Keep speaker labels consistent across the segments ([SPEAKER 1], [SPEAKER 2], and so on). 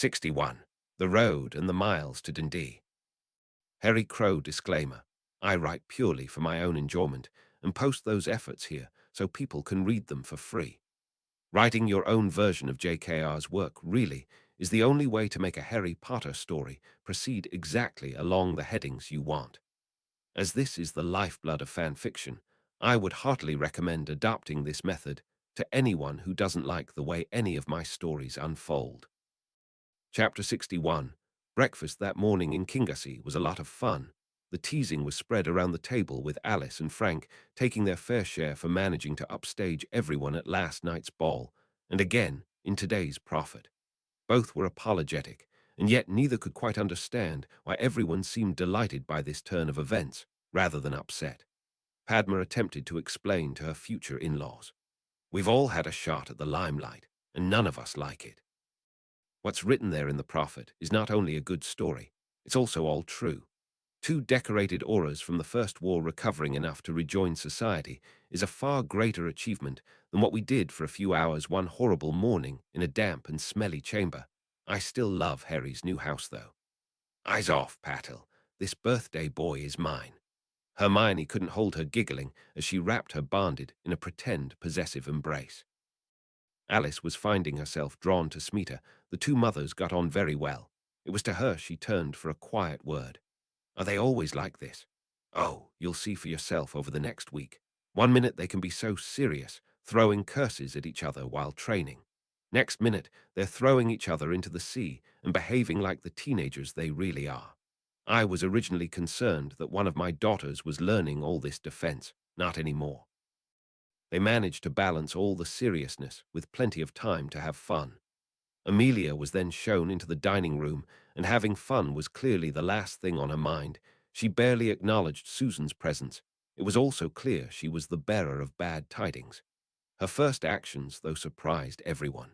[SPEAKER 1] 61. The Road and the Miles to Dundee. Harry Crow disclaimer. I write purely for my own enjoyment and post those efforts here so people can read them for free. Writing your own version of JKR's work really is the only way to make a Harry Potter story proceed exactly along the headings you want. As this is the lifeblood of fan fiction, I would heartily recommend adopting this method to anyone who doesn't like the way any of my stories unfold. Chapter 61. Breakfast that morning in Kingassy was a lot of fun. The teasing was spread around the table with Alice and Frank taking their fair share for managing to upstage everyone at last night's ball, and again in today's profit. Both were apologetic, and yet neither could quite understand why everyone seemed delighted by this turn of events, rather than upset. Padma attempted to explain to her future in-laws. We've all had a shot at the limelight, and none of us like it. What's written there in the prophet is not only a good story, it's also all true. Two decorated auras from the First War recovering enough to rejoin society is a far greater achievement than what we did for a few hours one horrible morning in a damp and smelly chamber. I still love Harry's new house, though. Eyes off, Patil. This birthday boy is mine. Hermione couldn't hold her giggling as she wrapped her bandit in a pretend possessive embrace. Alice was finding herself drawn to Smeeta. The two mothers got on very well. It was to her she turned for a quiet word. Are they always like this? Oh, you'll see for yourself over the next week. One minute they can be so serious, throwing curses at each other while training. Next minute, they're throwing each other into the sea and behaving like the teenagers they really are. I was originally concerned that one of my daughters was learning all this defense, not anymore. They managed to balance all the seriousness with plenty of time to have fun. Amelia was then shown into the dining room, and having fun was clearly the last thing on her mind. She barely acknowledged Susan's presence. It was also clear she was the bearer of bad tidings. Her first actions, though, surprised everyone.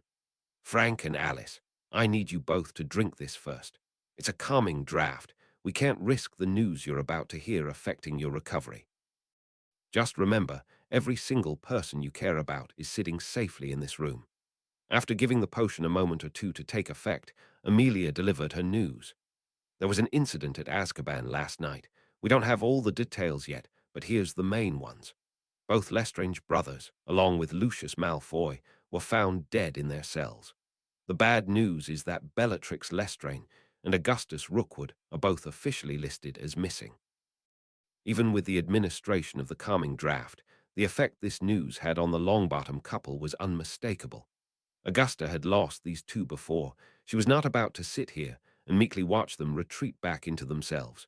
[SPEAKER 1] Frank and Alice, I need you both to drink this first. It's a calming draught. We can't risk the news you're about to hear affecting your recovery. Just remember, every single person you care about is sitting safely in this room. After giving the potion a moment or two to take effect, Amelia delivered her news. There was an incident at Azkaban last night. We don't have all the details yet, but here's the main ones. Both Lestrange brothers, along with Lucius Malfoy, were found dead in their cells. The bad news is that Bellatrix Lestrange and Augustus Rookwood are both officially listed as missing. Even with the administration of the calming draught, the effect this news had on the Longbottom couple was unmistakable. Augusta had lost these two before. She was not about to sit here and meekly watch them retreat back into themselves.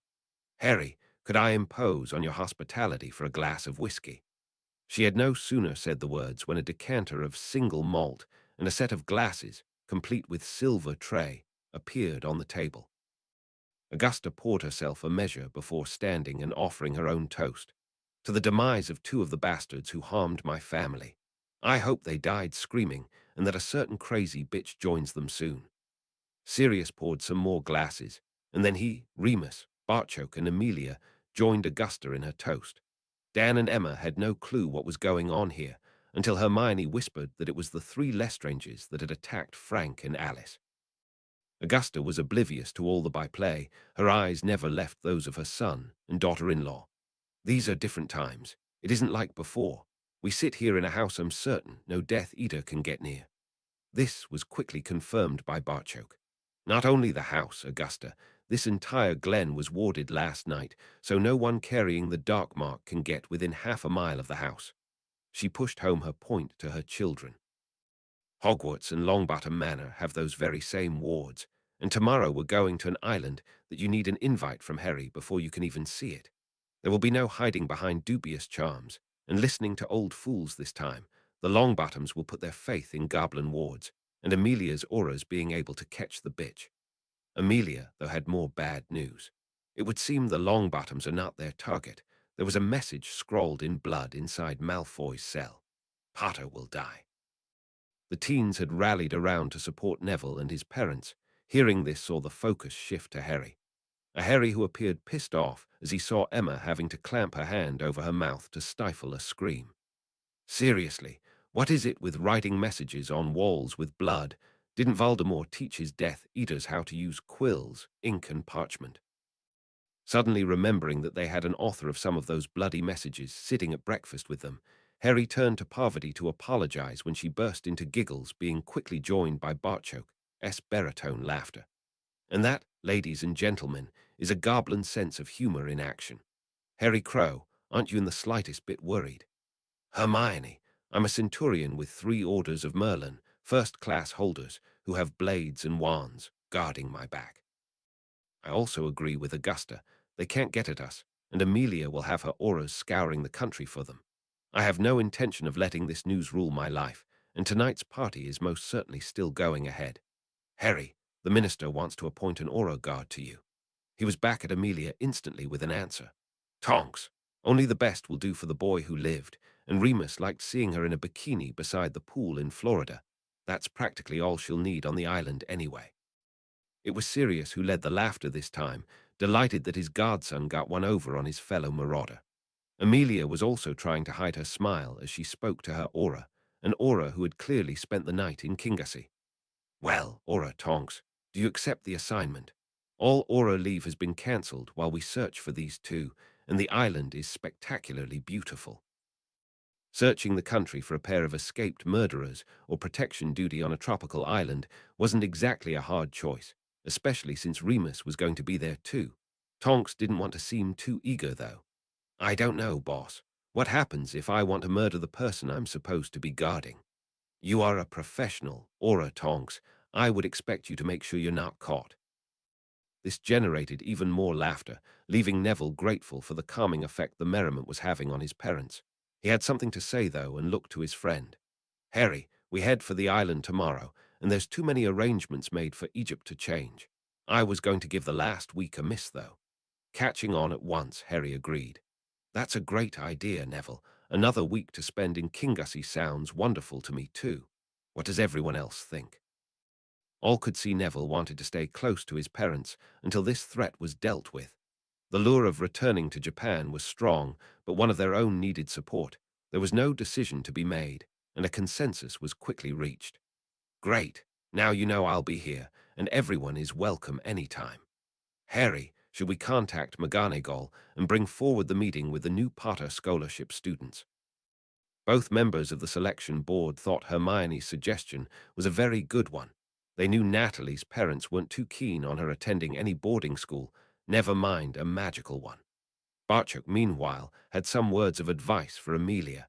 [SPEAKER 1] Harry, could I impose on your hospitality for a glass of whiskey? She had no sooner said the words when a decanter of single malt and a set of glasses, complete with silver tray, appeared on the table. Augusta poured herself a measure before standing and offering her own toast. To the demise of two of the bastards who harmed my family. I hope they died screaming, and that a certain crazy bitch joins them soon. Sirius poured some more glasses, and then he, Remus, Bartchoke, and Amelia joined Augusta in her toast. Dan and Emma had no clue what was going on here, until Hermione whispered that it was the three Lestranges that had attacked Frank and Alice. Augusta was oblivious to all the byplay. Her eyes never left those of her son and daughter-in-law. These are different times. It isn't like before. We sit here in a house I'm certain no Death Eater can get near. This was quickly confirmed by Bartchoke. Not only the house, Augusta, this entire glen was warded last night, so no one carrying the dark mark can get within half a mile of the house. She pushed home her point to her children. Hogwarts and Longbottom Manor have those very same wards, and tomorrow we're going to an island that you need an invite from Harry before you can even see it. There will be no hiding behind dubious charms, and listening to old fools this time. The Longbottoms will put their faith in goblin wards, and Amelia's auras being able to catch the bitch. Amelia, though, had more bad news. It would seem the Longbottoms are not their target. There was a message scrawled in blood inside Malfoy's cell. Potter will die. The teens had rallied around to support Neville and his parents. Hearing this saw the focus shift to Harry. A Harry who appeared pissed off as he saw Emma having to clamp her hand over her mouth to stifle a scream. Seriously, what is it with writing messages on walls with blood? Didn't Voldemort teach his Death Eaters how to use quills, ink, and parchment? Suddenly remembering that they had an author of some of those bloody messages sitting at breakfast with them, Harry turned to Parvati to apologize when she burst into giggles, being quickly joined by Barchoke's baritone laughter. And that, ladies and gentlemen, is a goblin sense of humor in action. Harry Crow, aren't you in the slightest bit worried? Hermione, I'm a centurion with 3 orders of Merlin, first-class holders, who have blades and wands, guarding my back. I also agree with Augusta. They can't get at us, and Amelia will have her auras scouring the country for them. I have no intention of letting this news rule my life, and tonight's party is most certainly still going ahead. Harry, the minister wants to appoint an aura guard to you. He was back at Amelia instantly with an answer. Tonks, only the best will do for the boy who lived, and Remus liked seeing her in a bikini beside the pool in Florida. That's practically all she'll need on the island anyway. It was Sirius who led the laughter this time, delighted that his godson got one over on his fellow marauder. Amelia was also trying to hide her smile as she spoke to her Aura, an Aura who had clearly spent the night in Kingassy. Well, Aura Tonks, do you accept the assignment? All Aura leave has been cancelled while we search for these two, and the island is spectacularly beautiful. Searching the country for a pair of escaped murderers or protection duty on a tropical island wasn't exactly a hard choice, especially since Remus was going to be there too. Tonks didn't want to seem too eager, though. I don't know, boss. What happens if I want to murder the person I'm supposed to be guarding? You are a professional, Aura Tonks. I would expect you to make sure you're not caught. This generated even more laughter, leaving Neville grateful for the calming effect the merriment was having on his parents. He had something to say, though, and looked to his friend. Harry, we head for the island tomorrow, and there's too many arrangements made for Egypt to change. I was going to give the last week a miss, though. Catching on at once, Harry agreed. That's a great idea, Neville. Another week to spend in Kingassy sounds wonderful to me, too. What does everyone else think? All could see Neville wanted to stay close to his parents until this threat was dealt with. The lure of returning to Japan was strong, but one of their own needed support. There was no decision to be made, and a consensus was quickly reached. Great. Now you know I'll be here, and everyone is welcome anytime. Harry, should we contact McGonagall and bring forward the meeting with the new Potter Scholarship students? Both members of the selection board thought Hermione's suggestion was a very good one. They knew Natalie's parents weren't too keen on her attending any boarding school, never mind a magical one. Barchoke, meanwhile, had some words of advice for Amelia.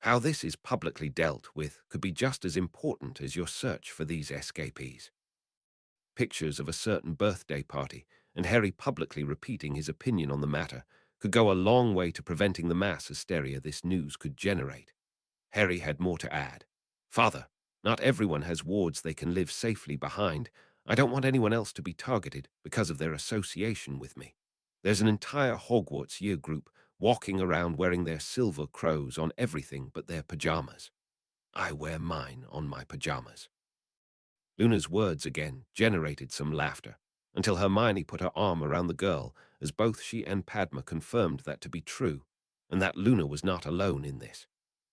[SPEAKER 1] How this is publicly dealt with could be just as important as your search for these escapees. Pictures of a certain birthday party, and Harry publicly repeating his opinion on the matter, could go a long way to preventing the mass hysteria this news could generate. Harry had more to add. Father, not everyone has wards they can live safely behind. I don't want anyone else to be targeted because of their association with me. There's an entire Hogwarts year group walking around wearing their silver crows on everything but their pajamas. I wear mine on my pajamas. Luna's words again generated some laughter, until Hermione put her arm around the girl as both she and Padma confirmed that to be true, and that Luna was not alone in this.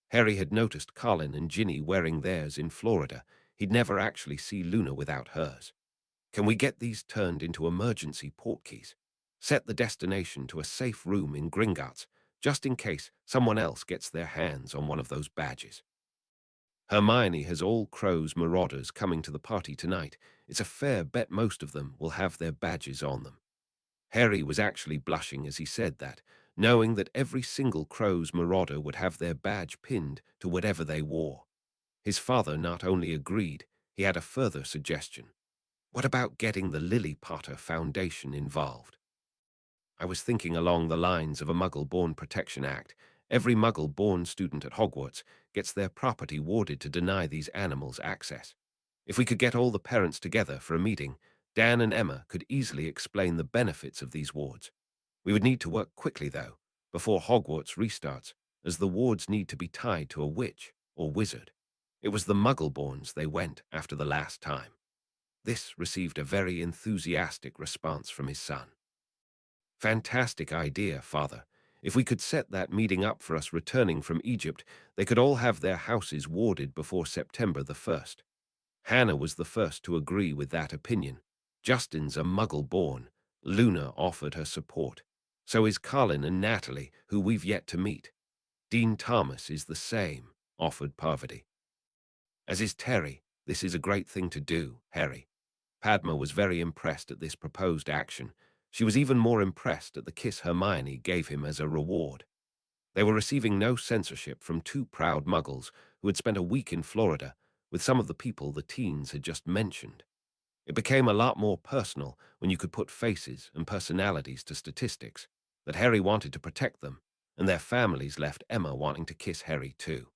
[SPEAKER 1] Harry had noticed Colin and Ginny wearing theirs in Florida. He'd never actually see Luna without hers. Can we get these turned into emergency portkeys? Set the destination to a safe room in Gringotts, just in case someone else gets their hands on one of those badges. Hermione has all Crow's marauders coming to the party tonight. It's a fair bet most of them will have their badges on them. Harry was actually blushing as he said that, knowing that every single Crow's marauder would have their badge pinned to whatever they wore. His father not only agreed, he had a further suggestion. What about getting the Lily Potter Foundation involved? I was thinking along the lines of a Muggle-Born Protection Act. Every Muggle-born student at Hogwarts gets their property warded to deny these animals access. If we could get all the parents together for a meeting, Dan and Emma could easily explain the benefits of these wards. We would need to work quickly, though, before Hogwarts restarts, as the wards need to be tied to a witch or wizard. It was the Muggle-borns they went after the last time. This received a very enthusiastic response from his son. Fantastic idea, Father. If we could set that meeting up for us returning from Egypt, they could all have their houses warded before September the 1st. Hannah was the first to agree with that opinion. Justin's a muggle-born. Luna offered her support. So is Colin and Natalie, who we've yet to meet. Dean Thomas is the same, offered Parvati. As is Terry. This is a great thing to do, Harry. Padma was very impressed at this proposed action. She was even more impressed at the kiss Hermione gave him as a reward. They were receiving no censorship from two proud muggles who had spent a week in Florida with some of the people the teens had just mentioned. It became a lot more personal when you could put faces and personalities to statistics, that Harry wanted to protect them, and their families left Emma wanting to kiss Harry too.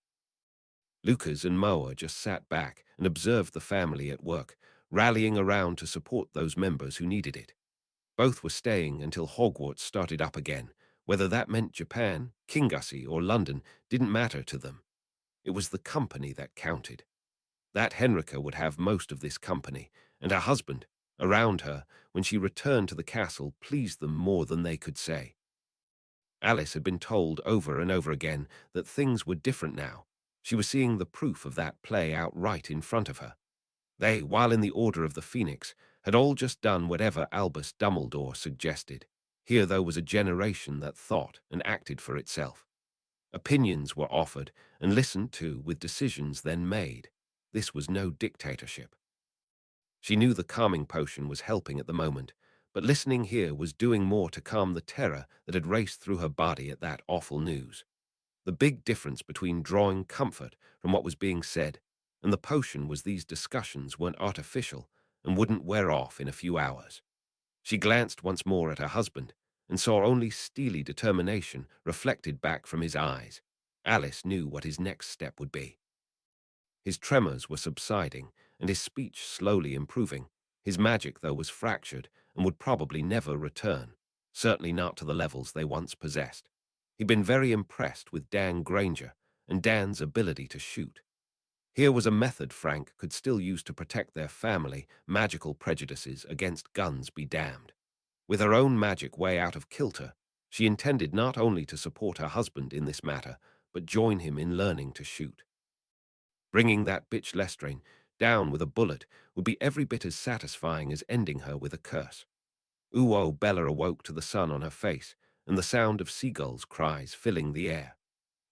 [SPEAKER 1] Lucas and Moa just sat back and observed the family at work, rallying around to support those members who needed it. Both were staying until Hogwarts started up again. Whether that meant Japan, Kingussie, or London didn't matter to them. It was the company that counted. That Henrika would have most of this company, and her husband, around her, when she returned to the castle, pleased them more than they could say. Alice had been told over and over again that things were different now. She was seeing the proof of that play out right in front of her. They, while in the Order of the Phoenix, had all just done whatever Albus Dumbledore suggested. Here, though, was a generation that thought and acted for itself. Opinions were offered and listened to with decisions then made. This was no dictatorship. She knew the calming potion was helping at the moment, but listening here was doing more to calm the terror that had raced through her body at that awful news. The big difference between drawing comfort from what was being said and the potion was these discussions weren't artificial and wouldn't wear off in a few hours. She glanced once more at her husband and saw only steely determination reflected back from his eyes. Alice knew what his next step would be. His tremors were subsiding and his speech slowly improving. His magic, though, was fractured and would probably never return, certainly not to the levels they once possessed. He'd been very impressed with Dan Granger and Dan's ability to shoot. Here was a method Frank could still use to protect their family. Magical prejudices against guns be damned. With her own magic way out of kilter, she intended not only to support her husband in this matter, but join him in learning to shoot. Bringing that bitch Lestrain down with a bullet would be every bit as satisfying as ending her with a curse. Ooh, Bella awoke to the sun on her face and the sound of seagulls' cries filling the air.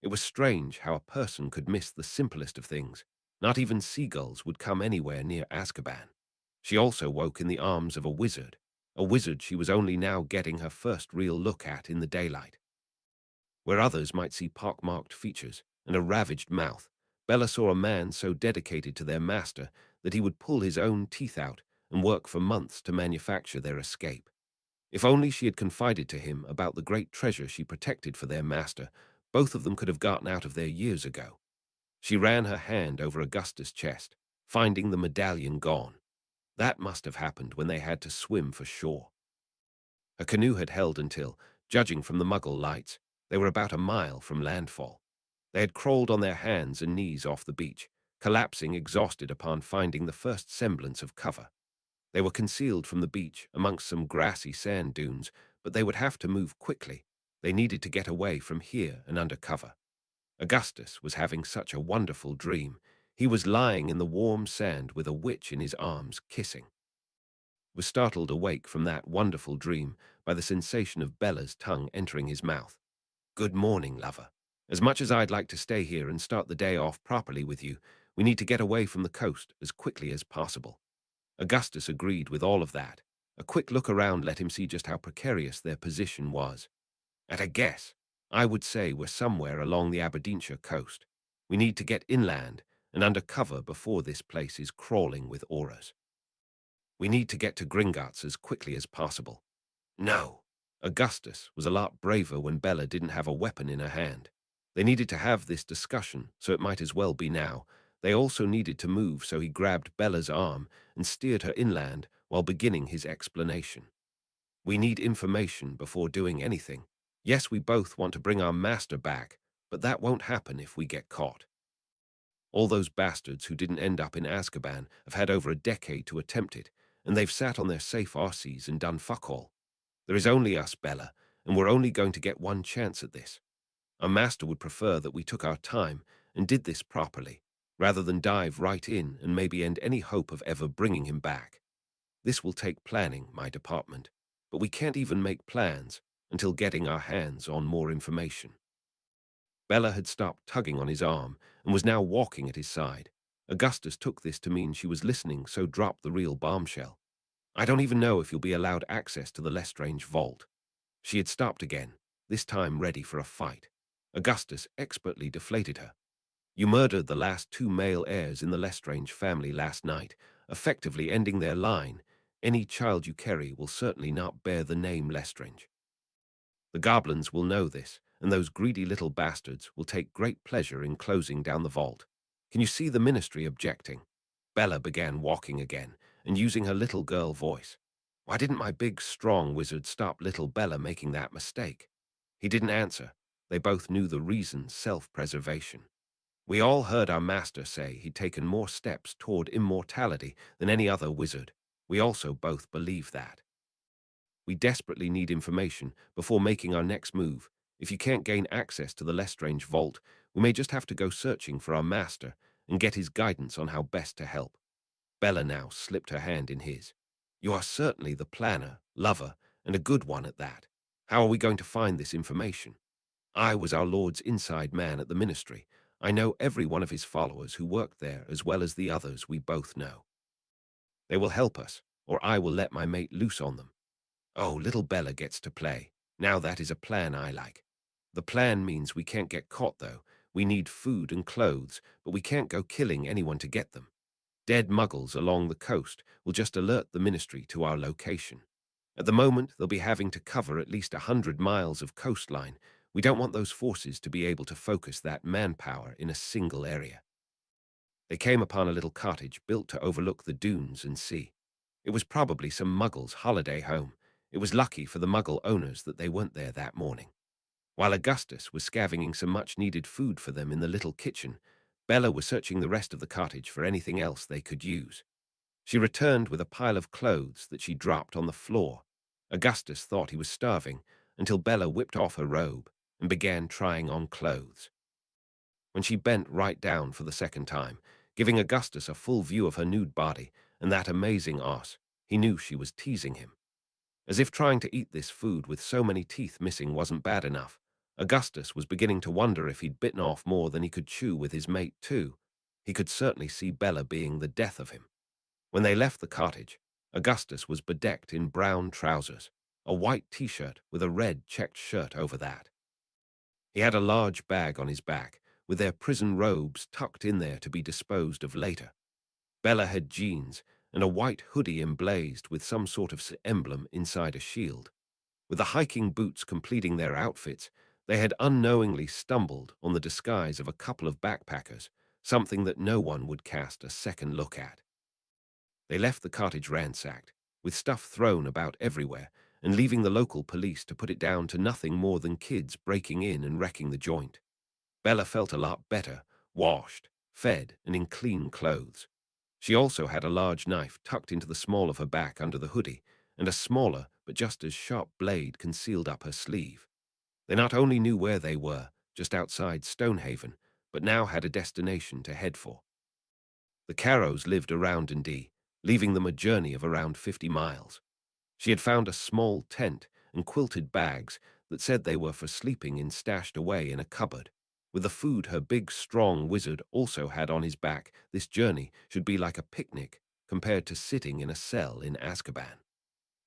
[SPEAKER 1] It was strange how a person could miss the simplest of things. Not even seagulls would come anywhere near Azkaban. She also woke in the arms of a wizard she was only now getting her first real look at in the daylight. Where others might see pockmarked features and a ravaged mouth, Bella saw a man so dedicated to their master that he would pull his own teeth out and work for months to manufacture their escape. If only she had confided to him about the great treasure she protected for their master, both of them could have gotten out of there years ago. She ran her hand over Augustus' chest, finding the medallion gone. That must have happened when they had to swim for shore. Her canoe had held until, judging from the muggle lights, they were about a mile from landfall. They had crawled on their hands and knees off the beach, collapsing exhausted upon finding the first semblance of cover. They were concealed from the beach amongst some grassy sand dunes, but they would have to move quickly. They needed to get away from here and under cover. Augustus was having such a wonderful dream. He was lying in the warm sand with a witch in his arms, kissing. Was startled awake from that wonderful dream by the sensation of Bella's tongue entering his mouth. "Good morning, lover. As much as I'd like to stay here and start the day off properly with you, we need to get away from the coast as quickly as possible." Augustus agreed with all of that. A quick look around let him see just how precarious their position was. "At a guess, I would say we're somewhere along the Aberdeenshire coast. We need to get inland and under cover before this place is crawling with auras. We need to get to Gringotts as quickly as possible." "No." Augustus was a lot braver when Bella didn't have a weapon in her hand. They needed to have this discussion, so it might as well be now. They also needed to move, so he grabbed Bella's arm and steered her inland while beginning his explanation. "We need information before doing anything. Yes, we both want to bring our master back, but that won't happen if we get caught. All those bastards who didn't end up in Azkaban have had over a decade to attempt it, and they've sat on their safe arses and done fuck all. There is only us, Bella, and we're only going to get one chance at this. Our master would prefer that we took our time and did this properly. rather than dive right in and maybe end any hope of ever bringing him back. This will take planning, my department, but we can't even make plans until getting our hands on more information. Bella had stopped tugging on his arm and was now walking at his side. Augustus took this to mean she was listening, so dropped the real bombshell. I don't even know if you'll be allowed access to the Lestrange vault. She had stopped again, this time ready for a fight. Augustus expertly deflated her. You murdered the last two male heirs in the Lestrange family last night, effectively ending their line. Any child you carry will certainly not bear the name Lestrange. The goblins will know this, and those greedy little bastards will take great pleasure in closing down the vault. Can you see the ministry objecting? Bella began walking again, and using her little girl voice. Why didn't my big, strong wizard stop little Bella making that mistake? He didn't answer. They both knew the reason: self-preservation. We all heard our master say he'd taken more steps toward immortality than any other wizard. We also both believe that. We desperately need information before making our next move. If you can't gain access to the Lestrange vault, we may just have to go searching for our master and get his guidance on how best to help. Bella now slipped her hand in his. You are certainly the planner, lover, and a good one at that. How are we going to find this information? I was our Lord's inside man at the ministry. I know every one of his followers who work there as well as the others we both know. They will help us, or I will let my mate loose on them. Oh, little Bella gets to play. Now that is a plan I like. The plan means we can't get caught, though. We need food and clothes, but we can't go killing anyone to get them. Dead muggles along the coast will just alert the ministry to our location. At the moment, they'll be having to cover at least 100 miles of coastline. We don't want those forces to be able to focus that manpower in a single area. They came upon a little cottage built to overlook the dunes and sea. It was probably some muggle's holiday home. It was lucky for the muggle owners that they weren't there that morning. While Augustus was scavenging some much-needed food for them in the little kitchen, Bella was searching the rest of the cottage for anything else they could use. She returned with a pile of clothes that she dropped on the floor. Augustus thought he was starving until Bella whipped off her robe and began trying on clothes. When she bent right down for the second time, giving Augustus a full view of her nude body and that amazing ass, he knew she was teasing him. As if trying to eat this food with so many teeth missing wasn't bad enough, Augustus was beginning to wonder if he'd bitten off more than he could chew with his mate too. He could certainly see Bella being the death of him. When they left the cottage, Augustus was bedecked in brown trousers, a white t-shirt with a red checked shirt over that. He had a large bag on his back, with their prison robes tucked in there to be disposed of later. Bella had jeans and a white hoodie emblazed with some sort of emblem inside a shield. With the hiking boots completing their outfits, they had unknowingly stumbled on the disguise of a couple of backpackers, something that no one would cast a second look at. They left the cottage ransacked, with stuff thrown about everywhere, and leaving the local police to put it down to nothing more than kids breaking in and wrecking the joint. Bella felt a lot better, washed, fed, and in clean clothes. She also had a large knife tucked into the small of her back under the hoodie, and a smaller but just as sharp blade concealed up her sleeve. They not only knew where they were, just outside Stonehaven, but now had a destination to head for. The Carrows lived around Dundee, leaving them a journey of around 50 miles. She had found a small tent and quilted bags that said they were for sleeping in stashed away in a cupboard. With the food her big, strong wizard also had on his back, this journey should be like a picnic compared to sitting in a cell in Azkaban.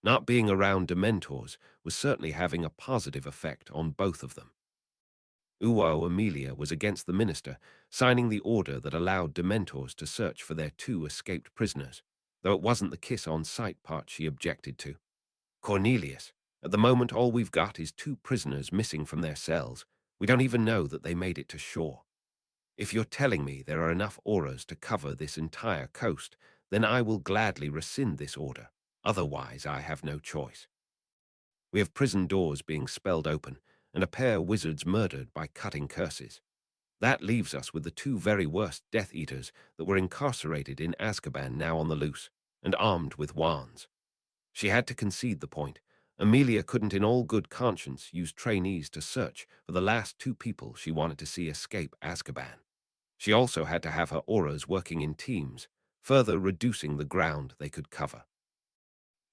[SPEAKER 1] Not being around Dementors was certainly having a positive effect on both of them. Uwo Amelia was against the minister signing the order that allowed Dementors to search for their two escaped prisoners, though it wasn't the kiss-on-sight part she objected to. Cornelius, at the moment all we've got is two prisoners missing from their cells. We don't even know that they made it to shore. If you're telling me there are enough auras to cover this entire coast, then I will gladly rescind this order. Otherwise, I have no choice. We have prison doors being spelled open, and a pair wizards murdered by cutting curses. That leaves us with the two very worst Death Eaters that were incarcerated in Azkaban now on the loose, and armed with wands. She had to concede the point. Amelia couldn't in all good conscience use trainees to search for the last two people she wanted to see escape Azkaban. She also had to have her auras working in teams, further reducing the ground they could cover.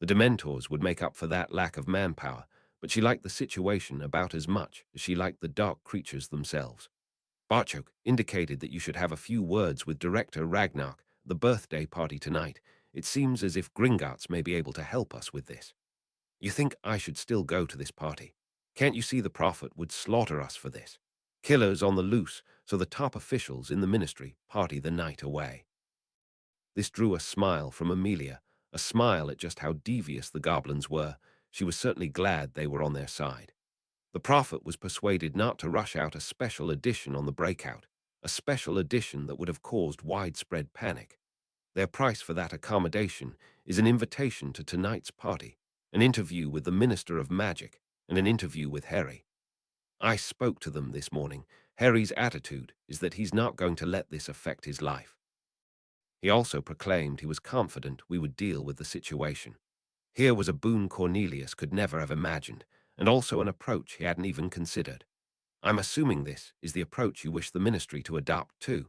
[SPEAKER 1] The Dementors would make up for that lack of manpower, but she liked the situation about as much as she liked the dark creatures themselves. Barchok indicated that you should have a few words with Director Ragnar at the birthday party tonight. It seems as if Gringotts may be able to help us with this. You think I should still go to this party? Can't you see the Prophet would slaughter us for this? Killers on the loose, so the top officials in the ministry party the night away. This drew a smile from Amelia, a smile at just how devious the goblins were. She was certainly glad they were on their side. The Prophet was persuaded not to rush out a special edition on the breakout, a special edition that would have caused widespread panic. Their price for that accommodation is an invitation to tonight's party, an interview with the Minister of Magic, and an interview with Harry. I spoke to them this morning. Harry's attitude is that he's not going to let this affect his life. He also proclaimed he was confident we would deal with the situation. Here was a boon Cornelius could never have imagined, and also an approach he hadn't even considered. I'm assuming this is the approach you wish the ministry to adopt too.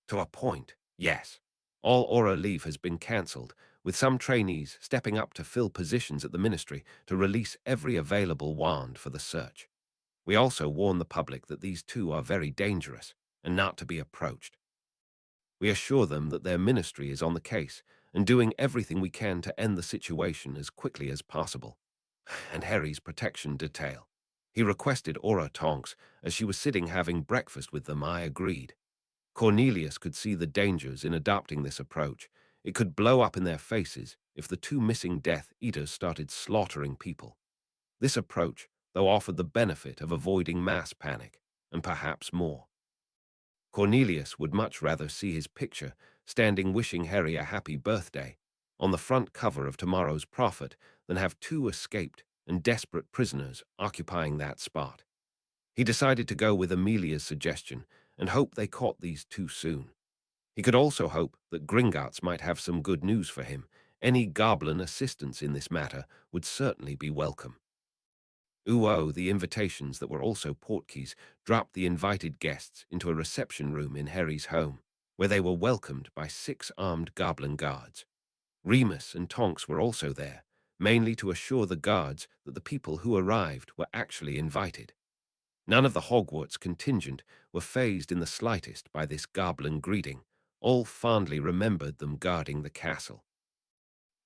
[SPEAKER 1] To a point, yes. All aura leave has been cancelled, with some trainees stepping up to fill positions at the ministry to release every available wand for the search. We also warn the public that these two are very dangerous and not to be approached. We assure them that their ministry is on the case and doing everything we can to end the situation as quickly as possible. And Harry's protection detail. He requested Aura Tonks as she was sitting having breakfast with them. I agreed. Cornelius could see the dangers in adopting this approach. It could blow up in their faces if the two missing Death Eaters started slaughtering people. This approach, though, offered the benefit of avoiding mass panic, and perhaps more. Cornelius would much rather see his picture standing wishing Harry a happy birthday on the front cover of tomorrow's Prophet than have two escaped and desperate prisoners occupying that spot. He decided to go with Amelia's suggestion and hope they caught these two soon. He could also hope that Gringotts might have some good news for him. Any goblin assistance in this matter would certainly be welcome. The invitations that were also portkeys dropped the invited guests into a reception room in Harry's home, where they were welcomed by 6 armed goblin guards. Remus and Tonks were also there, mainly to assure the guards that the people who arrived were actually invited. None of the Hogwarts contingent were fazed in the slightest by this goblin greeting. All fondly remembered them guarding the castle.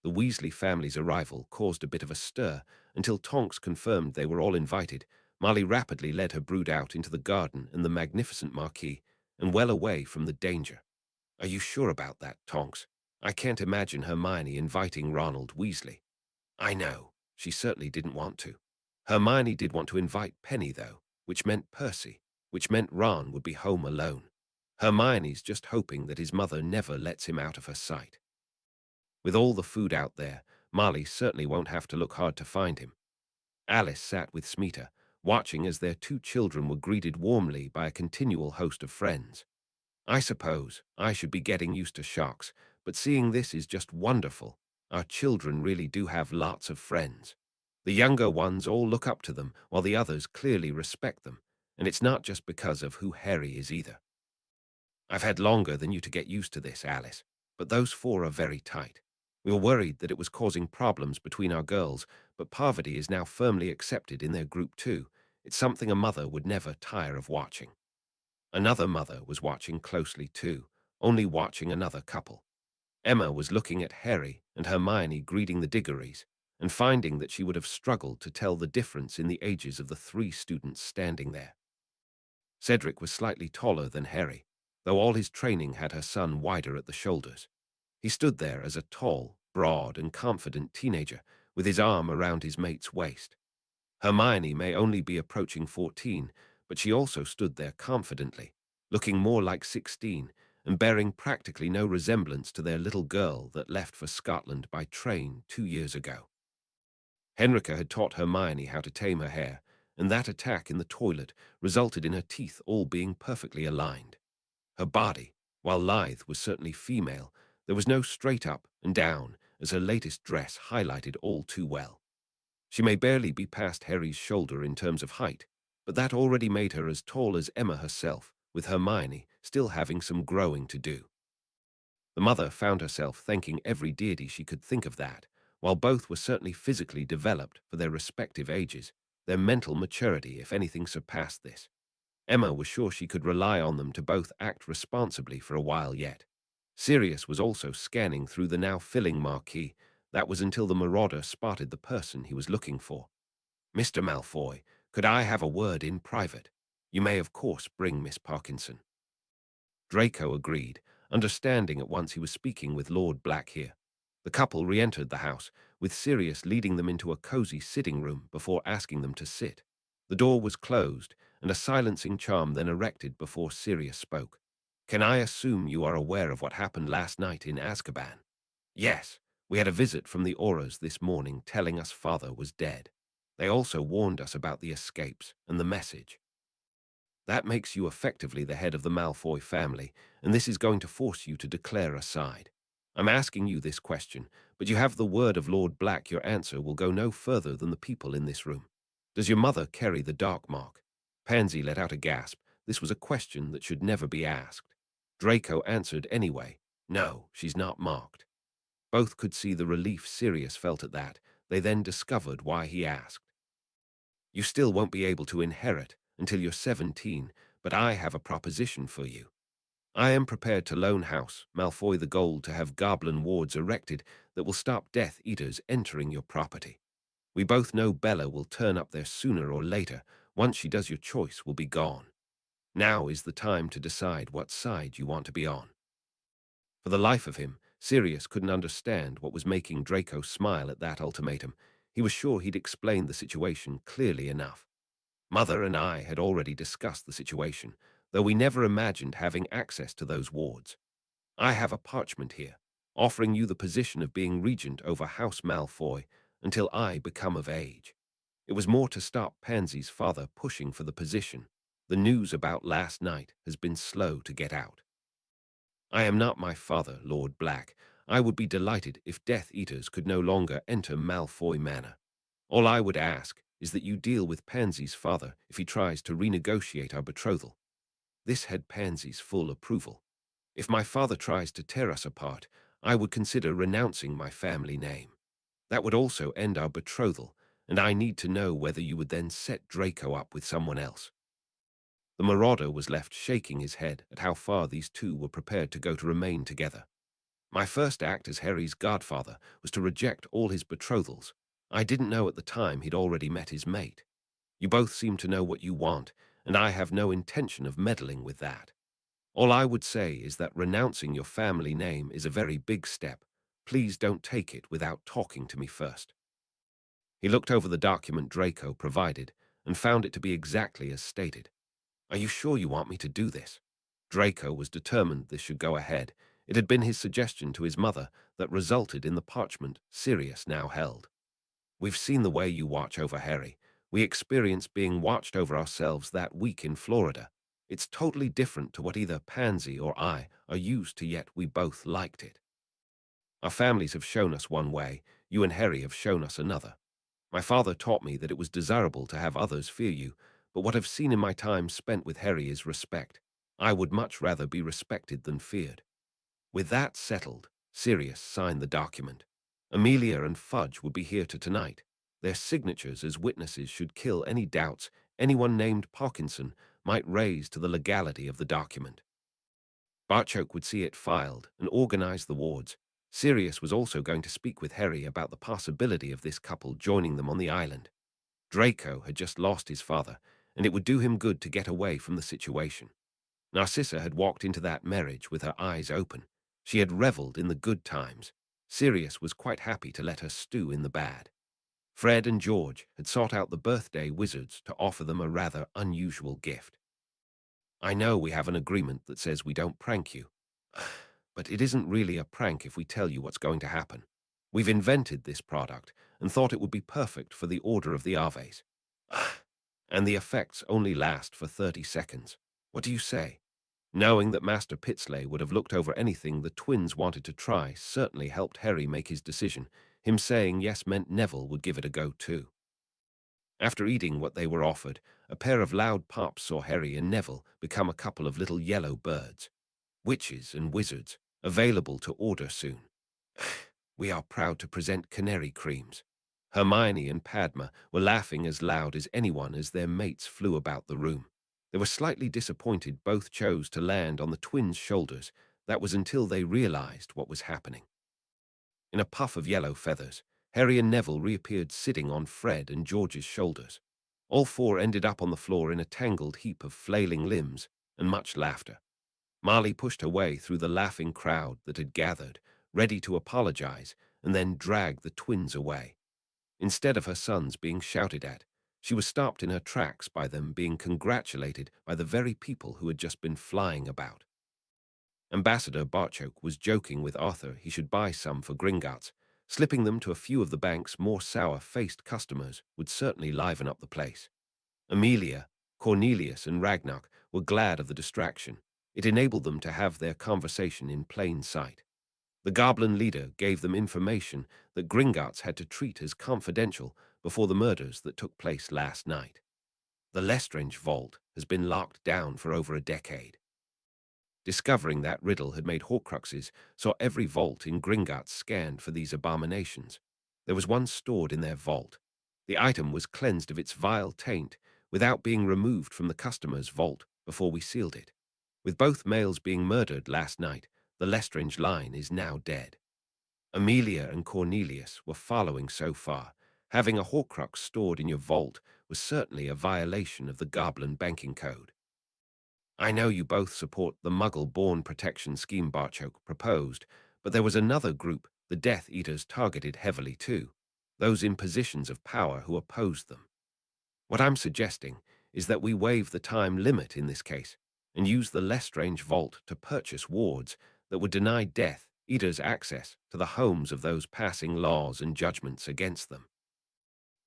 [SPEAKER 1] The Weasley family's arrival caused a bit of a stir until Tonks confirmed they were all invited. Molly rapidly led her brood out into the garden and the magnificent marquee, and well away from the danger. Are you sure about that, Tonks? I can't imagine Hermione inviting Ronald Weasley. I know, she certainly didn't want to. Hermione did want to invite Penny, though, which meant Percy, which meant Ron would be home alone. Hermione's just hoping that his mother never lets him out of her sight. With all the food out there, Molly certainly won't have to look hard to find him. Alice sat with Smeeta, watching as their 2 children were greeted warmly by a continual host of friends. I suppose I should be getting used to shocks, but seeing this is just wonderful. Our children really do have lots of friends. The younger ones all look up to them, while the others clearly respect them, and it's not just because of who Harry is either. I've had longer than you to get used to this, Alice, but those 4 are very tight. We were worried that it was causing problems between our girls, but Parvati is now firmly accepted in their group too. It's something a mother would never tire of watching. Another mother was watching closely too, only watching another couple. Emma was looking at Harry and Hermione greeting the Diggories, and finding that she would have struggled to tell the difference in the ages of the 3 students standing there. Cedric was slightly taller than Harry, though all his training had her son wider at the shoulders. He stood there as a tall, broad, and confident teenager with his arm around his mate's waist. Hermione may only be approaching 14, but she also stood there confidently, looking more like 16 and bearing practically no resemblance to their little girl that left for Scotland by train 2 years ago. Henrika had taught Hermione how to tame her hair, and that attack in the toilet resulted in her teeth all being perfectly aligned. Her body, while lithe, was certainly female. There was no straight up and down, as her latest dress highlighted all too well. She may barely be past Harry's shoulder in terms of height, but that already made her as tall as Emma herself, with Hermione still having some growing to do. The mother found herself thanking every deity she could think of that, while both were certainly physically developed for their respective ages, their mental maturity, if anything, surpassed this. Emma was sure she could rely on them to both act responsibly for a while yet. Sirius was also scanning through the now filling marquee. That was until the marauder spotted the person he was looking for. "Mr. Malfoy, could I have a word in private? You may, of course, bring Miss Parkinson." Draco agreed, understanding at once he was speaking with Lord Black here. The couple re-entered the house, with Sirius leading them into a cozy sitting room before asking them to sit. The door was closed, and a silencing charm then erected before Sirius spoke. "Can I assume you are aware of what happened last night in Azkaban?" "Yes, we had a visit from the Auras this morning telling us father was dead. They also warned us about the escapes and the message. That makes you effectively the head of the Malfoy family, and this is going to force you to declare a side. I'm asking you this question, but you have the word of Lord Black your answer will go no further than the people in this room. Does your mother carry the dark mark?" Pansy let out a gasp. This was a question that should never be asked. Draco answered anyway. "No, she's not marked." Both could see the relief Sirius felt at that. They then discovered why he asked. "You still won't be able to inherit until you're 17, but I have a proposition for you. I am prepared to loan House Malfoy the gold to have goblin wards erected that will stop Death Eaters entering your property. We both know Bella will turn up there sooner or later. Once she does, your choice will be gone. Now is the time to decide what side you want to be on." For the life of him, Sirius couldn't understand what was making Draco smile at that ultimatum. He was sure he'd explained the situation clearly enough. "Mother and I had already discussed the situation, though we never imagined having access to those wards. I have a parchment here, offering you the position of being regent over House Malfoy until I become of age." It was more to stop Pansy's father pushing for the position. The news about last night has been slow to get out. "I am not my father, Lord Black. I would be delighted if Death Eaters could no longer enter Malfoy Manor. All I would ask is that you deal with Pansy's father if he tries to renegotiate our betrothal." This had Pansy's full approval. "If my father tries to tear us apart, I would consider renouncing my family name. That would also end our betrothal, and I need to know whether you would then set Draco up with someone else." The marauder was left shaking his head at how far these two were prepared to go to remain together. "My first act as Harry's godfather was to reject all his betrothals. I didn't know at the time he'd already met his mate. You both seem to know what you want, and I have no intention of meddling with that. All I would say is that renouncing your family name is a very big step. Please don't take it without talking to me first." He looked over the document Draco provided and found it to be exactly as stated. "Are you sure you want me to do this?" Draco was determined this should go ahead. It had been his suggestion to his mother that resulted in the parchment Sirius now held. "We've seen the way you watch over Harry. We experienced being watched over ourselves that week in Florida. It's totally different to what either Pansy or I are used to, yet we both liked it. Our families have shown us one way, you and Harry have shown us another. My father taught me that it was desirable to have others fear you, but what I've seen in my time spent with Harry is respect. I would much rather be respected than feared." With that settled, Sirius signed the document. Amelia and Fudge would be here tonight. Their signatures as witnesses should kill any doubts anyone named Parkinson might raise to the legality of the document. Barchoke would see it filed and organize the wards. Sirius was also going to speak with Harry about the possibility of this couple joining them on the island. Draco had just lost his father, and it would do him good to get away from the situation. Narcissa had walked into that marriage with her eyes open. She had reveled in the good times. Sirius was quite happy to let her stew in the bad. Fred and George had sought out the birthday wizards to offer them a rather unusual gift. "I know we have an agreement that says we don't prank you, but it isn't really a prank if we tell you what's going to happen. We've invented this product and thought it would be perfect for the Order of the Aves. And the effects only last for 30 seconds. What do you say?" Knowing that Master Pitsley would have looked over anything the twins wanted to try certainly helped Harry make his decision. Him saying yes meant Neville would give it a go too. After eating what they were offered, a pair of loud pups saw Harry and Neville become a couple of little yellow birds, witches and wizards, available to order soon. We are proud to present canary creams. Hermione and Padma were laughing as loud as anyone as their mates flew about the room. They were slightly disappointed both chose to land on the twins' shoulders. That was until they realized what was happening. In a puff of yellow feathers, Harry and Neville reappeared sitting on Fred and George's shoulders. All four ended up on the floor in a tangled heap of flailing limbs and much laughter. Marley pushed her way through the laughing crowd that had gathered, ready to apologize, and then drag the twins away. Instead of her sons being shouted at, she was stopped in her tracks by them being congratulated by the very people who had just been flying about. Ambassador Barchoke was joking with Arthur he should buy some for Gringotts. Slipping them to a few of the bank's more sour-faced customers would certainly liven up the place. Amelia, Cornelius, and Ragnar were glad of the distraction. It enabled them to have their conversation in plain sight. The goblin leader gave them information that Gringotts had to treat as confidential before the murders that took place last night. The Lestrange vault has been locked down for over a decade. Discovering that riddle had made Horcruxes saw every vault in Gringotts scanned for these abominations. There was one stored in their vault. The item was cleansed of its vile taint without being removed from the customer's vault before we sealed it. With both males being murdered last night, the Lestrange line is now dead. Amelia and Cornelius were following so far. Having a Horcrux stored in your vault was certainly a violation of the Goblin Banking Code. I know you both support the Muggle-born protection scheme Barchoke proposed, but there was another group the Death Eaters targeted heavily too, those in positions of power who opposed them. What I'm suggesting is that we waive the time limit in this case and use the Lestrange vault to purchase wards that would deny Death Eaters access to the homes of those passing laws and judgments against them.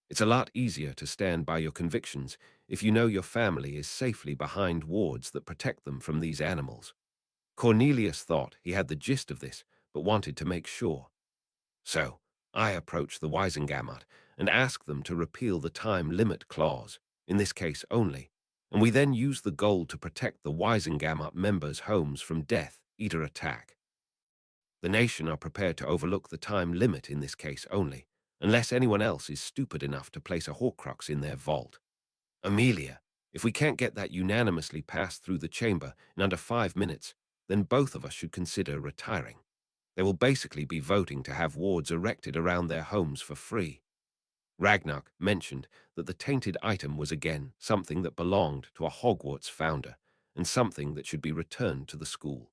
[SPEAKER 1] It's a lot easier to stand by your convictions if you know your family is safely behind wards that protect them from these animals. Cornelius thought he had the gist of this, but wanted to make sure. So, I approached the Wisengamot and asked them to repeal the time limit clause, in this case only, and we then used the gold to protect the Wisengamot members' homes from Death Eater attack. The nation are prepared to overlook the time limit in this case only, unless anyone else is stupid enough to place a Horcrux in their vault. Amelia, if we can't get that unanimously passed through the chamber in under 5 minutes, then both of us should consider retiring. They will basically be voting to have wards erected around their homes for free. Ragnar mentioned that the tainted item was again something that belonged to a Hogwarts founder and something that should be returned to the school.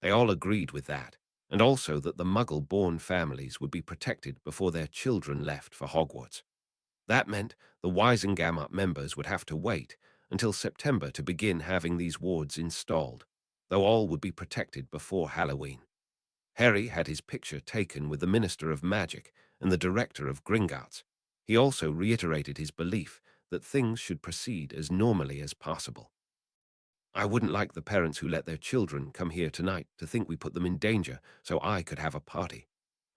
[SPEAKER 1] They all agreed with that, and also that the Muggle-born families would be protected before their children left for Hogwarts. That meant the Wisengamot members would have to wait until September to begin having these wards installed, though all would be protected before Halloween. Harry had his picture taken with the Minister of Magic and the Director of Gringotts. He also reiterated his belief that things should proceed as normally as possible. I wouldn't like the parents who let their children come here tonight to think we put them in danger so I could have a party.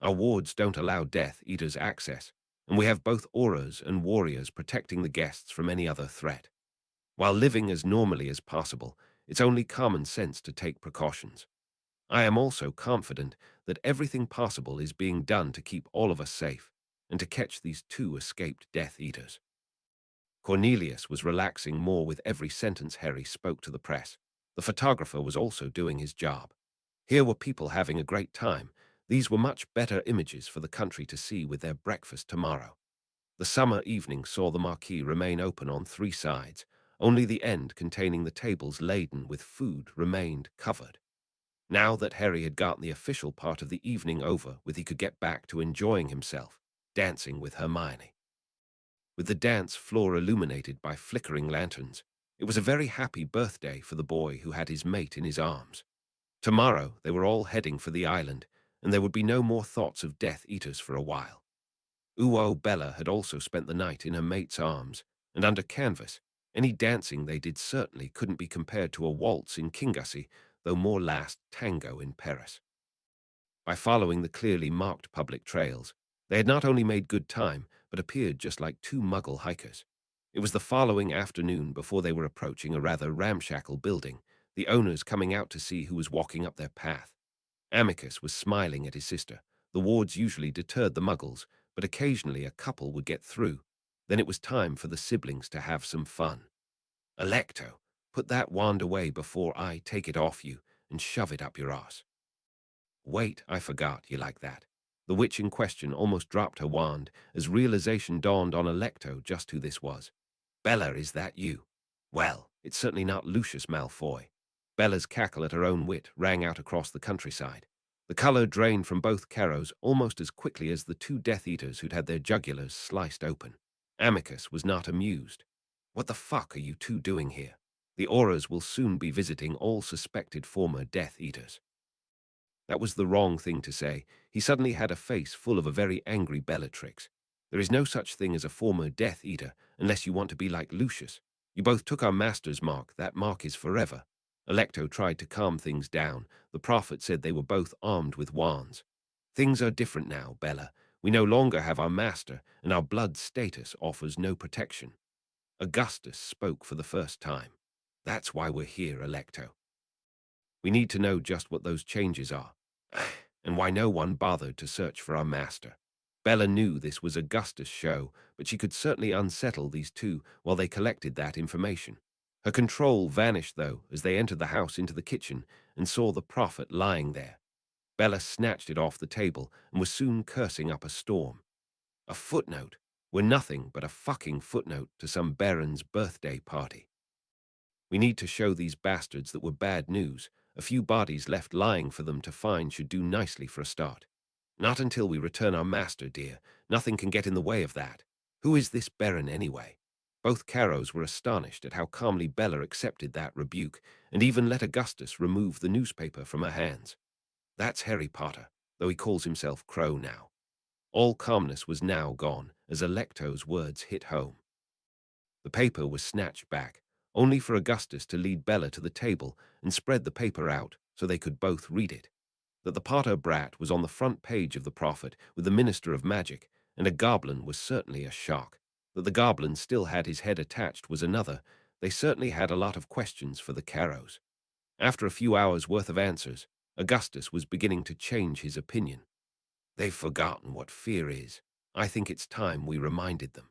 [SPEAKER 1] Our wards don't allow Death Eaters access, and we have both auras and warriors protecting the guests from any other threat. While living as normally as possible, it's only common sense to take precautions. I am also confident that everything possible is being done to keep all of us safe and to catch these two escaped Death Eaters. Cornelius was relaxing more with every sentence Harry spoke to the press. The photographer was also doing his job. Here were people having a great time. These were much better images for the country to see with their breakfast tomorrow. The summer evening saw the marquee remain open on 3 sides. Only the end containing the tables laden with food remained covered. Now that Harry had gotten the official part of the evening over with, he could get back to enjoying himself, dancing with Hermione. With the dance floor illuminated by flickering lanterns, it was a very happy birthday for the boy who had his mate in his arms. Tomorrow they were all heading for the island, and there would be no more thoughts of Death Eaters for a while. Uo Bella had also spent the night in her mate's arms, and under canvas, any dancing they did certainly couldn't be compared to a waltz in Kingassy, though more last tango in Paris. By following the clearly marked public trails, they had not only made good time, but appeared just like two Muggle hikers. It was the following afternoon before they were approaching a rather ramshackle building, the owners coming out to see who was walking up their path. Amicus was smiling at his sister. The wards usually deterred the Muggles, but occasionally a couple would get through. Then it was time for the siblings to have some fun. Alecto, put that wand away before I take it off you and shove it up your ass. Wait, I forgot you like that. The witch in question almost dropped her wand as realization dawned on Alecto just who this was. Bella, is that you? Well, it's certainly not Lucius Malfoy. Bella's cackle at her own wit rang out across the countryside. The color drained from both Carrows almost as quickly as the two Death Eaters who'd had their jugulars sliced open. Amicus was not amused. What the fuck are you two doing here? The Auras will soon be visiting all suspected former Death Eaters. That was the wrong thing to say. He suddenly had a face full of a very angry Bellatrix. There is no such thing as a former Death Eater unless you want to be like Lucius. You both took our master's mark. That mark is forever. Alecto tried to calm things down. The prophet said they were both armed with wands. Things are different now, Bella. We no longer have our master, and our blood status offers no protection. Augustus spoke for the first time. That's why we're here, Alecto. We need to know just what those changes are, and why no one bothered to search for our master. Bella knew this was Augustus' show, but she could certainly unsettle these two while they collected that information. Her control vanished, though, as they entered the house into the kitchen and saw the prophet lying there. Bella snatched it off the table and was soon cursing up a storm. A footnote. We're nothing but a fucking footnote to some baron's birthday party. We need to show these bastards that we're bad news. A few bodies left lying for them to find should do nicely for a start. Not until we return our master, dear. Nothing can get in the way of that. Who is this baron anyway? Both Carrows were astonished at how calmly Bella accepted that rebuke, and even let Augustus remove the newspaper from her hands. That's Harry Potter, though he calls himself Crow now. All calmness was now gone, as Alecto's words hit home. The paper was snatched back, only for Augustus to lead Bella to the table and spread the paper out so they could both read it. That the Potter brat was on the front page of the Prophet with the Minister of Magic, and a goblin was certainly a shock. That the goblin still had his head attached was another. They certainly had a lot of questions for the Carrows. After a few hours' worth of answers, Augustus was beginning to change his opinion. They've forgotten what fear is. I think it's time we reminded them.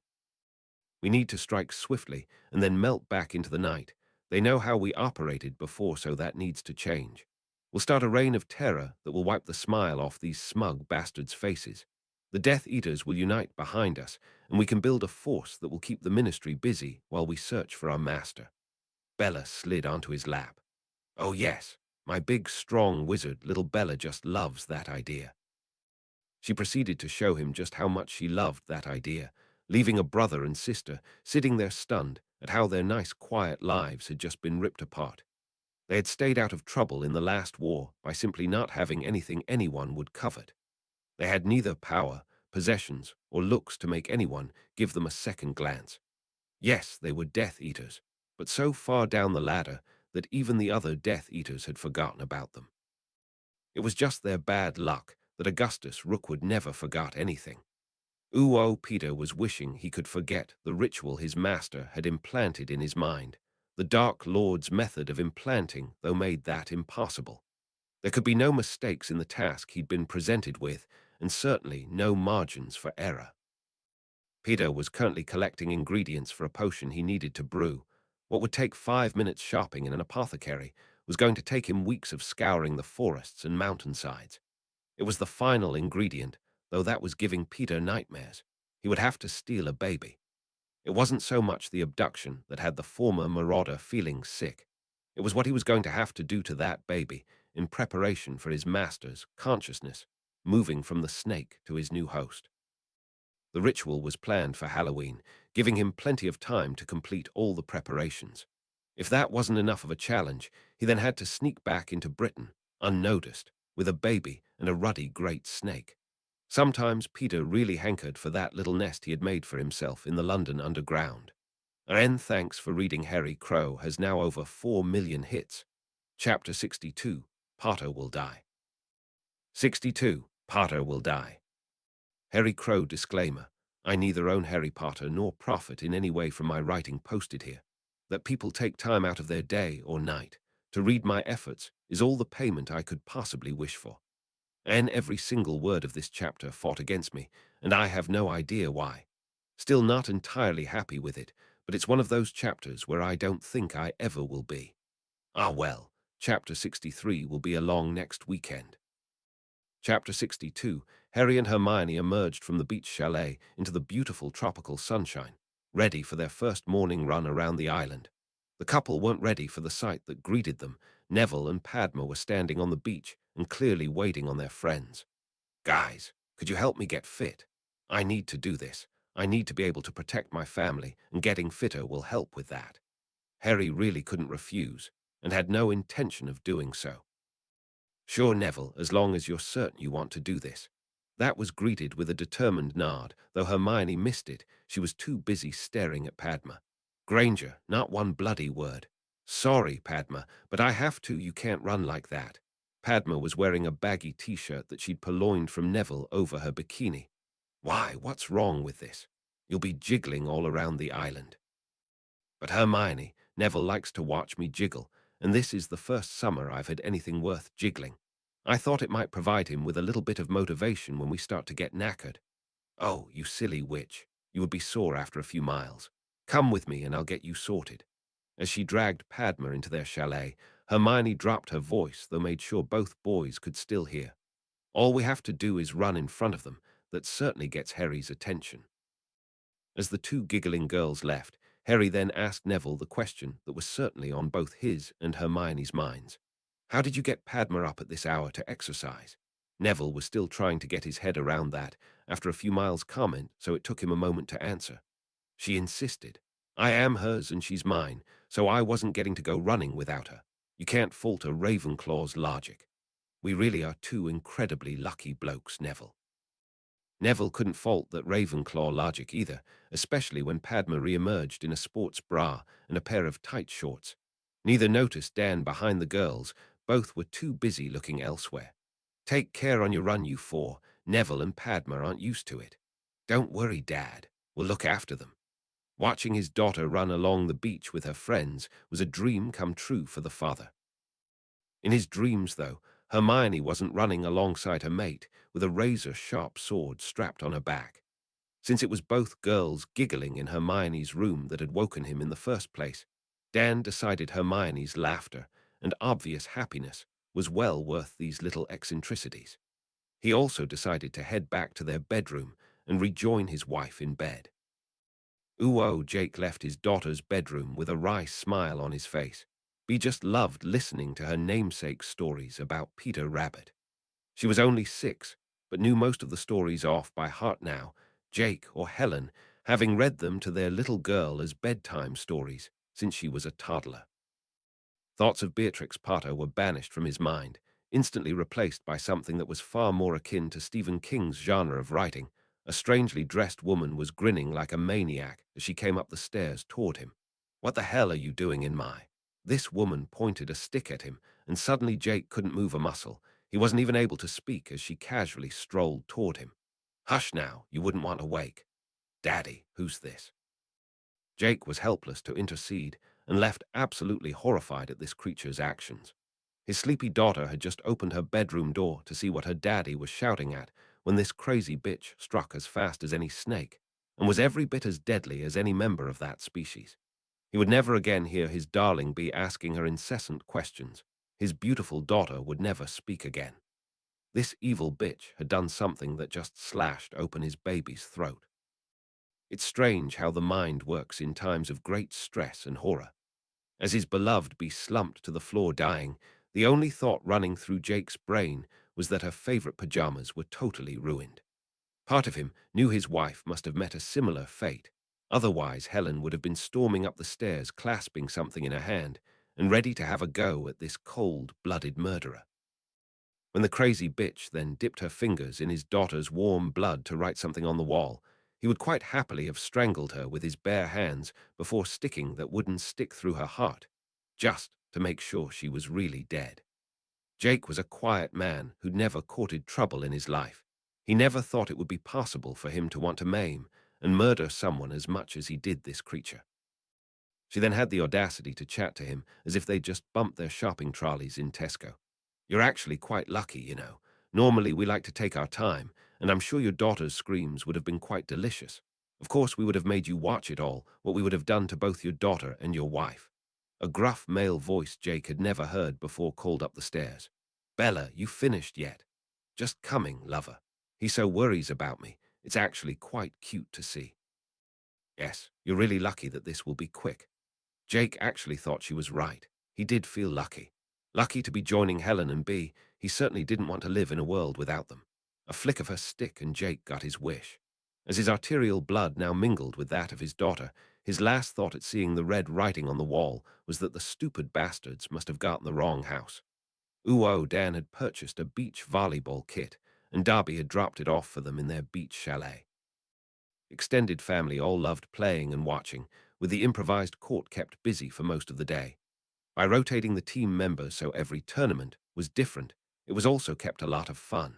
[SPEAKER 1] We need to strike swiftly and then melt back into the night. They know how we operated before, so that needs to change. We'll start a reign of terror that will wipe the smile off these smug bastards' faces. The Death Eaters will unite behind us, and we can build a force that will keep the Ministry busy while we search for our master. Bella slid onto his lap. Oh yes, my big, strong wizard, little Bella just loves that idea. She proceeded to show him just how much she loved that idea, leaving a brother and sister sitting there stunned at how their nice, quiet lives had just been ripped apart. They had stayed out of trouble in the last war by simply not having anything anyone would covet. They had neither power, possessions, or looks to make anyone give them a second glance. Yes, they were Death Eaters, but so far down the ladder that even the other Death Eaters had forgotten about them. It was just their bad luck that Augustus Rookwood never forgot anything. Peter was wishing he could forget the ritual his master had implanted in his mind. The Dark Lord's method of implanting, though, made that impossible. There could be no mistakes in the task he'd been presented with, and certainly no margins for error. Peter was currently collecting ingredients for a potion he needed to brew. What would take 5 minutes shopping in an apothecary was going to take him weeks of scouring the forests and mountainsides. It was the final ingredient, though that was giving Peter nightmares. He would have to steal a baby. It wasn't so much the abduction that had the former marauder feeling sick. It was what he was going to have to do to that baby in preparation for his master's consciousness, moving from the snake to his new host. The ritual was planned for Halloween, giving him plenty of time to complete all the preparations. If that wasn't enough of a challenge, he then had to sneak back into Britain, unnoticed, with a baby and a ruddy great snake. Sometimes Peter really hankered for that little nest he had made for himself in the London Underground. And thanks for reading. Harry Crow has now over 4 million hits. Chapter 62, Potter Will Die. 62, Potter Will Die. Harry Crow disclaimer. I neither own Harry Potter nor profit in any way from my writing posted here. That people take time out of their day or night to read my efforts is all the payment I could possibly wish for. And every single word of this chapter fought against me, and I have no idea why. Still not entirely happy with it, but it's one of those chapters where I don't think I ever will be. Ah well, chapter 63 will be along next weekend. Chapter 62, Harry and Hermione emerged from the beach chalet into the beautiful tropical sunshine, ready for their first morning run around the island. The couple weren't ready for the sight that greeted them. Neville and Padma were standing on the beach and clearly waiting on their friends. Guys, could you help me get fit? I need to do this. I need to be able to protect my family, and getting fitter will help with that. Harry really couldn't refuse, and had no intention of doing so. Sure, Neville, as long as you're certain you want to do this. That was greeted with a determined nod, though Hermione missed it. She was too busy staring at Padma. Granger, not one bloody word. Sorry, Padma, but I have to. You can't run like that. Padma was wearing a baggy t-shirt that she'd purloined from Neville over her bikini. Why, what's wrong with this? You'll be jiggling all around the island. But Hermione, Neville likes to watch me jiggle, and this is the first summer I've had anything worth jiggling. I thought it might provide him with a little bit of motivation when we start to get knackered. Oh, you silly witch. You would be sore after a few miles. Come with me and I'll get you sorted. As she dragged Padma into their chalet, Hermione dropped her voice, though made sure both boys could still hear. All we have to do is run in front of them. That certainly gets Harry's attention. As the two giggling girls left, Harry then asked Neville the question that was certainly on both his and Hermione's minds. How did you get Padma up at this hour to exercise? Neville was still trying to get his head around that after a few miles' comment, so it took him a moment to answer. She insisted. I am hers and she's mine, so I wasn't getting to go running without her. You can't fault a Ravenclaw's logic. We really are two incredibly lucky blokes, Neville. Neville couldn't fault that Ravenclaw logic either, especially when Padma re-emerged in a sports bra and a pair of tight shorts. Neither noticed Dan behind the girls. Both were too busy looking elsewhere. Take care on your run, you four. Neville and Padma aren't used to it. Don't worry, Dad. We'll look after them. Watching his daughter run along the beach with her friends was a dream come true for the father. In his dreams, though, Hermione wasn't running alongside her mate with a razor-sharp sword strapped on her back. Since it was both girls giggling in Hermione's room that had woken him in the first place, Dan decided Hermione's laughter and obvious happiness was well worth these little eccentricities. He also decided to head back to their bedroom and rejoin his wife in bed. Ooh, Jake left his daughter's bedroom with a wry smile on his face. He just loved listening to her namesake's stories about Peter Rabbit. She was only 6, but knew most of the stories off by heart now, Jake or Helen having read them to their little girl as bedtime stories since she was a toddler. Thoughts of Beatrix Potter were banished from his mind, instantly replaced by something that was far more akin to Stephen King's genre of writing. A strangely dressed woman was grinning like a maniac as she came up the stairs toward him. What the hell are you doing in my? This woman pointed a stick at him, and suddenly Jake couldn't move a muscle. He wasn't even able to speak as she casually strolled toward him. Hush now, you wouldn't want to wake. Daddy, who's this? Jake was helpless to intercede and left absolutely horrified at this creature's actions. His sleepy daughter had just opened her bedroom door to see what her daddy was shouting at when this crazy bitch struck as fast as any snake and was every bit as deadly as any member of that species. He would never again hear his darling be asking her incessant questions. His beautiful daughter would never speak again. This evil bitch had done something that just slashed open his baby's throat. It's strange how the mind works in times of great stress and horror. As his beloved bee slumped to the floor dying, the only thought running through Jake's brain was that her favorite pajamas were totally ruined. Part of him knew his wife must have met a similar fate. Otherwise, Helen would have been storming up the stairs, clasping something in her hand, and ready to have a go at this cold-blooded murderer. When the crazy bitch then dipped her fingers in his daughter's warm blood to write something on the wall, he would quite happily have strangled her with his bare hands before sticking that wooden stick through her heart, just to make sure she was really dead. Jake was a quiet man who'd never courted trouble in his life. He never thought it would be possible for him to want to maim and murder someone as much as he did this creature. She then had the audacity to chat to him as if they'd just bumped their shopping trolleys in Tesco. You're actually quite lucky, you know. Normally we like to take our time, and I'm sure your daughter's screams would have been quite delicious. Of course we would have made you watch it all, what we would have done to both your daughter and your wife. A gruff male voice Jake had never heard before called up the stairs. Bella, you finished yet? Just coming, lover. He so worries about me. It's actually quite cute to see. Yes, you're really lucky that this will be quick. Jake actually thought she was right. He did feel lucky. Lucky to be joining Helen and Bea. He certainly didn't want to live in a world without them. A flick of her stick and Jake got his wish. As his arterial blood now mingled with that of his daughter, his last thought at seeing the red writing on the wall was that the stupid bastards must have gotten the wrong house. Dan had purchased a beach volleyball kit, and Darby had dropped it off for them in their beach chalet. Extended family all loved playing and watching, with the improvised court kept busy for most of the day. By rotating the team members so every tournament was different, it was also kept a lot of fun.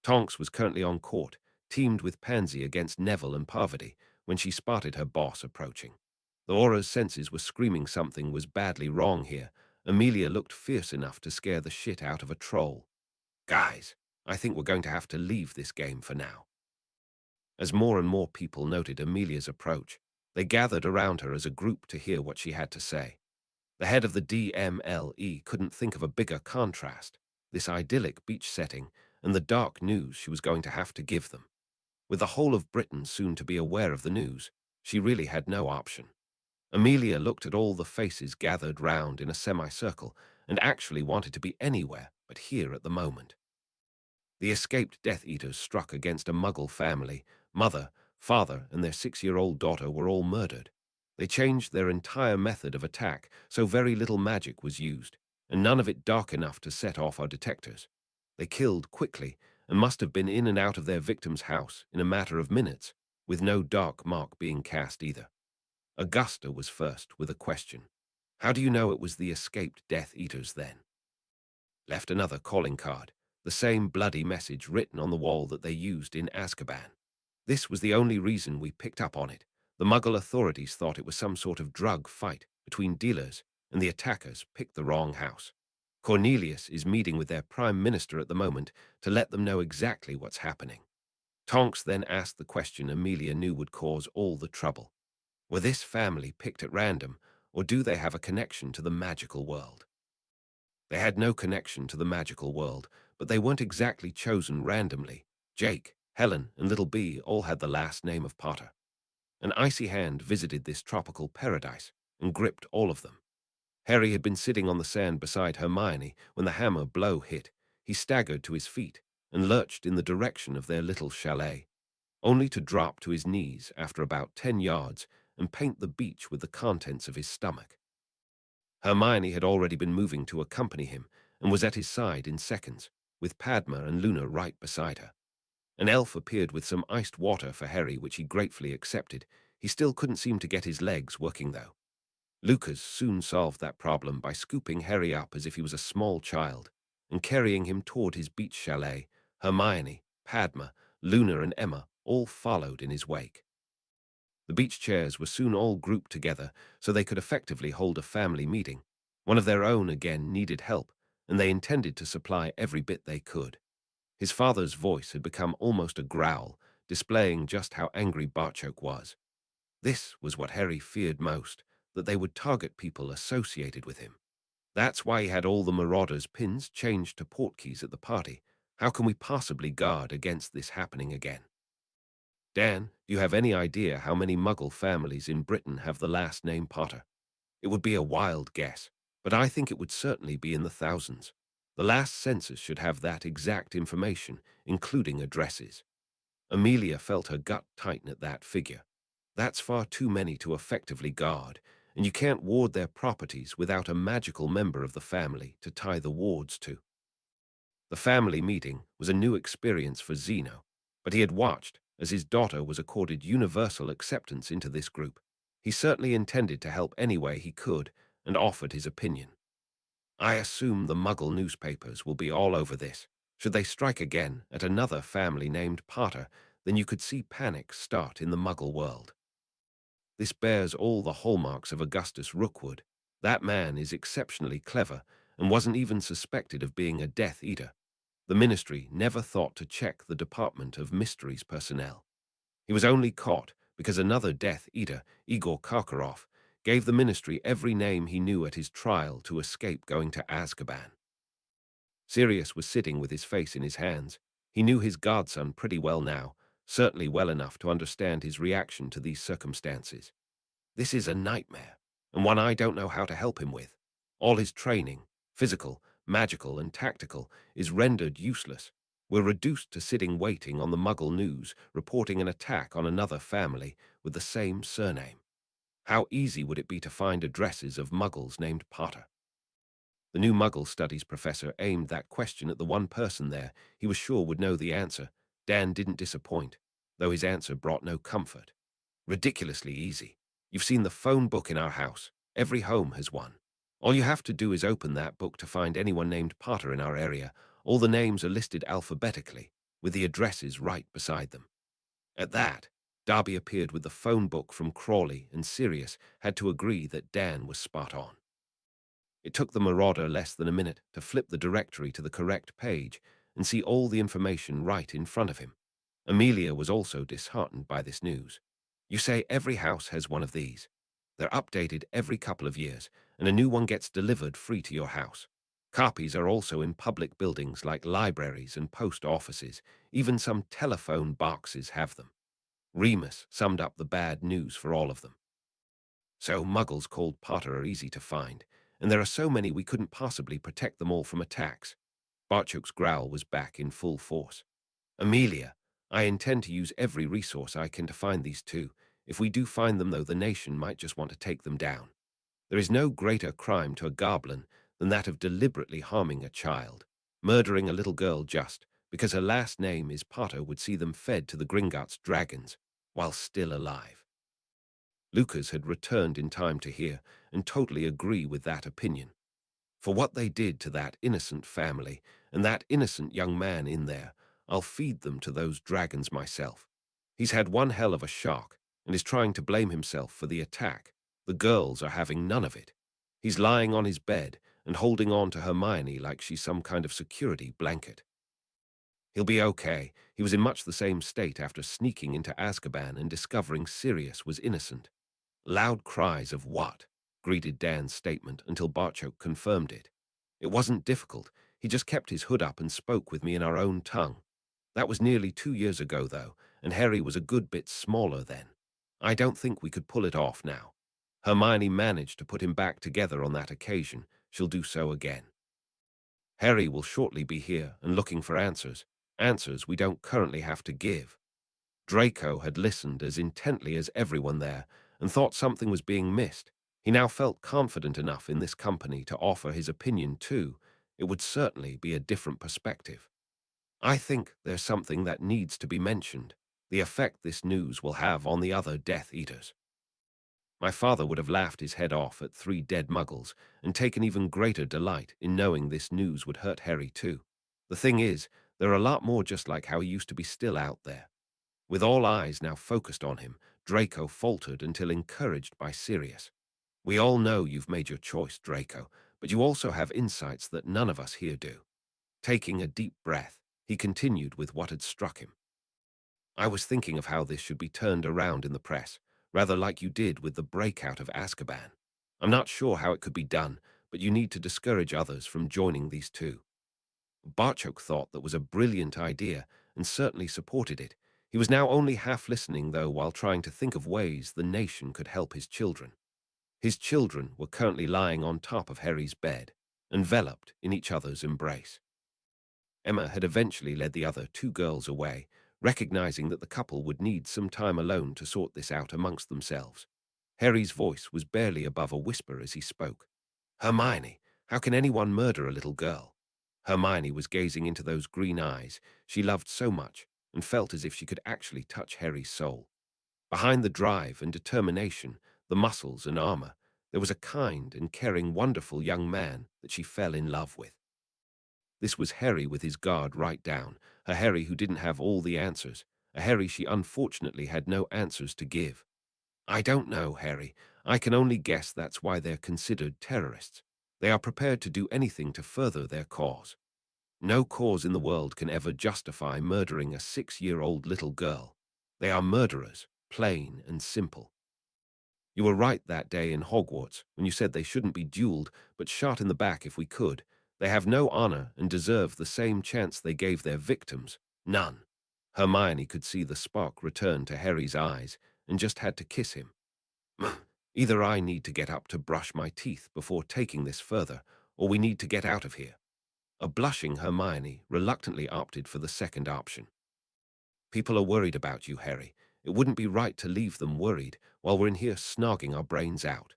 [SPEAKER 1] Tonks was currently on court, teamed with Pansy against Neville and Parvati, when she spotted her boss approaching. Though Aura's senses were screaming something was badly wrong here, Amelia looked fierce enough to scare the shit out of a troll. Guys, I think we're going to have to leave this game for now. As more and more people noted Amelia's approach, they gathered around her as a group to hear what she had to say. The head of the DMLE couldn't think of a bigger contrast, this idyllic beach setting and the dark news she was going to have to give them. With the whole of Britain soon to be aware of the news, she really had no option. Amelia looked at all the faces gathered round in a semicircle and actually wanted to be anywhere but here at the moment. The escaped Death Eaters struck against a Muggle family. Mother, father, and their 6-year-old daughter were all murdered. They changed their entire method of attack, so very little magic was used, and none of it dark enough to set off our detectors. They killed quickly, and must have been in and out of their victim's house in a matter of minutes, with no dark mark being cast either. Augusta was first with a question. How do you know it was the escaped Death Eaters then? Left another calling card, the same bloody message written on the wall that they used in Azkaban. This was the only reason we picked up on it. The Muggle authorities thought it was some sort of drug fight between dealers, and the attackers picked the wrong house. Cornelius is meeting with their Prime Minister at the moment to let them know exactly what's happening. Tonks then asked the question Amelia knew would cause all the trouble. Were this family picked at random, or do they have a connection to the magical world? They had no connection to the magical world, but they weren't exactly chosen randomly. Jake, Helen, and little Bea all had the last name of Potter. An icy hand visited this tropical paradise and gripped all of them. Harry had been sitting on the sand beside Hermione when the hammer blow hit. He staggered to his feet and lurched in the direction of their little chalet, only to drop to his knees after about 10 yards and paint the beach with the contents of his stomach. Hermione had already been moving to accompany him and was at his side in seconds, with Padma and Luna right beside her. An elf appeared with some iced water for Harry, which he gratefully accepted. He still couldn't seem to get his legs working, though. Lucas soon solved that problem by scooping Harry up as if he was a small child and carrying him toward his beach chalet. Hermione, Padma, Luna, and Emma all followed in his wake. The beach chairs were soon all grouped together so they could effectively hold a family meeting. One of their own again needed help, and they intended to supply every bit they could. His father's voice had become almost a growl, displaying just how angry Barchoke was. This was what Harry feared most, that they would target people associated with him. That's why he had all the Marauders' pins changed to portkeys at the party. How can we possibly guard against this happening again? Dan, do you have any idea how many Muggle families in Britain have the last name Potter? It would be a wild guess, but I think it would certainly be in the thousands. The last census should have that exact information, including addresses. Amelia felt her gut tighten at that figure. That's far too many to effectively guard, and you can't ward their properties without a magical member of the family to tie the wards to. The family meeting was a new experience for Zeno, but he had watched as his daughter was accorded universal acceptance into this group. He certainly intended to help any way he could and offered his opinion. I assume the Muggle newspapers will be all over this. Should they strike again at another family named Potter, then you could see panic start in the Muggle world. This bears all the hallmarks of Augustus Rookwood. That man is exceptionally clever and wasn't even suspected of being a Death Eater. The Ministry never thought to check the Department of Mysteries personnel. He was only caught because another Death Eater, Igor Karkaroff, gave the Ministry every name he knew at his trial to escape going to Azkaban. Sirius was sitting with his face in his hands. He knew his godson pretty well now, certainly well enough to understand his reaction to these circumstances. This is a nightmare, and one I don't know how to help him with. All his training, physical, magical, and tactical, is rendered useless. We're reduced to sitting waiting on the Muggle news, reporting an attack on another family with the same surname. How easy would it be to find addresses of Muggles named Potter? The new Muggle Studies professor aimed that question at the one person there he was sure would know the answer. Dan didn't disappoint, though his answer brought no comfort. Ridiculously easy. You've seen the phone book in our house. Every home has one. All you have to do is open that book to find anyone named Potter in our area. All the names are listed alphabetically, with the addresses right beside them. At that, Darby appeared with the phone book from Crawley, and Sirius had to agree that Dan was spot on. It took the marauder less than a minute to flip the directory to the correct page and see all the information right in front of him. Amelia was also disheartened by this news. You say every house has one of these. They're updated every couple of years, and a new one gets delivered free to your house. Copies are also in public buildings like libraries and post offices. Even some telephone boxes have them. Remus summed up the bad news for all of them. So Muggles called Potter are easy to find, and there are so many we couldn't possibly protect them all from attacks. Barchok's growl was back in full force. Amelia, I intend to use every resource I can to find these two. If we do find them, though, the nation might just want to take them down. There is no greater crime to a goblin than that of deliberately harming a child. Murdering a little girl just because her last name is Potter would see them fed to the Gringotts dragons while still alive. Lucas had returned in time to hear and totally agree with that opinion. For what they did to that innocent family and that innocent young man in there, I'll feed them to those dragons myself. He's had one hell of a shock and is trying to blame himself for the attack. The girls are having none of it. He's lying on his bed and holding on to Hermione like she's some kind of security blanket. He'll be okay. He was in much the same state after sneaking into Azkaban and discovering Sirius was innocent. Loud cries of "What?" greeted Dan's statement until Barchok confirmed it. It wasn't difficult. He just kept his hood up and spoke with me in our own tongue. That was nearly 2 years ago, though, and Harry was a good bit smaller then. I don't think we could pull it off now. Hermione managed to put him back together on that occasion. She'll do so again. Harry will shortly be here and looking for answers we don't currently have to give. Draco had listened as intently as everyone there and thought something was being missed. He now felt confident enough in this company to offer his opinion too. It would certainly be a different perspective. I think there's something that needs to be mentioned, the effect this news will have on the other Death Eaters. My father would have laughed his head off at 3 dead Muggles and taken even greater delight in knowing this news would hurt Harry too. The thing is, there are a lot more just like how he used to be still out there. With all eyes now focused on him, Draco faltered until encouraged by Sirius. We all know you've made your choice, Draco, but you also have insights that none of us here do. Taking a deep breath, he continued with what had struck him. I was thinking of how this should be turned around in the press, rather like you did with the breakout of Azkaban. I'm not sure how it could be done, but you need to discourage others from joining these two. Barchok thought that was a brilliant idea and certainly supported it. He was now only half listening, though, while trying to think of ways the nation could help his children. His children were currently lying on top of Harry's bed, enveloped in each other's embrace. Emma had eventually led the other 2 girls away, recognizing that the couple would need some time alone to sort this out amongst themselves. Harry's voice was barely above a whisper as he spoke. Hermione, how can anyone murder a little girl? Hermione was gazing into those green eyes she loved so much and felt as if she could actually touch Harry's soul. Behind the drive and determination, the muscles and armor, there was a kind and caring, wonderful young man that she fell in love with. This was Harry with his guard right down, a Harry who didn't have all the answers, a Harry she unfortunately had no answers to give. I don't know, Harry. I can only guess that's why they're considered terrorists. They are prepared to do anything to further their cause. No cause in the world can ever justify murdering a 6-year-old little girl. They are murderers, plain and simple. You were right that day in Hogwarts when you said they shouldn't be duelled, but shot in the back if we could. They have no honor and deserve the same chance they gave their victims. None. Hermione could see the spark return to Harry's eyes and just had to kiss him. Either I need to get up to brush my teeth before taking this further, or we need to get out of here. A blushing Hermione reluctantly opted for the second option. People are worried about you, Harry. It wouldn't be right to leave them worried while we're in here snogging our brains out.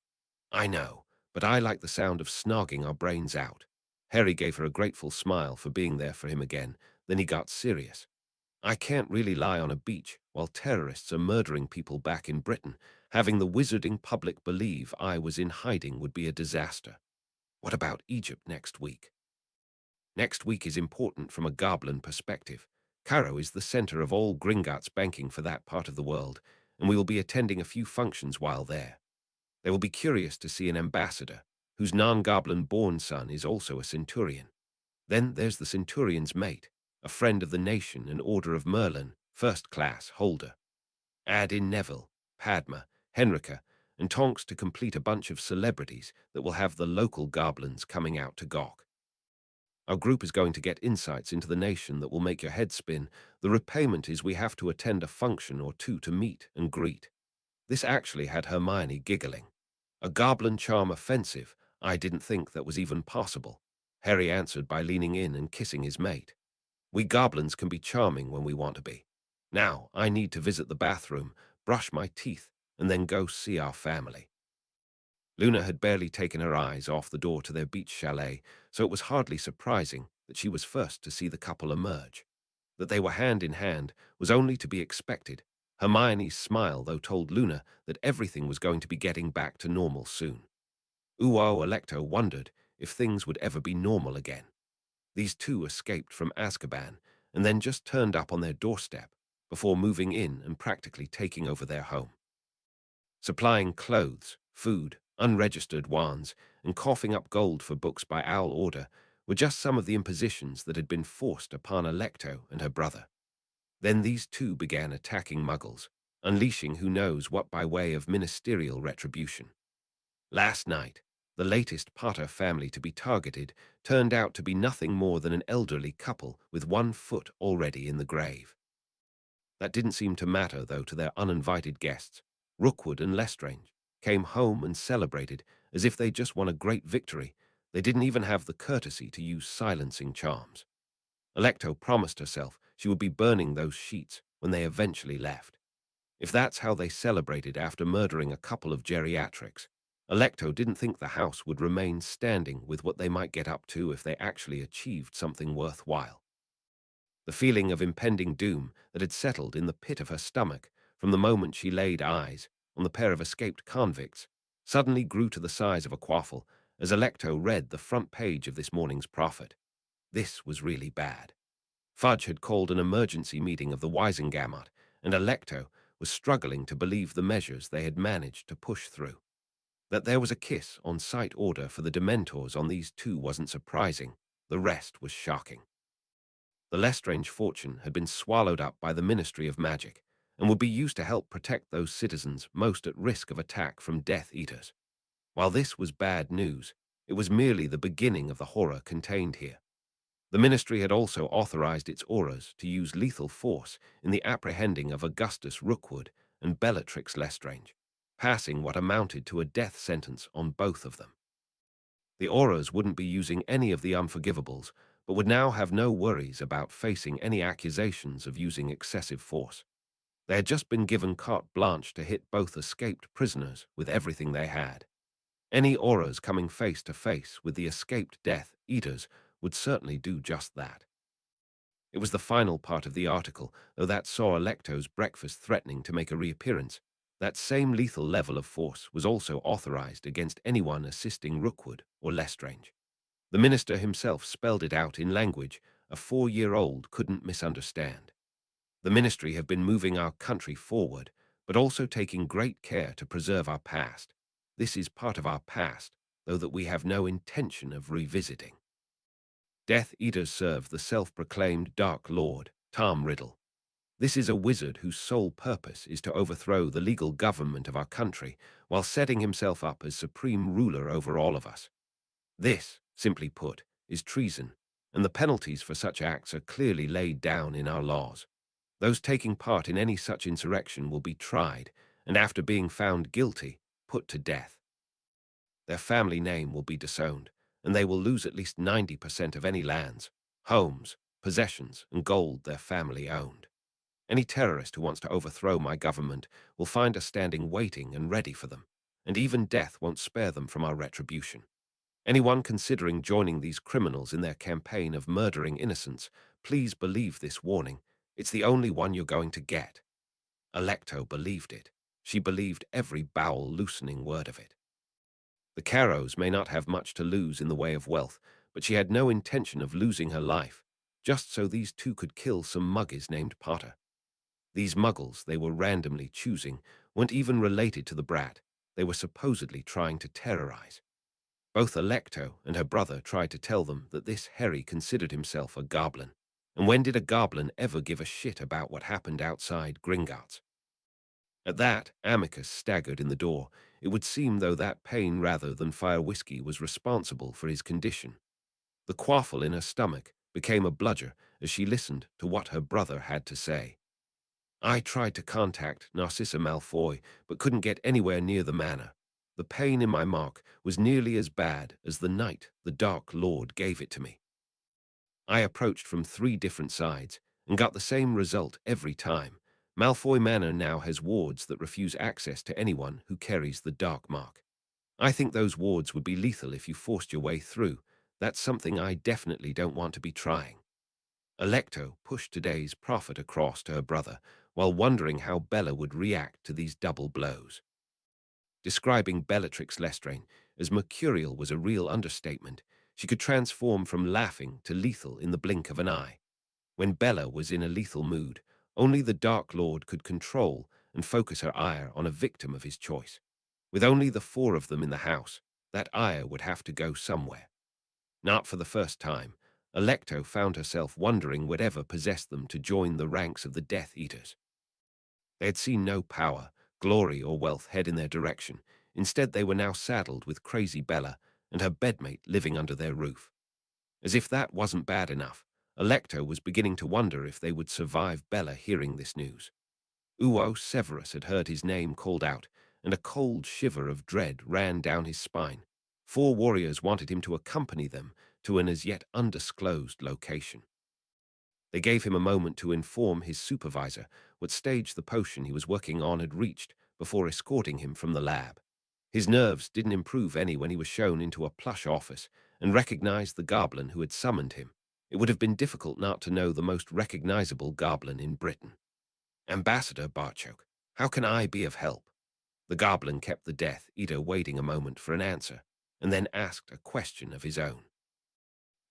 [SPEAKER 1] I know, but I like the sound of snogging our brains out. Harry gave her a grateful smile for being there for him again, then he got serious. I can't really lie on a beach while terrorists are murdering people back in Britain. Having the wizarding public believe I was in hiding would be a disaster. What about Egypt next week? Next week is important from a goblin perspective. Cairo is the center of all Gringotts banking for that part of the world, and we will be attending a few functions while there. They will be curious to see an ambassador, whose non-goblin-born son is also a centurion. Then there's the centurion's mate, a friend of the nation and Order of Merlin, first-class holder. Add in Neville, Padma, Henrika, and Tonks to complete a bunch of celebrities that will have the local goblins coming out to gawk. Our group is going to get insights into the nation that will make your head spin. The repayment is we have to attend a function or two to meet and greet. This actually had Hermione giggling. A goblin charm offensive? I didn't think that was even possible. Harry answered by leaning in and kissing his mate. We goblins can be charming when we want to be. Now, I need to visit the bathroom, brush my teeth, and then go see our family. Luna had barely taken her eyes off the door to their beach chalet, so it was hardly surprising that she was first to see the couple emerge. That they were hand in hand was only to be expected. Hermione's smile, though, told Luna that everything was going to be getting back to normal soon. Uo Electo wondered if things would ever be normal again. These two escaped from Azkaban and then just turned up on their doorstep before moving in and practically taking over their home. Supplying clothes, food, unregistered wands, and coughing up gold for books by owl order were just some of the impositions that had been forced upon Electo and her brother. Then these two began attacking Muggles, unleashing who knows what by way of ministerial retribution. Last night, the latest Potter family to be targeted turned out to be nothing more than an elderly couple with one foot already in the grave. That didn't seem to matter, though, to their uninvited guests. Rookwood and Lestrange came home and celebrated as if they'd just won a great victory. They didn't even have the courtesy to use silencing charms. Electo promised herself she would be burning those sheets when they eventually left. If that's how they celebrated after murdering a couple of geriatrics, Electo didn't think the house would remain standing with what they might get up to if they actually achieved something worthwhile. The feeling of impending doom that had settled in the pit of her stomach from the moment she laid eyes on the pair of escaped convicts suddenly grew to the size of a quaffle as Electo read the front page of this morning's Prophet. This was really bad. Fudge had called an emergency meeting of the Wisengamot, and Electo was struggling to believe the measures they had managed to push through. That there was a kiss on site order for the Dementors on these two wasn't surprising. The rest was shocking. The Lestrange fortune had been swallowed up by the Ministry of Magic and would be used to help protect those citizens most at risk of attack from Death Eaters. While this was bad news, it was merely the beginning of the horror contained here. The Ministry had also authorized its auras to use lethal force in the apprehending of Augustus Rookwood and Bellatrix Lestrange, passing what amounted to a death sentence on both of them. The auras wouldn't be using any of the unforgivables, but would now have no worries about facing any accusations of using excessive force. They had just been given carte blanche to hit both escaped prisoners with everything they had. Any auras coming face to face with the escaped Death Eaters would certainly do just that. It was the final part of the article, though, that saw Electo's breakfast threatening to make a reappearance. That same lethal level of force was also authorized against anyone assisting Rookwood or Lestrange. The minister himself spelled it out in language a 4-year-old couldn't misunderstand. The ministry have been moving our country forward, but also taking great care to preserve our past. This is part of our past, though that we have no intention of revisiting. Death Eaters serve the self-proclaimed Dark Lord, Tom Riddle. This is a wizard whose sole purpose is to overthrow the legal government of our country while setting himself up as supreme ruler over all of us. This, simply put, is treason, and the penalties for such acts are clearly laid down in our laws. Those taking part in any such insurrection will be tried, and after being found guilty, put to death. Their family name will be disowned, and they will lose at least 90% of any lands, homes, possessions, and gold their family owned. Any terrorist who wants to overthrow my government will find us standing waiting and ready for them, and even death won't spare them from our retribution. Anyone considering joining these criminals in their campaign of murdering innocents, please believe this warning. It's the only one you're going to get. Alecto believed it. She believed every bowel-loosening word of it. The Carrows may not have much to lose in the way of wealth, but she had no intention of losing her life, just so these two could kill some muggies named Potter. These muggles they were randomly choosing weren't even related to the brat they were supposedly trying to terrorize. Both Alecto and her brother tried to tell them that this Harry considered himself a goblin. And when did a goblin ever give a shit about what happened outside Gringotts? At that, Amicus staggered in the door. It would seem though that pain rather than fire whiskey was responsible for his condition. The quaffle in her stomach became a bludger as she listened to what her brother had to say. I tried to contact Narcissa Malfoy, but couldn't get anywhere near the manor. The pain in my mark was nearly as bad as the night the Dark Lord gave it to me. I approached from 3 different sides and got the same result every time. Malfoy Manor now has wards that refuse access to anyone who carries the Dark Mark. I think those wards would be lethal if you forced your way through. That's something I definitely don't want to be trying. Alecto pushed today's prophet across to her brother while wondering how Bella would react to these double blows. Describing Bellatrix Lestrange as mercurial was a real understatement. She could transform from laughing to lethal in the blink of an eye. When Bella was in a lethal mood, only the Dark Lord could control and focus her ire on a victim of his choice. With only the 4 of them in the house, that ire would have to go somewhere. Not for the first time, Alecto found herself wondering whatever possessed them to join the ranks of the Death Eaters. They had seen no power, glory, or wealth head in their direction. Instead, they were now saddled with crazy Bella and her bedmate living under their roof. As if that wasn't bad enough, Alecto was beginning to wonder if they would survive Bella hearing this news. Uo Severus had heard his name called out, and a cold shiver of dread ran down his spine. 4 warriors wanted him to accompany them to an as yet undisclosed location. They gave him a moment to inform his supervisor what stage the potion he was working on had reached before escorting him from the lab. His nerves didn't improve any when he was shown into a plush office and recognized the goblin who had summoned him. It would have been difficult not to know the most recognizable goblin in Britain. Ambassador Barchoke, how can I be of help? The goblin kept the Death Eater waiting a moment for an answer, and then asked a question of his own.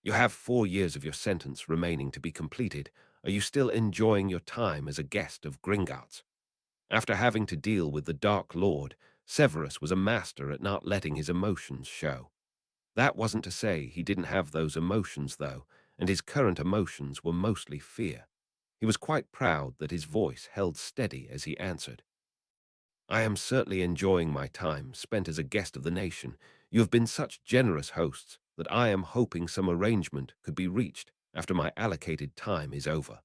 [SPEAKER 1] You have 4 years of your sentence remaining to be completed. Are you still enjoying your time as a guest of Gringotts? After having to deal with the Dark Lord, Severus was a master at not letting his emotions show. That wasn't to say he didn't have those emotions, though, and his current emotions were mostly fear. He was quite proud that his voice held steady as he answered. I am certainly enjoying my time spent as a guest of the nation. You have been such generous hosts that I am hoping some arrangement could be reached after my allocated time is over.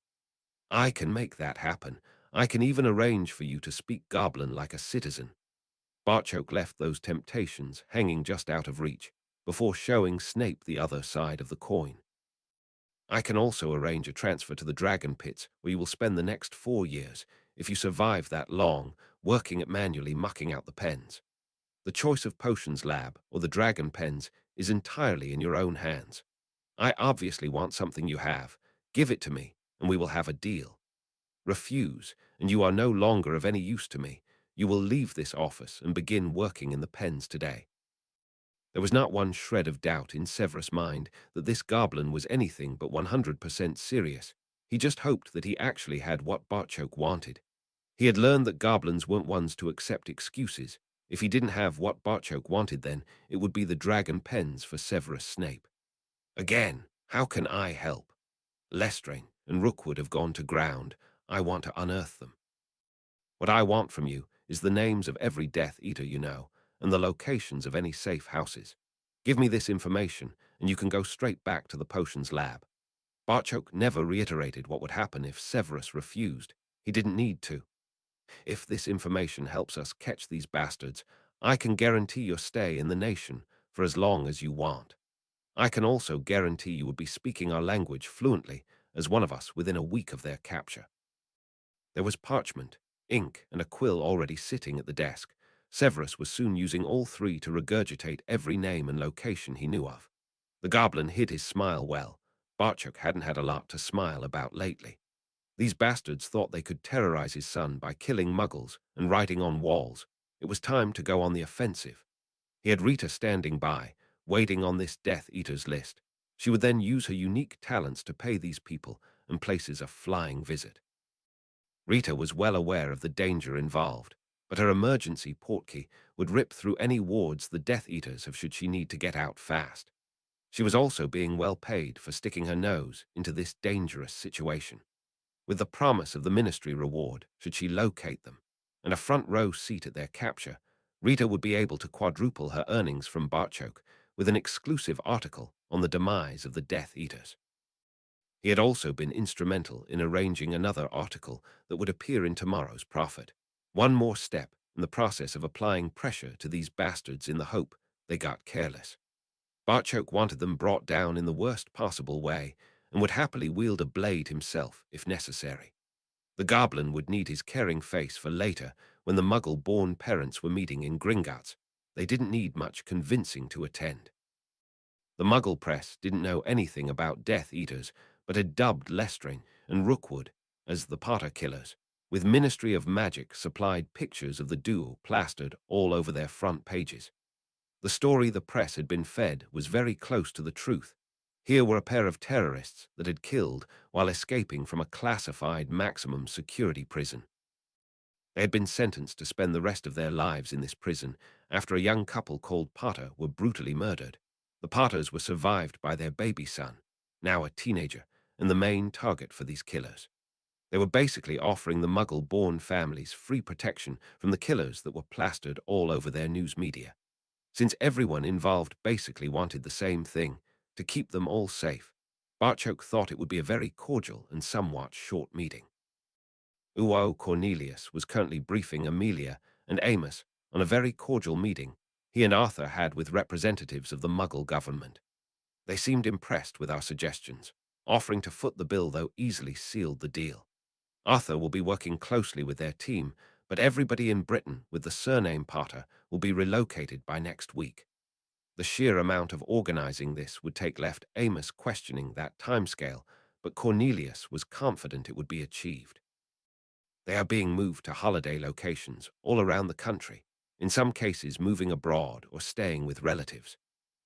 [SPEAKER 1] I can make that happen. I can even arrange for you to speak goblin like a citizen. Barchoke left those temptations hanging just out of reach before showing Snape the other side of the coin. I can also arrange a transfer to the Dragon Pits, where you will spend the next 4 years, if you survive that long, working at manually mucking out the pens. The choice of Potions Lab or the Dragon Pens is entirely in your own hands. I obviously want something you have. Give it to me, and we will have a deal. Refuse, and you are no longer of any use to me. You will leave this office and begin working in the pens today. There was not one shred of doubt in Severus' mind that this goblin was anything but 100% serious. He just hoped that he actually had what Bartchoke wanted. He had learned that goblins weren't ones to accept excuses. If he didn't have what Bartchoke wanted then, it would be the dragon pens for Severus Snape. Again, how can I help? Lestrange and Rookwood have gone to ground. I want to unearth them. What I want from you is the names of every Death Eater you know, and the locations of any safe houses. Give me this information, and you can go straight back to the potions lab. Bartchoke never reiterated what would happen if Severus refused. He didn't need to. If this information helps us catch these bastards, I can guarantee your stay in the nation for as long as you want. I can also guarantee you would be speaking our language fluently as one of us within a week of their capture. There was parchment, ink, and a quill already sitting at the desk. Severus was soon using all three to regurgitate every name and location he knew of. The goblin hid his smile well. Bartchoke hadn't had a lot to smile about lately. These bastards thought they could terrorize his son by killing muggles and writing on walls. It was time to go on the offensive. He had Rita standing by, waiting on this Death Eater's list. She would then use her unique talents to pay these people and places a flying visit. Rita was well aware of the danger involved, but her emergency portkey would rip through any wards the Death Eaters have should she need to get out fast. She was also being well paid for sticking her nose into this dangerous situation, with the promise of the ministry reward should she locate them, and a front row seat at their capture. Rita would be able to quadruple her earnings from Bartchoke with an exclusive article on the demise of the Death Eaters. He had also been instrumental in arranging another article that would appear in tomorrow's Prophet. One more step in the process of applying pressure to these bastards in the hope they got careless. Bartchoke wanted them brought down in the worst possible way and would happily wield a blade himself if necessary. The goblin would need his caring face for later when the muggle-born parents were meeting in Gringotts. They didn't need much convincing to attend. The Muggle press didn't know anything about Death Eaters, but had dubbed Lestrange and Rookwood as the Potter Killers, with Ministry of Magic supplied pictures of the duo plastered all over their front pages. The story the press had been fed was very close to the truth. Here were a pair of terrorists that had killed while escaping from a classified maximum security prison. They had been sentenced to spend the rest of their lives in this prison after a young couple called Potter were brutally murdered. The Potters were survived by their baby son, now a teenager, and the main target for these killers. They were basically offering the Muggle-born families free protection from the killers that were plastered all over their news media. Since everyone involved basically wanted the same thing, to keep them all safe, Bartchoke thought it would be a very cordial and somewhat short meeting. Uo Cornelius was currently briefing Amelia and Amos on a very cordial meeting he and Arthur had with representatives of the Muggle government. They seemed impressed with our suggestions, offering to foot the bill though easily sealed the deal. Arthur will be working closely with their team, but everybody in Britain with the surname Potter will be relocated by next week. The sheer amount of organizing this would take left Amos questioning that timescale, but Cornelius was confident it would be achieved. They are being moved to holiday locations all around the country, in some cases moving abroad or staying with relatives.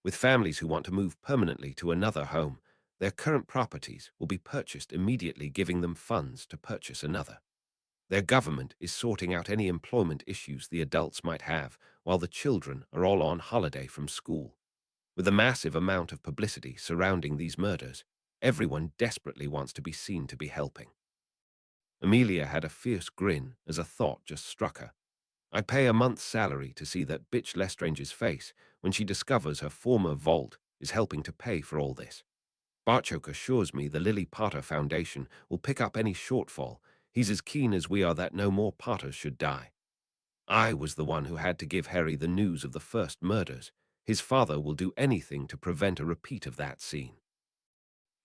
[SPEAKER 1] With families who want to move permanently to another home, their current properties will be purchased immediately, giving them funds to purchase another. Their government is sorting out any employment issues the adults might have while the children are all on holiday from school. With a massive amount of publicity surrounding these murders, everyone desperately wants to be seen to be helping. Amelia had a fierce grin as a thought just struck her. I'd pay a month's salary to see that bitch Lestrange's face when she discovers her former vault is helping to pay for all this. Bartchoke assures me the Lily Potter Foundation will pick up any shortfall. He's as keen as we are that no more Potters should die. I was the one who had to give Harry the news of the first murders. His father will do anything to prevent a repeat of that scene.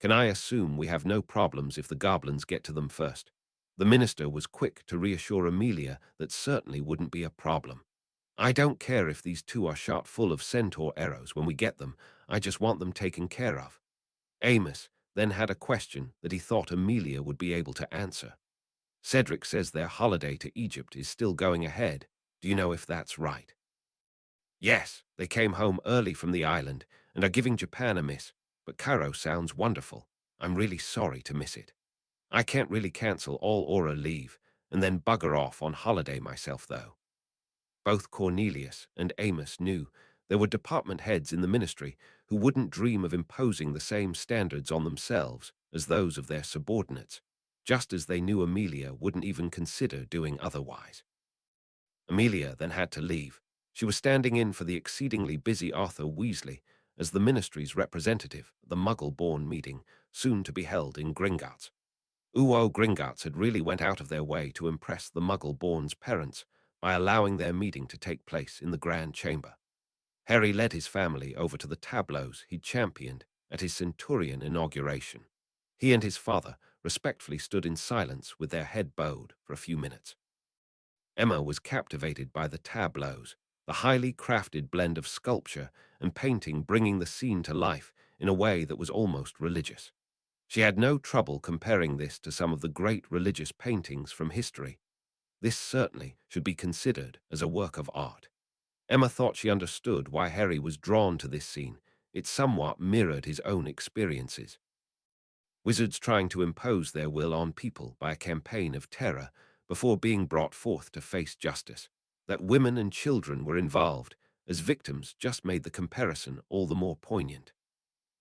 [SPEAKER 1] Can I assume we have no problems if the goblins get to them first? The minister was quick to reassure Amelia that certainly wouldn't be a problem. I don't care if these two are shot full of centaur arrows when we get them, I just want them taken care of. Amos then had a question that he thought Amelia would be able to answer. Cedric says their holiday to Egypt is still going ahead. Do you know if that's right? Yes, they came home early from the island and are giving Japan a miss, but Cairo sounds wonderful. I'm really sorry to miss it. I can't really cancel all Aura leave and then bugger off on holiday myself, though. Both Cornelius and Amos knew there were department heads in the ministry who wouldn't dream of imposing the same standards on themselves as those of their subordinates, just as they knew Amelia wouldn't even consider doing otherwise. Amelia then had to leave. She was standing in for the exceedingly busy Arthur Weasley as the ministry's representative at the Muggle-born meeting soon to be held in Gringotts. Gringotts had really went out of their way to impress the Muggle-born's parents by allowing their meeting to take place in the Grand Chamber. Harry led his family over to the tableaus he'd championed at his Centurion inauguration. He and his father respectfully stood in silence with their head bowed for a few minutes. Emma was captivated by the tableaus, the highly crafted blend of sculpture and painting bringing the scene to life in a way that was almost religious. She had no trouble comparing this to some of the great religious paintings from history. This certainly should be considered as a work of art. Emma thought she understood why Harry was drawn to this scene. It somewhat mirrored his own experiences. Wizards trying to impose their will on people by a campaign of terror before being brought forth to face justice. That women and children were involved as victims just made the comparison all the more poignant.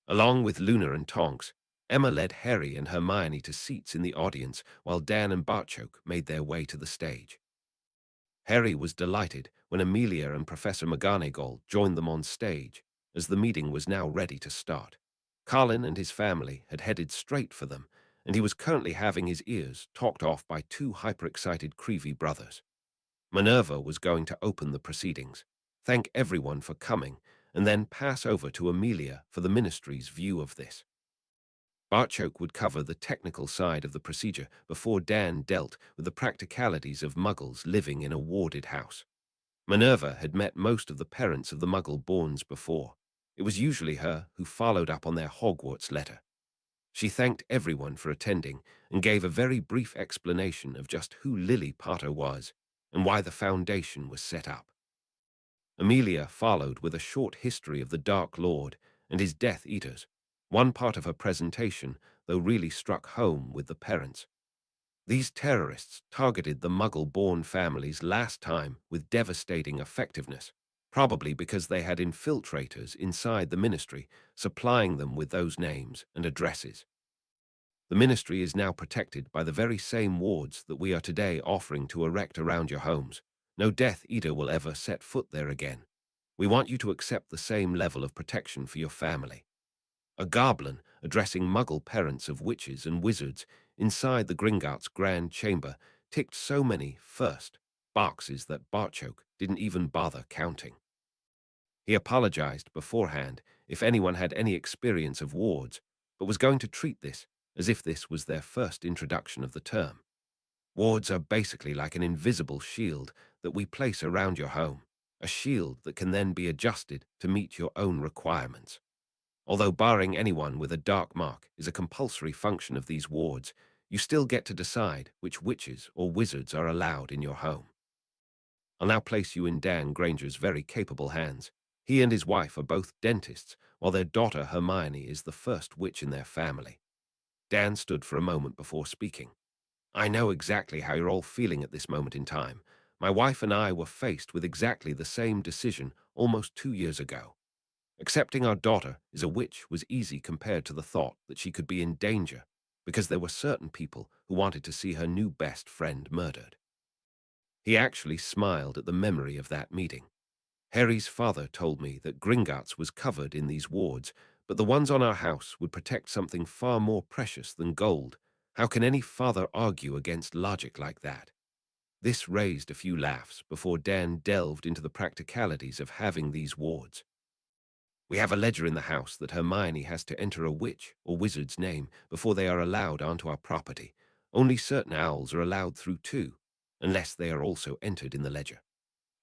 [SPEAKER 1] Along with Luna and Tonks, Emma led Harry and Hermione to seats in the audience while Dan and Barchoke made their way to the stage. Harry was delighted when Amelia and Professor McGonagall joined them on stage, as the meeting was now ready to start. Colin and his family had headed straight for them, and he was currently having his ears talked off by two hyperexcited Creevy brothers. Minerva was going to open the proceedings, thank everyone for coming, and then pass over to Amelia for the ministry's view of this. Barchoke would cover the technical side of the procedure before Dan dealt with the practicalities of Muggles living in a warded house. Minerva had met most of the parents of the Muggle-borns before. It was usually her who followed up on their Hogwarts letter. She thanked everyone for attending and gave a very brief explanation of just who Lily Potter was and why the foundation was set up. Amelia followed with a short history of the Dark Lord and his Death Eaters. One part of her presentation, though, really struck home with the parents. These terrorists targeted the Muggle-born families last time with devastating effectiveness, probably because they had infiltrators inside the ministry supplying them with those names and addresses. The ministry is now protected by the very same wards that we are today offering to erect around your homes. No Death Eater will ever set foot there again. We want you to accept the same level of protection for your family. A goblin addressing Muggle parents of witches and wizards inside the Gringotts Grand Chamber ticked so many first boxes that Barchoke didn't even bother counting. He apologized beforehand if anyone had any experience of wards, but was going to treat this as if this was their first introduction of the term. Wards are basically like an invisible shield that we place around your home, a shield that can then be adjusted to meet your own requirements. Although barring anyone with a dark mark is a compulsory function of these wards, you still get to decide which witches or wizards are allowed in your home. I'll now place you in Dan Granger's very capable hands. He and his wife are both dentists, while their daughter Hermione is the first witch in their family. Dan stood for a moment before speaking. I know exactly how you're all feeling at this moment in time. My wife and I were faced with exactly the same decision almost 2 years ago. Accepting our daughter as a witch was easy compared to the thought that she could be in danger, because there were certain people who wanted to see her new best friend murdered. He actually smiled at the memory of that meeting. Harry's father told me that Gringotts was covered in these wards, but the ones on our house would protect something far more precious than gold. How can any father argue against logic like that? This raised a few laughs before Dan delved into the practicalities of having these wards. We have a ledger in the house that Hermione has to enter a witch or wizard's name before they are allowed onto our property. Only certain owls are allowed through too, unless they are also entered in the ledger.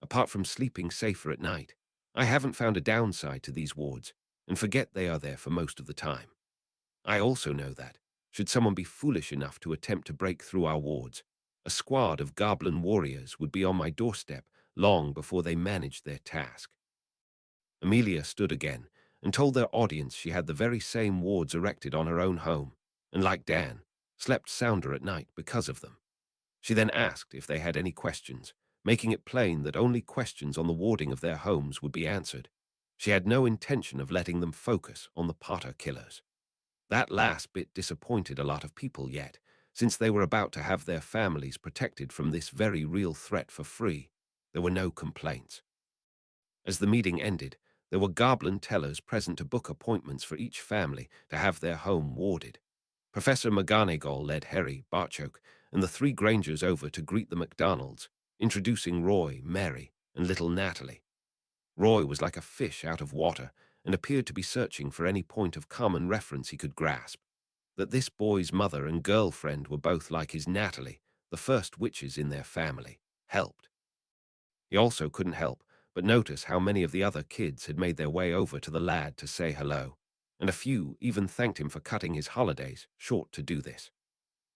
[SPEAKER 1] Apart from sleeping safer at night, I haven't found a downside to these wards, and forget they are there for most of the time. I also know that, should someone be foolish enough to attempt to break through our wards, a squad of goblin warriors would be on my doorstep long before they managed their task. Amelia stood again and told their audience she had the very same wards erected on her own home, and like Dan, slept sounder at night because of them. She then asked if they had any questions, making it plain that only questions on the warding of their homes would be answered. She had no intention of letting them focus on the Potter killers. That last bit disappointed a lot of people yet, since they were about to have their families protected from this very real threat for free. There were no complaints. As the meeting ended, there were goblin tellers present to book appointments for each family to have their home warded. Professor McGonagall led Harry, Barchoke, and the three Grangers over to greet the MacDonalds, introducing Roy, Mary, and little Natalie. Roy was like a fish out of water and appeared to be searching for any point of common reference he could grasp. That this boy's mother and girlfriend were both like his Natalie, the first witches in their family, helped. He also couldn't help but notice how many of the other kids had made their way over to the lad to say hello, and a few even thanked him for cutting his holidays short to do this.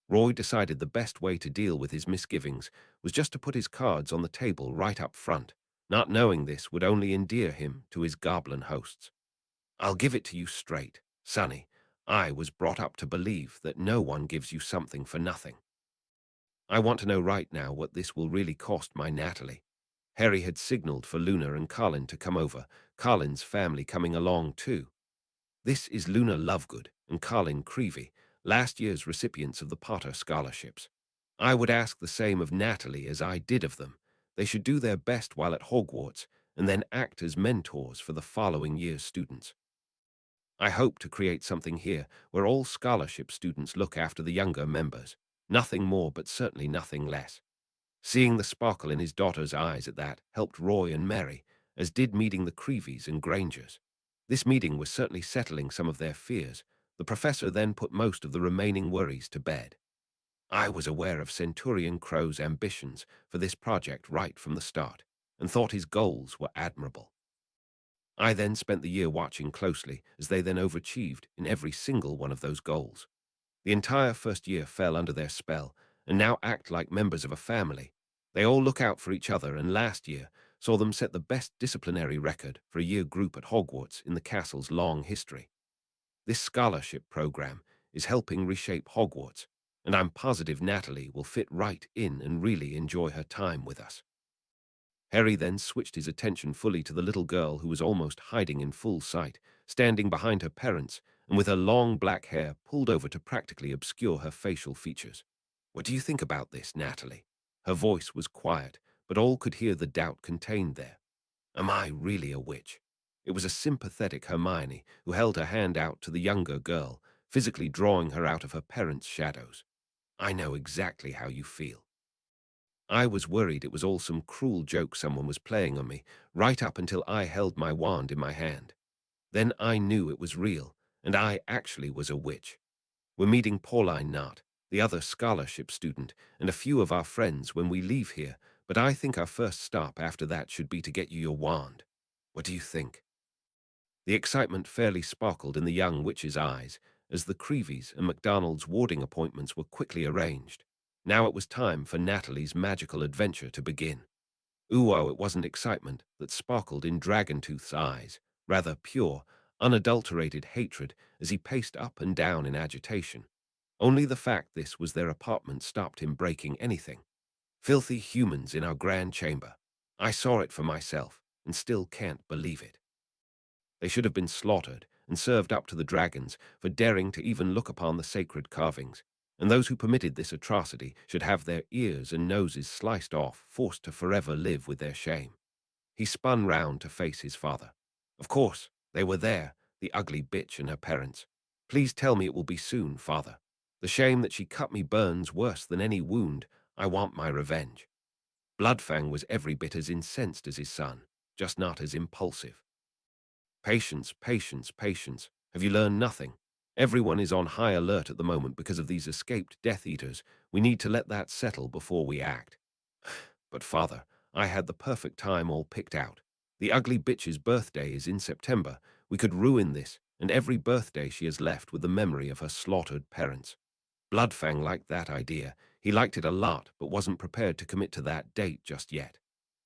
[SPEAKER 1] Roy decided the best way to deal with his misgivings was just to put his cards on the table right up front, not knowing this would only endear him to his goblin hosts. I'll give it to you straight, Sonny. I was brought up to believe that no one gives you something for nothing. I want to know right now what this will really cost my Natalie. Harry had signaled for Luna and Colin to come over, Colin's family coming along too. This is Luna Lovegood and Colin Creevy, last year's recipients of the Potter scholarships. I would ask the same of Natalie as I did of them. They should do their best while at Hogwarts and then act as mentors for the following year's students. I hope to create something here where all scholarship students look after the younger members. Nothing more, but certainly nothing less. Seeing the sparkle in his daughter's eyes at that helped Roy and Mary, as did meeting the Creevies and Grangers. This meeting was certainly settling some of their fears. The professor then put most of the remaining worries to bed. I was aware of Centurion Crow's ambitions for this project right from the start, and thought his goals were admirable. I then spent the year watching closely as they then overachieved in every single one of those goals. The entire first year fell under their spell, and now act like members of a family. They all look out for each other, and last year saw them set the best disciplinary record for a year group at Hogwarts in the castle's long history. This scholarship program is helping reshape Hogwarts, and I'm positive Natalie will fit right in and really enjoy her time with us. Harry then switched his attention fully to the little girl who was almost hiding in full sight, standing behind her parents, and with her long black hair pulled over to practically obscure her facial features. What do you think about this, Natalie? Her voice was quiet, but all could hear the doubt contained there. Am I really a witch? It was a sympathetic Hermione who held her hand out to the younger girl, physically drawing her out of her parents' shadows. I know exactly how you feel. I was worried it was all some cruel joke someone was playing on me, right up until I held my wand in my hand. Then I knew it was real, and I actually was a witch. We're meeting Pauline Knott, the other scholarship student, and a few of our friends when we leave here, but I think our first stop after that should be to get you your wand. What do you think? The excitement fairly sparkled in the young witch's eyes as the Creevies and MacDonald's warding appointments were quickly arranged. Now it was time for Natalie's magical adventure to begin. Ooh, it wasn't excitement that sparkled in Dragontooth's eyes, rather pure, unadulterated hatred as he paced up and down in agitation. Only the fact this was their apartment stopped him breaking anything. Filthy humans in our grand chamber. I saw it for myself and still can't believe it. They should have been slaughtered and served up to the dragons for daring to even look upon the sacred carvings, and those who permitted this atrocity should have their ears and noses sliced off, forced to forever live with their shame. He spun round to face his father. Of course, they were there, the ugly bitch and her parents. Please tell me it will be soon, father. The shame that she cut me burns worse than any wound. I want my revenge. Bloodfang was every bit as incensed as his son, just not as impulsive. Patience, patience, patience. Have you learned nothing? Everyone is on high alert at the moment because of these escaped Death Eaters. We need to let that settle before we act. But father, I had the perfect time all picked out. The ugly bitch's birthday is in September. We could ruin this, and every birthday she has left with the memory of her slaughtered parents. Bloodfang liked that idea. He liked it a lot, but wasn't prepared to commit to that date just yet.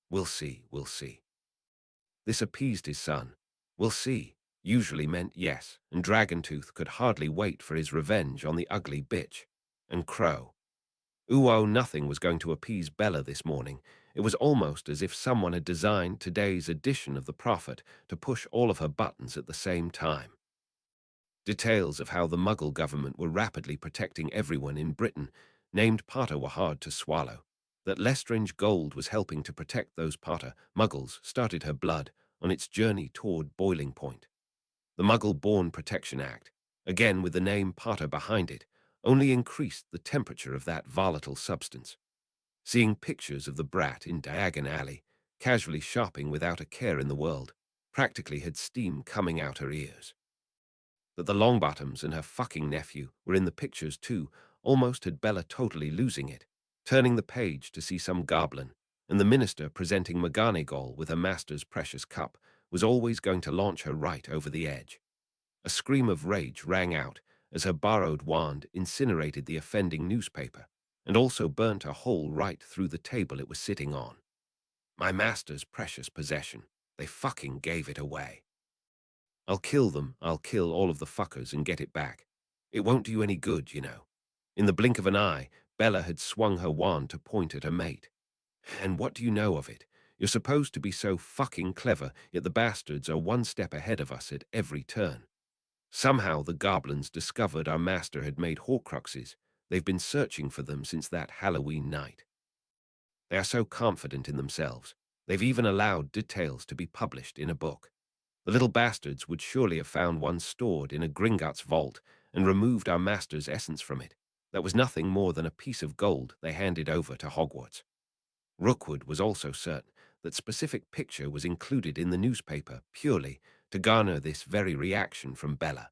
[SPEAKER 1] We'll see, we'll see. This appeased his son. We'll see usually meant yes, and Dragoontooth could hardly wait for his revenge on the ugly bitch. And Crow. Ooh, oh, nothing was going to appease Bella this morning. It was almost as if someone had designed today's edition of The Prophet to push all of her buttons at the same time. Details of how the Muggle government were rapidly protecting everyone in Britain, named Potter, were hard to swallow. That Lestrange Gold was helping to protect those Potter Muggles started her blood on its journey toward boiling point. The Muggle-Born Protection Act, again with the name Potter behind it, only increased the temperature of that volatile substance. Seeing pictures of the brat in Diagon Alley, casually shopping without a care in the world, practically had steam coming out her ears. That the Longbottoms and her fucking nephew were in the pictures too almost had Bella totally losing it, turning the page to see some goblin, and the minister presenting McGonagall with her master's precious cup was always going to launch her right over the edge. A scream of rage rang out as her borrowed wand incinerated the offending newspaper and also burnt a hole right through the table it was sitting on. My master's precious possession. They fucking gave it away. I'll kill them. I'll kill all of the fuckers and get it back. It won't do you any good, you know. In the blink of an eye, Bella had swung her wand to point at her mate. And what do you know of it? You're supposed to be so fucking clever, yet the bastards are one step ahead of us at every turn. Somehow the goblins discovered our master had made Horcruxes. They've been searching for them since that Halloween night. They are so confident in themselves. They've even allowed details to be published in a book. The little bastards would surely have found one stored in a Gringotts vault and removed our master's essence from it. That was nothing more than a piece of gold they handed over to Hogwarts. Rookwood was also certain that specific picture was included in the newspaper purely to garner this very reaction from Bella.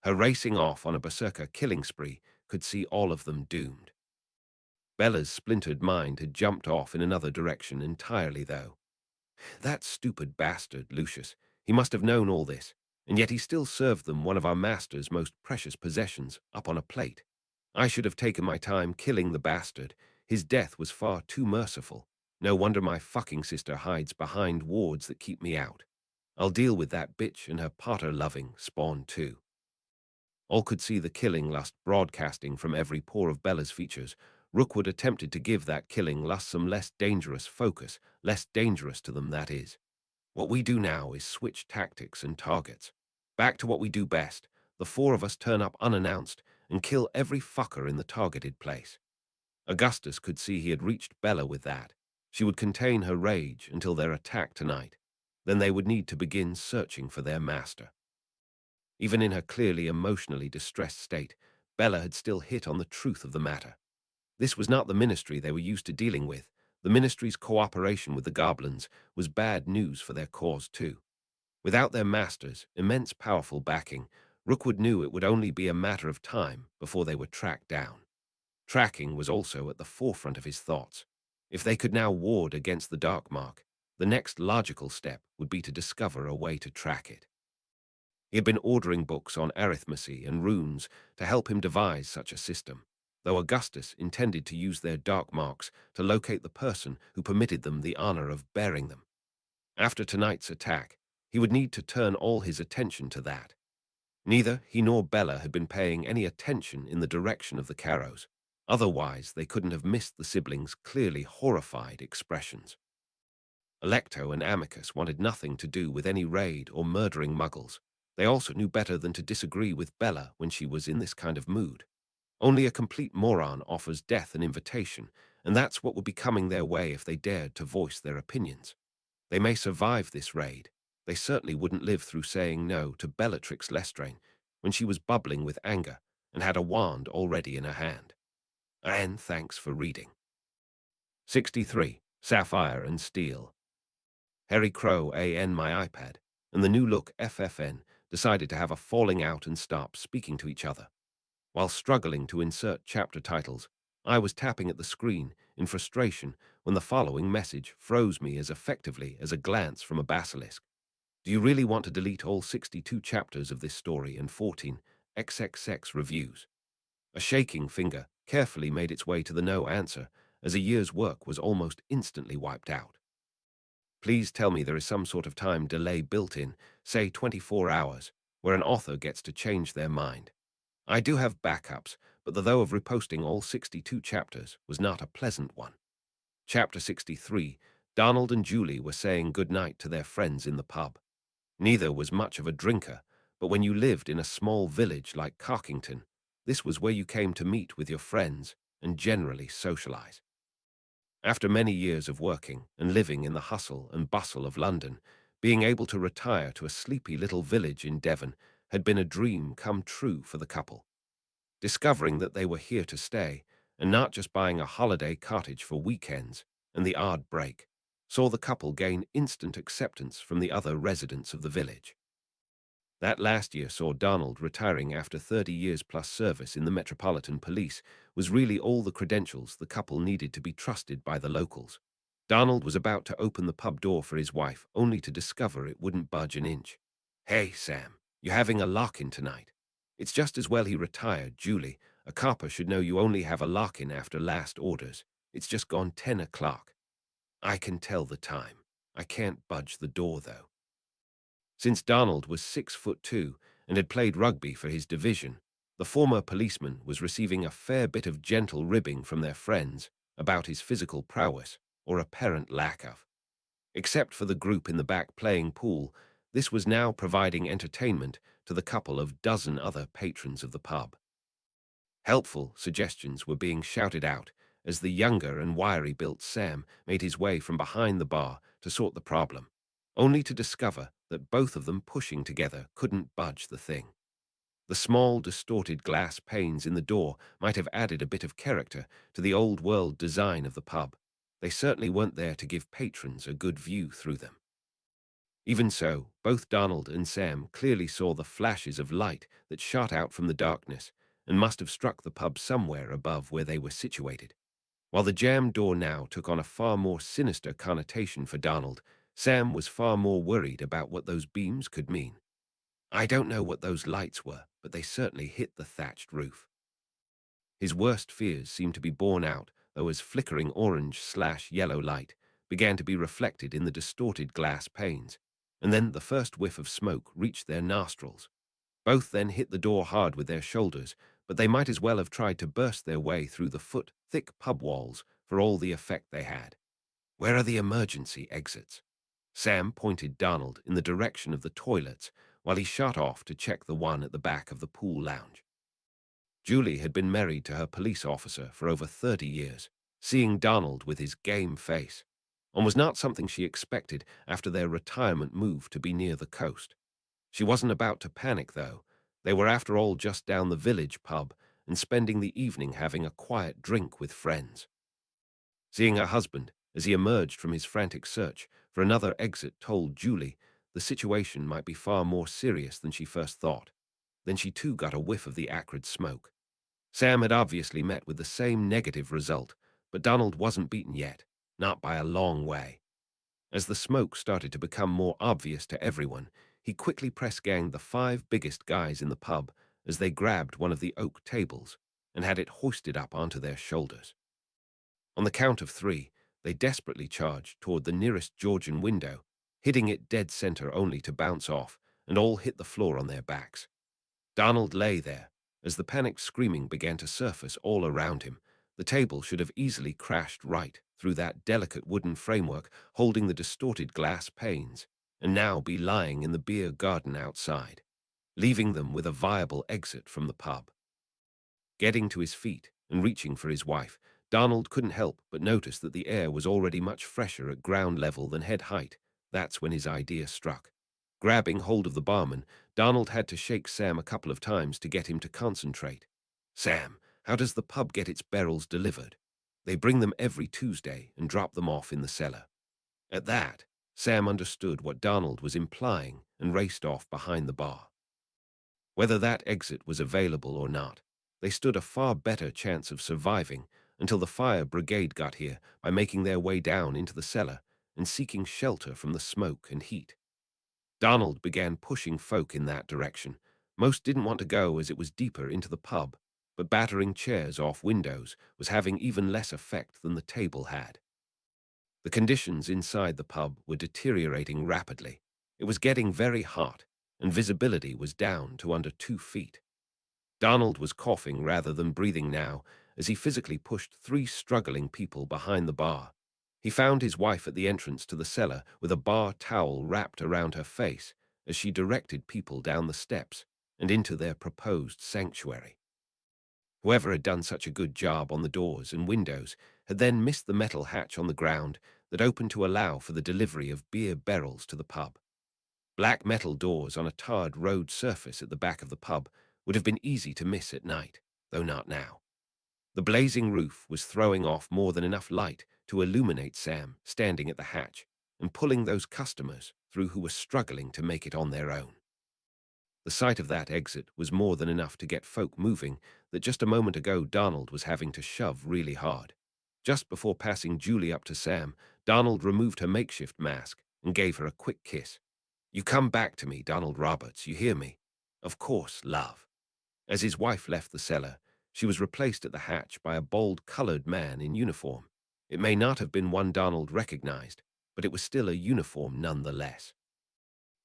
[SPEAKER 1] Her racing off on a berserker killing spree could see all of them doomed. Bella's splintered mind had jumped off in another direction entirely, though. That stupid bastard, Lucius, he must have known all this, and yet he still served them one of our master's most precious possessions up on a plate. I should have taken my time killing the bastard. His death was far too merciful. No wonder my fucking sister hides behind wards that keep me out. I'll deal with that bitch and her Potter-loving spawn too. All could see the killing lust broadcasting from every pore of Bella's features. Rookwood attempted to give that killing lust some less dangerous focus, less dangerous to them, that is. What we do now is switch tactics and targets. Back to what we do best. The four of us turn up unannounced and kill every fucker in the targeted place. Augustus could see he had reached Bella with that. She would contain her rage until their attack tonight. Then they would need to begin searching for their master. Even in her clearly emotionally distressed state, Bella had still hit on the truth of the matter. This was not the ministry they were used to dealing with. The ministry's cooperation with the goblins was bad news for their cause too. Without their master's immense powerful backing, Rookwood knew it would only be a matter of time before they were tracked down. Tracking was also at the forefront of his thoughts. If they could now ward against the Dark Mark, the next logical step would be to discover a way to track it. He had been ordering books on arithmancy and runes to help him devise such a system, though Augustus intended to use their dark marks to locate the person who permitted them the honor of bearing them. After tonight's attack, he would need to turn all his attention to that. Neither he nor Bella had been paying any attention in the direction of the Carrows. Otherwise, they couldn't have missed the siblings' clearly horrified expressions. Alecto and Amicus wanted nothing to do with any raid or murdering muggles. They also knew better than to disagree with Bella when she was in this kind of mood. Only a complete moron offers death an invitation, and that's what would be coming their way if they dared to voice their opinions. They may survive this raid. They certainly wouldn't live through saying no to Bellatrix Lestrange when she was bubbling with anger and had a wand already in her hand. And thanks for reading. 63. Sapphire and Steel. Harry Crow my iPad, and the new look FFN decided to have a falling out and stop speaking to each other. While struggling to insert chapter titles, I was tapping at the screen in frustration when the following message froze me as effectively as a glance from a basilisk. Do you really want to delete all 62 chapters of this story and 14 XXX reviews? A shaking finger carefully made its way to the no answer as a year's work was almost instantly wiped out. Please tell me there is some sort of time delay built in, say 24 hours, where an author gets to change their mind. I do have backups, but the though of reposting all 62 chapters was not a pleasant one. Chapter 63, Donald and Julie were saying goodnight to their friends in the pub. Neither was much of a drinker, but when you lived in a small village like Carkington, this was where you came to meet with your friends and generally socialize. After many years of working and living in the hustle and bustle of London, being able to retire to a sleepy little village in Devon had been a dream come true for the couple. Discovering that they were here to stay, and not just buying a holiday cottage for weekends and the odd break, saw the couple gain instant acceptance from the other residents of the village. That last year saw Donald retiring after 30 years plus service in the Metropolitan Police was really all the credentials the couple needed to be trusted by the locals. Donald was about to open the pub door for his wife, only to discover it wouldn't budge an inch. "Hey, Sam, you having a lock-in tonight?" "It's just as well he retired, Julie. A copper should know you only have a lock-in after last orders. It's just gone 10 o'clock. "I can tell the time. I can't budge the door, though." Since Donald was 6'2" and had played rugby for his division, the former policeman was receiving a fair bit of gentle ribbing from their friends about his physical prowess, or apparent lack of. Except for the group in the back playing pool, this was now providing entertainment to the couple of dozen other patrons of the pub. Helpful suggestions were being shouted out as the younger and wiry-built Sam made his way from behind the bar to sort the problem, only to discover that both of them pushing together couldn't budge the thing. The small, distorted glass panes in the door might have added a bit of character to the old-world design of the pub. They certainly weren't there to give patrons a good view through them. Even so, both Donald and Sam clearly saw the flashes of light that shot out from the darkness and must have struck the pub somewhere above where they were situated. While the jammed door now took on a far more sinister connotation for Donald, Sam was far more worried about what those beams could mean. "I don't know what those lights were, but they certainly hit the thatched roof." His worst fears seemed to be borne out, though, as flickering orange/yellow light began to be reflected in the distorted glass panes, and then the first whiff of smoke reached their nostrils. Both then hit the door hard with their shoulders, but they might as well have tried to burst their way through the foot-thick pub walls for all the effect they had. "Where are the emergency exits?" Sam pointed Donald in the direction of the toilets while he shot off to check the one at the back of the pool lounge. Julie had been married to her police officer for over 30 years, seeing Donald with his game face, and was not something she expected after their retirement move to be near the coast. She wasn't about to panic, though. They were, after all, just down the village pub and spending the evening having a quiet drink with friends. Seeing her husband, as he emerged from his frantic search for another exit, told Julie the situation might be far more serious than she first thought. Then she too got a whiff of the acrid smoke. Sam had obviously met with the same negative result, but Donald wasn't beaten yet, not by a long way. As the smoke started to become more obvious to everyone, he quickly press-ganged the 5 biggest guys in the pub as they grabbed one of the oak tables and had it hoisted up onto their shoulders. On the count of 3, they desperately charged toward the nearest Georgian window, hitting it dead center only to bounce off, and all hit the floor on their backs. Donald lay there. As the panicked screaming began to surface all around him, the table should have easily crashed right through that delicate wooden framework holding the distorted glass panes, and now be lying in the beer garden outside, leaving them with a viable exit from the pub. Getting to his feet and reaching for his wife, Donald couldn't help but notice that the air was already much fresher at ground level than head height. That's when his idea struck. Grabbing hold of the barman, Donald had to shake Sam a couple of times to get him to concentrate. "Sam, how does the pub get its barrels delivered?" "They bring them every Tuesday and drop them off in the cellar." At that, Sam understood what Donald was implying and raced off behind the bar. Whether that exit was available or not, they stood a far better chance of surviving until the fire brigade got here by making their way down into the cellar and seeking shelter from the smoke and heat. Donald began pushing folk in that direction. Most didn't want to go as it was deeper into the pub, but battering chairs off windows was having even less effect than the table had. The conditions inside the pub were deteriorating rapidly. It was getting very hot, and visibility was down to under 2 feet. Donald was coughing rather than breathing now, as he physically pushed three struggling people behind the bar. He found his wife at the entrance to the cellar with a bar towel wrapped around her face as she directed people down the steps and into their proposed sanctuary. Whoever had done such a good job on the doors and windows had then missed the metal hatch on the ground that opened to allow for the delivery of beer barrels to the pub. Black metal doors on a tarred road surface at the back of the pub would have been easy to miss at night, though not now. The blazing roof was throwing off more than enough light to illuminate Sam standing at the hatch and pulling those customers through who were struggling to make it on their own. The sight of that exit was more than enough to get folk moving that just a moment ago Donald was having to shove really hard. Just before passing Julie up to Sam, Donald removed her makeshift mask and gave her a quick kiss. "You come back to me, Donald Roberts, you hear me?" "Of course, love." As his wife left the cellar, she was replaced at the hatch by a bold-colored man in uniform. It may not have been one Donald recognized, but it was still a uniform nonetheless.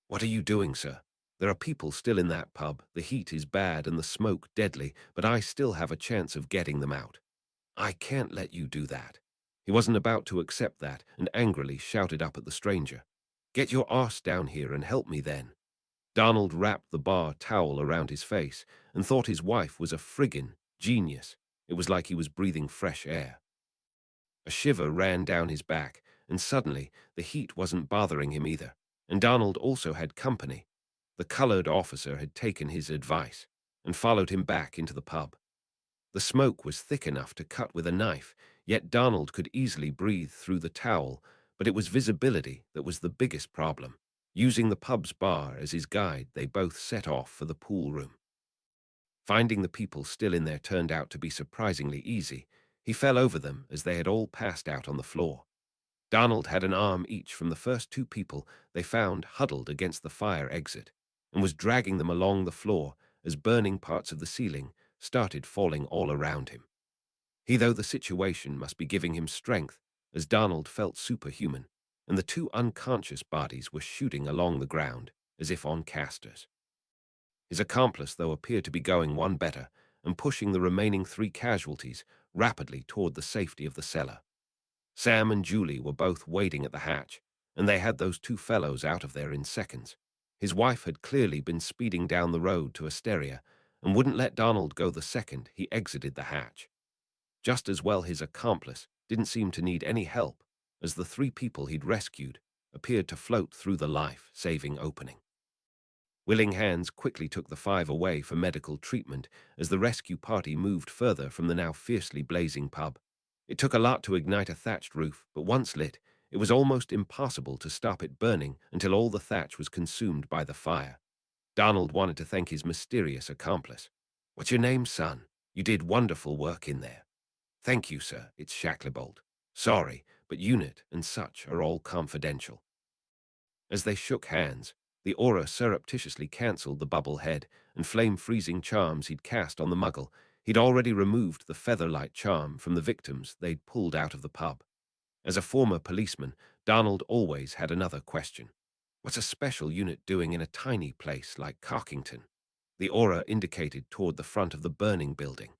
[SPEAKER 1] "What are you doing, sir? There are people still in that pub. The heat is bad and the smoke deadly, but I still have a chance of getting them out." "I can't let you do that." He wasn't about to accept that and angrily shouted up at the stranger. "Get your arse down here and help me then." Donald wrapped the bar towel around his face and thought his wife was a friggin' genius. It was like he was breathing fresh air. A shiver ran down his back, and suddenly the heat wasn't bothering him either, and Donald also had company. The colored officer had taken his advice and followed him back into the pub. The smoke was thick enough to cut with a knife, yet Donald could easily breathe through the towel, but it was visibility that was the biggest problem. Using the pub's bar as his guide, they both set off for the pool room. Finding the people still in there turned out to be surprisingly easy. He fell over them as they had all passed out on the floor. Donald had an arm each from the first two people they found huddled against the fire exit and was dragging them along the floor as burning parts of the ceiling started falling all around him. Though the situation must be giving him strength, as Donald felt superhuman, and the two unconscious bodies were shooting along the ground as if on casters. His accomplice, though, appeared to be going one better and pushing the remaining three casualties rapidly toward the safety of the cellar. Sam and Julie were both waiting at the hatch, and they had those two fellows out of there in seconds. His wife had clearly been speeding down the road to Asteria and wouldn't let Donald go the second he exited the hatch. Just as well his accomplice didn't seem to need any help, as the three people he'd rescued appeared to float through the life-saving opening. Willing hands quickly took the five away for medical treatment as the rescue party moved further from the now fiercely blazing pub. It took a lot to ignite a thatched roof, but once lit, it was almost impossible to stop it burning until all the thatch was consumed by the fire. Donald wanted to thank his mysterious accomplice. "What's your name, son? You did wonderful work in there." "Thank you, sir. It's Shacklebolt." "Sorry, but unit and such are all confidential." As they shook hands, the aura surreptitiously cancelled the bubble head and flame-freezing charms he'd cast on the muggle. He'd already removed the featherlight charm from the victims they'd pulled out of the pub. As a former policeman, Donald always had another question. What's a special unit doing in a tiny place like Cockington? The aura indicated toward the front of the burning building.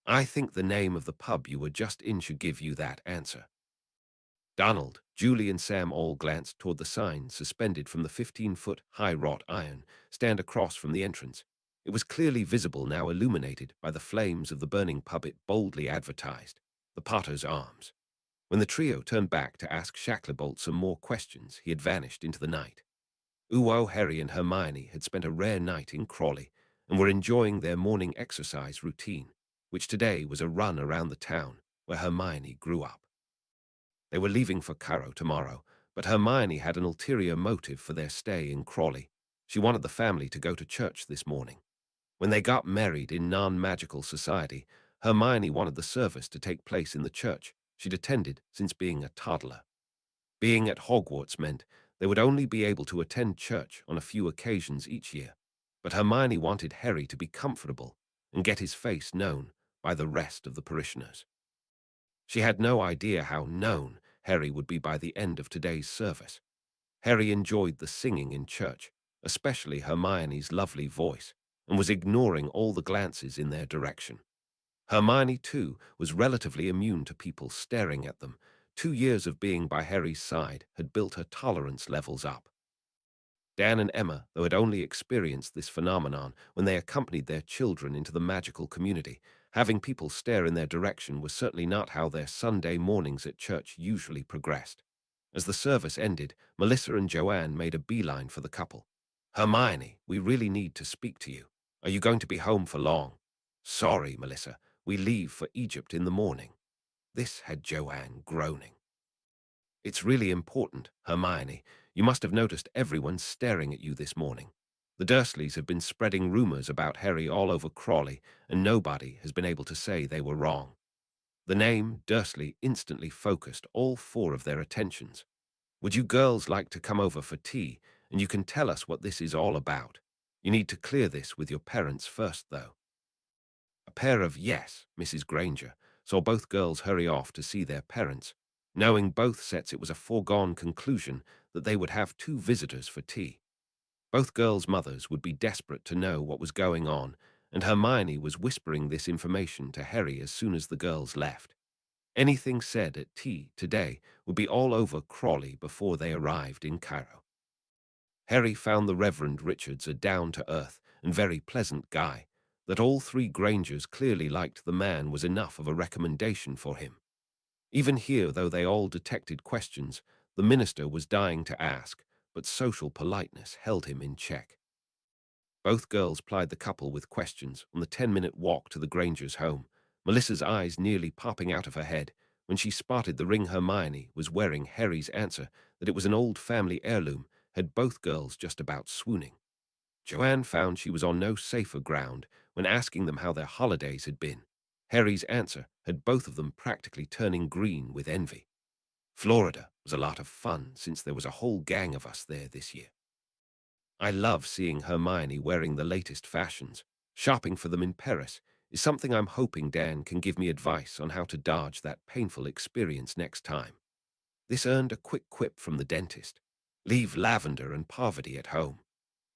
[SPEAKER 1] "I think the name of the pub you were just in should give you that answer." Donald, Julie, and Sam all glanced toward the sign suspended from the 15-foot high wrought iron stand across from the entrance. It was clearly visible now, illuminated by the flames of the burning pub. It boldly advertised, "The Potter's Arms." When the trio turned back to ask Shacklebolt some more questions, he had vanished into the night. Uo, Harry, and Hermione had spent a rare night in Crawley and were enjoying their morning exercise routine, which today was a run around the town where Hermione grew up. They were leaving for Cairo tomorrow, but Hermione had an ulterior motive for their stay in Crawley. She wanted the family to go to church this morning. When they got married in non-magical society, Hermione wanted the service to take place in the church she'd attended since being a toddler. Being at Hogwarts meant they would only be able to attend church on a few occasions each year, but Hermione wanted Harry to be comfortable and get his face known by the rest of the parishioners. She had no idea how known Harry would be by the end of today's service. Harry enjoyed the singing in church, especially Hermione's lovely voice, and was ignoring all the glances in their direction. Hermione, too, was relatively immune to people staring at them. 2 years of being by Harry's side had built her tolerance levels up. Dan and Emma, though, had only experienced this phenomenon when they accompanied their children into the magical community. Having people stare in their direction was certainly not how their Sunday mornings at church usually progressed. As the service ended, Melissa and Joanne made a beeline for the couple. "Hermione, we really need to speak to you. Are you going to be home for long?" "Sorry, Melissa, we leave for Egypt in the morning." This had Joanne groaning. "It's really important, Hermione. You must have noticed everyone staring at you this morning. The Dursleys have been spreading rumors about Harry all over Crawley, and nobody has been able to say they were wrong." The name Dursley instantly focused all four of their attentions. "Would you girls like to come over for tea, and you can tell us what this is all about? You need to clear this with your parents first, though." A pair of "Yes, Mrs. Granger" saw both girls hurry off to see their parents, knowing both sets it was a foregone conclusion that they would have two visitors for tea. Both girls' mothers would be desperate to know what was going on, and Hermione was whispering this information to Harry as soon as the girls left. Anything said at tea today would be all over Crawley before they arrived in Cairo. Harry found the Reverend Richards a down-to-earth and very pleasant guy. That all three Grangers clearly liked the man was enough of a recommendation for him. Even here, though they all detected questions, the minister was dying to ask, but social politeness held him in check. Both girls plied the couple with questions on the 10-minute walk to the Grangers' home, Melissa's eyes nearly popping out of her head when she spotted the ring Hermione was wearing. Harry's answer that it was an old family heirloom had both girls just about swooning. Joanne found she was on no safer ground when asking them how their holidays had been. Harry's answer had both of them practically turning green with envy. "Florida was a lot of fun since there was a whole gang of us there this year. I love seeing Hermione wearing the latest fashions. Shopping for them in Paris is something I'm hoping Dan can give me advice on how to dodge that painful experience next time." This earned a quick quip from the dentist. "Leave Lavender and Parvati at home."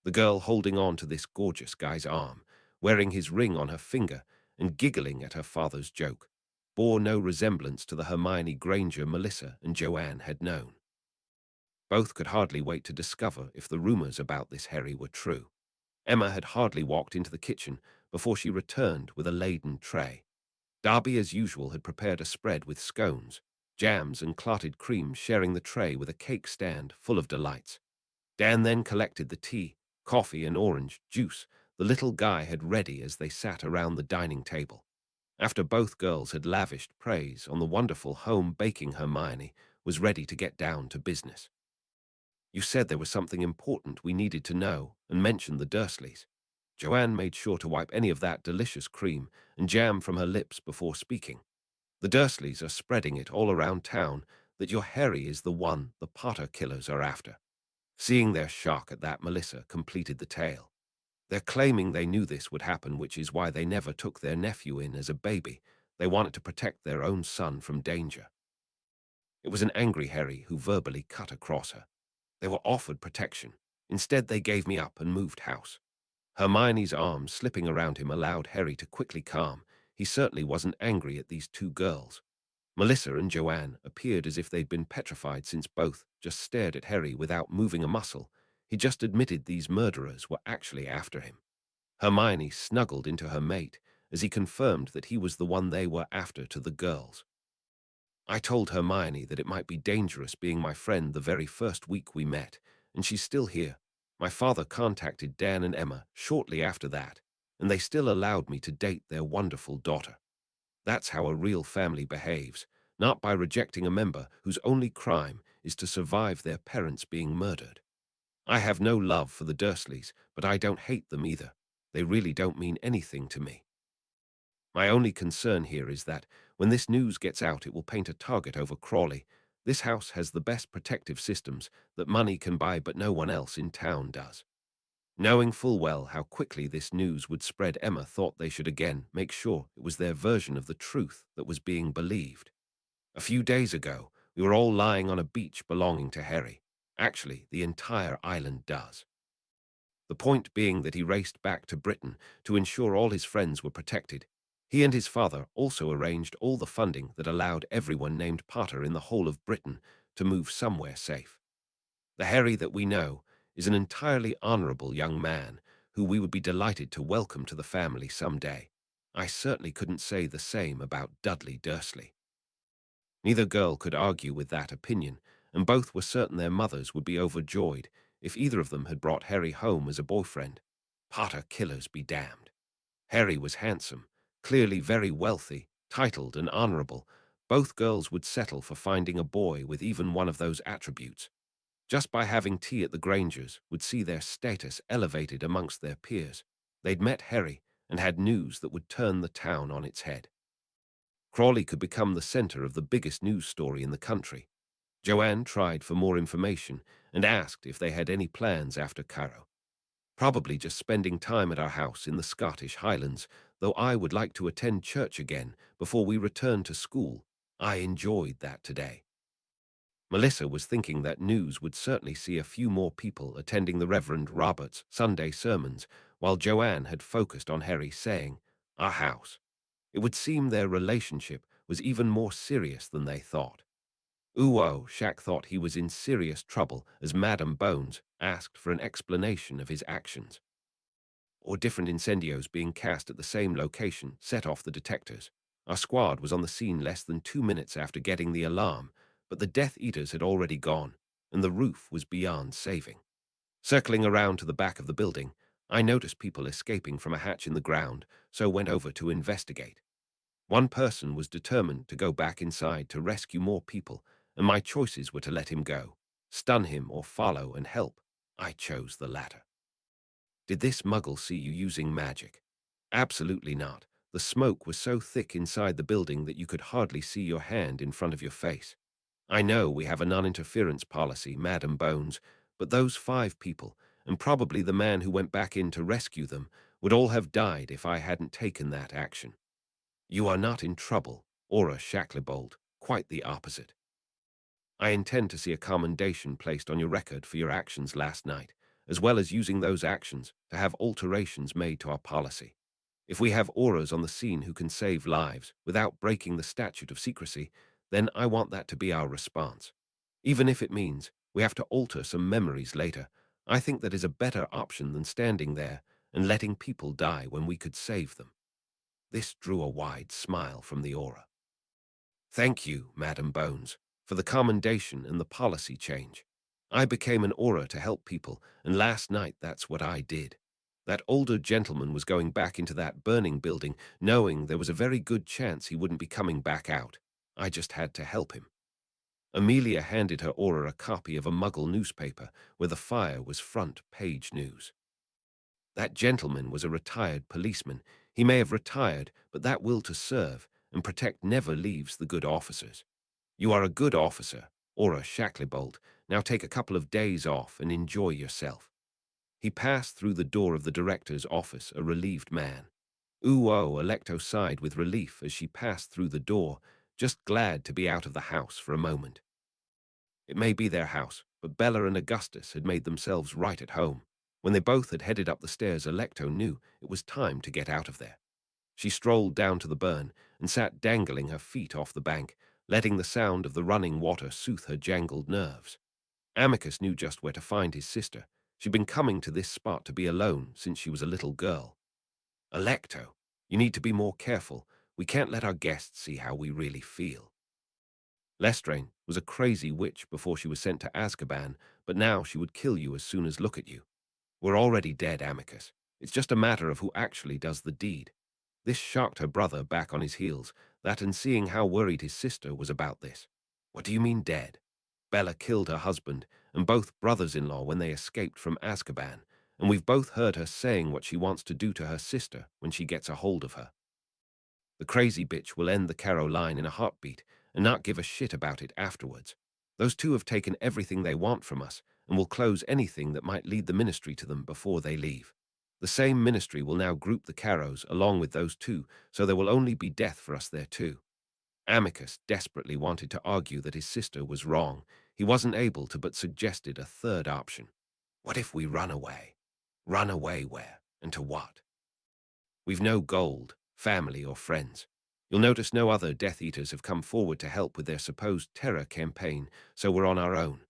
[SPEAKER 1] The girl holding on to this gorgeous guy's arm, wearing his ring on her finger and giggling at her father's joke, bore no resemblance to the Hermione Granger Melissa and Joanne had known. Both could hardly wait to discover if the rumors about this Harry were true. Emma had hardly walked into the kitchen before she returned with a laden tray. Darby, as usual, had prepared a spread with scones, jams, and clotted cream, sharing the tray with a cake stand full of delights. Dan then collected the tea, coffee, and orange juice the little guy had ready as they sat around the dining table. After both girls had lavished praise on the wonderful home baking, Hermione was ready to get down to business. "You said there was something important we needed to know and mentioned the Dursleys." Joanne made sure to wipe any of that delicious cream and jam from her lips before speaking. "The Dursleys are spreading it all around town that your Harry is the one the Potter killers are after." Seeing their shock at that, Melissa completed the tale. "They're claiming they knew this would happen, which is why they never took their nephew in as a baby. They wanted to protect their own son from danger." It was an angry Harry who verbally cut across her. "They were offered protection. Instead, they gave me up and moved house." Hermione's arms slipping around him allowed Harry to quickly calm. He certainly wasn't angry at these two girls. Melissa and Joanne appeared as if they'd been petrified since both just stared at Harry without moving a muscle. He just admitted these murderers were actually after him. Hermione snuggled into her mate as he confirmed that he was the one they were after to the girls. "I told Hermione that it might be dangerous being my friend the very first week we met, and she's still here. My father contacted Dan and Emma shortly after that, and they still allowed me to date their wonderful daughter. That's how a real family behaves, not by rejecting a member whose only crime is to survive their parents being murdered. I have no love for the Dursleys, but I don't hate them either. They really don't mean anything to me. My only concern here is that when this news gets out, it will paint a target over Crawley. This house has the best protective systems that money can buy, but no one else in town does." Knowing full well how quickly this news would spread, Emma thought they should again make sure it was their version of the truth that was being believed. "A few days ago, we were all lying on a beach belonging to Harry. Actually, the entire island does." The point being that he raced back to Britain to ensure all his friends were protected. He and his father also arranged all the funding that allowed everyone named Potter in the whole of Britain to move somewhere safe. The Harry that we know is an entirely honorable young man who we would be delighted to welcome to the family someday. I certainly couldn't say the same about Dudley Dursley. Neither girl could argue with that opinion, and both were certain their mothers would be overjoyed if either of them had brought Harry home as a boyfriend. Potter killers be damned. Harry was handsome, clearly very wealthy, titled and honorable. Both girls would settle for finding a boy with even one of those attributes. Just by having tea at the Grangers would see their status elevated amongst their peers. They'd met Harry and had news that would turn the town on its head. Crawley could become the center of the biggest news story in the country. Joanne tried for more information and asked if they had any plans after Caro. Probably just spending time at our house in the Scottish Highlands, though I would like to attend church again before we return to school. I enjoyed that today. Melissa was thinking that news would certainly see a few more people attending the Reverend Robert's Sunday sermons, while Joanne had focused on Harry saying, "Our house." It would seem their relationship was even more serious than they thought. Ooh, Shaq thought he was in serious trouble as Madam Bones asked for an explanation of his actions. Or different incendios being cast at the same location set off the detectors. Our squad was on the scene less than 2 minutes after getting the alarm, but the Death Eaters had already gone, and the roof was beyond saving. Circling around to the back of the building, I noticed people escaping from a hatch in the ground, so went over to investigate. One person was determined to go back inside to rescue more people, and my choices were to let him go, stun him, or follow and help. I chose the latter. Did this muggle see you using magic? Absolutely not. The smoke was so thick inside the building that you could hardly see your hand in front of your face. I know we have a non-interference policy, Madam Bones, but those 5 people, and probably the man who went back in to rescue them, would all have died if I hadn't taken that action. You are not in trouble, Aura Shacklebolt, quite the opposite. I intend to see a commendation placed on your record for your actions last night, as well as using those actions to have alterations made to our policy. If we have auras on the scene who can save lives without breaking the statute of secrecy, then I want that to be our response. Even if it means we have to alter some memories later, I think that is a better option than standing there and letting people die when we could save them. This drew a wide smile from the aura. Thank you, Madam Bones, for the commendation and the policy change. I became an aura to help people, and last night that's what I did. That older gentleman was going back into that burning building, knowing there was a very good chance he wouldn't be coming back out. I just had to help him. Amelia handed her aura a copy of a Muggle newspaper where the fire was front page news. That gentleman was a retired policeman. He may have retired, but that will to serve and protect never leaves the good officers. You are a good officer, Aura Shacklebolt. Now take a couple of days off and enjoy yourself. He passed through the door of the director's office, a relieved man. Electo sighed with relief as she passed through the door, just glad to be out of the house for a moment. It may be their house, but Bella and Augustus had made themselves right at home. When they both had headed up the stairs, Electo knew it was time to get out of there. She strolled down to the burn and sat dangling her feet off the bank, letting the sound of the running water soothe her jangled nerves. Amicus knew just where to find his sister. She'd been coming to this spot to be alone since she was a little girl. Electo, you need to be more careful. We can't let our guests see how we really feel. Lestraine was a crazy witch before she was sent to Azkaban, but now she would kill you as soon as look at you. We're already dead, Amicus. It's just a matter of who actually does the deed. This shocked her brother back on his heels, that and seeing how worried his sister was about this. What do you mean dead? Bella killed her husband and both brothers-in-law when they escaped from Azkaban, and we've both heard her saying what she wants to do to her sister when she gets a hold of her. The crazy bitch will end the Caro line in a heartbeat and not give a shit about it afterwards. Those two have taken everything they want from us and will close anything that might lead the ministry to them before they leave. The same ministry will now group the Caros along with those two, so there will only be death for us there too. Amicus desperately wanted to argue that his sister was wrong. He wasn't able to, but suggested a third option. What if we run away? Run away where? And to what? We've no gold, family, or friends. You'll notice no other Death Eaters have come forward to help with their supposed terror campaign, so we're on our own.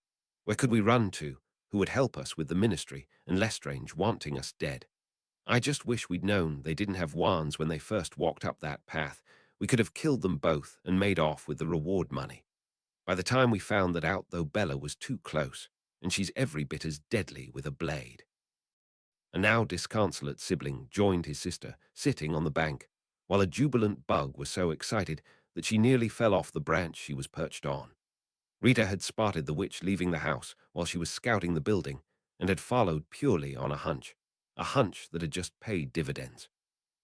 [SPEAKER 1] Where could we run to? Who would help us with the ministry, and Lestrange wanting us dead? I just wish we'd known they didn't have wands when they first walked up that path. We could have killed them both and made off with the reward money. By the time we found that out, though, Bella was too close, and she's every bit as deadly with a blade. A now disconsolate sibling joined his sister, sitting on the bank, while a jubilant bug was so excited that she nearly fell off the branch she was perched on. Rita had spotted the witch leaving the house while she was scouting the building and had followed purely on a hunch that had just paid dividends.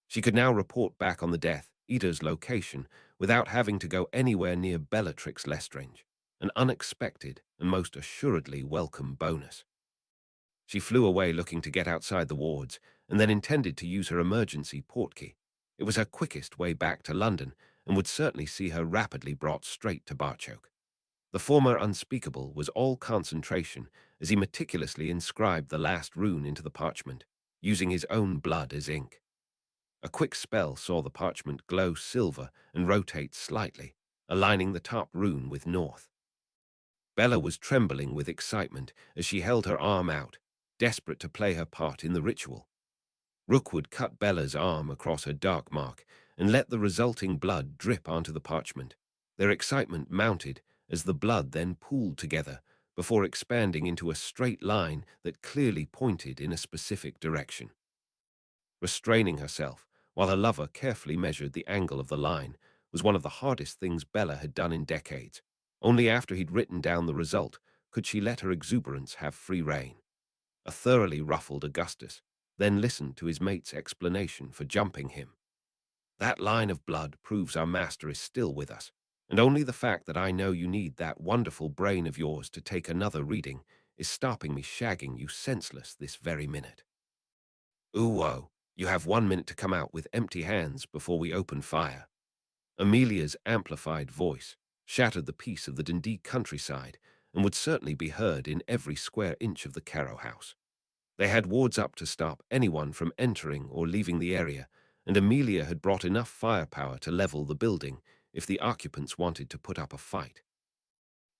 [SPEAKER 1] She could now report back on the Death Eater's location without having to go anywhere near Bellatrix Lestrange, an unexpected and most assuredly welcome bonus. She flew away looking to get outside the wards, and then intended to use her emergency portkey. It was her quickest way back to London, and would certainly see her rapidly brought straight to Barchoke. The former unspeakable was all concentration as he meticulously inscribed the last rune into the parchment, using his own blood as ink. A quick spell saw the parchment glow silver and rotate slightly, aligning the top rune with north. Bella was trembling with excitement as she held her arm out, desperate to play her part in the ritual. Rookwood cut Bella's arm across her dark mark and let the resulting blood drip onto the parchment. Their excitement mounted as the blood then pooled together before expanding into a straight line that clearly pointed in a specific direction. Restraining herself while her lover carefully measured the angle of the line was one of the hardest things Bella had done in decades. Only after he'd written down the result could she let her exuberance have free rein. A thoroughly ruffled Augustus then listened to his mate's explanation for jumping him. That line of blood proves our master is still with us, and only the fact that I know you need that wonderful brain of yours to take another reading is stopping me shagging you senseless this very minute. Ooh, you have 1 minute to come out with empty hands before we open fire. Amelia's amplified voice shattered the peace of the Dundee countryside and would certainly be heard in every square inch of the Carrow house. They had wards up to stop anyone from entering or leaving the area, and Amelia had brought enough firepower to level the building if the occupants wanted to put up a fight.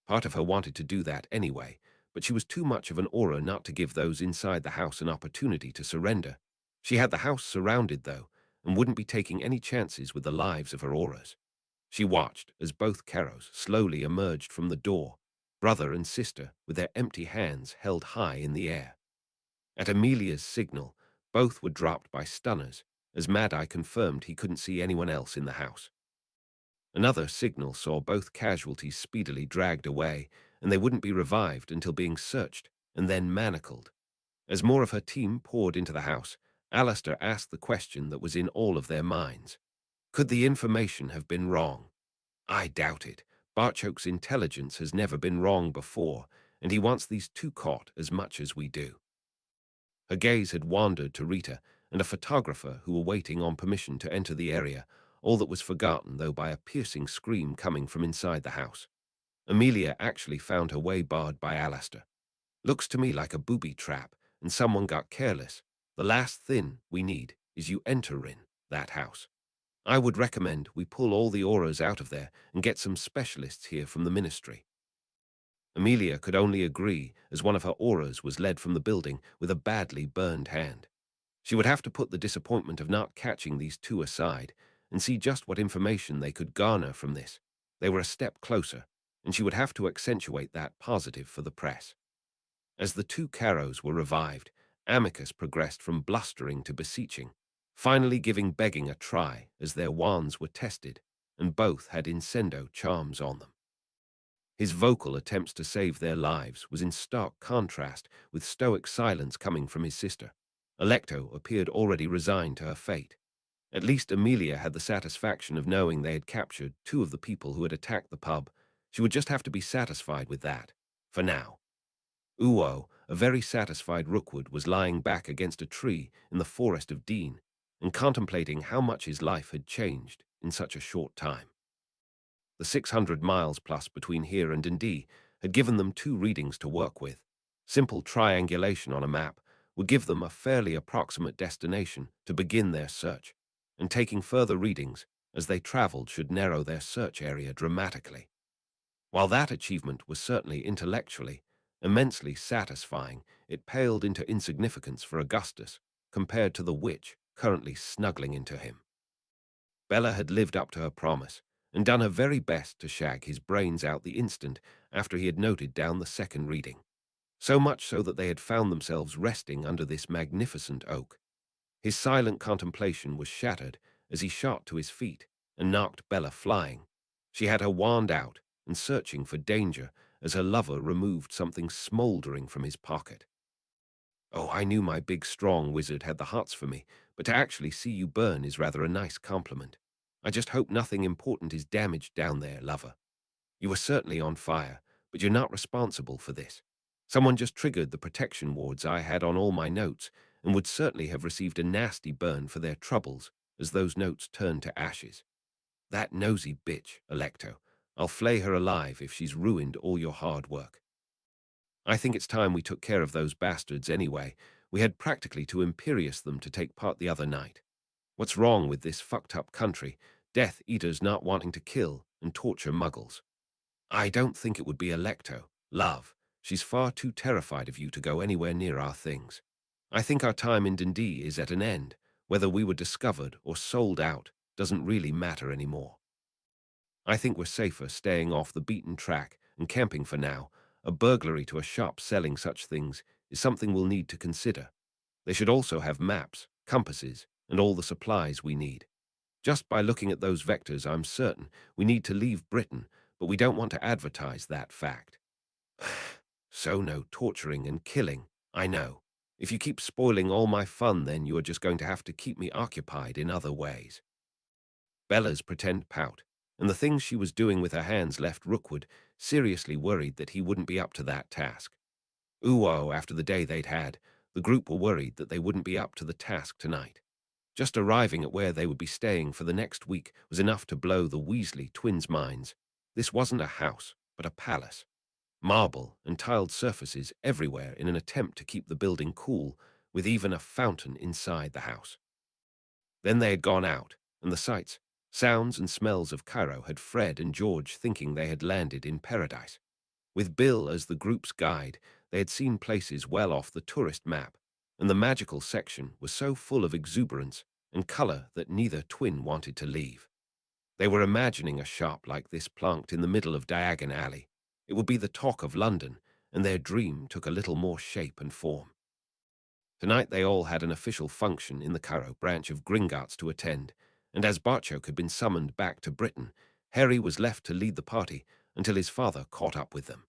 [SPEAKER 1] Part of her wanted to do that anyway, but she was too much of an aura not to give those inside the house an opportunity to surrender. She had the house surrounded, though, and wouldn't be taking any chances with the lives of her auras. She watched as both Carrows slowly emerged from the door, brother and sister with their empty hands held high in the air. At Amelia's signal, both were dropped by stunners, as Mad-Eye confirmed he couldn't see anyone else in the house. Another signal saw both casualties speedily dragged away, and they wouldn't be revived until being searched and then manacled. As more of her team poured into the house, Alistair asked the question that was in all of their minds. Could the information have been wrong? I doubt it. Barchoke's intelligence has never been wrong before, and he wants these two caught as much as we do. Her gaze had wandered to Rita and a photographer who were waiting on permission to enter the area, all that was forgotten, though, by a piercing scream coming from inside the house. Amelia actually found her way barred by Alistair. Looks to me like a booby trap, and someone got careless. The last thing we need is you enter in that house. I would recommend we pull all the auras out of there and get some specialists here from the ministry. Amelia could only agree, as one of her auras was led from the building with a badly burned hand. She would have to put the disappointment of not catching these two aside and see just what information they could garner from this. They were a step closer, and she would have to accentuate that positive for the press. As the two Carrows were revived, Amicus progressed from blustering to beseeching, finally giving begging a try as their wands were tested, and both had incendo charms on them. His vocal attempts to save their lives was in stark contrast with stoic silence coming from his sister. Alecto appeared already resigned to her fate. At least Amelia had the satisfaction of knowing they had captured two of the people who had attacked the pub. She would just have to be satisfied with that, for now. Uo, a very satisfied Rookwood, was lying back against a tree in the forest of Dean and contemplating how much his life had changed in such a short time. The 600 miles plus between here and Dundee had given them two readings to work with. Simple triangulation on a map would give them a fairly approximate destination to begin their search, and taking further readings as they traveled should narrow their search area dramatically. While that achievement was certainly intellectually immensely satisfying, it paled into insignificance for Augustus compared to the witch currently snuggling into him. Bella had lived up to her promise and done her very best to shag his brains out the instant after he had noted down the second reading, so much so that they had found themselves resting under this magnificent oak. His silent contemplation was shattered as he shot to his feet and knocked Bella flying. She had her wand out and searching for danger as her lover removed something smoldering from his pocket. Oh, I knew my big, strong wizard had the hots for me, but to actually see you burn is rather a nice compliment. I just hope nothing important is damaged down there, lover. You are certainly on fire, but you're not responsible for this. Someone just triggered the protection wards I had on all my notes and would certainly have received a nasty burn for their troubles as those notes turned to ashes. That nosy bitch, Electo. I'll flay her alive if she's ruined all your hard work. I think it's time we took care of those bastards anyway. We had practically to imperious them to take part the other night. What's wrong with this fucked up country? Death Eaters not wanting to kill and torture muggles. I don't think it would be Electo, love. She's far too terrified of you to go anywhere near our things. I think our time in Dundee is at an end. Whether we were discovered or sold out doesn't really matter anymore. I think we're safer staying off the beaten track and camping for now. A burglary to a shop selling such things is something we'll need to consider. They should also have maps, compasses, and all the supplies we need. Just by looking at those vectors, I'm certain we need to leave Britain, but we don't want to advertise that fact. So no torturing and killing, I know. If you keep spoiling all my fun, then you are just going to have to keep me occupied in other ways. Bella's pretend pout, and the things she was doing with her hands left Rookwood seriously worried that he wouldn't be up to that task. Ooh, after the day they'd had, the group were worried that they wouldn't be up to the task tonight. Just arriving at where they would be staying for the next week was enough to blow the Weasley twins' minds. This wasn't a house, but a palace. Marble and tiled surfaces everywhere in an attempt to keep the building cool, with even a fountain inside the house. Then they had gone out, and the sights, sounds and smells of Cairo had Fred and George thinking they had landed in paradise. With Bill as the group's guide, they had seen places well off the tourist map, and the magical section was so full of exuberance and color that neither twin wanted to leave. They were imagining a shop like this planked in the middle of Diagon Alley. It would be the talk of London, and their dream took a little more shape and form. Tonight they all had an official function in the Cairo branch of Gringotts to attend, and as Barchok had been summoned back to Britain, Harry was left to lead the party until his father caught up with them.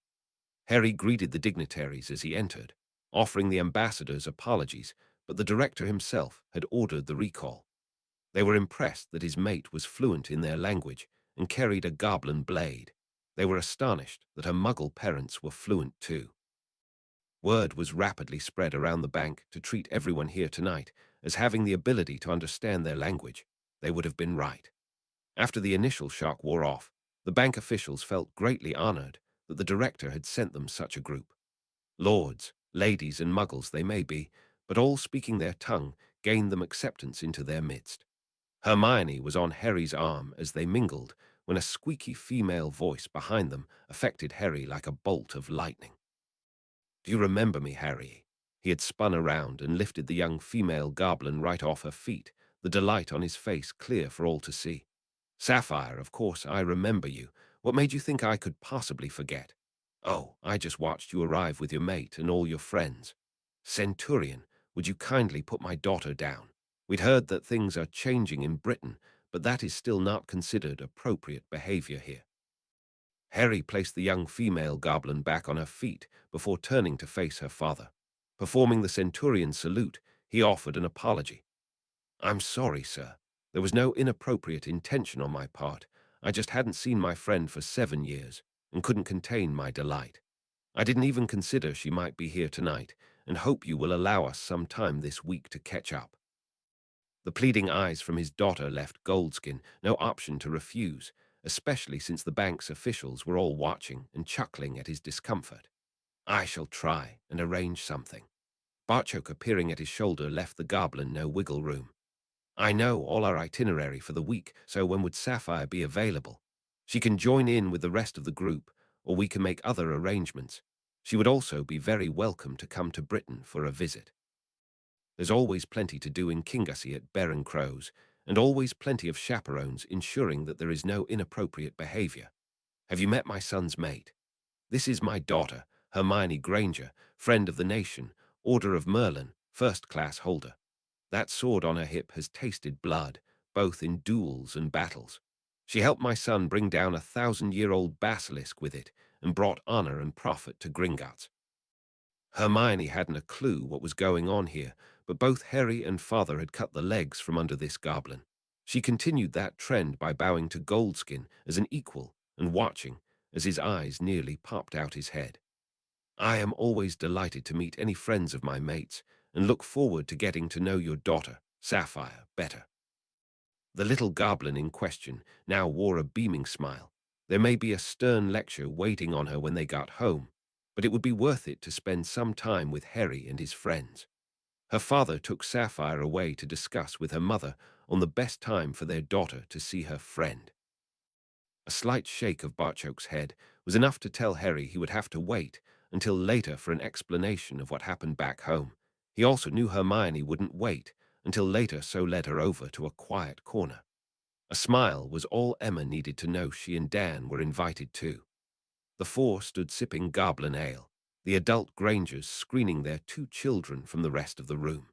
[SPEAKER 1] Harry greeted the dignitaries as he entered, offering the ambassadors apologies, but the director himself had ordered the recall. They were impressed that his mate was fluent in their language and carried a goblin blade. They were astonished that her muggle parents were fluent too. Word was rapidly spread around the bank to treat everyone here tonight as having the ability to understand their language. They would have been right. After the initial shock wore off, the bank officials felt greatly honored that the director had sent them such a group. Lords, ladies, and muggles they may be, but all speaking their tongue gained them acceptance into their midst. Hermione was on Harry's arm as they mingled when a squeaky female voice behind them affected Harry like a bolt of lightning. Do you remember me, Harry? He had spun around and lifted the young female goblin right off her feet, the delight on his face clear for all to see. Sapphire, of course, I remember you. What made you think I could possibly forget? Oh, I just watched you arrive with your mate and all your friends. Centurion, would you kindly put my daughter down? We'd heard that things are changing in Britain, but that is still not considered appropriate behavior here. Harry placed the young female goblin back on her feet before turning to face her father. Performing the centurion salute, he offered an apology. I'm sorry, sir. There was no inappropriate intention on my part. I just hadn't seen my friend for 7 years and couldn't contain my delight. I didn't even consider she might be here tonight and hope you will allow us some time this week to catch up. The pleading eyes from his daughter left Goldskin no option to refuse, especially since the bank's officials were all watching and chuckling at his discomfort. I shall try and arrange something. Barchoker, peering at his shoulder, left the goblin no wiggle room. I know all our itinerary for the week, so when would Sapphire be available? She can join in with the rest of the group, or we can make other arrangements. She would also be very welcome to come to Britain for a visit. There's always plenty to do in Kingassy at Baron Crow's, and always plenty of chaperones ensuring that there is no inappropriate behavior. Have you met my son's mate? This is my daughter, Hermione Granger, friend of the nation, Order of Merlin, first-class holder. That sword on her hip has tasted blood, both in duels and battles. She helped my son bring down a 1,000-year-old basilisk with it and brought honor and profit to Gringotts. Hermione hadn't a clue what was going on here, but both Harry and father had cut the legs from under this goblin. She continued that trend by bowing to Goldskin as an equal and watching as his eyes nearly popped out his head. I am always delighted to meet any friends of my mates and look forward to getting to know your daughter, Sapphire, better. The little goblin in question now wore a beaming smile. There may be a stern lecture waiting on her when they got home, but it would be worth it to spend some time with Harry and his friends. Her father took Sapphire away to discuss with her mother on the best time for their daughter to see her friend. A slight shake of Barchoke's head was enough to tell Harry he would have to wait until later for an explanation of what happened back home. He also knew Hermione wouldn't wait until later, so led her over to a quiet corner. A smile was all Emma needed to know she and Dan were invited too. The four stood sipping goblin ale, the adult Grangers screening their two children from the rest of the room.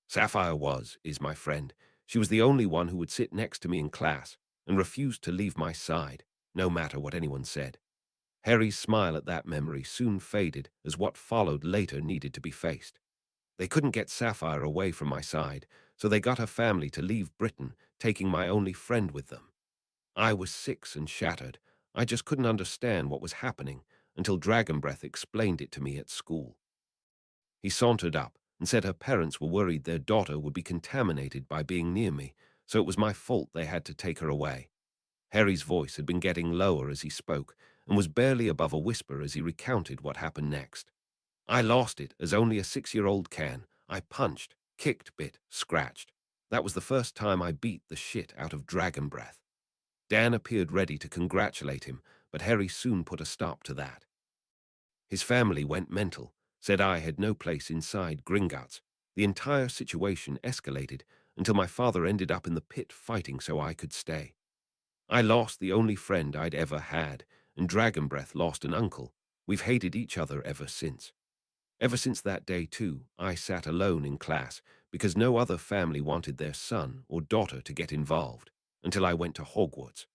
[SPEAKER 1] Sapphire is my friend. She was the only one who would sit next to me in class and refused to leave my side, no matter what anyone said. Harry's smile at that memory soon faded as what followed later needed to be faced. They couldn't get Sapphire away from my side, so they got her family to leave Britain, taking my only friend with them. I was 6 and shattered. I just couldn't understand what was happening until Dragonbreath explained it to me at school. He sauntered up and said her parents were worried their daughter would be contaminated by being near me, so it was my fault they had to take her away. Harry's voice had been getting lower as he spoke and was barely above a whisper as he recounted what happened next. I lost it as only a 6-year-old can. I punched, kicked, bit, scratched. That was the first time I beat the shit out of Dragonbreath. Dan appeared ready to congratulate him, but Harry soon put a stop to that. His family went mental, said I had no place inside Gringotts. The entire situation escalated until my father ended up in the pit fighting so I could stay. I lost the only friend I'd ever had, and Dragonbreath lost an uncle. We've hated each other ever since. Ever since that day, too, I sat alone in class because no other family wanted their son or daughter to get involved, until I went to Hogwarts.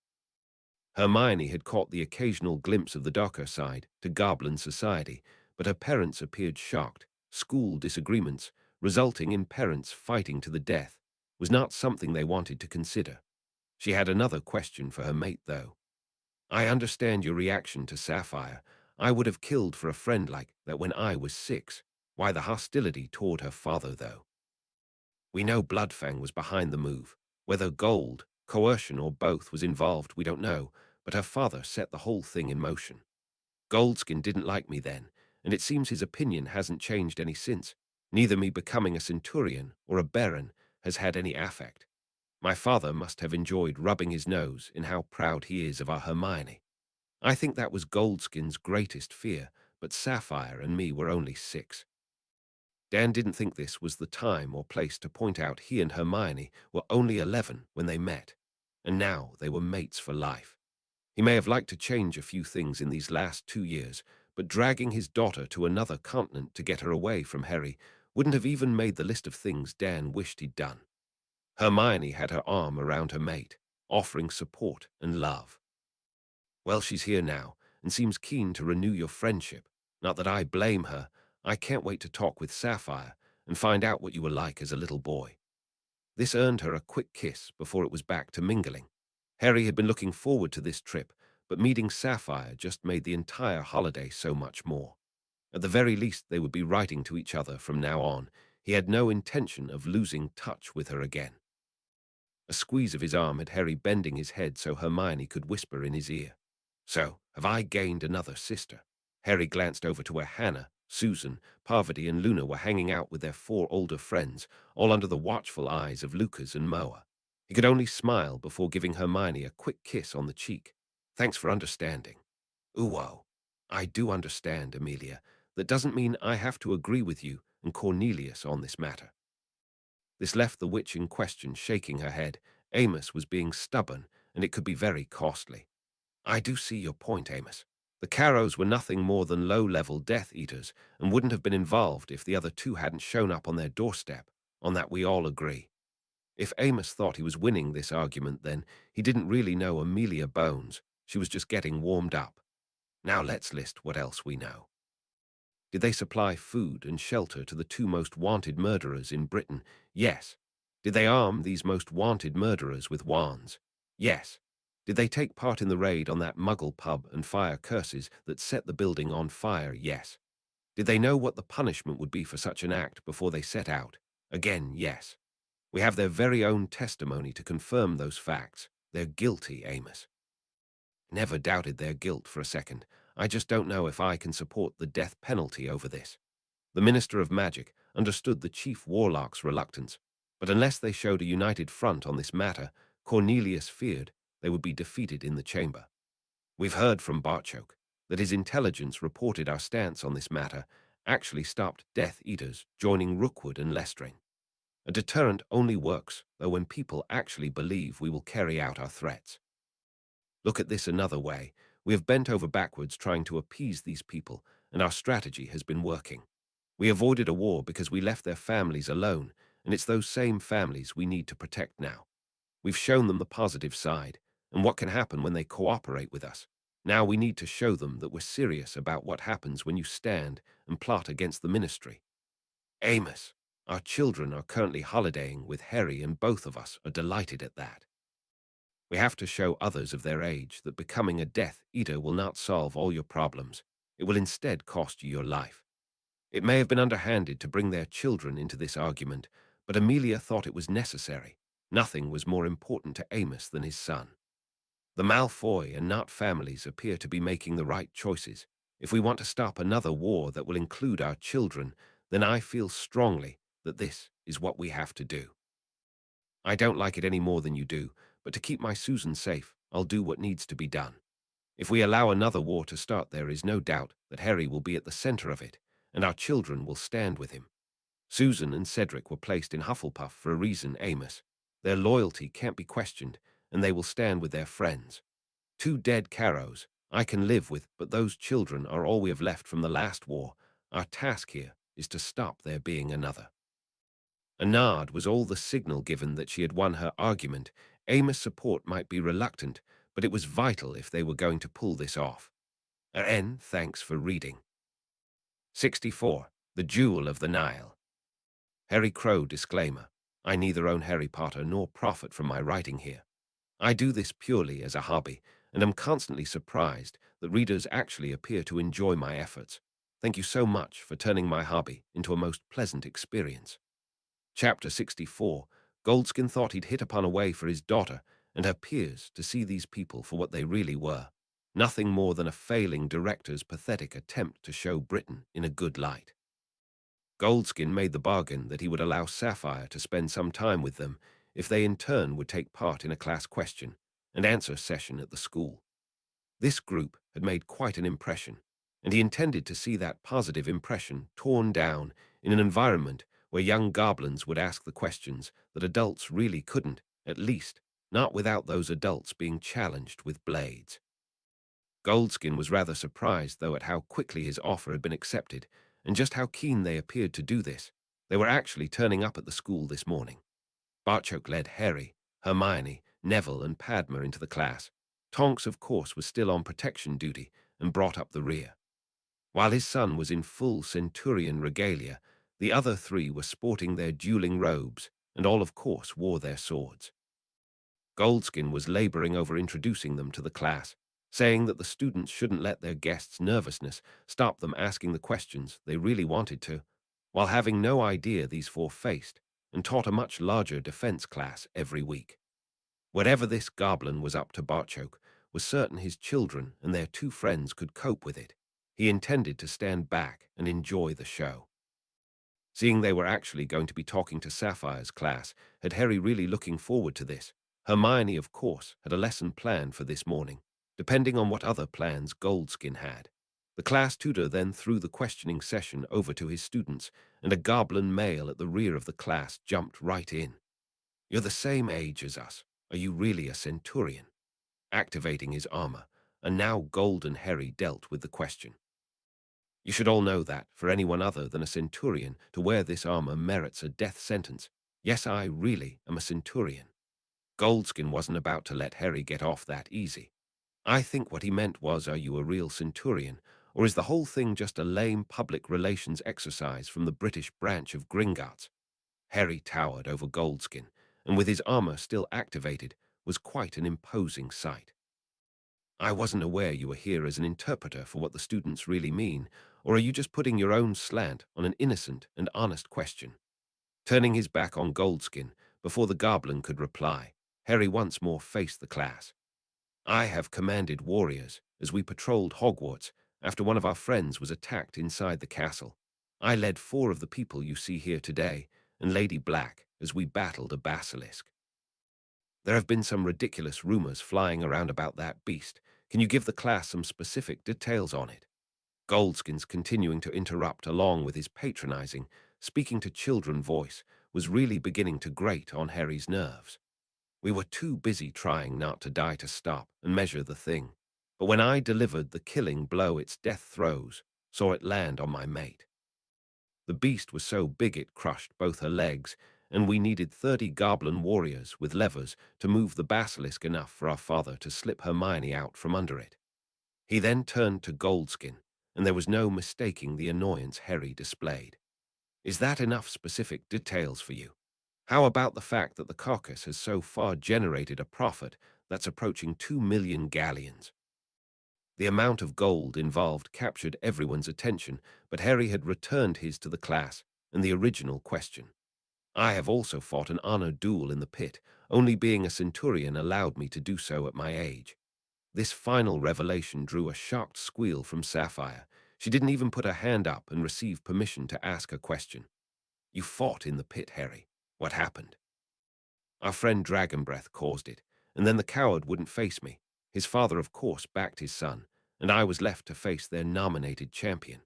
[SPEAKER 1] Hermione had caught the occasional glimpse of the darker side to goblin society, but her parents appeared shocked. School disagreements, resulting in parents fighting to the death, was not something they wanted to consider. She had another question for her mate, though. I understand your reaction to Sapphire. I would have killed for a friend like that when I was 6. Why the hostility toward her father, though? We know Bloodfang was behind the move. Whether gold, coercion, or both was involved, we don't know, but her father set the whole thing in motion. Goldskin didn't like me then, and it seems his opinion hasn't changed any since. Neither me becoming a centurion or a baron has had any affect. My father must have enjoyed rubbing his nose in how proud he is of our Hermione. I think that was Goldskin's greatest fear, but Sapphire and me were only 6. Dan didn't think this was the time or place to point out he and Hermione were only 11 when they met, and now they were mates for life. He may have liked to change a few things in these last 2 years, but dragging his daughter to another continent to get her away from Harry wouldn't have even made the list of things Dan wished he'd done. Hermione had her arm around her mate, offering support and love. Well, she's here now, and seems keen to renew your friendship. Not that I blame her. I can't wait to talk with Sapphire and find out what you were like as a little boy. This earned her a quick kiss before it was back to mingling. Harry had been looking forward to this trip, but meeting Sapphire just made the entire holiday so much more. At the very least, they would be writing to each other from now on. He had no intention of losing touch with her again. A squeeze of his arm had Harry bending his head so Hermione could whisper in his ear. So, have I gained another sister? Harry glanced over to where Hannah, Susan, Parvati, and Luna were hanging out with their four older friends, all under the watchful eyes of Lucas and Moa. He could only smile before giving Hermione a quick kiss on the cheek. Thanks for understanding. Ooh, I do understand, Amelia. That doesn't mean I have to agree with you and Cornelius on this matter. This left the witch in question shaking her head. Amos was being stubborn, and it could be very costly. I do see your point, Amos. The Carrows were nothing more than low-level Death Eaters and wouldn't have been involved if the other two hadn't shown up on their doorstep. On that we all agree. If Amos thought he was winning this argument, then he didn't really know Amelia Bones. She was just getting warmed up. Now let's list what else we know. Did they supply food and shelter to the two most wanted murderers in Britain? Yes. Did they arm these most wanted murderers with wands? Yes. Did they take part in the raid on that Muggle pub and fire curses that set the building on fire? Yes. Did they know what the punishment would be for such an act before they set out? Again, yes. We have their very own testimony to confirm those facts. They're guilty, Amos. Never doubted their guilt for a second. I just don't know if I can support the death penalty over this. The Minister of Magic understood the Chief Warlock's reluctance, but unless they showed a united front on this matter, Cornelius feared they would be defeated in the chamber. We've heard from Barchoke that his intelligence reported our stance on this matter actually stopped Death Eaters joining Rookwood and Lestring. A deterrent only works, though, when people actually believe we will carry out our threats. Look at this another way. We have bent over backwards trying to appease these people, and our strategy has been working. We avoided a war because we left their families alone, and it's those same families we need to protect now. We've shown them the positive side, and what can happen when they cooperate with us. Now we need to show them that we're serious about what happens when you stand and plot against the ministry. Amos, our children are currently holidaying with Harry, and both of us are delighted at that. We have to show others of their age that becoming a Death Eater will not solve all your problems. It will instead cost you your life. It may have been underhanded to bring their children into this argument, but Amelia thought it was necessary. Nothing was more important to Amos than his son. The Malfoy and Nott families appear to be making the right choices. If we want to stop another war that will include our children, then I feel strongly that this is what we have to do. I don't like it any more than you do, but to keep my Susan safe, I'll do what needs to be done. If we allow another war to start, there is no doubt that Harry will be at the center of it, and our children will stand with him. Susan and Cedric were placed in Hufflepuff for a reason, Amos. Their loyalty can't be questioned, and they will stand with their friends. Two dead Carrows I can live with, but those children are all we have left from the last war. Our task here is to stop there being another. A nod was all the signal given that she had won her argument. Amos' support might be reluctant, but it was vital if they were going to pull this off. N, thanks for reading. 64. The Jewel of the Nile. Harry Crow disclaimer. I neither own Harry Potter nor profit from my writing here. I do this purely as a hobby, and am constantly surprised that readers actually appear to enjoy my efforts. Thank you so much for turning my hobby into a most pleasant experience. Chapter 64. Goldskin thought he'd hit upon a way for his daughter and her peers to see these people for what they really were. Nothing more than a failing director's pathetic attempt to show Britain in a good light. Goldskin made the bargain that he would allow Sapphire to spend some time with them if they in turn would take part in a class question and answer session at the school. This group had made quite an impression, and he intended to see that positive impression torn down in an environment where young goblins would ask the questions that adults really couldn't, at least not without those adults being challenged with blades. Goldskin was rather surprised, though, at how quickly his offer had been accepted, and just how keen they appeared to do this. They were actually turning up at the school this morning. Barchoke led Harry, Hermione, Neville, and Padma into the class. Tonks, of course, was still on protection duty and brought up the rear. While his son was in full centurion regalia, the other three were sporting their dueling robes, and all, of course, wore their swords. Goldskin was laboring over introducing them to the class, saying that the students shouldn't let their guests' nervousness stop them asking the questions they really wanted to, while having no idea these four faced and taught a much larger defense class every week. Whatever this goblin was up to, Barchoke was certain his children and their two friends could cope with it. He intended to stand back and enjoy the show. Seeing they were actually going to be talking to Sapphire's class, had Harry really looking forward to this? Hermione, of course, had a lesson planned for this morning, depending on what other plans Goldskin had. The class tutor then threw the questioning session over to his students, and a goblin male at the rear of the class jumped right in. "You're the same age as us. Are you really a centurion?" Activating his armor, and now Golden Harry dealt with the question. "You should all know that, for anyone other than a centurion to wear this armor merits a death sentence. Yes, I really am a centurion." Goldskin wasn't about to let Harry get off that easy. "I think what he meant was, are you a real centurion, or is the whole thing just a lame public relations exercise from the British branch of Gringotts?" Harry towered over Goldskin, and with his armor still activated, was quite an imposing sight. "I wasn't aware you were here as an interpreter for what the students really mean, or are you just putting your own slant on an innocent and honest question?" Turning his back on Goldskin, before the goblin could reply, Harry once more faced the class. "I have commanded warriors as we patrolled Hogwarts after one of our friends was attacked inside the castle. I led 4 of the people you see here today, and Lady Black, as we battled a basilisk. There have been some ridiculous rumors flying around about that beast. Can you give the class some specific details on it?" Goldskin's continuing to interrupt along with his patronizing, speaking to children voice was really beginning to grate on Harry's nerves. "We were too busy trying not to die to stop and measure the thing. But when I delivered the killing blow its death throes, saw it land on my mate. The beast was so big it crushed both her legs, and we needed 30 goblin warriors with levers to move the basilisk enough for our father to slip Hermione out from under it." He then turned to Goldskin, and there was no mistaking the annoyance Harry displayed. "Is that enough specific details for you? How about the fact that the carcass has so far generated a profit that's approaching 2 million galleons?" The amount of gold involved captured everyone's attention, but Harry had returned his to the class and the original question. "I have also fought an honor duel in the pit, only being a centurion allowed me to do so at my age." This final revelation drew a shocked squeal from Sapphire. She didn't even put her hand up and receive permission to ask a question. "You fought in the pit, Harry. What happened?" "Our friend Dragonbreath caused it, and then the coward wouldn't face me. His father, of course, backed his son, and I was left to face their nominated champion."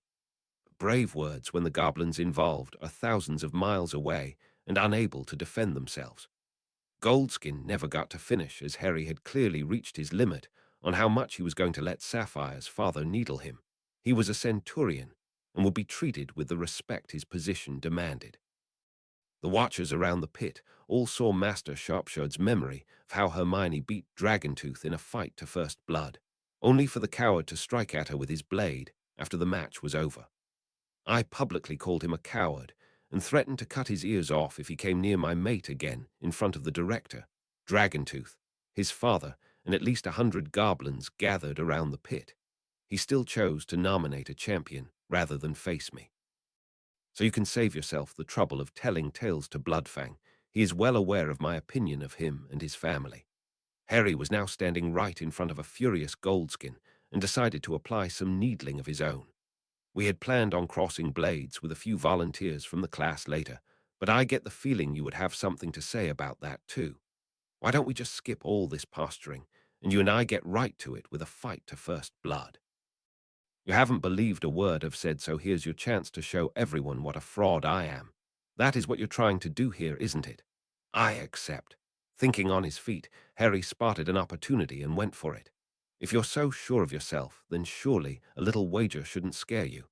[SPEAKER 1] Brave words when the goblins involved are thousands of miles away and unable to defend themselves. Goldskin never got to finish, as Harry had clearly reached his limit on how much he was going to let Sapphire's father needle him. He was a centurion and would be treated with the respect his position demanded. The watchers around the pit all saw Master Sharpshot's memory of how Hermione beat Dragontooth in a fight to first blood, only for the coward to strike at her with his blade after the match was over. I publicly called him a coward and threatened to cut his ears off if he came near my mate again in front of the director, Dragontooth, his father, and at least 100 goblins gathered around the pit. He still chose to nominate a champion rather than face me. So you can save yourself the trouble of telling tales to Bloodfang. He is well aware of my opinion of him and his family." Harry was now standing right in front of a furious Goldskin and decided to apply some needling of his own. "We had planned on crossing blades with a few volunteers from the class later, but I get the feeling you would have something to say about that too. Why don't we just skip all this posturing, and you and I get right to it with a fight to first blood? You haven't believed a word I've said, so here's your chance to show everyone what a fraud I am. That is what you're trying to do here, isn't it?" "I accept." Thinking on his feet, Harry spotted an opportunity and went for it. "If you're so sure of yourself, then surely a little wager shouldn't scare you."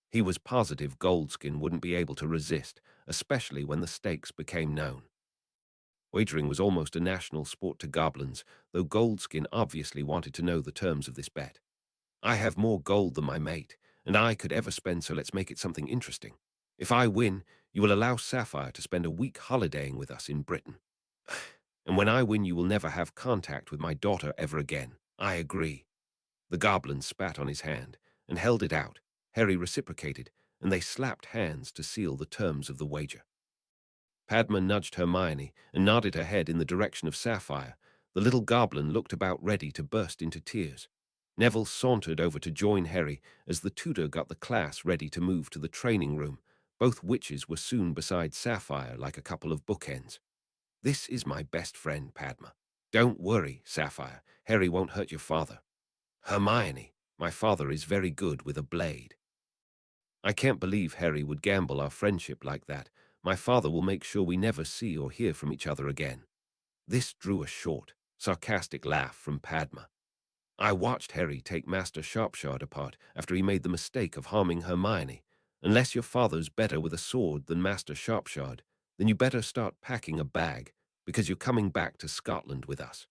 [SPEAKER 1] He was positive Goldskin wouldn't be able to resist, especially when the stakes became known. Wagering was almost a national sport to goblins, though Goldskin obviously wanted to know the terms of this bet. "I have more gold than my mate, and I could ever spend, so let's make it something interesting. If I win, you will allow Sapphire to spend a week holidaying with us in Britain. And when I win, you will never have contact with my daughter ever again." "I agree." The goblin spat on his hand and held it out. Harry reciprocated, and they slapped hands to seal the terms of the wager. Padma nudged Hermione and nodded her head in the direction of Sapphire. The little goblin looked about ready to burst into tears. Neville sauntered over to join Harry as the tutor got the class ready to move to the training room. Both witches were soon beside Sapphire like a couple of bookends. "This is my best friend, Padma. Don't worry, Sapphire. Harry won't hurt your father." "Hermione, my father is very good with a blade." "I can't believe Harry would gamble our friendship like that. My father will make sure we never see or hear from each other again." This drew a short, sarcastic laugh from Padma. "I watched Harry take Master Sharpshard apart after he made the mistake of harming Hermione. Unless your father's better with a sword than Master Sharpshard, then you better start packing a bag, because you're coming back to Scotland with us.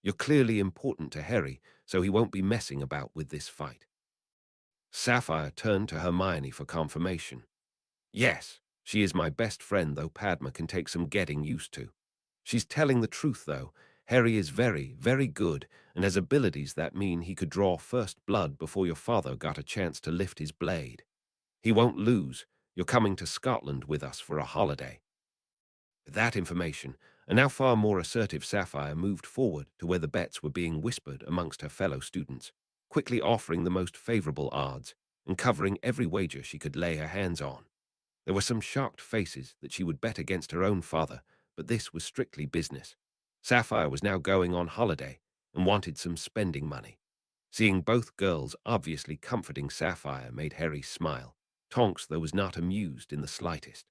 [SPEAKER 1] You're clearly important to Harry, so he won't be messing about with this fight." Sapphire turned to Hermione for confirmation. "Yes, she is my best friend, though Padma can take some getting used to. She's telling the truth, though. Harry is very, very good and has abilities that mean he could draw first blood before your father got a chance to lift his blade. He won't lose. You're coming to Scotland with us for a holiday." With that information, a now far more assertive Sapphire moved forward to where the bets were being whispered amongst her fellow students, quickly offering the most favorable odds and covering every wager she could lay her hands on. There were some shocked faces that she would bet against her own father, but this was strictly business. Sapphire was now going on holiday and wanted some spending money. Seeing both girls obviously comforting Sapphire made Harry smile. Tonks, though, was not amused in the slightest.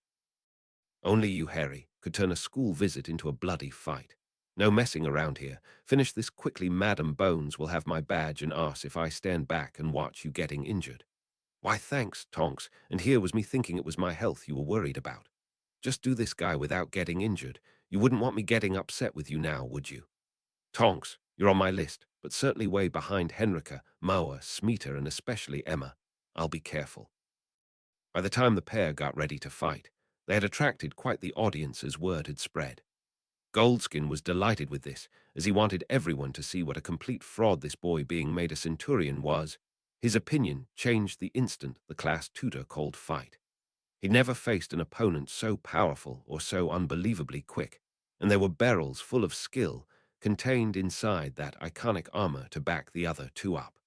[SPEAKER 1] "Only you, Harry, could turn a school visit into a bloody fight. No messing around here. Finish this quickly, Madam Bones will have my badge and arse if I stand back and watch you getting injured." "Why, thanks, Tonks, and here was me thinking it was my health you were worried about. Just do this guy without getting injured. You wouldn't want me getting upset with you now, would you? Tonks, you're on my list, but certainly way behind Henrika, Moa, Smeeta, and especially Emma. I'll be careful." By the time the pair got ready to fight, they had attracted quite the audience as word had spread. Goldskin was delighted with this, as he wanted everyone to see what a complete fraud this boy being made a centurion was. His opinion changed the instant the class tutor called fight. He'd never faced an opponent so powerful or so unbelievably quick, and there were barrels full of skill contained inside that iconic armor to back the other two up.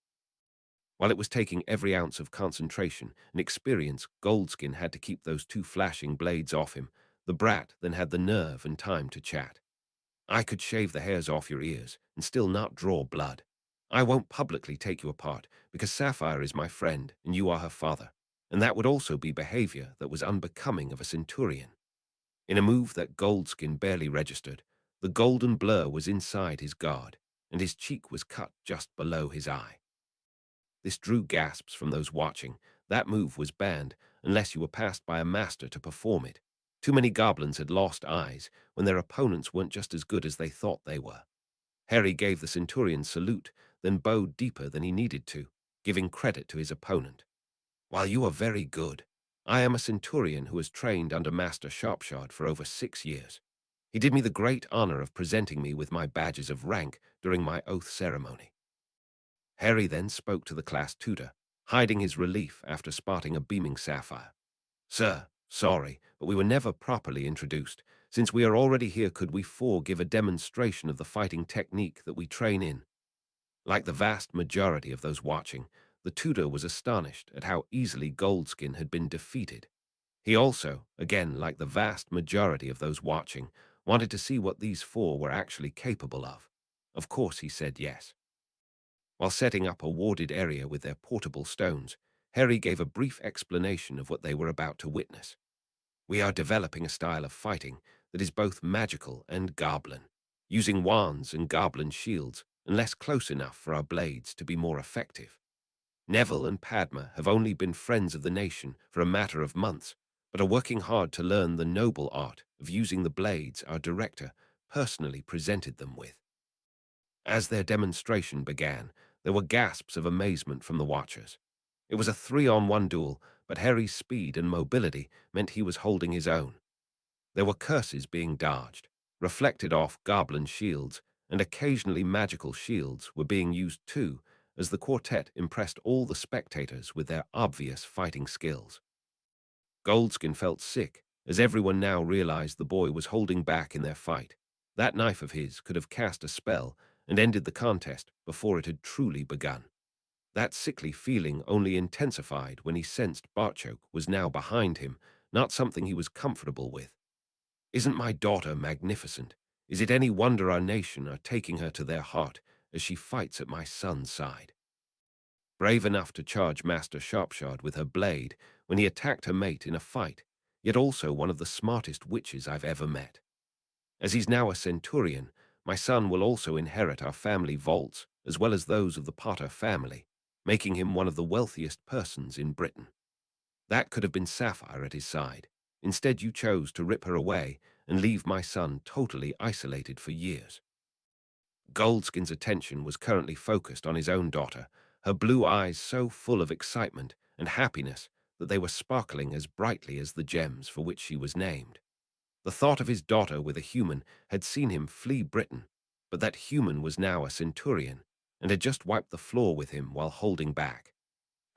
[SPEAKER 1] While it was taking every ounce of concentration and experience, Goldskin had to keep those two flashing blades off him. The brat then had the nerve and time to chat. "I could shave the hairs off your ears and still not draw blood. I won't publicly take you apart because Sapphire is my friend and you are her father, and that would also be behavior that was unbecoming of a centurion." In a move that Goldskin barely registered, the golden blur was inside his guard, and his cheek was cut just below his eye. This drew gasps from those watching. That move was banned unless you were passed by a master to perform it. Too many goblins had lost eyes when their opponents weren't just as good as they thought they were. Harry gave the centurion salute, then bowed deeper than he needed to, giving credit to his opponent. "While you are very good, I am a centurion who has trained under Master Sharpshard for over 6 years. He did me the great honor of presenting me with my badges of rank during my oath ceremony." Harry then spoke to the class tutor, hiding his relief after spotting a beaming Sapphire. "Sir, sorry, but we were never properly introduced. Since we are already here, could we four give a demonstration of the fighting technique that we train in?" Like the vast majority of those watching, the tutor was astonished at how easily Goldskin had been defeated. He also, again like the vast majority of those watching, wanted to see what these four were actually capable of. Of course he said yes. While setting up a warded area with their portable stones, Harry gave a brief explanation of what they were about to witness. "We are developing a style of fighting that is both magical and goblin, using wands and goblin shields, unless close enough for our blades to be more effective. Neville and Padma have only been friends of the nation for a matter of months, but are working hard to learn the noble art of using the blades our director personally presented them with." As their demonstration began, there were gasps of amazement from the watchers. It was a 3-on-1 duel, but Harry's speed and mobility meant he was holding his own. There were curses being dodged, reflected off goblin shields, and occasionally magical shields were being used too, as the quartet impressed all the spectators with their obvious fighting skills. Goldskin felt sick, as everyone now realized the boy was holding back in their fight. That knife of his could have cast a spell and ended the contest before it had truly begun. That sickly feeling only intensified when he sensed Barchoke was now behind him, not something he was comfortable with. Isn't my daughter magnificent? Is it any wonder our nation are taking her to their heart as she fights at my son's side? Brave enough to charge Master Sharpshard with her blade when he attacked her mate in a fight, yet also one of the smartest witches I've ever met. As he's now a centurion, my son will also inherit our family vaults as well as those of the Potter family, making him one of the wealthiest persons in Britain. That could have been Sapphire at his side. Instead, you chose to rip her away and leave my son totally isolated for years. Goldskin's attention was currently focused on his own daughter, her blue eyes so full of excitement and happiness that they were sparkling as brightly as the gems for which she was named. The thought of his daughter with a human had seen him flee Britain, but that human was now a centurion and had just wiped the floor with him while holding back.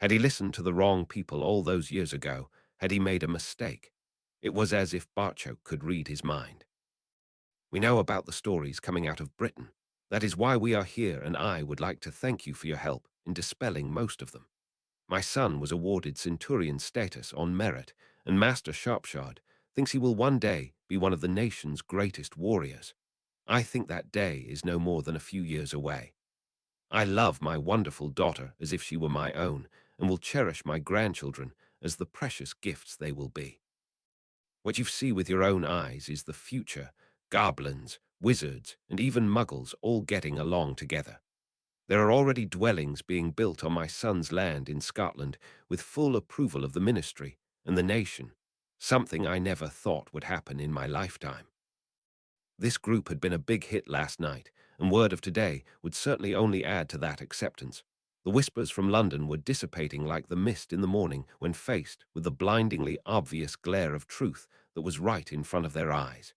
[SPEAKER 1] Had he listened to the wrong people all those years ago? Had he made a mistake? It was as if Barchoke could read his mind. We know about the stories coming out of Britain. That is why we are here, and I would like to thank you for your help in dispelling most of them. My son was awarded centurion status on merit, and Master Sharpshard thinks he will one day be one of the nation's greatest warriors. I think that day is no more than a few years away. I love my wonderful daughter as if she were my own, and will cherish my grandchildren as the precious gifts they will be. What you see with your own eyes is the future, goblins, wizards, and even muggles all getting along together. There are already dwellings being built on my son's land in Scotland with full approval of the ministry and the nation, something I never thought would happen in my lifetime. This group had been a big hit last night, and word of today would certainly only add to that acceptance. The whispers from London were dissipating like the mist in the morning when faced with the blindingly obvious glare of truth that was right in front of their eyes.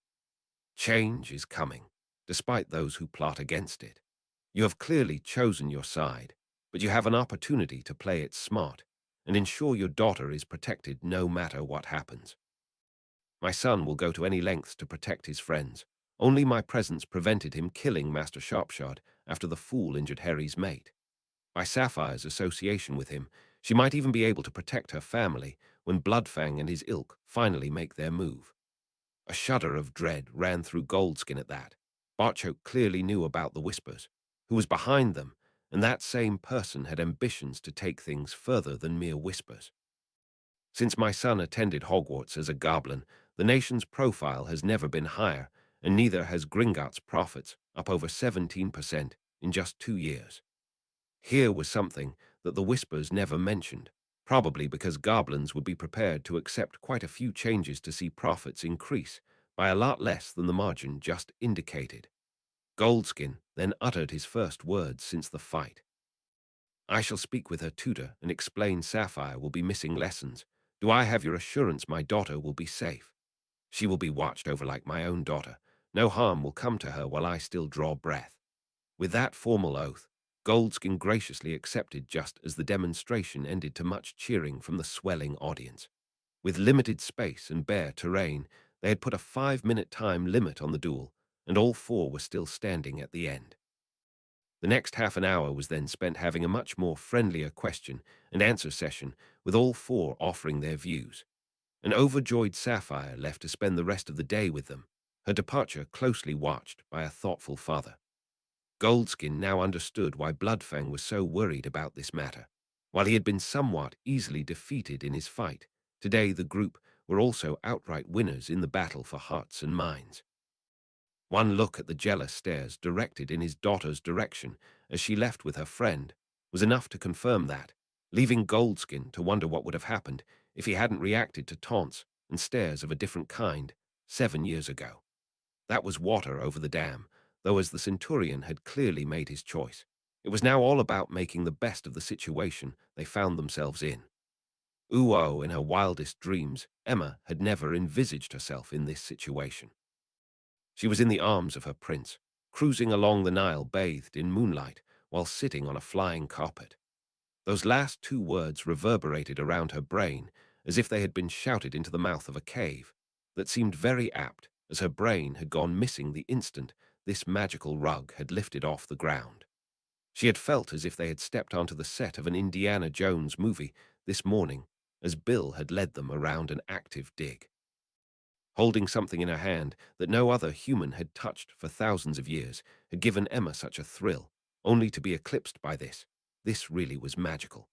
[SPEAKER 1] Change is coming, despite those who plot against it. You have clearly chosen your side, but you have an opportunity to play it smart and ensure your daughter is protected no matter what happens. My son will go to any lengths to protect his friends. Only my presence prevented him killing Master Sharpshard after the fool injured Harry's mate. By Sapphire's association with him, she might even be able to protect her family when Bloodfang and his ilk finally make their move. A shudder of dread ran through Goldskin at that. Barchoke clearly knew about the whispers, who was behind them, and that same person had ambitions to take things further than mere whispers. Since my son attended Hogwarts as a goblin, the nation's profile has never been higher, and neither has Gringotts' profits, up over 17% in just 2 years. Here was something that the Whispers never mentioned, probably because goblins would be prepared to accept quite a few changes to see profits increase by a lot less than the margin just indicated. Goldskin then uttered his first words since the fight. I shall speak with her tutor and explain Sapphire will be missing lessons. Do I have your assurance my daughter will be safe? She will be watched over like my own daughter. No harm will come to her while I still draw breath. With that formal oath, Goldskin graciously accepted just as the demonstration ended to much cheering from the swelling audience. With limited space and bare terrain, they had put a 5-minute time limit on the duel, and all four were still standing at the end. The next half an hour was then spent having a much more friendlier question and answer session, with all four offering their views. An overjoyed Sapphire left to spend the rest of the day with them, her departure closely watched by a thoughtful father. Goldskin now understood why Bloodfang was so worried about this matter. While he had been somewhat easily defeated in his fight, today the group were also outright winners in the battle for hearts and minds. One look at the jealous stares directed in his daughter's direction as she left with her friend was enough to confirm that, leaving Goldskin to wonder what would have happened if he hadn't reacted to taunts and stares of a different kind 7 years ago. That was water over the dam, though as the Centurion had clearly made his choice. It was now all about making the best of the situation they found themselves in. Ooh, in her wildest dreams, Emma had never envisaged herself in this situation. She was in the arms of her prince, cruising along the Nile bathed in moonlight while sitting on a flying carpet. Those last 2 words reverberated around her brain as if they had been shouted into the mouth of a cave. That seemed very apt, as her brain had gone missing the instant this magical rug had lifted off the ground. She had felt as if they had stepped onto the set of an Indiana Jones movie this morning, as Bill had led them around an active dig. Holding something in her hand that no other human had touched for thousands of years had given Emma such a thrill, only to be eclipsed by this. This really was magical.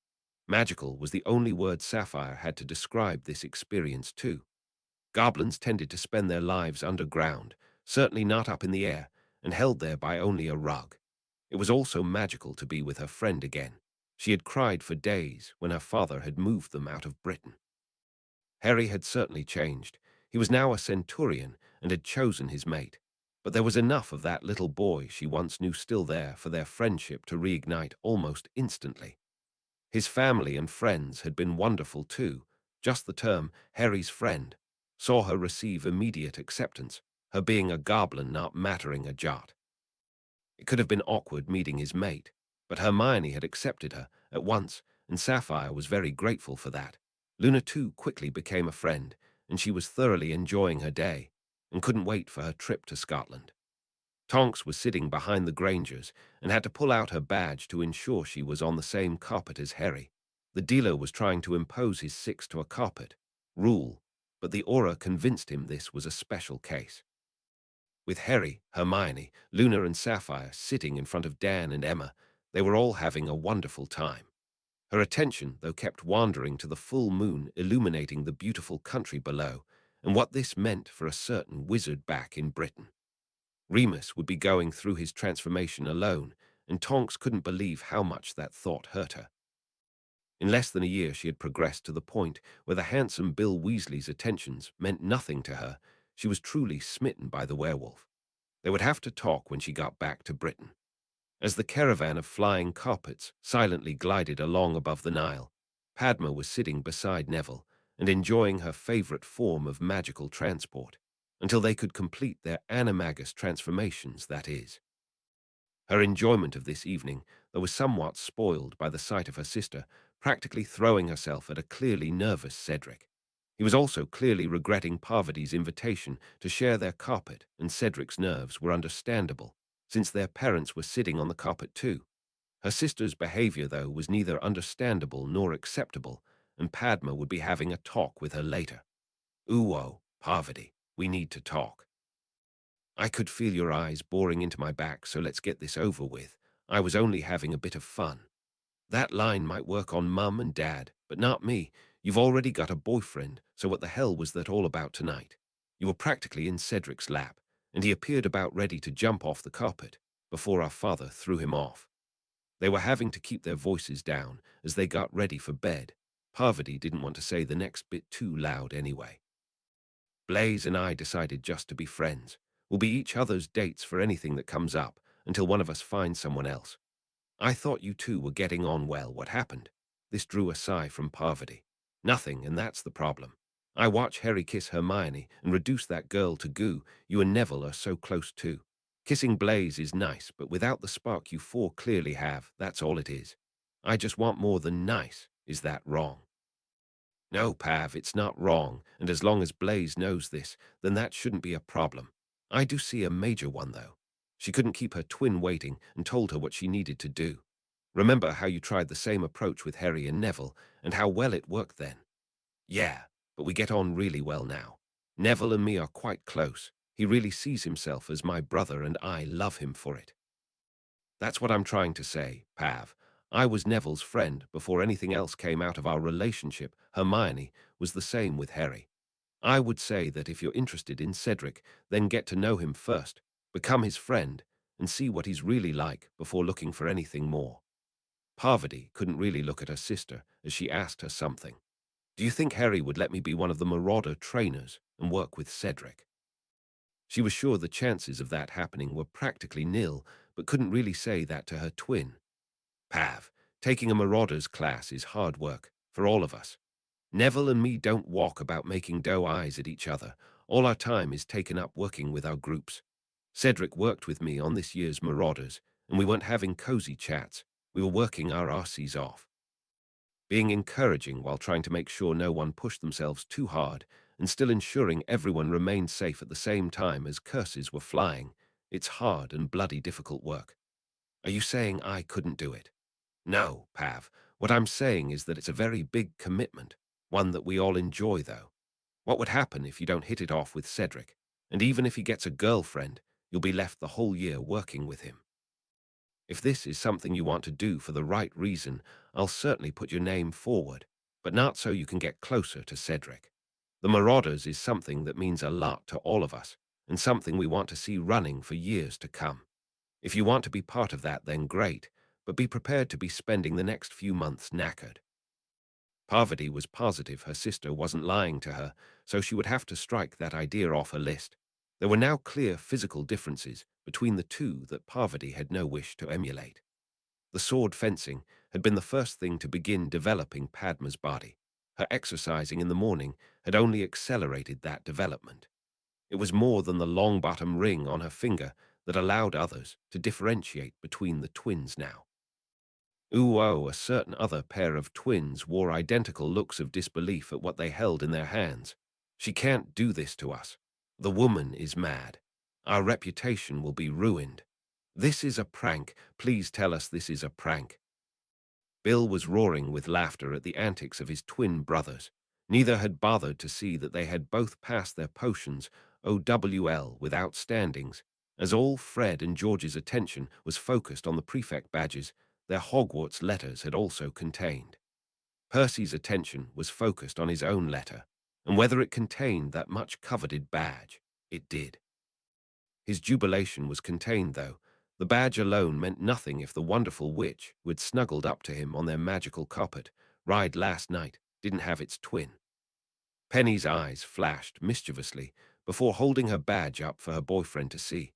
[SPEAKER 1] Magical was the only word Sapphire had to describe this experience too. Goblins tended to spend their lives underground, certainly not up in the air, and held there by only a rug. It was also magical to be with her friend again. She had cried for days when her father had moved them out of Britain. Harry had certainly changed. He was now a centurion and had chosen his mate. But there was enough of that little boy she once knew still there for their friendship to reignite almost instantly. His family and friends had been wonderful too. Just the term, Harry's friend, saw her receive immediate acceptance, her being a goblin not mattering a jot. It could have been awkward meeting his mate, but Hermione had accepted her at once, and Sapphire was very grateful for that. Luna too quickly became a friend, and she was thoroughly enjoying her day, and couldn't wait for her trip to Scotland. Tonks was sitting behind the Grangers and had to pull out her badge to ensure she was on the same carpet as Harry. The dealer was trying to impose his six to a carpet rule, but the aura convinced him this was a special case. With Harry, Hermione, Luna and Sapphire sitting in front of Dan and Emma, they were all having a wonderful time. Her attention, though, kept wandering to the full moon illuminating the beautiful country below, and what this meant for a certain wizard back in Britain. Remus would be going through his transformation alone, and Tonks couldn't believe how much that thought hurt her. In less than a year she had progressed to the point where the handsome Bill Weasley's attentions meant nothing to her. She was truly smitten by the werewolf. They would have to talk when she got back to Britain. As the caravan of flying carpets silently glided along above the Nile, Padma was sitting beside Neville and enjoying her favorite form of magical transport, until they could complete their animagus transformations, that is. Her enjoyment of this evening, though, was somewhat spoiled by the sight of her sister practically throwing herself at a clearly nervous Cedric. He was also clearly regretting Parvati's invitation to share their carpet, and Cedric's nerves were understandable, since their parents were sitting on the carpet too. Her sister's behavior, though, was neither understandable nor acceptable, and Padma would be having a talk with her later. "Ooh, Parvati, we need to talk. I could feel your eyes boring into my back, so let's get this over with. I was only having a bit of fun." That line might work on Mum and Dad, but not me. You've already got a boyfriend, so what the hell was that all about tonight? You were practically in Cedric's lap, and he appeared about ready to jump off the carpet before our father threw him off. They were having to keep their voices down as they got ready for bed. Parvati didn't want to say the next bit too loud anyway. Blaze and I decided just to be friends. We'll be each other's dates for anything that comes up until one of us finds someone else. I thought you two were getting on well. What happened? This drew a sigh from Parvati. Nothing, and that's the problem. I watch Harry kiss Hermione and reduce that girl to goo. You and Neville are so close too. Kissing Blaze is nice, but without the spark you four clearly have, that's all it is. I just want more than nice. Is that wrong? No, Pav, it's not wrong, and as long as Blaze knows this, then that shouldn't be a problem. I do see a major one, though. She couldn't keep her twin waiting and told her what she needed to do. Remember how you tried the same approach with Harry and Neville, and how well it worked then? Yeah, but we get on really well now. Neville and me are quite close. He really sees himself as my brother, and I love him for it. That's what I'm trying to say, Pav. I was Neville's friend before anything else came out of our relationship. Hermione was the same with Harry. I would say that if you're interested in Cedric, then get to know him first, become his friend, and see what he's really like before looking for anything more. Parvati couldn't really look at her sister as she asked her something. Do you think Harry would let me be one of the Marauder trainers and work with Cedric? She was sure the chances of that happening were practically nil, but couldn't really say that to her twin. Pav, taking a Marauders class is hard work, for all of us. Neville and me don't walk about making doe eyes at each other. All our time is taken up working with our groups. Cedric worked with me on this year's Marauders, and we weren't having cozy chats. We were working our arses off. Being encouraging while trying to make sure no one pushed themselves too hard, and still ensuring everyone remained safe at the same time as curses were flying. It's hard and bloody difficult work. Are you saying I couldn't do it? No, Pav. What I'm saying is that it's a very big commitment, one that we all enjoy, though. What would happen if you don't hit it off with Cedric? And even if he gets a girlfriend, you'll be left the whole year working with him. If this is something you want to do for the right reason, I'll certainly put your name forward, but not so you can get closer to Cedric. The Marauders is something that means a lot to all of us, and something we want to see running for years to come. If you want to be part of that, then great, but be prepared to be spending the next few months knackered. Parvati was positive her sister wasn't lying to her, so she would have to strike that idea off her list. There were now clear physical differences between the two that Parvati had no wish to emulate. The sword fencing had been the first thing to begin developing Padma's body. Her exercising in the morning had only accelerated that development. It was more than the long-bottom ring on her finger that allowed others to differentiate between the twins now. Ooh, a certain other pair of twins wore identical looks of disbelief at what they held in their hands. She can't do this to us. The woman is mad. Our reputation will be ruined. This is a prank. Please tell us this is a prank. Bill was roaring with laughter at the antics of his twin brothers. Neither had bothered to see that they had both passed their potions, OWL, without standings, as all Fred and George's attention was focused on the prefect badges their Hogwarts letters had also contained. Percy's attention was focused on his own letter, and whether it contained that much-coveted badge. It did. His jubilation was contained, though. The badge alone meant nothing if the wonderful witch who had snuggled up to him on their magical carpet ride last night didn't have its twin. Penny's eyes flashed mischievously before holding her badge up for her boyfriend to see.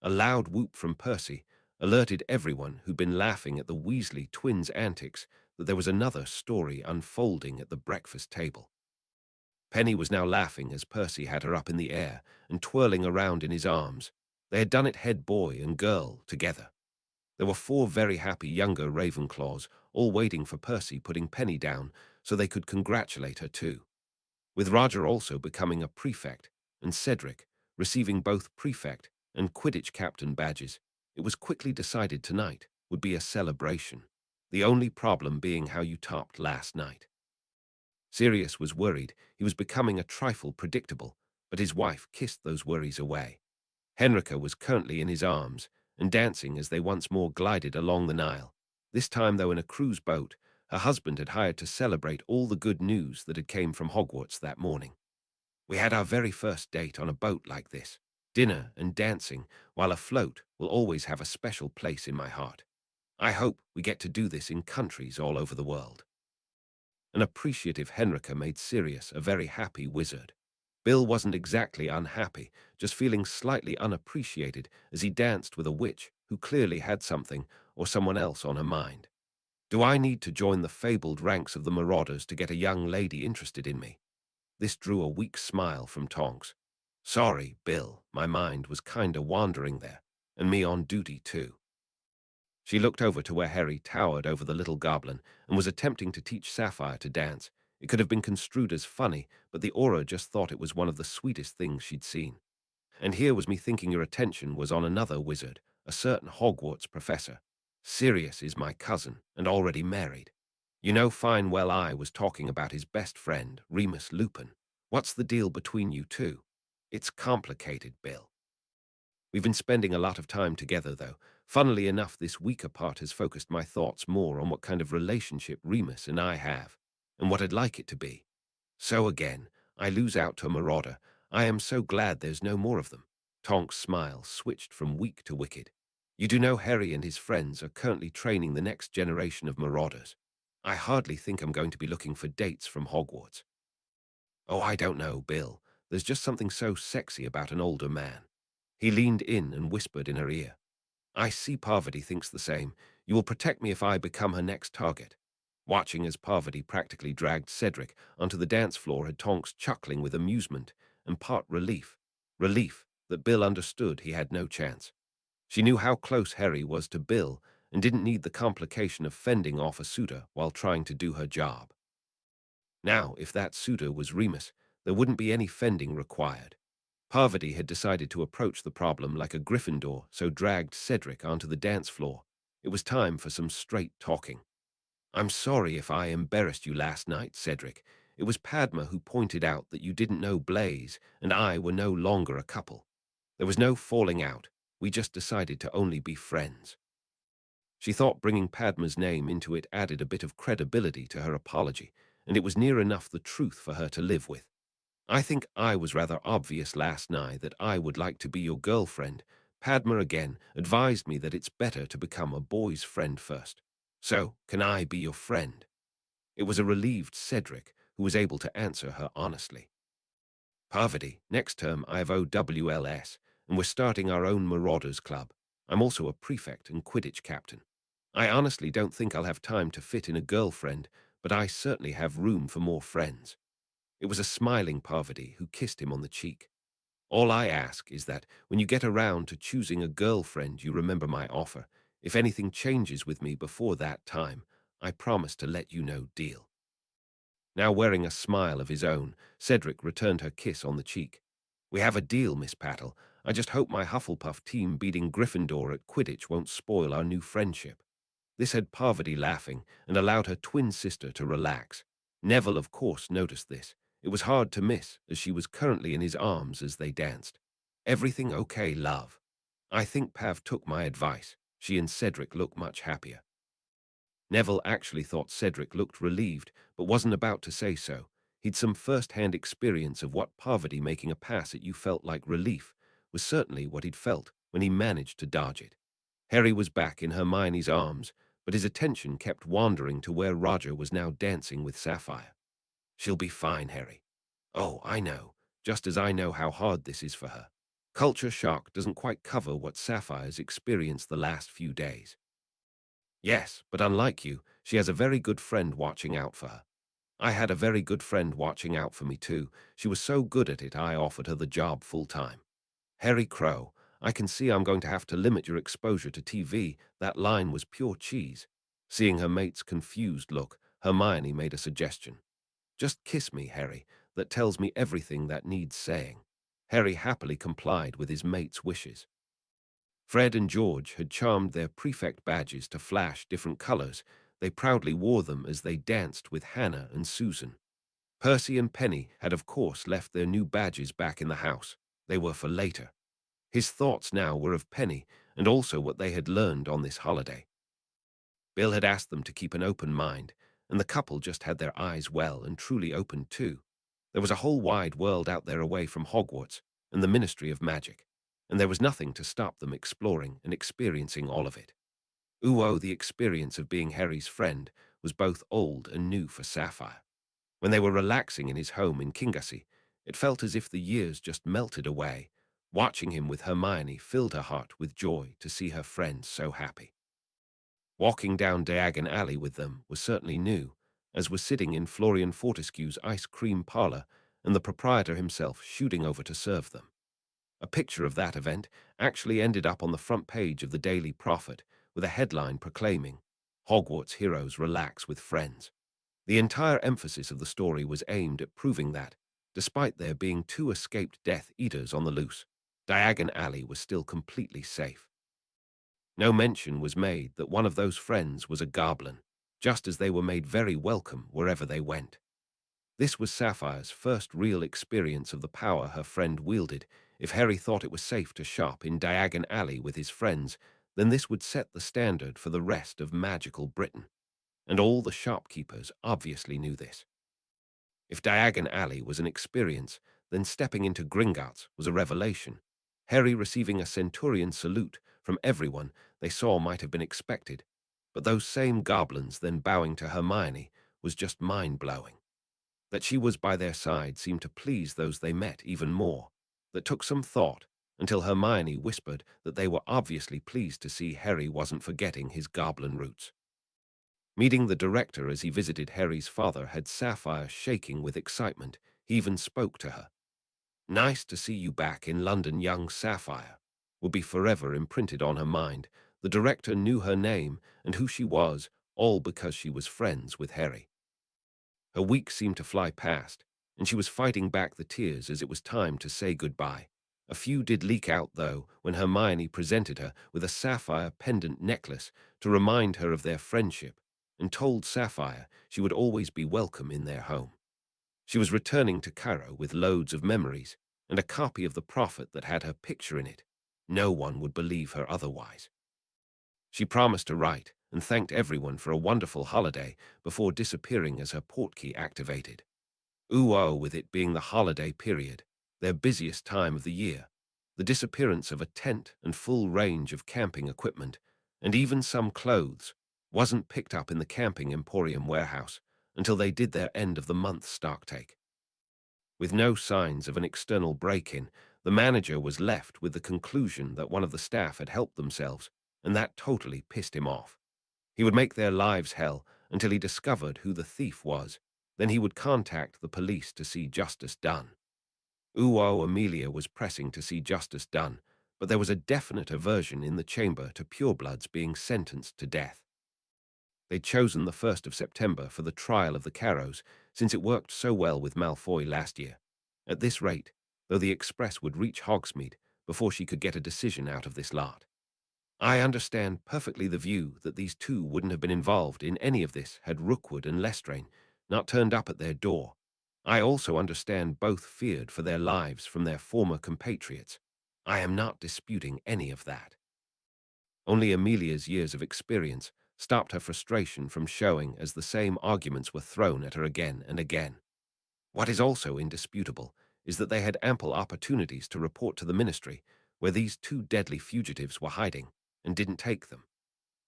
[SPEAKER 1] A loud whoop from Percy alerted everyone who'd been laughing at the Weasley twins' antics that there was another story unfolding at the breakfast table. Penny was now laughing as Percy had her up in the air and twirling around in his arms. They had done it head boy and girl together. There were 4 very happy younger Ravenclaws, all waiting for Percy putting Penny down so they could congratulate her too. With Roger also becoming a prefect and Cedric receiving both prefect and Quidditch captain badges, it was quickly decided tonight would be a celebration, the only problem being how you topped last night. Sirius was worried he was becoming a trifle predictable, but his wife kissed those worries away. Henrika was currently in his arms and dancing as they once more glided along the Nile, this time though in a cruise boat her husband had hired to celebrate all the good news that had came from Hogwarts that morning. We had our very first date on a boat like this. Dinner and dancing, while afloat, will always have a special place in my heart. I hope we get to do this in countries all over the world. An appreciative Henrika made Sirius a very happy wizard. Bill wasn't exactly unhappy, just feeling slightly unappreciated as he danced with a witch who clearly had something or someone else on her mind. Do I need to join the fabled ranks of the Marauders to get a young lady interested in me? This drew a weak smile from Tonks. Sorry, Bill, my mind was kinda wandering there, and me on duty too. She looked over to where Harry towered over the little goblin and was attempting to teach Sapphire to dance. It could have been construed as funny, but the Auror just thought it was one of the sweetest things she'd seen. And here was me thinking your attention was on another wizard, a certain Hogwarts professor. Sirius is my cousin, and already married. You know fine well I was talking about his best friend, Remus Lupin. What's the deal between you two? It's complicated, Bill. We've been spending a lot of time together, though. Funnily enough, this weaker part has focused my thoughts more on what kind of relationship Remus and I have, and what I'd like it to be. So again, I lose out to a marauder. I am so glad there's no more of them. Tonk's smile switched from weak to wicked. You do know Harry and his friends are currently training the next generation of marauders. I hardly think I'm going to be looking for dates from Hogwarts. Oh, I don't know, Bill. There's just something so sexy about an older man. He leaned in and whispered in her ear. I see Parvati thinks the same. You will protect me if I become her next target. Watching as Parvati practically dragged Cedric onto the dance floor had Tonks chuckling with amusement and part relief. Relief that Bill understood he had no chance. She knew how close Harry was to Bill and didn't need the complication of fending off a suitor while trying to do her job. Now, if that suitor was Remus, there wouldn't be any fending required. Parvati had decided to approach the problem like a Gryffindor, so dragged Cedric onto the dance floor. It was time for some straight talking. I'm sorry if I embarrassed you last night, Cedric. It was Padma who pointed out that you didn't know Blaze and I were no longer a couple. There was no falling out. We just decided to only be friends. She thought bringing Padma's name into it added a bit of credibility to her apology, and it was near enough the truth for her to live with. I think I was rather obvious last night that I would like to be your girlfriend. Padma again advised me that it's better to become a boy's friend first. So, can I be your friend? It was a relieved Cedric who was able to answer her honestly. Parvati, next term I have OWLS, and we're starting our own Marauders Club. I'm also a prefect and Quidditch captain. I honestly don't think I'll have time to fit in a girlfriend, but I certainly have room for more friends. It was a smiling Parvati who kissed him on the cheek. All I ask is that when you get around to choosing a girlfriend, you remember my offer. If anything changes with me before that time, I promise to let you know, deal. Now wearing a smile of his own, Cedric returned her kiss on the cheek. We have a deal, Miss Pattle. I just hope my Hufflepuff team beating Gryffindor at Quidditch won't spoil our new friendship. This had Parvati laughing and allowed her twin sister to relax. Neville, of course, noticed this. It was hard to miss, as she was currently in his arms as they danced. Everything okay, love? I think Pav took my advice. She and Cedric look much happier. Neville actually thought Cedric looked relieved, but wasn't about to say so. He'd some first-hand experience of what Parvati making a pass at you felt like relief, was certainly what he'd felt when he managed to dodge it. Harry was back in Hermione's arms, but his attention kept wandering to where Roger was now dancing with Sapphire. She'll be fine, Harry. Oh, I know, just as I know how hard this is for her. Culture shock doesn't quite cover what Sapphire's experienced the last few days. Yes, but unlike you, she has a very good friend watching out for her. I had a very good friend watching out for me too. She was so good at it I offered her the job full-time. Harry Crow, I can see I'm going to have to limit your exposure to TV. That line was pure cheese. Seeing her mate's confused look, Hermione made a suggestion. Just kiss me, Harry. That tells me everything that needs saying. Harry happily complied with his mate's wishes. Fred and George had charmed their prefect badges to flash different colors. They proudly wore them as they danced with Hannah and Susan. Percy and Penny had of course left their new badges back in the house. They were for later. His thoughts now were of Penny and also what they had learned on this holiday. Bill had asked them to keep an open mind, and the couple just had their eyes well and truly opened too. There was a whole wide world out there away from Hogwarts and the Ministry of Magic, and there was nothing to stop them exploring and experiencing all of it. Ooh, the experience of being Harry's friend was both old and new for Sapphire. When they were relaxing in his home in Kingassy, it felt as if the years just melted away. Watching him with Hermione filled her heart with joy to see her friend so happy. Walking down Diagon Alley with them was certainly new, as was sitting in Florian Fortescue's ice cream parlor and the proprietor himself shooting over to serve them. A picture of that event actually ended up on the front page of the Daily Prophet with a headline proclaiming, "Hogwarts heroes relax with friends." The entire emphasis of the story was aimed at proving that, despite there being two escaped Death Eaters on the loose, Diagon Alley was still completely safe. No mention was made that one of those friends was a goblin, just as they were made very welcome wherever they went. This was Sapphire's first real experience of the power her friend wielded. If Harry thought it was safe to shop in Diagon Alley with his friends, then this would set the standard for the rest of magical Britain. And all the shopkeepers obviously knew this. If Diagon Alley was an experience, then stepping into Gringotts was a revelation. Harry receiving a centurion salute from everyone they saw might have been expected, but those same goblins then bowing to Hermione was just mind-blowing. That she was by their side seemed to please those they met even more. That took some thought, until Hermione whispered that they were obviously pleased to see Harry wasn't forgetting his goblin roots. Meeting the director as he visited Harry's father had Sapphire shaking with excitement. He even spoke to her. "Nice to see you back in London, young Sapphire," would be forever imprinted on her mind. The director knew her name and who she was, all because she was friends with Harry. Her week seemed to fly past, and she was fighting back the tears as it was time to say goodbye. A few did leak out, though, when Hermione presented her with a sapphire pendant necklace to remind her of their friendship, and told Sapphire she would always be welcome in their home. She was returning to Cairo with loads of memories and a copy of the Prophet that had her picture in it. No one would believe her otherwise. She promised to write and thanked everyone for a wonderful holiday before disappearing as her portkey activated. Ooh, with it being the holiday period, their busiest time of the year, the disappearance of a tent and full range of camping equipment, and even some clothes, wasn't picked up in the camping emporium warehouse until they did their end-of-the-month stocktake. With no signs of an external break-in, the manager was left with the conclusion that one of the staff had helped themselves, and that totally pissed him off. He would make their lives hell until he discovered who the thief was. Then he would contact the police to see justice done. Amelia was pressing to see justice done, but there was a definite aversion in the chamber to purebloods being sentenced to death. They'd chosen the 1st of September for the trial of the Carrows, since it worked so well with Malfoy last year. At this rate, though, the Express would reach Hogsmeade before she could get a decision out of this lot. I understand perfectly the view that these two wouldn't have been involved in any of this had Rookwood and Lestrain not turned up at their door. I also understand both feared for their lives from their former compatriots. I am not disputing any of that. Only Amelia's years of experience stopped her frustration from showing as the same arguments were thrown at her again and again. What is also indisputable is that they had ample opportunities to report to the ministry where these two deadly fugitives were hiding and didn't take them.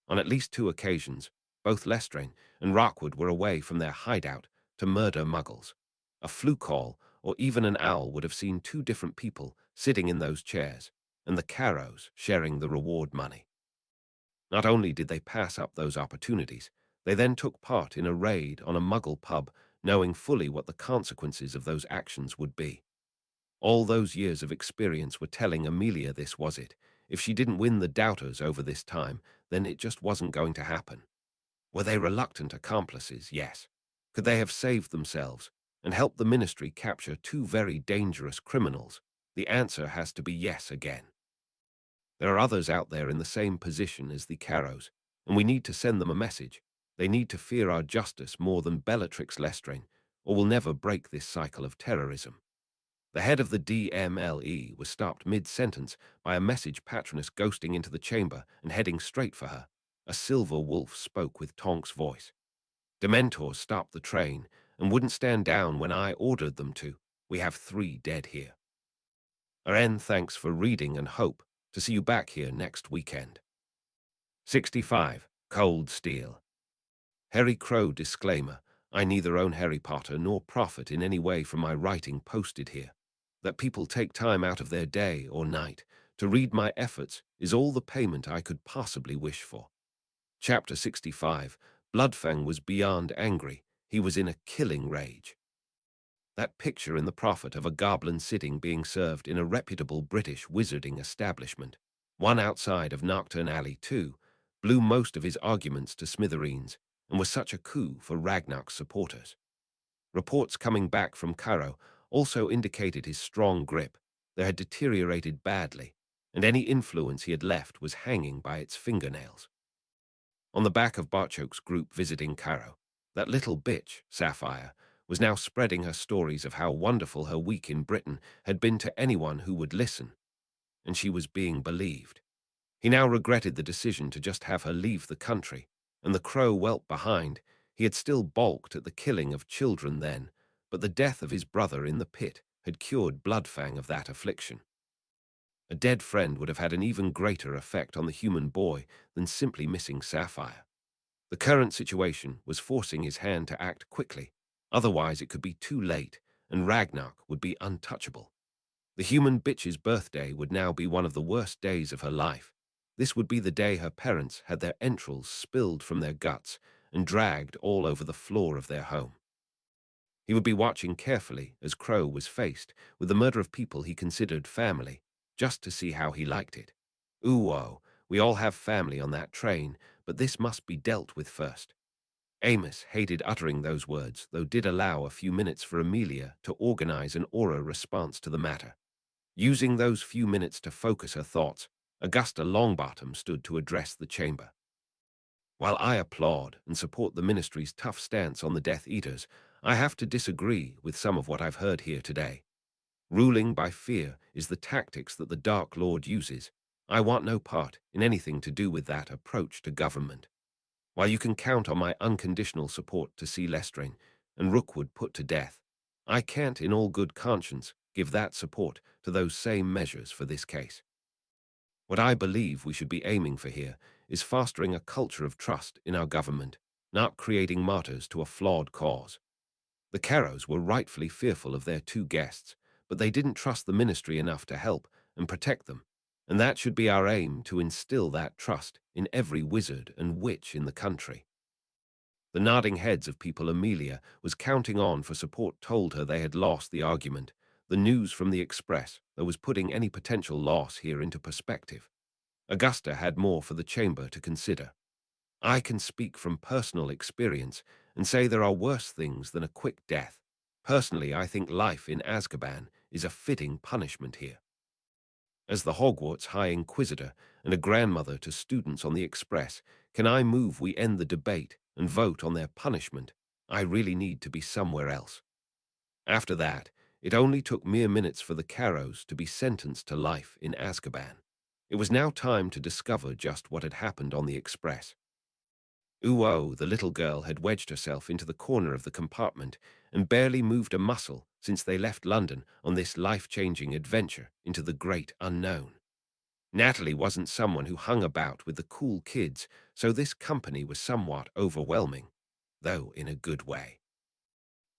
[SPEAKER 1] On at least 2 occasions, both Lestrain and Rockwood were away from their hideout to murder muggles. A fluke call or even an owl would have seen 2 different people sitting in those chairs, and the Carrows sharing the reward money. Not only did they pass up those opportunities, they then took part in a raid on a muggle pub, knowing fully what the consequences of those actions would be. All those years of experience were telling Amelia this was it. If she didn't win the doubters over this time, then it just wasn't going to happen. Were they reluctant accomplices? Yes. Could they have saved themselves and helped the ministry capture 2 very dangerous criminals? The answer has to be yes again. There are others out there in the same position as the Carrows, and we need to send them a message. They need to fear our justice more than Bellatrix Lestrain, or we'll never break this cycle of terrorism. The head of the DMLE was stopped mid-sentence by a message patroness ghosting into the chamber and heading straight for her. A silver wolf spoke with Tonk's voice. Dementors stopped the train and wouldn't stand down when I ordered them to. We have 3 dead here. Aren, thanks for reading and hope to see you back here next weekend. 65. Cold Steel. Harry Crow disclaimer. I neither own Harry Potter nor profit in any way from my writing posted here. That people take time out of their day or night to read my efforts is all the payment I could possibly wish for. Chapter 65. Bloodfang was beyond angry. He was in a killing rage. That picture in the Prophet of a goblin sitting being served in a reputable British wizarding establishment, one outside of Nocturne Alley too, blew most of his arguments to smithereens and was such a coup for Ragnar's supporters. Reports coming back from Cairo also indicated his strong grip there had deteriorated badly, and any influence he had left was hanging by its fingernails. On the back of Barchok's group visiting Cairo, that little bitch, Sapphire, was now spreading her stories of how wonderful her week in Britain had been to anyone who would listen, and she was being believed. He now regretted the decision to just have her leave the country, and the crow whelped behind. He had still balked at the killing of children then, but the death of his brother in the pit had cured Bloodfang of that affliction. A dead friend would have had an even greater effect on the human boy than simply missing Sapphire. The current situation was forcing his hand to act quickly, otherwise it could be too late, and Ragnar would be untouchable. The human bitch's birthday would now be one of the worst days of her life. This would be the day her parents had their entrails spilled from their guts and dragged all over the floor of their home. He would be watching carefully as Crow was faced with the murder of people he considered family, just to see how he liked it. Ooh, we all have family on that train, but this must be dealt with first. Amos hated uttering those words, though did allow a few minutes for Amelia to organize an aura response to the matter. Using those few minutes to focus her thoughts, Augusta Longbottom stood to address the chamber. While I applaud and support the ministry's tough stance on the Death Eaters, I have to disagree with some of what I've heard here today. Ruling by fear is the tactics that the Dark Lord uses. I want no part in anything to do with that approach to government. While you can count on my unconditional support to see Lestrain and Rookwood put to death, I can't in all good conscience give that support to those same measures for this case. What I believe we should be aiming for here is fostering a culture of trust in our government, not creating martyrs to a flawed cause. The Carrows were rightfully fearful of their two guests, but they didn't trust the ministry enough to help and protect them, and that should be our aim, to instill that trust in every wizard and witch in the country. The nodding heads of people Amelia was counting on for support told her they had lost the argument. The news from the Express, though, was putting any potential loss here into perspective. Augusta had more for the chamber to consider. I can speak from personal experience and say there are worse things than a quick death. Personally, I think life in Azkaban is a fitting punishment here. As the Hogwarts High Inquisitor and a grandmother to students on the Express, can I move we end the debate and vote on their punishment? I really need to be somewhere else. After that, it only took mere minutes for the Carrows to be sentenced to life in Azkaban. It was now time to discover just what had happened on the Express. Ooh, the little girl had wedged herself into the corner of the compartment and barely moved a muscle since they left London on this life-changing adventure into the great unknown. Natalie wasn't someone who hung about with the cool kids, so this company was somewhat overwhelming, though in a good way.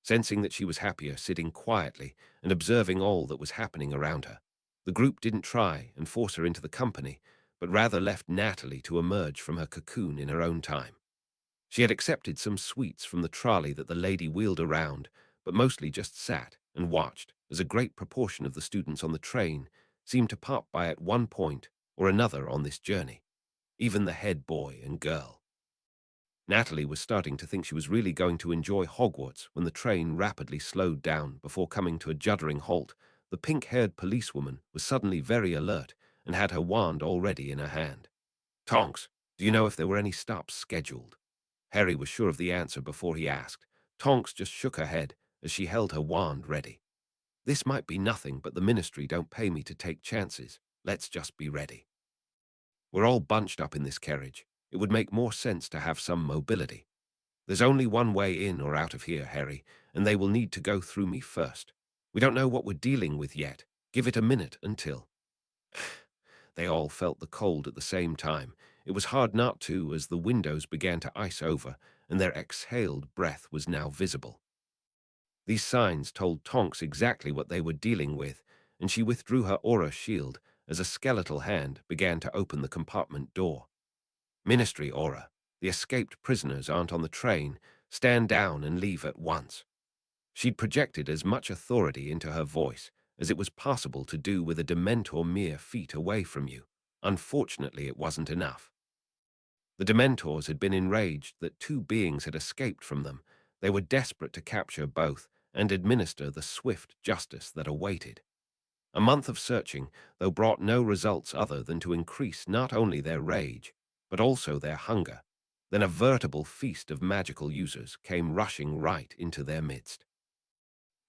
[SPEAKER 1] Sensing that she was happier sitting quietly and observing all that was happening around her, the group didn't try and force her into the company, but rather left Natalie to emerge from her cocoon in her own time. She had accepted some sweets from the trolley that the lady wheeled around, but mostly just sat and watched as a great proportion of the students on the train seemed to pop by at one point or another on this journey, even the head boy and girl. Natalie was starting to think she was really going to enjoy Hogwarts when the train rapidly slowed down before coming to a juddering halt. The pink-haired policewoman was suddenly very alert and had her wand already in her hand. "Tonks, do you know if there were any stops scheduled?" Harry was sure of the answer before he asked. Tonks just shook her head as she held her wand ready. "This might be nothing, but the ministry don't pay me to take chances. Let's just be ready. We're all bunched up in this carriage. It would make more sense to have some mobility. There's only one way in or out of here, Harry, and they will need to go through me first. We don't know what we're dealing with yet. Give it a minute until—" They all felt the cold at the same time. It was hard not to, as the windows began to ice over and their exhaled breath was now visible. These signs told Tonks exactly what they were dealing with, and she withdrew her aura shield as a skeletal hand began to open the compartment door. "Ministry aura. The escaped prisoners aren't on the train. Stand down and leave at once." She'd projected as much authority into her voice as it was possible to do with a Dementor mere feet away from you. Unfortunately, it wasn't enough. The Dementors had been enraged that two beings had escaped from them. They were desperate to capture both and administer the swift justice that awaited. A month of searching, though, brought no results other than to increase not only their rage, but also their hunger. Then a veritable feast of magical users came rushing right into their midst.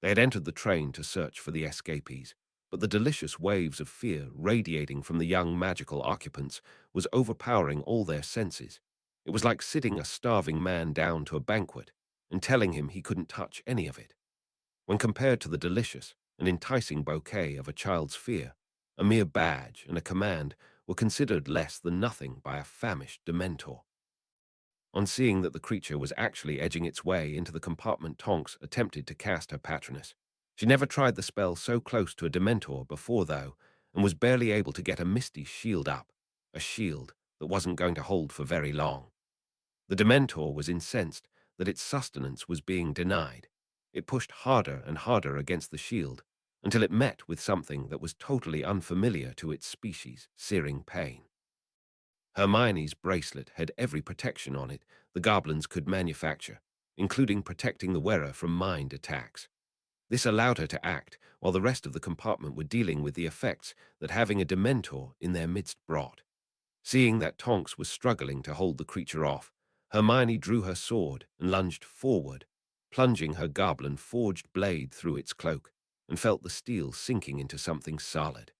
[SPEAKER 1] They had entered the train to search for the escapees, but the delicious waves of fear radiating from the young magical occupants was overpowering all their senses. It was like sitting a starving man down to a banquet and telling him he couldn't touch any of it. When compared to the delicious and enticing bouquet of a child's fear, a mere badge and a command were considered less than nothing by a famished Dementor. On seeing that the creature was actually edging its way into the compartment, Tonks attempted to cast her Patronus. She never tried the spell so close to a Dementor before, though, and was barely able to get a misty shield up, a shield that wasn't going to hold for very long. The Dementor was incensed that its sustenance was being denied. It pushed harder and harder against the shield until it met with something that was totally unfamiliar to its species, searing pain. Hermione's bracelet had every protection on it the goblins could manufacture, including protecting the wearer from mind attacks. This allowed her to act while the rest of the compartment were dealing with the effects that having a Dementor in their midst brought. Seeing that Tonks was struggling to hold the creature off, Hermione drew her sword and lunged forward, plunging her goblin-forged blade through its cloak, and felt the steel sinking into something solid.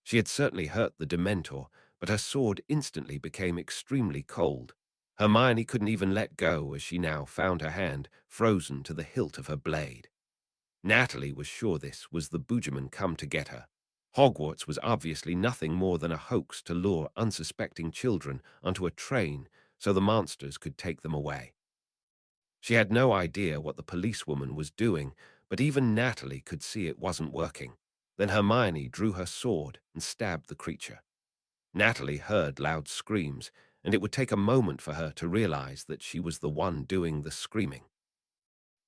[SPEAKER 1] She had certainly hurt the Dementor, but her sword instantly became extremely cold. Hermione couldn't even let go as she now found her hand frozen to the hilt of her blade. Natalie was sure this was the Boogeyman come to get her. Hogwarts was obviously nothing more than a hoax to lure unsuspecting children onto a train so the monsters could take them away. She had no idea what the policewoman was doing, but even Natalie could see it wasn't working. Then Hermione drew her sword and stabbed the creature. Natalie heard loud screams, and it would take a moment for her to realize that she was the one doing the screaming.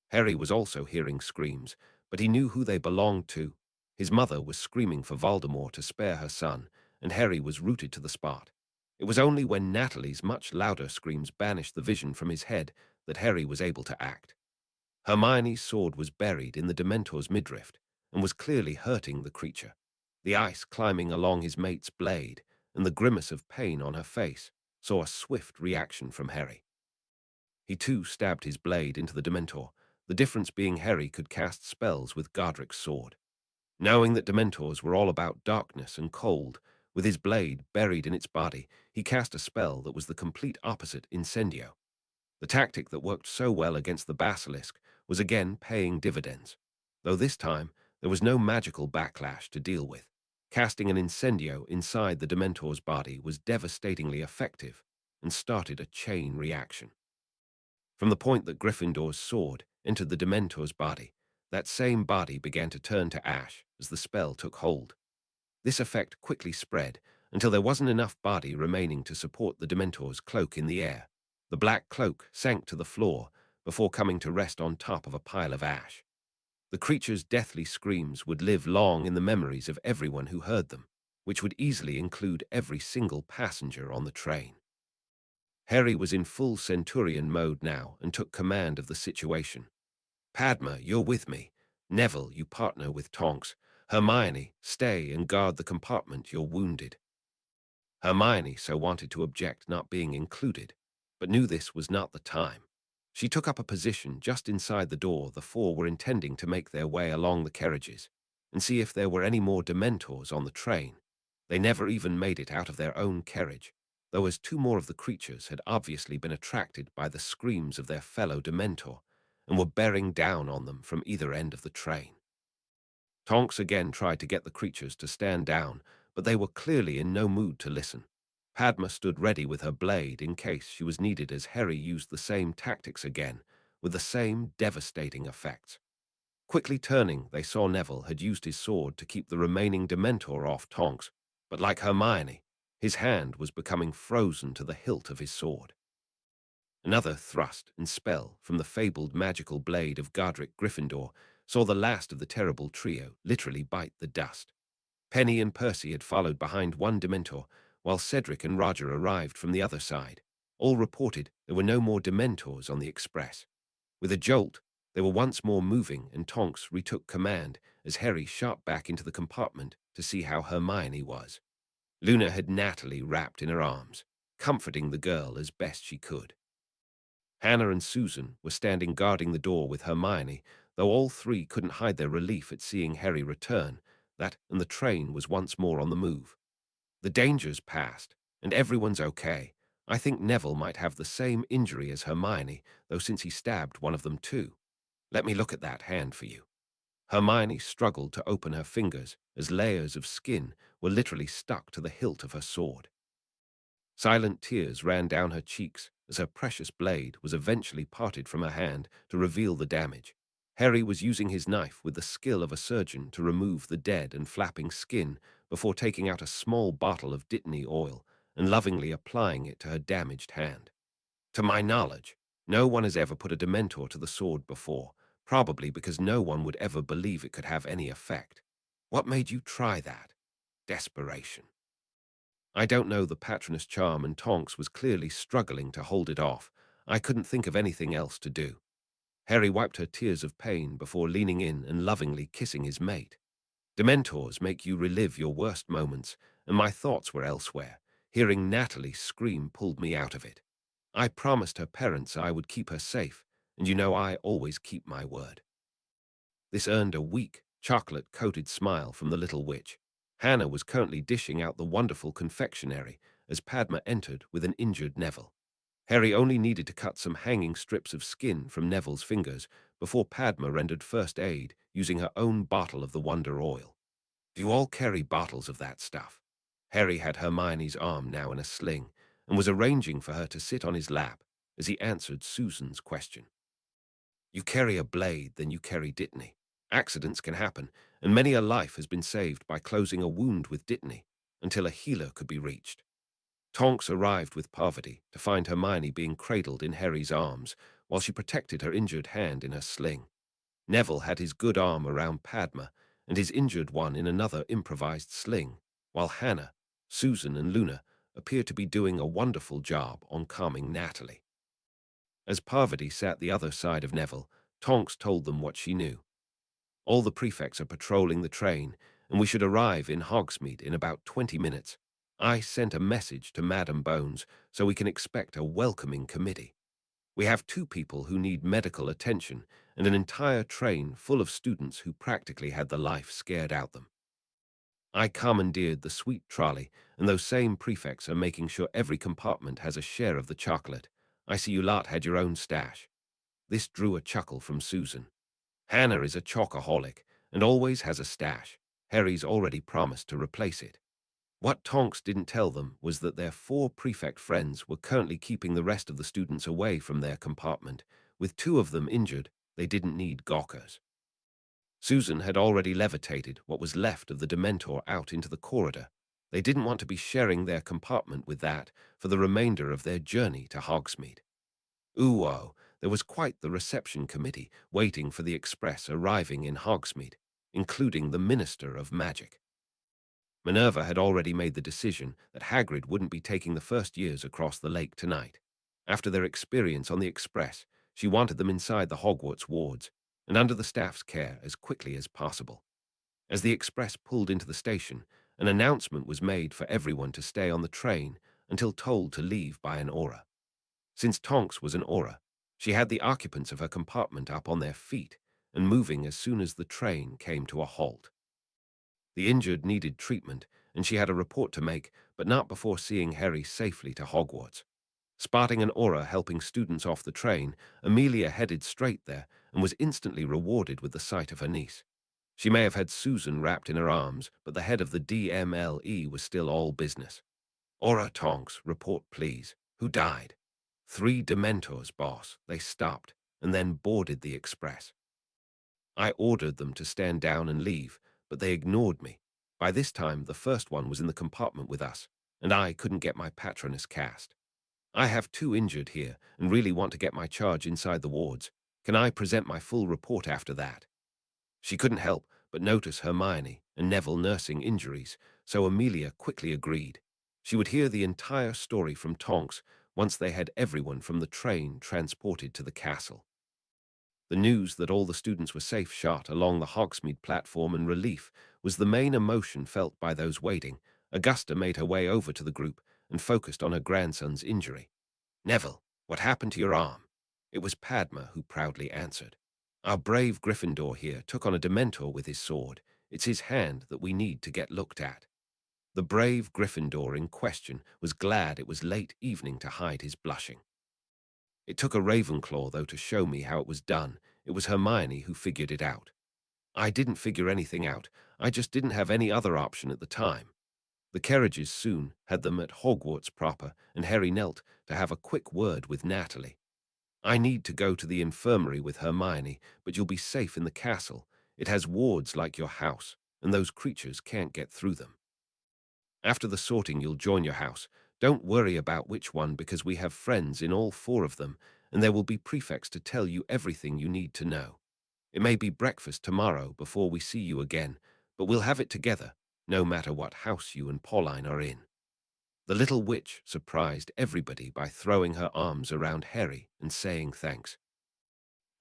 [SPEAKER 1] Harry was also hearing screams, but he knew who they belonged to. His mother was screaming for Voldemort to spare her son, and Harry was rooted to the spot. It was only when Natalie's much louder screams banished the vision from his head that Harry was able to act. Hermione's sword was buried in the Dementor's midriff and was clearly hurting the creature. The ice climbing along his mate's blade and the grimace of pain on her face saw a swift reaction from Harry. He too stabbed his blade into the Dementor, the difference being Harry could cast spells with Godric's sword. Knowing that Dementors were all about darkness and cold, with his blade buried in its body, he cast a spell that was the complete opposite Incendio. The tactic that worked so well against the basilisk was again paying dividends, though this time there was no magical backlash to deal with. Casting an Incendio inside the Dementor's body was devastatingly effective and started a chain reaction. From the point that Gryffindor's sword entered the Dementor's body, that same body began to turn to ash as the spell took hold. This effect quickly spread until there wasn't enough body remaining to support the Dementor's cloak in the air. The black cloak sank to the floor before coming to rest on top of a pile of ash. The creature's deathly screams would live long in the memories of everyone who heard them, which would easily include every single passenger on the train. Harry was in full Centurion mode now and took command of the situation. Padma, you're with me. Neville, you partner with Tonks. Hermione, stay and guard the compartment, you're wounded. Hermione so wanted to object not being included, but knew this was not the time. She took up a position just inside the door the four were intending to make their way along the carriages and see if there were any more Dementors on the train. They never even made it out of their own carriage, though as two more of the creatures had obviously been attracted by the screams of their fellow Dementor and were bearing down on them from either end of the train. Tonks again tried to get the creatures to stand down, but they were clearly in no mood to listen. Padma stood ready with her blade in case she was needed as Harry used the same tactics again, with the same devastating effects. Quickly turning, they saw Neville had used his sword to keep the remaining Dementor off Tonks, but like Hermione, his hand was becoming frozen to the hilt of his sword. Another thrust and spell from the fabled magical blade of Godric Gryffindor saw the last of the terrible trio literally bite the dust. Penny and Percy had followed behind one Dementor, while Cedric and Roger arrived from the other side. All reported there were no more Dementors on the express. With a jolt, they were once more moving, and Tonks retook command as Harry shot back into the compartment to see how Hermione was. Luna had Natalie wrapped in her arms, comforting the girl as best she could. Hannah and Susan were standing guarding the door with Hermione, though all three couldn't hide their relief at seeing Harry return, and the train was once more on the move. The danger's passed, and everyone's okay. I think Neville might have the same injury as Hermione, though since he stabbed one of them too. Let me look at that hand for you. Hermione struggled to open her fingers as layers of skin were literally stuck to the hilt of her sword. Silent tears ran down her cheeks as her precious blade was eventually parted from her hand to reveal the damage. Harry was using his knife with the skill of a surgeon to remove the dead and flapping skin before taking out a small bottle of Dittany oil and lovingly applying it to her damaged hand. To my knowledge, no one has ever put a Dementor to the sword before, probably because no one would ever believe it could have any effect. What made you try that? Desperation. I don't know the Patronus charm, and Tonks was clearly struggling to hold it off. I couldn't think of anything else to do. Harry wiped her tears of pain before leaning in and lovingly kissing his mate. Dementors make you relive your worst moments, and my thoughts were elsewhere. Hearing Natalie scream pulled me out of it. I promised her parents I would keep her safe, and you know I always keep my word. This earned a weak, chocolate-coated smile from the little witch. Hannah was currently dishing out the wonderful confectionery as Padma entered with an injured Neville. Harry only needed to cut some hanging strips of skin from Neville's fingers before Padma rendered first aid using her own bottle of the wonder oil. Do you all carry bottles of that stuff? Harry had Hermione's arm now in a sling and was arranging for her to sit on his lap as he answered Susan's question. You carry a blade, then you carry Dittany. Accidents can happen, and many a life has been saved by closing a wound with Dittany until a healer could be reached. Tonks arrived with Parvati to find Hermione being cradled in Harry's arms while she protected her injured hand in her sling. Neville had his good arm around Padma and his injured one in another improvised sling, while Hannah, Susan, and Luna appeared to be doing a wonderful job on calming Natalie. As Parvati sat the other side of Neville, Tonks told them what she knew. All the prefects are patrolling the train, and we should arrive in Hogsmeade in about 20 minutes. I sent a message to Madam Bones so we can expect a welcoming committee. We have 2 people who need medical attention and an entire train full of students who practically had the life scared out them. I commandeered the sweet trolley, and those same prefects are making sure every compartment has a share of the chocolate. I see you lot had your own stash. This drew a chuckle from Susan. Hannah is a chocoholic and always has a stash. Harry's already promised to replace it. What Tonks didn't tell them was that their 4 prefect friends were currently keeping the rest of the students away from their compartment. With 2 of them injured, they didn't need gawkers. Susan had already levitated what was left of the Dementor out into the corridor. They didn't want to be sharing their compartment with that for the remainder of their journey to Hogsmeade. Ooh, there was quite the reception committee waiting for the express arriving in Hogsmeade, including the Minister of Magic. Minerva had already made the decision that Hagrid wouldn't be taking the first years across the lake tonight. After their experience on the express, she wanted them inside the Hogwarts wards and under the staff's care as quickly as possible. As the express pulled into the station, an announcement was made for everyone to stay on the train until told to leave by an aura. Since Tonks was an aura, she had the occupants of her compartment up on their feet and moving as soon as the train came to a halt. The injured needed treatment, and she had a report to make, but not before seeing Harry safely to Hogwarts. Spotting an aura helping students off the train, Amelia headed straight there and was instantly rewarded with the sight of her niece. She may have had Susan wrapped in her arms, but the head of the DMLE was still all business. Aura Tonks, report please. Who died? 3 Dementors, boss. They stopped and then boarded the express. I ordered them to stand down and leave, but they ignored me. By this time, the first one was in the compartment with us, and I couldn't get my Patronus cast. I have 2 injured here and really want to get my charge inside the wards. Can I present my full report after that? She couldn't help but notice Hermione and Neville nursing injuries, so Amelia quickly agreed. She would hear the entire story from Tonks once they had everyone from the train transported to the castle. The news that all the students were safe shot along the Hogsmeade platform and relief was the main emotion felt by those waiting. Augusta made her way over to the group and focused on her grandson's injury. Neville, what happened to your arm? It was Padma who proudly answered. Our brave Gryffindor here took on a Dementor with his sword. It's his hand that we need to get looked at. The brave Gryffindor in question was glad it was late evening to hide his blushing. It took a Ravenclaw, though, to show me how it was done. It was Hermione who figured it out. I didn't figure anything out. I just didn't have any other option at the time. The carriages soon had them at Hogwarts proper, and Harry knelt to have a quick word with Natalie. I need to go to the infirmary with Hermione, but you'll be safe in the castle. It has wards like your house, and those creatures can't get through them. After the sorting, you'll join your house. Don't worry about which one because we have friends in all 4 of them, and there will be prefects to tell you everything you need to know. It may be breakfast tomorrow before we see you again, but we'll have it together, no matter what house you and Pauline are in. The little witch surprised everybody by throwing her arms around Harry and saying thanks.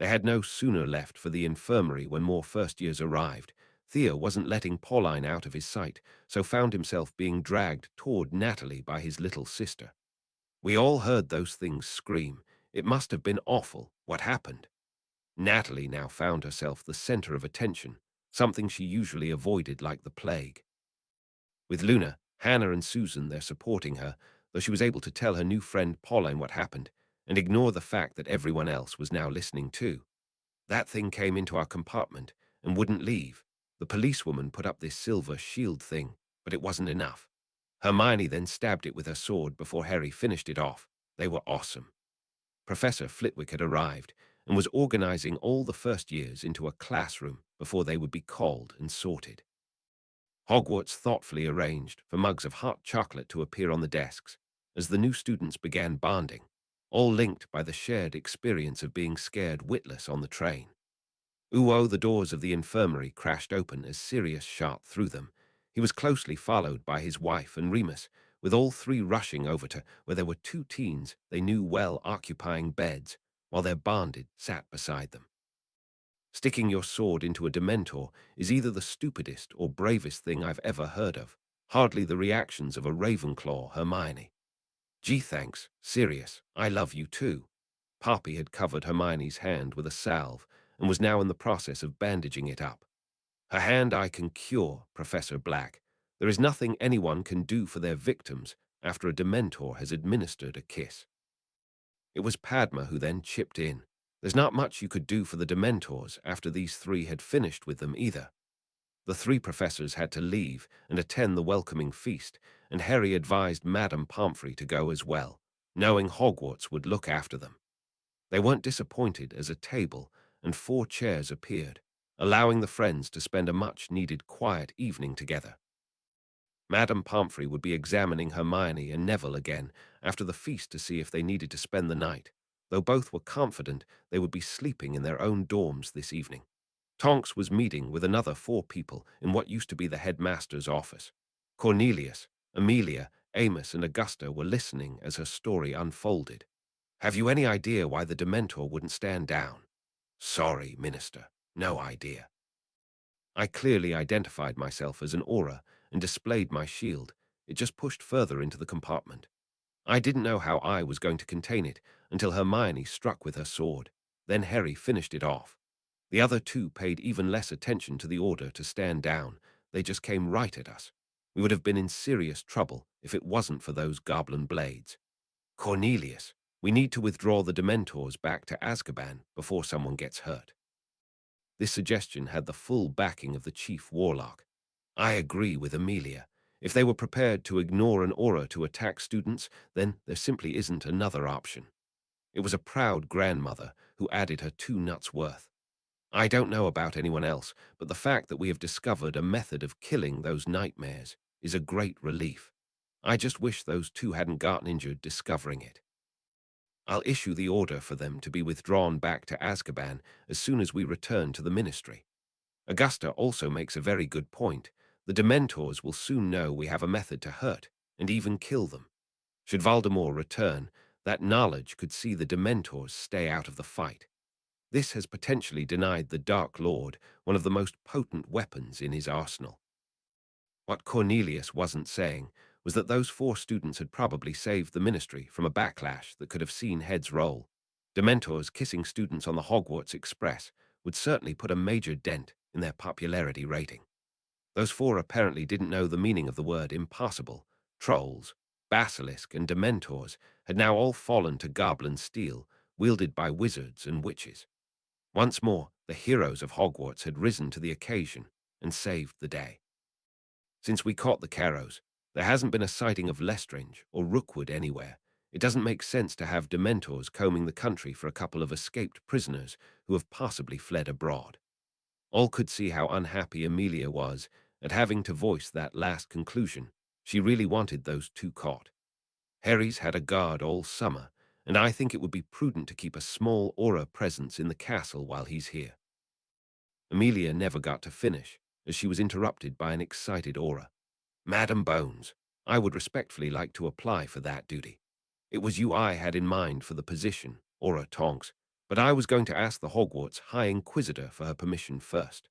[SPEAKER 1] They had no sooner left for the infirmary when more first-years arrived. Theo wasn't letting Pauline out of his sight, so found himself being dragged toward Natalie by his little sister. We all heard those things scream. It must have been awful. What happened? Natalie now found herself the center of attention, something she usually avoided like the plague. With Luna, Hannah and Susan there supporting her, though she was able to tell her new friend Pauline what happened, and ignore the fact that everyone else was now listening too. That thing came into our compartment and wouldn't leave. The policewoman put up this silver shield thing, but it wasn't enough. Hermione then stabbed it with her sword before Harry finished it off. They were awesome. Professor Flitwick had arrived and was organizing all the first years into a classroom before they would be called and sorted. Hogwarts thoughtfully arranged for mugs of hot chocolate to appear on the desks as the new students began bonding, all linked by the shared experience of being scared witless on the train. Ooh, the doors of the infirmary crashed open as Sirius shot through them. He was closely followed by his wife and Remus, with all three rushing over to where there were two teens they knew well occupying beds, while their bonded sat beside them. Sticking your sword into a Dementor is either the stupidest or bravest thing I've ever heard of. Hardly the reactions of a Ravenclaw, Hermione. Gee, thanks, Sirius, I love you too. Poppy had covered Hermione's hand with a salve and was now in the process of bandaging it up. Her hand I can cure, Professor Black. There is nothing anyone can do for their victims after a Dementor has administered a kiss. It was Padma who then chipped in. There's not much you could do for the Dementors after these three had finished with them either. The three professors had to leave and attend the welcoming feast, and Harry advised Madame Pomfrey to go as well, knowing Hogwarts would look after them. They weren't disappointed as a table and 4 chairs appeared, allowing the friends to spend a much-needed quiet evening together. Madame Pomfrey would be examining Hermione and Neville again after the feast to see if they needed to spend the night, though both were confident they would be sleeping in their own dorms this evening. Tonks was meeting with another 4 people in what used to be the headmaster's office. Cornelius, Amelia, Amos, and Augusta were listening as her story unfolded. Have you any idea why the Dementor wouldn't stand down? Sorry, Minister, no idea. I clearly identified myself as an aura and displayed my shield. It just pushed further into the compartment. I didn't know how I was going to contain it until Hermione struck with her sword. Then Harry finished it off. The other 2 paid even less attention to the order to stand down. They just came right at us. We would have been in serious trouble if it wasn't for those goblin blades. Cornelius, we need to withdraw the Dementors back to Azkaban before someone gets hurt. This suggestion had the full backing of the chief warlock. I agree with Amelia. If they were prepared to ignore an aura to attack students, then there simply isn't another option. It was a proud grandmother who added her 2 nuts worth. I don't know about anyone else, but the fact that we have discovered a method of killing those nightmares is a great relief. I just wish those 2 hadn't gotten injured discovering it. I'll issue the order for them to be withdrawn back to Azkaban as soon as we return to the Ministry. Augusta also makes a very good point. The Dementors will soon know we have a method to hurt and even kill them. Should Voldemort return, that knowledge could see the Dementors stay out of the fight. This has potentially denied the Dark Lord one of the most potent weapons in his arsenal. What Cornelius wasn't saying was that those 4 students had probably saved the Ministry from a backlash that could have seen heads roll. Dementors kissing students on the Hogwarts Express would certainly put a major dent in their popularity rating. Those 4 apparently didn't know the meaning of the word impossible. Trolls, basilisk, and Dementors had now all fallen to goblin steel, wielded by wizards and witches. Once more, the heroes of Hogwarts had risen to the occasion and saved the day. Since we caught the Carrows, there hasn't been a sighting of Lestrange or Rookwood anywhere. It doesn't make sense to have Dementors combing the country for a couple of escaped prisoners who have possibly fled abroad. All could see how unhappy Amelia was at having to voice that last conclusion. She really wanted those 2 caught. Harry's had a guard all summer, and I think it would be prudent to keep a small aura presence in the castle while he's here. Amelia never got to finish, as she was interrupted by an excited aura. Madam Bones, I would respectfully like to apply for that duty. It was you I had in mind for the position, Aura Tonks, But I was going to ask the Hogwarts High Inquisitor for her permission first.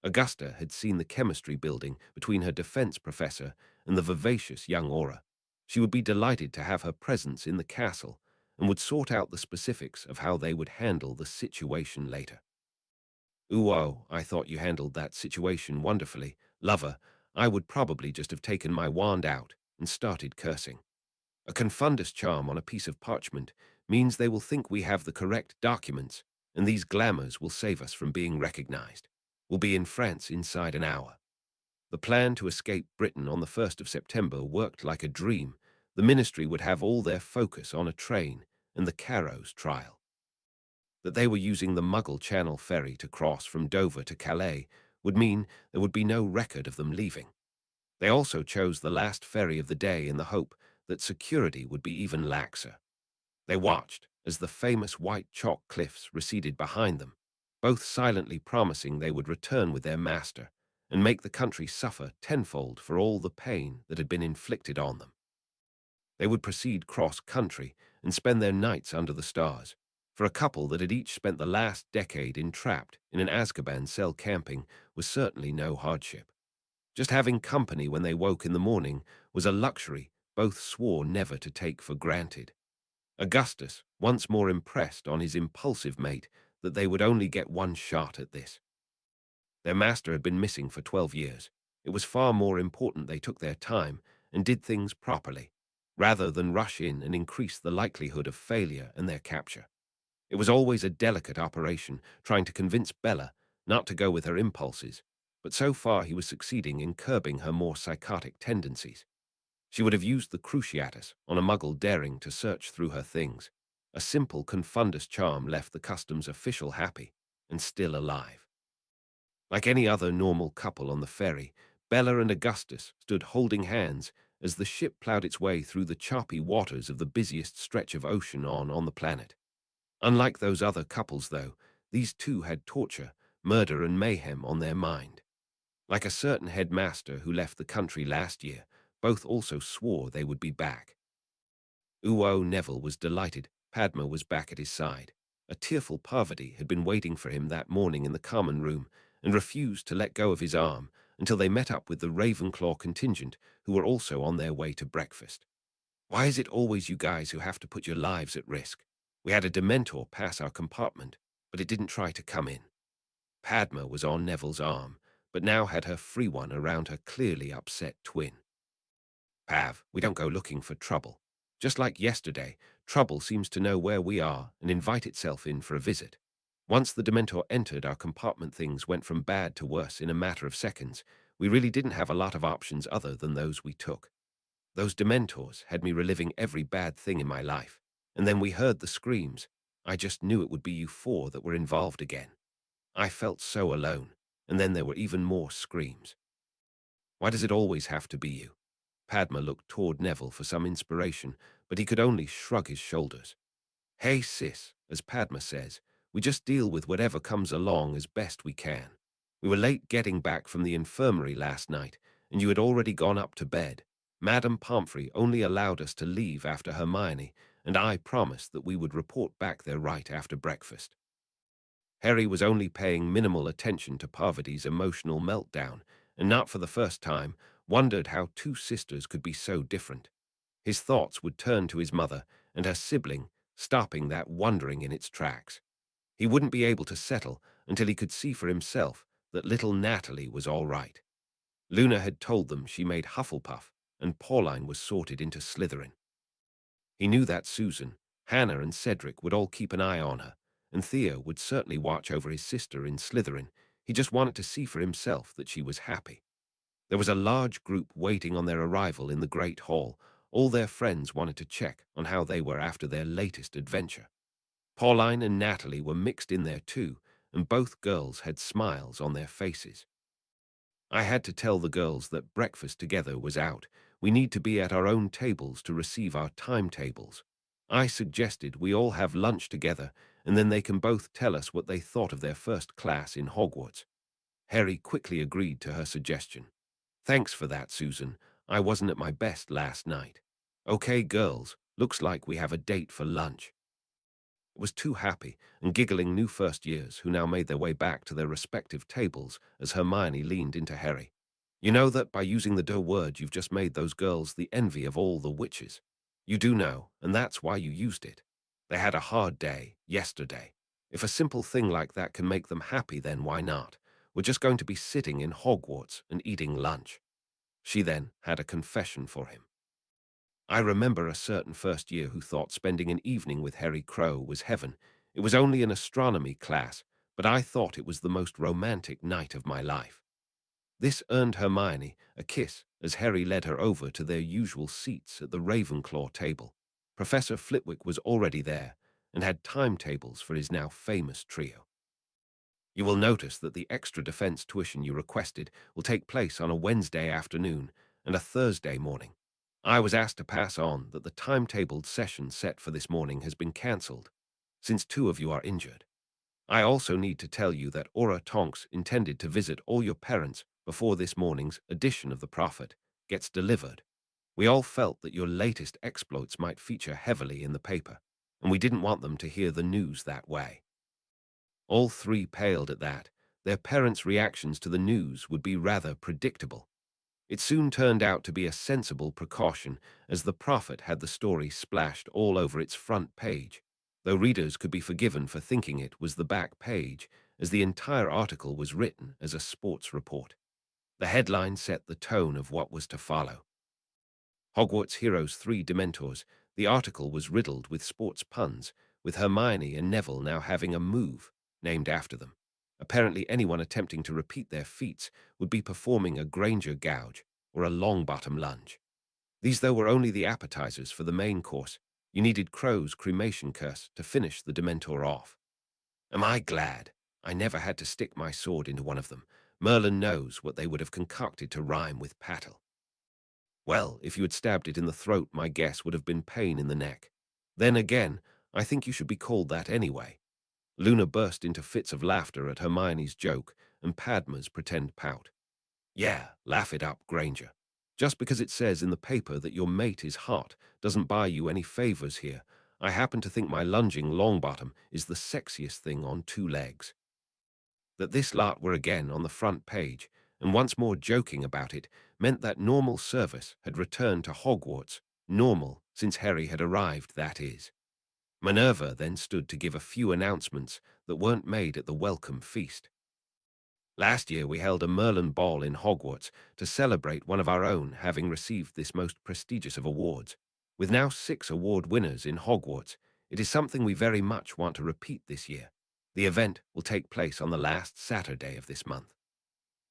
[SPEAKER 1] Augusta had seen the chemistry building between her defense professor and the vivacious young Aura. She would be delighted to have her presence in the castle and would sort out the specifics of how they would handle the situation later. Ooh, I thought you handled that situation wonderfully. Lover, I would probably just have taken my wand out and started cursing. A confundus charm on a piece of parchment means they will think we have the correct documents, and these glamours will save us from being recognized. We'll be in France inside an hour. The plan to escape Britain on the 1st of September worked like a dream. The ministry would have all their focus on a train and the Carrow's trial. That they were using the Muggle Channel ferry to cross from Dover to Calais would mean there would be no record of them leaving. They also chose the last ferry of the day in the hope that security would be even laxer. They watched as the famous white chalk cliffs receded behind them, both silently promising they would return with their master and make the country suffer tenfold for all the pain that had been inflicted on them. They would proceed cross-country and spend their nights under the stars. For a couple that had each spent the last decade entrapped in an Azkaban cell camping was certainly no hardship. Just having company when they woke in the morning was a luxury both swore never to take for granted. Augustus, once more impressed on his impulsive mate that they would only get one shot at this. Their master had been missing for 12 years. It was far more important they took their time and did things properly, rather than rush in and increase the likelihood of failure and their capture. It was always a delicate operation, trying to convince Bella not to go with her impulses, but so far he was succeeding in curbing her more psychotic tendencies. She would have used the Cruciatus on a Muggle daring to search through her things. A simple confundus charm left the customs official happy and still alive. Like any other normal couple on the ferry, Bella and Augustus stood holding hands as the ship plowed its way through the choppy waters of the busiest stretch of ocean on the planet. Unlike those other couples, though, these two had torture, murder, and mayhem on their mind. Like a certain headmaster who left the country last year, both also swore they would be back. Neville was delighted. Padma was back at his side. A tearful Parvati had been waiting for him that morning in the common room and refused to let go of his arm until they met up with the Ravenclaw contingent, who were also on their way to breakfast. Why is it always you guys who have to put your lives at risk? We had a Dementor pass our compartment, but it didn't try to come in. Padma was on Neville's arm, but now had her free one around her clearly upset twin. Pav, we don't go looking for trouble. Just like yesterday, trouble seems to know where we are and invite itself in for a visit. Once the Dementor entered our compartment, things went from bad to worse in a matter of seconds. We really didn't have a lot of options other than those we took. Those Dementors had me reliving every bad thing in my life. And then we heard the screams. I just knew it would be you four that were involved again. I felt so alone. And then there were even more screams. Why does it always have to be you? Padma looked toward Neville for some inspiration, but he could only shrug his shoulders. Hey sis, as Padma says, we just deal with whatever comes along as best we can. We were late getting back from the infirmary last night, and you had already gone up to bed. Madame Pomfrey only allowed us to leave after Hermione, and I promised that we would report back there right after breakfast. Harry was only paying minimal attention to Parvati's emotional meltdown, and not for the first time wondered how two sisters could be so different. His thoughts would turn to his mother and her sibling, stopping that wondering in its tracks. He wouldn't be able to settle until he could see for himself that little Natalie was all right. Luna had told them she made Hufflepuff, and Pauline was sorted into Slytherin. He knew that Susan, Hannah, and Cedric would all keep an eye on her, and Theo would certainly watch over his sister in Slytherin. He just wanted to see for himself that she was happy. There was a large group waiting on their arrival in the Great Hall. All their friends wanted to check on how they were after their latest adventure. Pauline and Natalie were mixed in there too, and both girls had smiles on their faces. I had to tell the girls that breakfast together was out. We need to be at our own tables to receive our timetables. I suggested we all have lunch together, and then they can both tell us what they thought of their first class in Hogwarts. Harry quickly agreed to her suggestion. Thanks for that, Susan. I wasn't at my best last night. Okay, girls, looks like we have a date for lunch. was too happy and giggling new first years who now made their way back to their respective tables as Hermione leaned into Harry. You know that by using the "do" word you've just made those girls the envy of all the witches. You do know, and that's why you used it. They had a hard day yesterday. If a simple thing like that can make them happy, then why not? We're just going to be sitting in Hogwarts and eating lunch. She then had a confession for him. I remember a certain first year who thought spending an evening with Harry Crow was heaven. It was only an astronomy class, but I thought it was the most romantic night of my life. This earned Hermione a kiss as Harry led her over to their usual seats at the Ravenclaw table. Professor Flitwick was already there and had timetables for his now famous trio. You will notice that the extra defense tuition you requested will take place on a Wednesday afternoon and a Thursday morning. I was asked to pass on that the timetabled session set for this morning has been cancelled, since two of you are injured. I also need to tell you that Aura Tonks intended to visit all your parents before this morning's edition of the Prophet gets delivered. We all felt that your latest exploits might feature heavily in the paper, and we didn't want them to hear the news that way. All three paled at that. Their parents' reactions to the news would be rather predictable. It soon turned out to be a sensible precaution, as the Prophet had the story splashed all over its front page, though readers could be forgiven for thinking it was the back page, as the entire article was written as a sports report. The headline set the tone of what was to follow. Hogwarts Heroes 3 Dementors. The article was riddled with sports puns, with Hermione and Neville now having a move named after them. Apparently anyone attempting to repeat their feats would be performing a Granger gouge or a long-bottom lunge. These, though, were only the appetizers for the main course. You needed Crow's cremation curse to finish the Dementor off. Am I glad I never had to stick my sword into one of them? Merlin knows what they would have concocted to rhyme with paddle. Well, if you had stabbed it in the throat, my guess would have been pain in the neck. Then again, I think you should be called that anyway. Luna burst into fits of laughter at Hermione's joke and Padma's pretend pout. Yeah, laugh it up, Granger. Just because it says in the paper that your mate is hot doesn't buy you any favors here. I happen to think my lunging Longbottom is the sexiest thing on two legs. That this lot were again on the front page, and once more joking about it, meant that normal service had returned to Hogwarts, normal since Harry had arrived, that is. Minerva then stood to give a few announcements that weren't made at the welcome feast. Last year we held a Merlin ball in Hogwarts to celebrate one of our own having received this most prestigious of awards. With now 6 award winners in Hogwarts, it is something we very much want to repeat this year. The event will take place on the last Saturday of this month.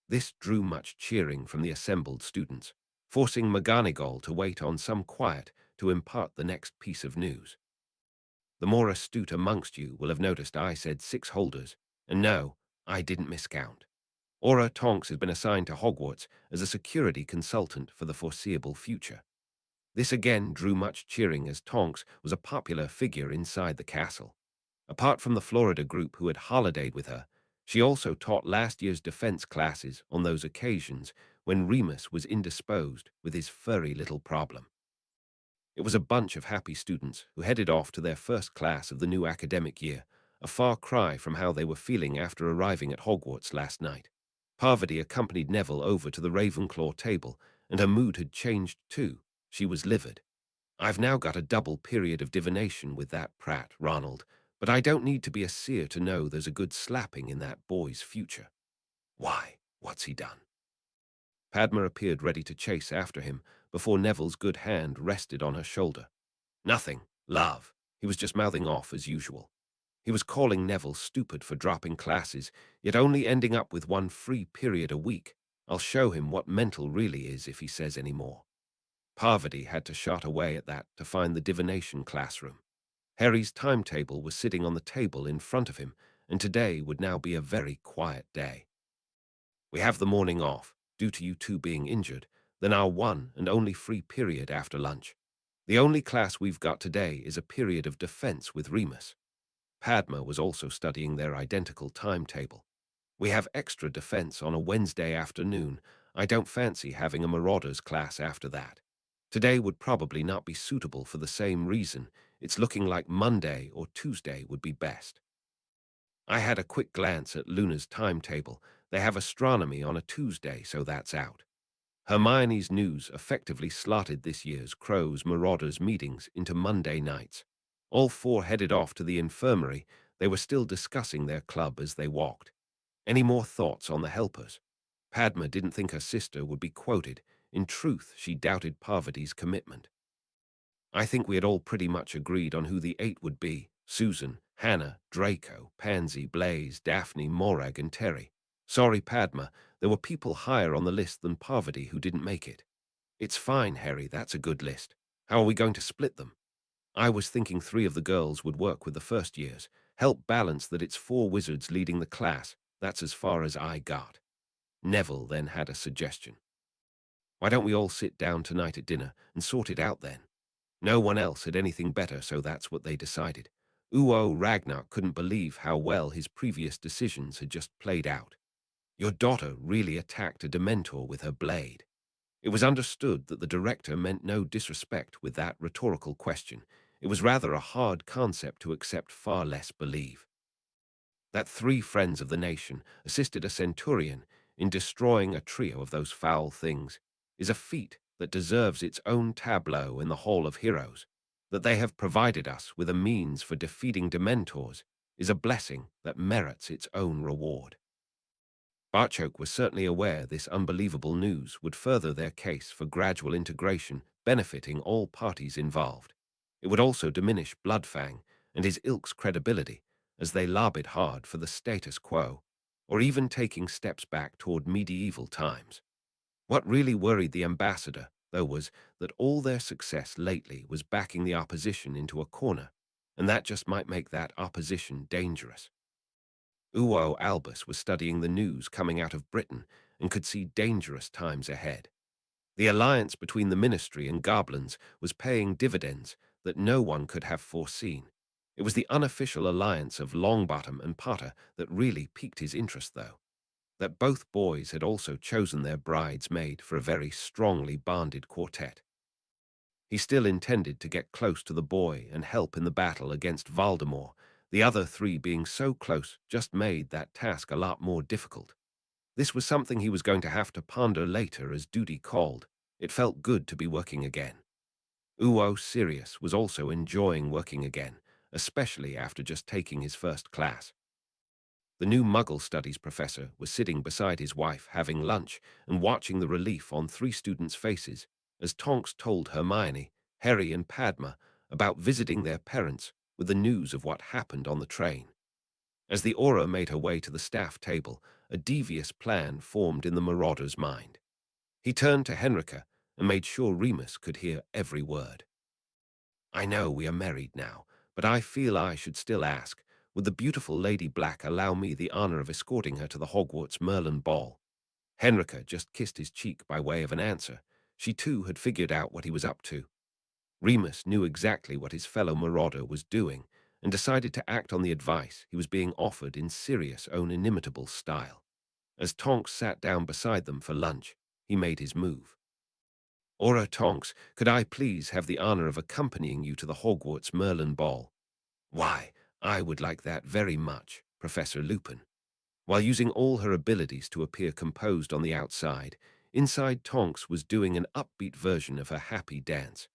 [SPEAKER 1] This drew much cheering from the assembled students, forcing McGonagall to wait on some quiet to impart the next piece of news. The more astute amongst you will have noticed I said 6 holders, and no, I didn't miscount. Aura Tonks has been assigned to Hogwarts as a security consultant for the foreseeable future. This again drew much cheering, as Tonks was a popular figure inside the castle. Apart from the Florida group who had holidayed with her, she also taught last year's defense classes on those occasions when Remus was indisposed with his furry little problem. It was a bunch of happy students who headed off to their first class of the new academic year, a far cry from how they were feeling after arriving at Hogwarts last night. Parvati accompanied Neville over to the Ravenclaw table, and her mood had changed too. She was livid. I've now got a double period of divination with that prat, Ronald, but I don't need to be a seer to know there's a good slapping in that boy's future. Why, what's he done? Padma appeared ready to chase after him before Neville's good hand rested on her shoulder. Nothing, love. He was just mouthing off as usual. He was calling Neville stupid for dropping classes, yet only ending up with 1 free period a week. I'll show him what mental really is if he says any more. Parvati had to shot away at that to find the divination classroom. Harry's timetable was sitting on the table in front of him, and today would now be a very quiet day. We have the morning off, due to you two being injured, then our one and only free period after lunch. The only class we've got today is a period of defense with Remus. Padma was also studying their identical timetable. We have extra defense on a Wednesday afternoon. I don't fancy having a Marauders class after that. Today would probably not be suitable for the same reason. It's looking like Monday or Tuesday would be best. I had a quick glance at Luna's timetable. They have astronomy on a Tuesday, so that's out. Hermione's news effectively slotted this year's Crows Marauders meetings into Monday nights. All four headed off to the infirmary. They were still discussing their club as they walked. Any more thoughts on the helpers? Padma didn't think her sister would be quoted. In truth, she doubted Parvati's commitment. I think we had all pretty much agreed on who the 8 would be: Susan, Hannah, Draco, Pansy, Blaze, Daphne, Morag, and Terry. Sorry, Padma, there were people higher on the list than Parvati who didn't make it. It's fine, Harry, that's a good list. How are we going to split them? I was thinking 3 of the girls would work with the first years, help balance that it's 4 wizards leading the class. That's as far as I got. Neville then had a suggestion. Why don't we all sit down tonight at dinner and sort it out then? No one else had anything better, so that's what they decided. Uo Ragnar couldn't believe how well his previous decisions had just played out. Your daughter really attacked a Dementor with her blade. It was understood that the director meant no disrespect with that rhetorical question. It was rather a hard concept to accept, far less believe. That 3 friends of the nation assisted a centurion in destroying a trio of those foul things is a feat that deserves its own tableau in the Hall of Heroes. That they have provided us with a means for defeating Dementors is a blessing that merits its own reward. Barchoke was certainly aware this unbelievable news would further their case for gradual integration, benefiting all parties involved. It would also diminish Bloodfang and his ilk's credibility, as they lobbied hard for the status quo, or even taking steps back toward medieval times. What really worried the ambassador, though, was that all their success lately was backing the opposition into a corner, and that just might make that opposition dangerous. Uo Albus was studying the news coming out of Britain and could see dangerous times ahead. The alliance between the ministry and goblins was paying dividends that no one could have foreseen. It was the unofficial alliance of Longbottom and Potter that really piqued his interest, though. That both boys had also chosen their bridesmaid for a very strongly bonded quartet. He still intended to get close to the boy and help in the battle against Voldemort. The other 3 being so close just made that task a lot more difficult. This was something he was going to have to ponder later as duty called. It felt good to be working again. Uo Sirius was also enjoying working again, especially after just taking his first class. The new Muggle Studies professor was sitting beside his wife having lunch and watching the relief on 3 students' faces as Tonks told Hermione, Harry, and Padma about visiting their parents with the news of what happened on the train. As the Auror made her way to the staff table, a devious plan formed in the marauder's mind. He turned to Henrika and made sure Remus could hear every word. I know we are married now, but I feel I should still ask, would the beautiful Lady Black allow me the honor of escorting her to the Hogwarts Merlin ball? Henrika just kissed his cheek by way of an answer. She too had figured out what he was up to. Remus knew exactly what his fellow marauder was doing and decided to act on the advice he was being offered in Sirius' own inimitable style. As Tonks sat down beside them for lunch, he made his move. Aura Tonks, could I please have the honor of accompanying you to the Hogwarts Merlin ball? Why, I would like that very much, Professor Lupin. While using all her abilities to appear composed on the outside, inside Tonks was doing an upbeat version of her happy dance.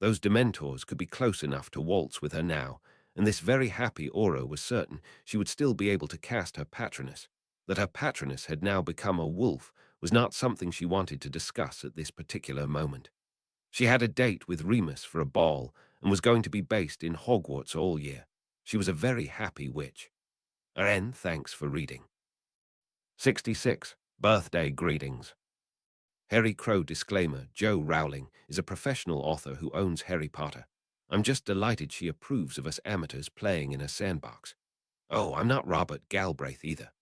[SPEAKER 1] Those Dementors could be close enough to waltz with her now, and this very happy Aura was certain she would still be able to cast her Patronus. That her Patronus had now become a wolf was not something she wanted to discuss at this particular moment. She had a date with Remus for a ball and was going to be based in Hogwarts all year. She was a very happy witch. N, thanks for reading. 66. Birthday Greetings. Harry Crow disclaimer: Joe Rowling is a professional author who owns Harry Potter. I'm just delighted she approves of us amateurs playing in her sandbox. Oh, I'm not Robert Galbraith either.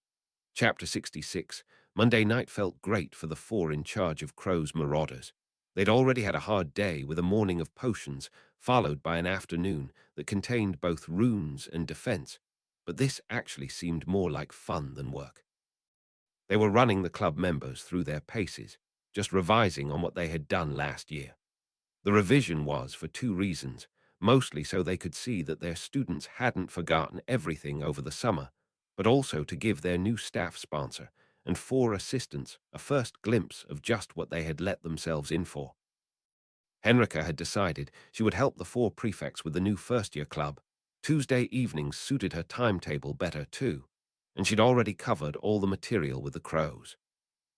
[SPEAKER 1] Chapter 66. Monday night felt great for the 4 in charge of Crow's Marauders. They'd already had a hard day with a morning of potions, followed by an afternoon that contained both runes and defense, but this actually seemed more like fun than work. They were running the club members through their paces, just revising on what they had done last year. The revision was for 2 reasons: mostly so they could see that their students hadn't forgotten everything over the summer, but also to give their new staff sponsor and 4 assistants a first glimpse of just what they had let themselves in for. Henrika had decided she would help the 4 prefects with the new first-year club. Tuesday evenings suited her timetable better too, and she'd already covered all the material with the crows.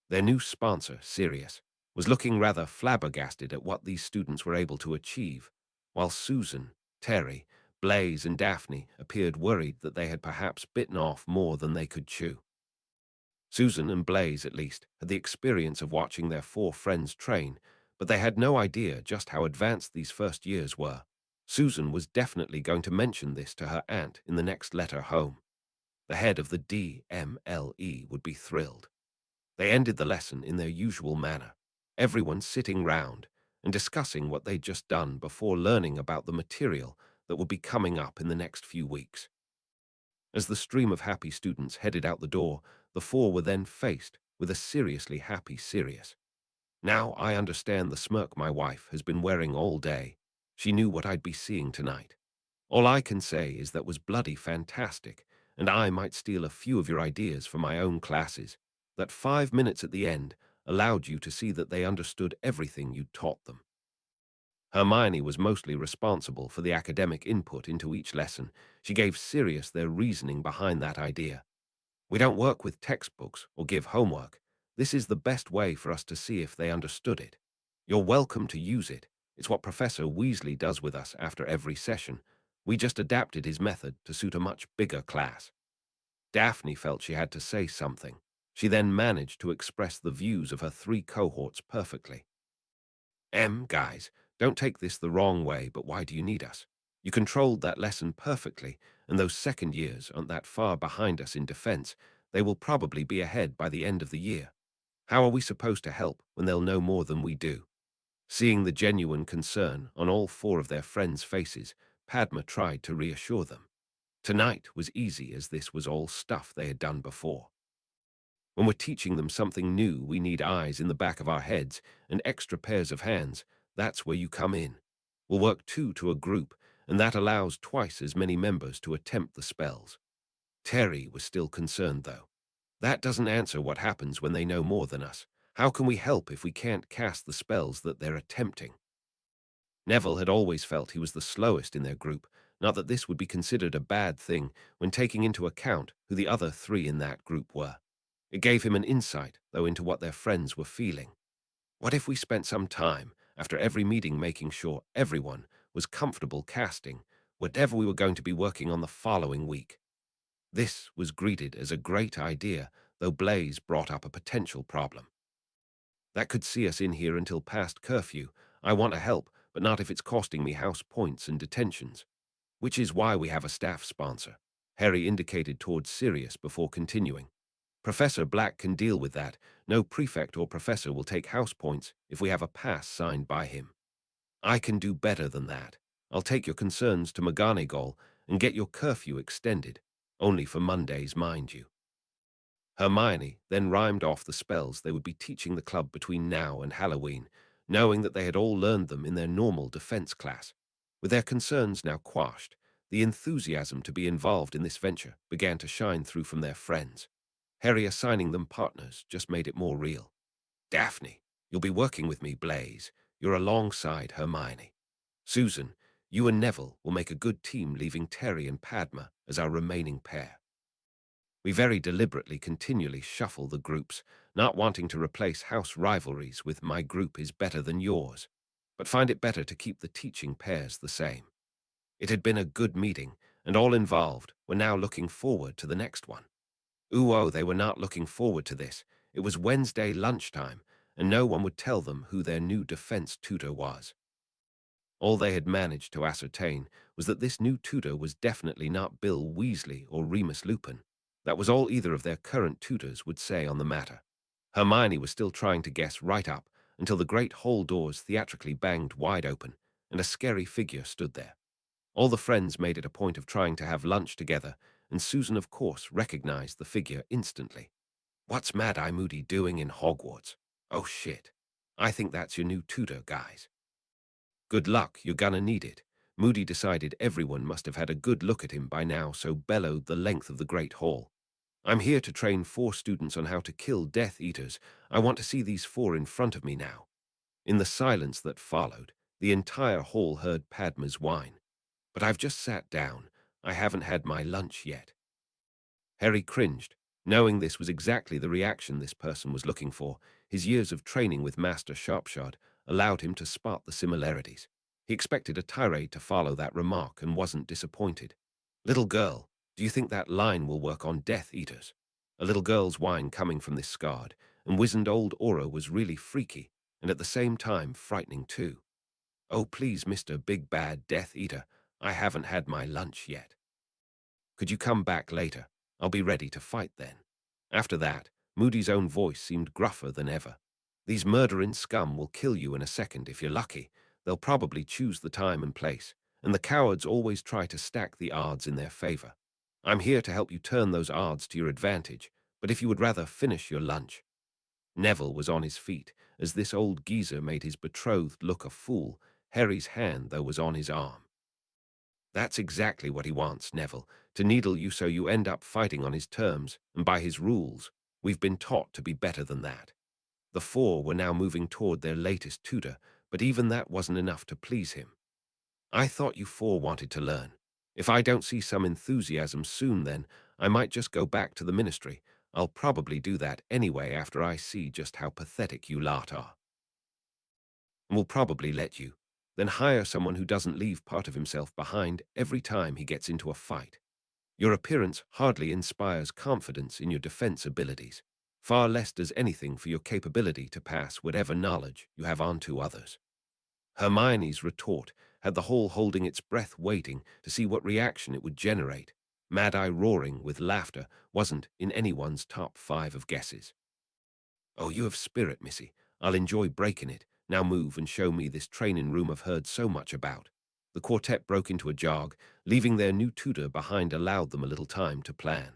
[SPEAKER 1] Their new sponsor, Sirius, was looking rather flabbergasted at what these students were able to achieve, while Susan, Terry, Blaze, and Daphne appeared worried that they had perhaps bitten off more than they could chew. Susan and Blaze, at least, had the experience of watching their 4 friends train, but they had no idea just how advanced these first years were. Susan was definitely going to mention this to her aunt in the next letter home. The head of the DMLE would be thrilled. They ended the lesson in their usual manner, everyone sitting round and discussing what they'd just done before learning about the material that would be coming up in the next few weeks. As the stream of happy students headed out the door, the 4 were then faced with a seriously happy Sirius. Now I understand the smirk my wife has been wearing all day. She knew what I'd be seeing tonight. All I can say is that was bloody fantastic, and I might steal a few of your ideas for my own classes. That 5 minutes at the end allowed you to see that they understood everything you'd taught them. Hermione was mostly responsible for the academic input into each lesson. She gave Sirius their reasoning behind that idea. We don't work with textbooks or give homework. This is the best way for us to see if they understood it. You're welcome to use it. It's what Professor Weasley does with us after every session. We just adapted his method to suit a much bigger class. Daphne felt she had to say something. She then managed to express the views of her 3 cohorts perfectly. Guys, don't take this the wrong way, but why do you need us? You controlled that lesson perfectly, and those second years aren't that far behind us in defense. They will probably be ahead by the end of the year. How are we supposed to help when they'll know more than we do? Seeing the genuine concern on all 4 of their friends' faces, Padma tried to reassure them. Tonight was easy, as this was all stuff they had done before. When we're teaching them something new, we need eyes in the back of our heads and extra pairs of hands. That's where you come in. We'll work 2 to a group, and that allows twice as many members to attempt the spells. Terry was still concerned, though. That doesn't answer what happens when they know more than us. How can we help if we can't cast the spells that they're attempting? Neville had always felt he was the slowest in their group, not that this would be considered a bad thing when taking into account who the other 3 in that group were. It gave him an insight, though, into what their friends were feeling. What if we spent some time after every meeting making sure everyone was comfortable casting whatever we were going to be working on the following week? This was greeted as a great idea, though Blaze brought up a potential problem. That could see us in here until past curfew. I want to help, but not if it's costing me house points and detentions. Which is why we have a staff sponsor. Harry indicated towards Sirius before continuing. Professor Black can deal with that. No prefect or professor will take house points if we have a pass signed by him. I can do better than that. I'll take your concerns to McGonagall and get your curfew extended. Only for Mondays, mind you. Hermione then rhymed off the spells they would be teaching the club between now and Halloween, knowing that they had all learned them in their normal defense class. With their concerns now quashed, the enthusiasm to be involved in this venture began to shine through from their friends. Harry assigning them partners just made it more real. Daphne, you'll be working with me, Blaze. You're alongside Hermione. Susan, you and Neville will make a good team, leaving Terry and Padma as our remaining pair. We very deliberately continually shuffle the groups, not wanting to replace house rivalries with my group is better than yours, but find it better to keep the teaching pairs the same. It had been a good meeting, and all involved were now looking forward to the next one. Oh, they were not looking forward to this. It was Wednesday lunchtime, and no one would tell them who their new defense tutor was. All they had managed to ascertain was that this new tutor was definitely not Bill Weasley or Remus Lupin. That was all either of their current tutors would say on the matter. Hermione was still trying to guess right up until the great hall doors theatrically banged wide open, and a scary figure stood there. All the friends made it a point of trying to have lunch together, and Susan, of course, recognized the figure instantly. What's Mad Eye Moody doing in Hogwarts? Oh shit. I think that's your new tutor, guys. Good luck, you're gonna need it. Moody decided everyone must have had a good look at him by now, so bellowed the length of the great hall. I'm here to train 4 students on how to kill Death Eaters. I want to see these 4 in front of me now. In the silence that followed, the entire hall heard Padma's whine. But I've just sat down. I haven't had my lunch yet. Harry cringed, knowing this was exactly the reaction this person was looking for. His years of training with Master Sharpshot allowed him to spot the similarities. He expected a tirade to follow that remark and wasn't disappointed. Little girl, do you think that line will work on Death Eaters? A little girl's whine coming from this scarred and wizened old aura was really freaky and at the same time frightening too. Oh, please, Mr. Big Bad Death Eater, I haven't had my lunch yet. Could you come back later? I'll be ready to fight then. After that, Moody's own voice seemed gruffer than ever. These murdering scum will kill you in a second if you're lucky. They'll probably choose the time and place, and the cowards always try to stack the odds in their favor. I'm here to help you turn those odds to your advantage, but if you would rather finish your lunch. Neville was on his feet, as this old geezer made his betrothed look a fool. Harry's hand, though, was on his arm. That's exactly what he wants, Neville, to needle you so you end up fighting on his terms and by his rules. We've been taught to be better than that. The 4 were now moving toward their latest tutor, but even that wasn't enough to please him. I thought you 4 wanted to learn. If I don't see some enthusiasm soon then, I might just go back to the ministry. I'll probably do that anyway after I see just how pathetic you lot are. And we'll probably let you. Then hire someone who doesn't leave part of himself behind every time he gets into a fight. Your appearance hardly inspires confidence in your defense abilities. Far less does anything for your capability to pass whatever knowledge you have on to others. Hermione's retort had the hall holding its breath waiting to see what reaction it would generate. Mad-Eye roaring with laughter wasn't in anyone's top 5 of guesses. Oh, you have spirit, missy. I'll enjoy breaking it. Now move and show me this training room I've heard so much about. The quartet broke into a jog, leaving their new tutor behind allowed them a little time to plan.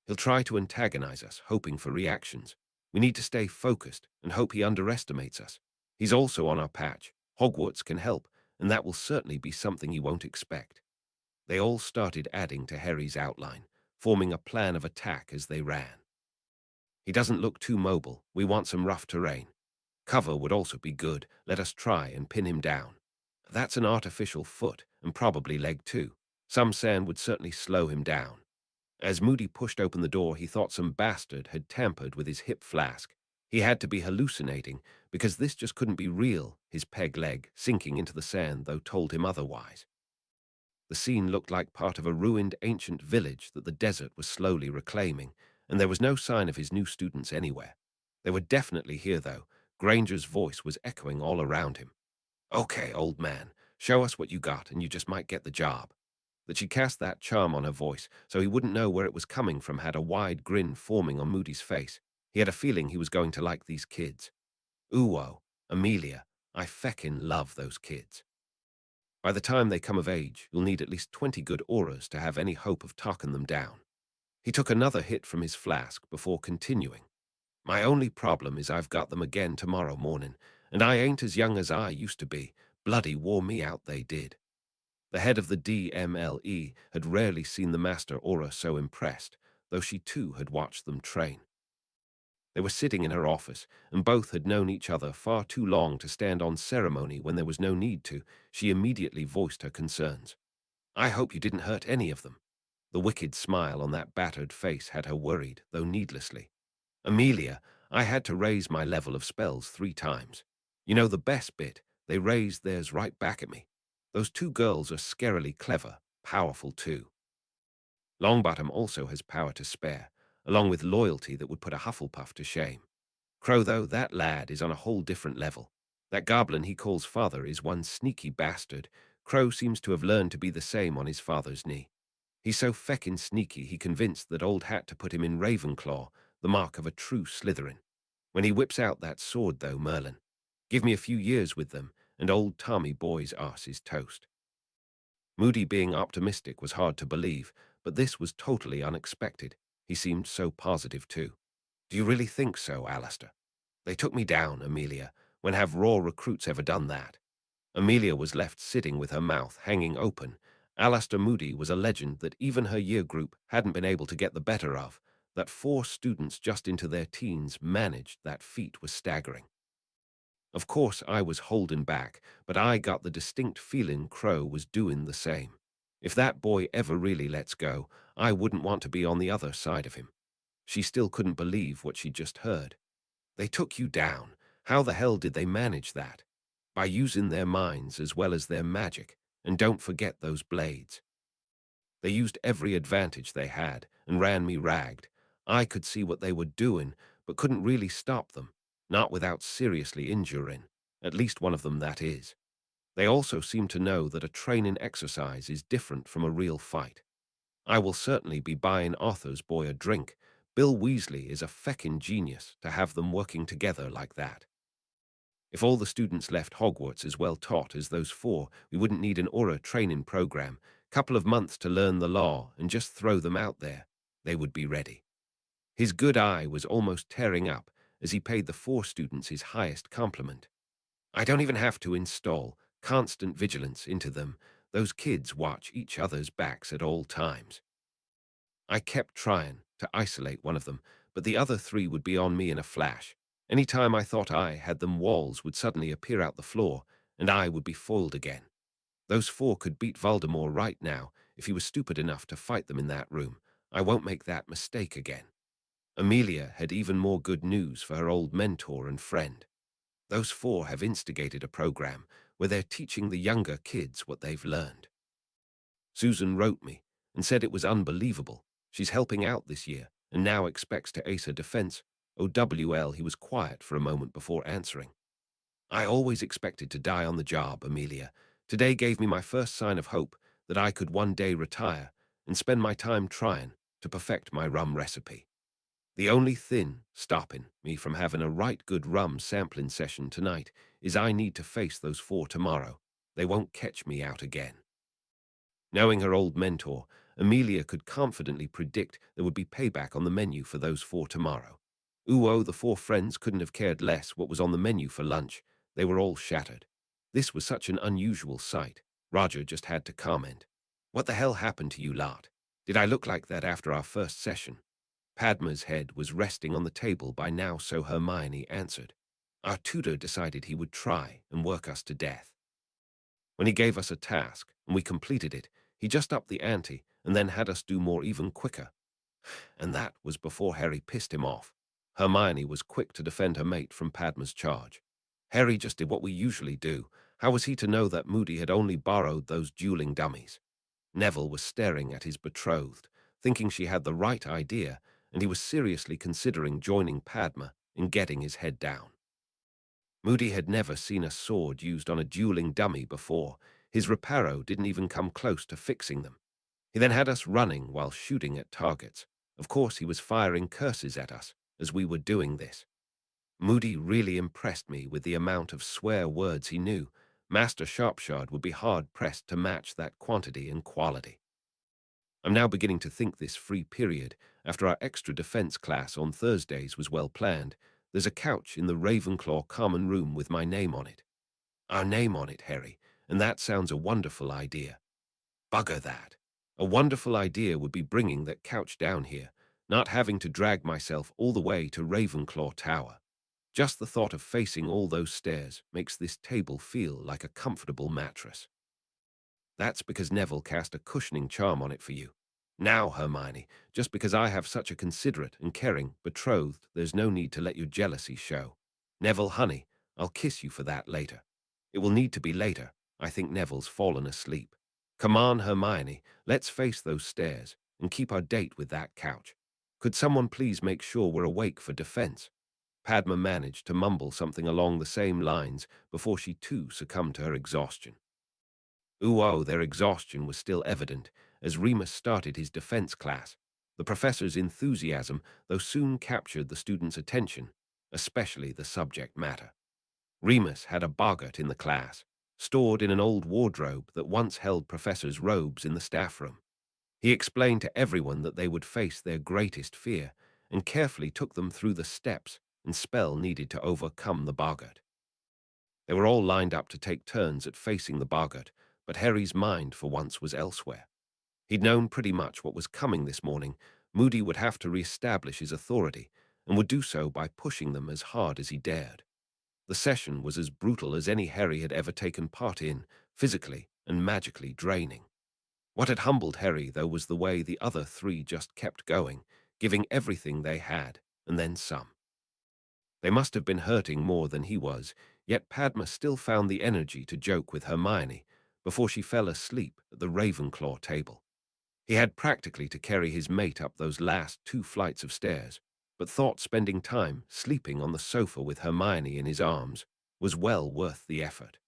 [SPEAKER 1] He'll try to antagonize us, hoping for reactions. We need to stay focused and hope he underestimates us. He's also on our patch. Hogwarts can help, and that will certainly be something he won't expect. They all started adding to Harry's outline, forming a plan of attack as they ran. He doesn't look too mobile. We want some rough terrain. Cover would also be good. Let us try and pin him down. That's an artificial foot, and probably leg too. Some sand would certainly slow him down. As Moody pushed open the door, he thought some bastard had tampered with his hip flask. He had to be hallucinating, because this just couldn't be real. His peg leg, sinking into the sand, though told him otherwise. The scene looked like part of a ruined ancient village that the desert was slowly reclaiming, and there was no sign of his new students anywhere. They were definitely here, though. Granger's voice was echoing all around him. Okay, old man, show us what you got, and you just might get the job. That she cast that charm on her voice, so he wouldn't know where it was coming from, had a wide grin forming on Moody's face. He had a feeling he was going to like these kids. Ooh-oh, Amelia, I feckin' love those kids. By the time they come of age, you'll need at least 20 good auras to have any hope of talking them down. He took another hit from his flask before continuing. My only problem is I've got them again tomorrow morning, and I ain't as young as I used to be. Bloody wore me out, they did. The head of the DMLE had rarely seen the Master Aura so impressed, though she too had watched them train. They were sitting in her office, and both had known each other far too long to stand on ceremony when there was no need to. She immediately voiced her concerns. I hope you didn't hurt any of them. The wicked smile on that battered face had her worried, though needlessly. Amelia, I had to raise my level of spells 3 times. You know the best bit, they raised theirs right back at me. Those 2 girls are scarily clever, powerful too. Longbottom also has power to spare, along with loyalty that would put a Hufflepuff to shame. Crow, though, that lad is on a whole different level. That goblin he calls father is one sneaky bastard. Crow seems to have learned to be the same on his father's knee. He's so feckin' sneaky he convinced that old hat to put him in Ravenclaw, the mark of a true Slytherin. When he whips out that sword, though, Merlin, give me a few years with them, and old Tommy Boy's arse is toast. Moody being optimistic was hard to believe, but this was totally unexpected. He seemed so positive, too. Do you really think so, Alistair? They took me down, Amelia. When have raw recruits ever done that? Amelia was left sitting with her mouth hanging open. Alastair Moody was a legend that even her year group hadn't been able to get the better of. That 4 students just into their teens managed that feat was staggering. Of course, I was holding back, but I got the distinct feeling Crow was doing the same. If that boy ever really lets go, I wouldn't want to be on the other side of him. She still couldn't believe what she'd just heard. They took you down. How the hell did they manage that? By using their minds as well as their magic, and don't forget those blades. They used every advantage they had and ran me ragged. I could see what they were doing, but couldn't really stop them, not without seriously injuring, at least one of them that is. They also seem to know that a training exercise is different from a real fight. I will certainly be buying Arthur's boy a drink. Bill Weasley is a feckin' genius to have them working together like that. If all the students left Hogwarts as well taught as those 4, we wouldn't need an Aura training program, couple of months to learn the law and just throw them out there. They would be ready. His good eye was almost tearing up as he paid the 4 students his highest compliment. I don't even have to install constant vigilance into them. Those kids watch each other's backs at all times. I kept trying to isolate one of them, but the other 3 would be on me in a flash. Any time I thought I had them, walls would suddenly appear out the floor, and I would be foiled again. Those 4 could beat Voldemort right now if he was stupid enough to fight them in that room. I won't make that mistake again. Amelia had even more good news for her old mentor and friend. Those 4 have instigated a program where they're teaching the younger kids what they've learned. Susan wrote me and said it was unbelievable. She's helping out this year and now expects to ace her defense. OWL, he was quiet for a moment before answering. I always expected to die on the job, Amelia. Today gave me my first sign of hope that I could one day retire and spend my time trying to perfect my rum recipe. The only thing stopping me from having a right good rum sampling session tonight is I need to face those 4 tomorrow. They won't catch me out again. Knowing her old mentor, Amelia could confidently predict there would be payback on the menu for those 4 tomorrow. The 4 friends couldn't have cared less what was on the menu for lunch. They were all shattered. This was such an unusual sight. Roger just had to comment. What the hell happened to you lot? Did I look like that after our first session? Padma's head was resting on the table by now, so Hermione answered. Our tutor decided he would try and work us to death. When he gave us a task and we completed it, he just upped the ante and then had us do more even quicker. And that was before Harry pissed him off. Hermione was quick to defend her mate from Padma's charge. Harry just did what we usually do. How was he to know that Moody had only borrowed those dueling dummies? Neville was staring at his betrothed, thinking she had the right idea, and he was seriously considering joining Padma and getting his head down. Moody had never seen a sword used on a dueling dummy before. His reparo didn't even come close to fixing them. He then had us running while shooting at targets. Of course, he was firing curses at us as we were doing this. Moody really impressed me with the amount of swear words he knew. Master Sharpshard would be hard-pressed to match that quantity and quality. I'm now beginning to think this free period, after our extra defense class on Thursdays, was well planned. There's a couch in the Ravenclaw common room with my name on it. Our name on it, Harry, and that sounds a wonderful idea. Bugger that. A wonderful idea would be bringing that couch down here, not having to drag myself all the way to Ravenclaw Tower. Just the thought of facing all those stairs makes this table feel like a comfortable mattress. That's because Neville cast a cushioning charm on it for you. Now, Hermione, just because I have such a considerate and caring betrothed, there's no need to let your jealousy show. Neville, honey, I'll kiss you for that later. It will need to be later. I think Neville's fallen asleep. Come on, Hermione, let's face those stairs and keep our date with that couch. Could someone please make sure we're awake for defense? Padma managed to mumble something along the same lines before she too succumbed to her exhaustion. Their exhaustion was still evident as Remus started his defense class. The professor's enthusiasm, though, soon captured the students' attention, especially the subject matter. Remus had a boggart in the class, stored in an old wardrobe that once held professors' robes in the staff room. He explained to everyone that they would face their greatest fear and carefully took them through the steps and spell needed to overcome the boggart. They were all lined up to take turns at facing the boggart, but Harry's mind for once was elsewhere. He'd known pretty much what was coming this morning. Moody would have to re-establish his authority, and would do so by pushing them as hard as he dared. The session was as brutal as any Harry had ever taken part in, physically and magically draining. What had humbled Harry, though, was the way the other three just kept going, giving everything they had, and then some. They must have been hurting more than he was, yet Padma still found the energy to joke with Hermione before she fell asleep at the Ravenclaw table. He had practically to carry his mate up those last 2 flights of stairs, but thought spending time sleeping on the sofa with Hermione in his arms was well worth the effort.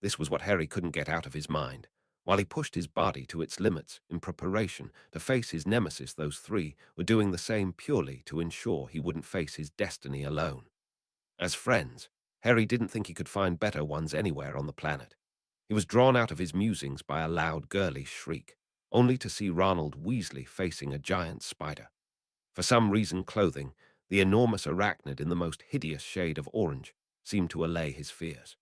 [SPEAKER 1] This was what Harry couldn't get out of his mind. While he pushed his body to its limits in preparation to face his nemesis, those three were doing the same purely to ensure he wouldn't face his destiny alone. As friends, Harry didn't think he could find better ones anywhere on the planet. He was drawn out of his musings by a loud, girlish shriek, only to see Ronald Weasley facing a giant spider. For some reason, clothing, the enormous arachnid in the most hideous shade of orange, seemed to allay his fears.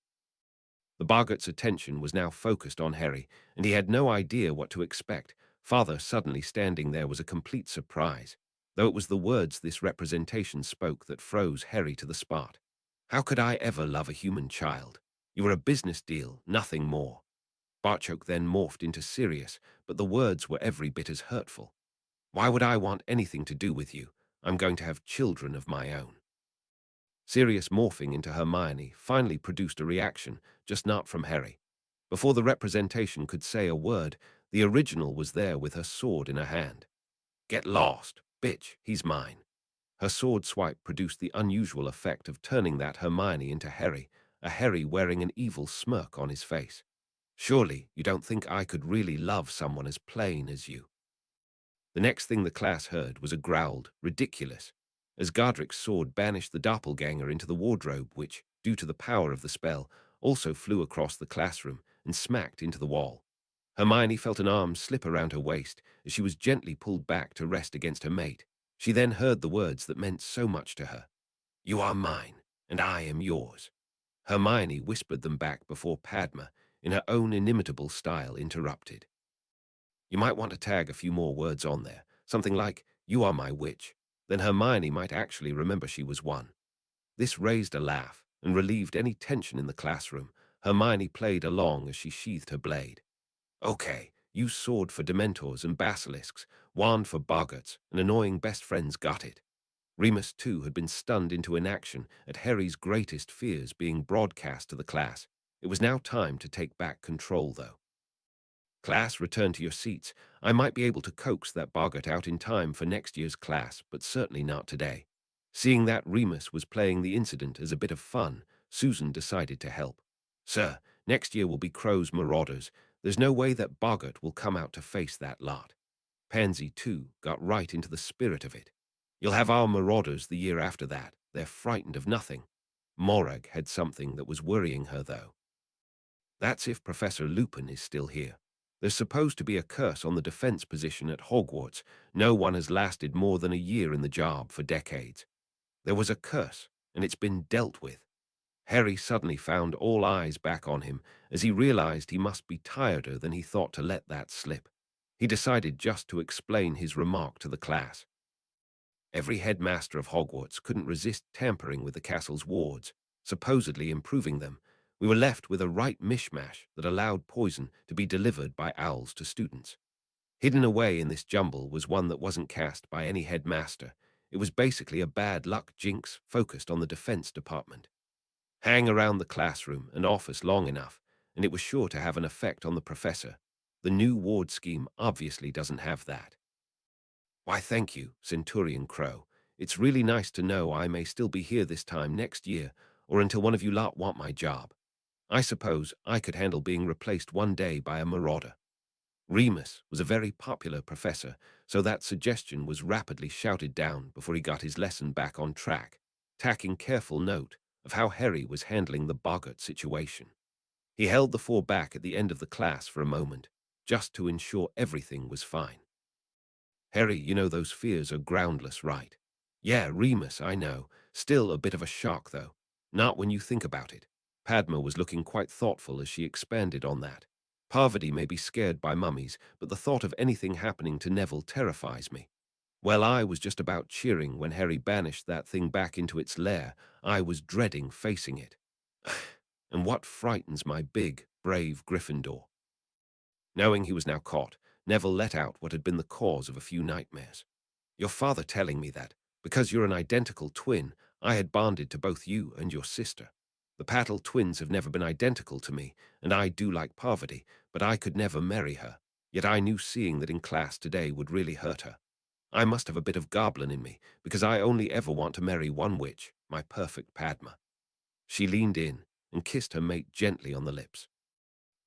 [SPEAKER 1] The boggart's attention was now focused on Harry, and he had no idea what to expect. Father suddenly standing there was a complete surprise, though it was the words this representation spoke that froze Harry to the spot. How could I ever love a human child? You were a business deal, nothing more. Barchoke then morphed into Sirius, but the words were every bit as hurtful. Why would I want anything to do with you? I'm going to have children of my own. Sirius morphing into Hermione finally produced a reaction, just not from Harry. Before the representation could say a word, the original was there with her sword in her hand. Get lost, bitch, he's mine. Her sword swipe produced the unusual effect of turning that Hermione into Harry, a Harry wearing an evil smirk on his face. Surely you don't think I could really love someone as plain as you. The next thing the class heard was a growled, ridiculous, as Godric's sword banished the doppelganger into the wardrobe which, due to the power of the spell, also flew across the classroom and smacked into the wall. Hermione felt an arm slip around her waist as she was gently pulled back to rest against her mate. She then heard the words that meant so much to her. You are mine, and I am yours. Hermione whispered them back before Padma, in her own inimitable style, interrupted. You might want to tag a few more words on there, something like, you are my witch. Then Hermione might actually remember she was one. This raised a laugh and relieved any tension in the classroom. Hermione played along as she sheathed her blade. Okay, use sword for dementors and basilisks, wand for boggarts, and annoying best friends, got it. Remus, too, had been stunned into inaction at Harry's greatest fears being broadcast to the class. It was now time to take back control, though. Class, return to your seats. I might be able to coax that boggart out in time for next year's class, but certainly not today. Seeing that Remus was playing the incident as a bit of fun, Susan decided to help. Sir, next year will be Crow's Marauders. There's no way that boggart will come out to face that lot. Pansy, too, got right into the spirit of it. You'll have our Marauders the year after that. They're frightened of nothing. Morag had something that was worrying her, though. That's if Professor Lupin is still here. There's supposed to be a curse on the defense position at Hogwarts. No one has lasted more than a year in the job for decades. There was a curse, and it's been dealt with. Harry suddenly found all eyes back on him as he realized he must be tireder than he thought to let that slip. He decided just to explain his remark to the class. Every headmaster of Hogwarts couldn't resist tampering with the castle's wards, supposedly improving them. We were left with a right mishmash that allowed poison to be delivered by owls to students. Hidden away in this jumble was one that wasn't cast by any headmaster. It was basically a bad luck jinx focused on the defense department. Hang around the classroom and office long enough, and it was sure to have an effect on the professor. The new ward scheme obviously doesn't have that. Why, thank you, Centurion Crow. It's really nice to know I may still be here this time next year, or until one of you lot want my job. I suppose I could handle being replaced one day by a marauder. Remus was a very popular professor, so that suggestion was rapidly shouted down before he got his lesson back on track, taking careful note of how Harry was handling the boggart situation. He held the four back at the end of the class for a moment, just to ensure everything was fine. Harry, you know those fears are groundless, right? Yeah, Remus, I know. Still a bit of a shock, though. Not when you think about it. Padma was looking quite thoughtful as she expanded on that. Parvati may be scared by mummies, but the thought of anything happening to Neville terrifies me. Well, I was just about cheering when Harry banished that thing back into its lair. I was dreading facing it. And what frightens my big, brave Gryffindor? Knowing he was now caught, Neville let out what had been the cause of a few nightmares. Your father telling me that, because you're an identical twin, I had bonded to both you and your sister. The Patel twins have never been identical to me, and I do like Parvati, but I could never marry her. Yet I knew seeing that in class today would really hurt her. I must have a bit of goblin in me, because I only ever want to marry one witch, my perfect Padma. She leaned in and kissed her mate gently on the lips.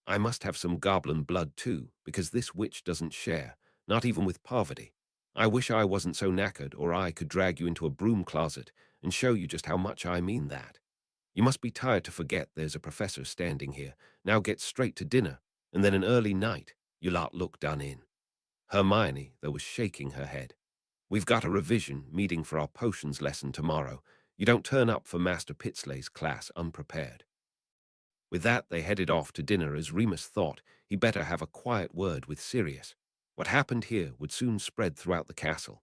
[SPEAKER 1] I must have some goblin blood too, because this witch doesn't share, not even with Parvati. I wish I wasn't so knackered, or I could drag you into a broom closet and show you just how much I mean that. You must be tired to forget there's a professor standing here. Now get straight to dinner, and then an early night. You lot look done in. Hermione, though, was shaking her head. We've got a revision meeting for our potions lesson tomorrow. You don't turn up for Master Pitsley's class unprepared. With that, they headed off to dinner as Remus thought he better have a quiet word with Sirius. What happened here would soon spread throughout the castle.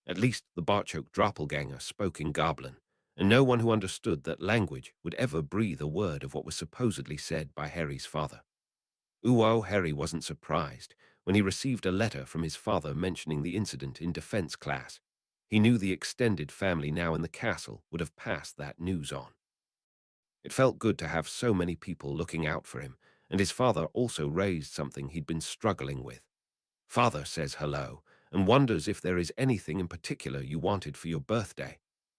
[SPEAKER 1] At least the Barchoke Droppelganger spoke in Goblin, and no one who understood that language would ever breathe a word of what was supposedly said by Harry's father. Harry wasn't surprised when he received a letter from his father mentioning the incident in defense class. He knew the extended family now in the castle would have passed that news on. It felt good to have so many people looking out for him, and his father also raised something he'd been struggling with. Father says hello and wonders if there is anything in particular you wanted for your birthday.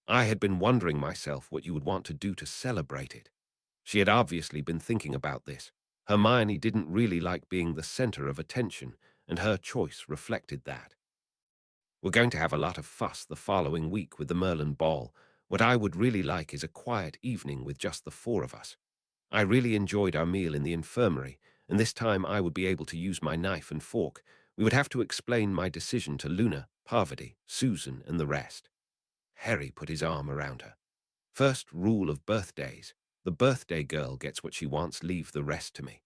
[SPEAKER 1] I had been wondering myself what you would want to do to celebrate it. She had obviously been thinking about this. Hermione didn't really like being the center of attention, and her choice reflected that. We're going to have a lot of fuss the following week with the Merlin Ball. What I would really like is a quiet evening with just the four of us. I really enjoyed our meal in the infirmary, and this time I would be able to use my knife and fork. We would have to explain my decision to Luna, Parvati, Susan, and the rest. Harry put his arm around her. First rule of birthdays: the birthday girl gets what she wants, leave the rest to me.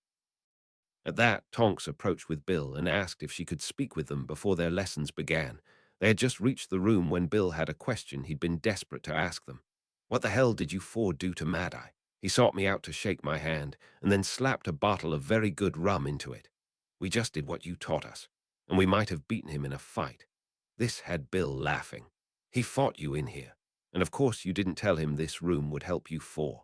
[SPEAKER 1] At that, Tonks approached with Bill and asked if she could speak with them before their lessons began. They had just reached the room when Bill had a question he'd been desperate to ask them. What the hell did you four do to Mad-Eye? He sought me out to shake my hand, and then slapped a bottle of very good rum into it. We just did what you taught us, and we might have beaten him in a fight. This had Bill laughing. He fought you in here, and of course you didn't tell him this room would help you four.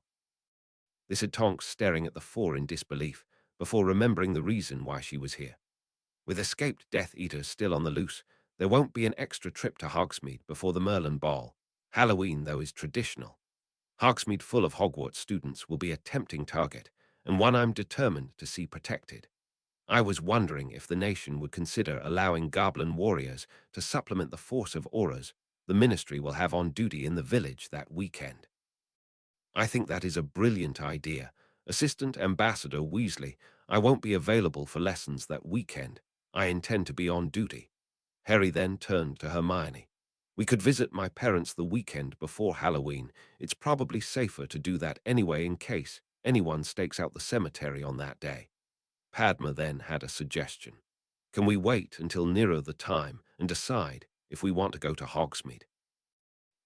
[SPEAKER 1] This had Tonks staring at the four in disbelief, before remembering the reason why she was here. With escaped Death Eaters still on the loose, there won't be an extra trip to Hogsmeade before the Merlin Ball. Halloween, though, is traditional. Hogsmeade full of Hogwarts students will be a tempting target, and one I'm determined to see protected. I was wondering if the nation would consider allowing goblin warriors to supplement the force of auras the Ministry will have on duty in the village that weekend. I think that is a brilliant idea. Assistant Ambassador Weasley, I won't be available for lessons that weekend. I intend to be on duty. Harry then turned to Hermione. We could visit my parents the weekend before Halloween. It's probably safer to do that anyway in case anyone stakes out the cemetery on that day. Padma then had a suggestion. Can we wait until nearer the time and decide if we want to go to Hogsmeade?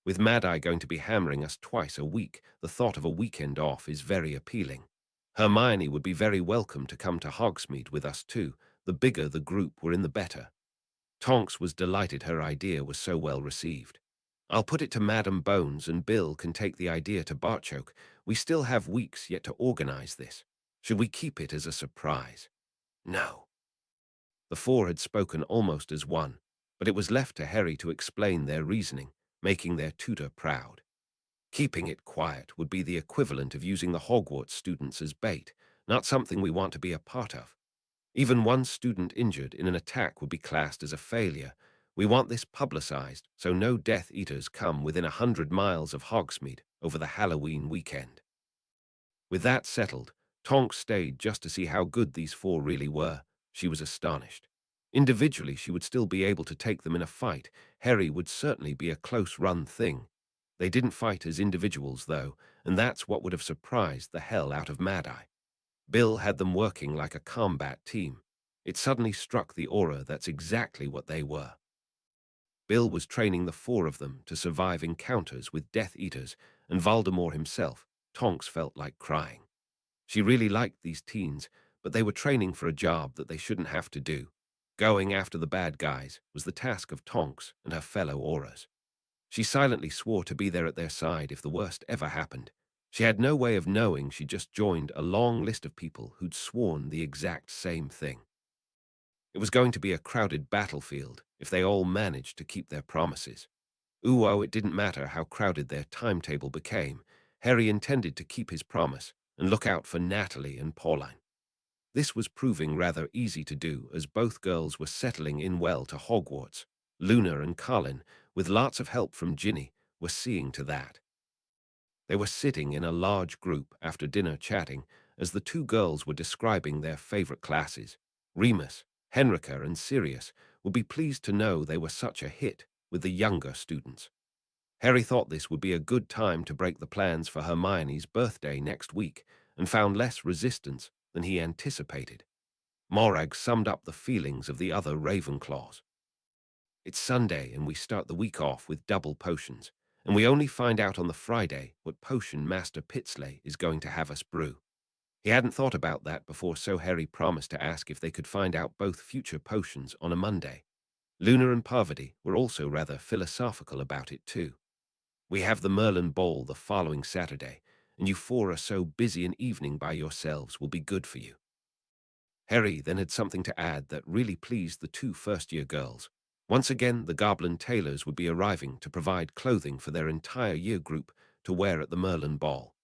[SPEAKER 1] With Mad-Eye going to be hammering us twice a week, the thought of a weekend off is very appealing. Hermione would be very welcome to come to Hogsmeade with us too. The bigger the group we're in, the better. Tonks was delighted her idea was so well received. I'll put it to Madam Bones, and Bill can take the idea to Barchoke. We still have weeks yet to organize this. Should we keep it as a surprise? No. The four had spoken almost as one, but it was left to Harry to explain their reasoning, making their tutor proud. Keeping it quiet would be the equivalent of using the Hogwarts students as bait, not something we want to be a part of. Even one student injured in an attack would be classed as a failure. We want this publicized so no Death Eaters come within 100 miles of Hogsmeade over the Halloween weekend. With that settled, Tonks stayed just to see how good these four really were. She was astonished. Individually, she would still be able to take them in a fight. Harry would certainly be a close-run thing. They didn't fight as individuals, though, and that's what would have surprised the hell out of Mad Eye. Bill had them working like a combat team. It suddenly struck the aura that's exactly what they were. Bill was training the four of them to survive encounters with Death Eaters, and Voldemort himself. Tonks felt like crying. She really liked these teens, but they were training for a job that they shouldn't have to do. Going after the bad guys was the task of Tonks and her fellow auras. She silently swore to be there at their side if the worst ever happened. She had no way of knowing she just joined a long list of people who'd sworn the exact same thing. It was going to be a crowded battlefield if they all managed to keep their promises. It didn't matter how crowded their timetable became. Harry intended to keep his promise and look out for Natalie and Pauline. This was proving rather easy to do as both girls were settling in well to Hogwarts. Luna and Colin, with lots of help from Ginny, were seeing to that. They were sitting in a large group after dinner chatting as the two girls were describing their favorite classes. Remus, Henrika, and Sirius would be pleased to know they were such a hit with the younger students. Harry thought this would be a good time to break the plans for Hermione's birthday next week and found less resistance than he anticipated. Morag summed up the feelings of the other Ravenclaws. It's Sunday and we start the week off with double potions, and we only find out on the Friday what potion Master Pitsley is going to have us brew. He hadn't thought about that before, so Harry promised to ask if they could find out both future potions on a Monday. Luna and Parvati were also rather philosophical about it too. We have the Merlin Ball the following Saturday, and you four are so busy an evening by yourselves will be good for you. Harry then had something to add that really pleased the two first-year girls. Once again, the Goblin tailors would be arriving to provide clothing for their entire year group to wear at the Merlin Ball.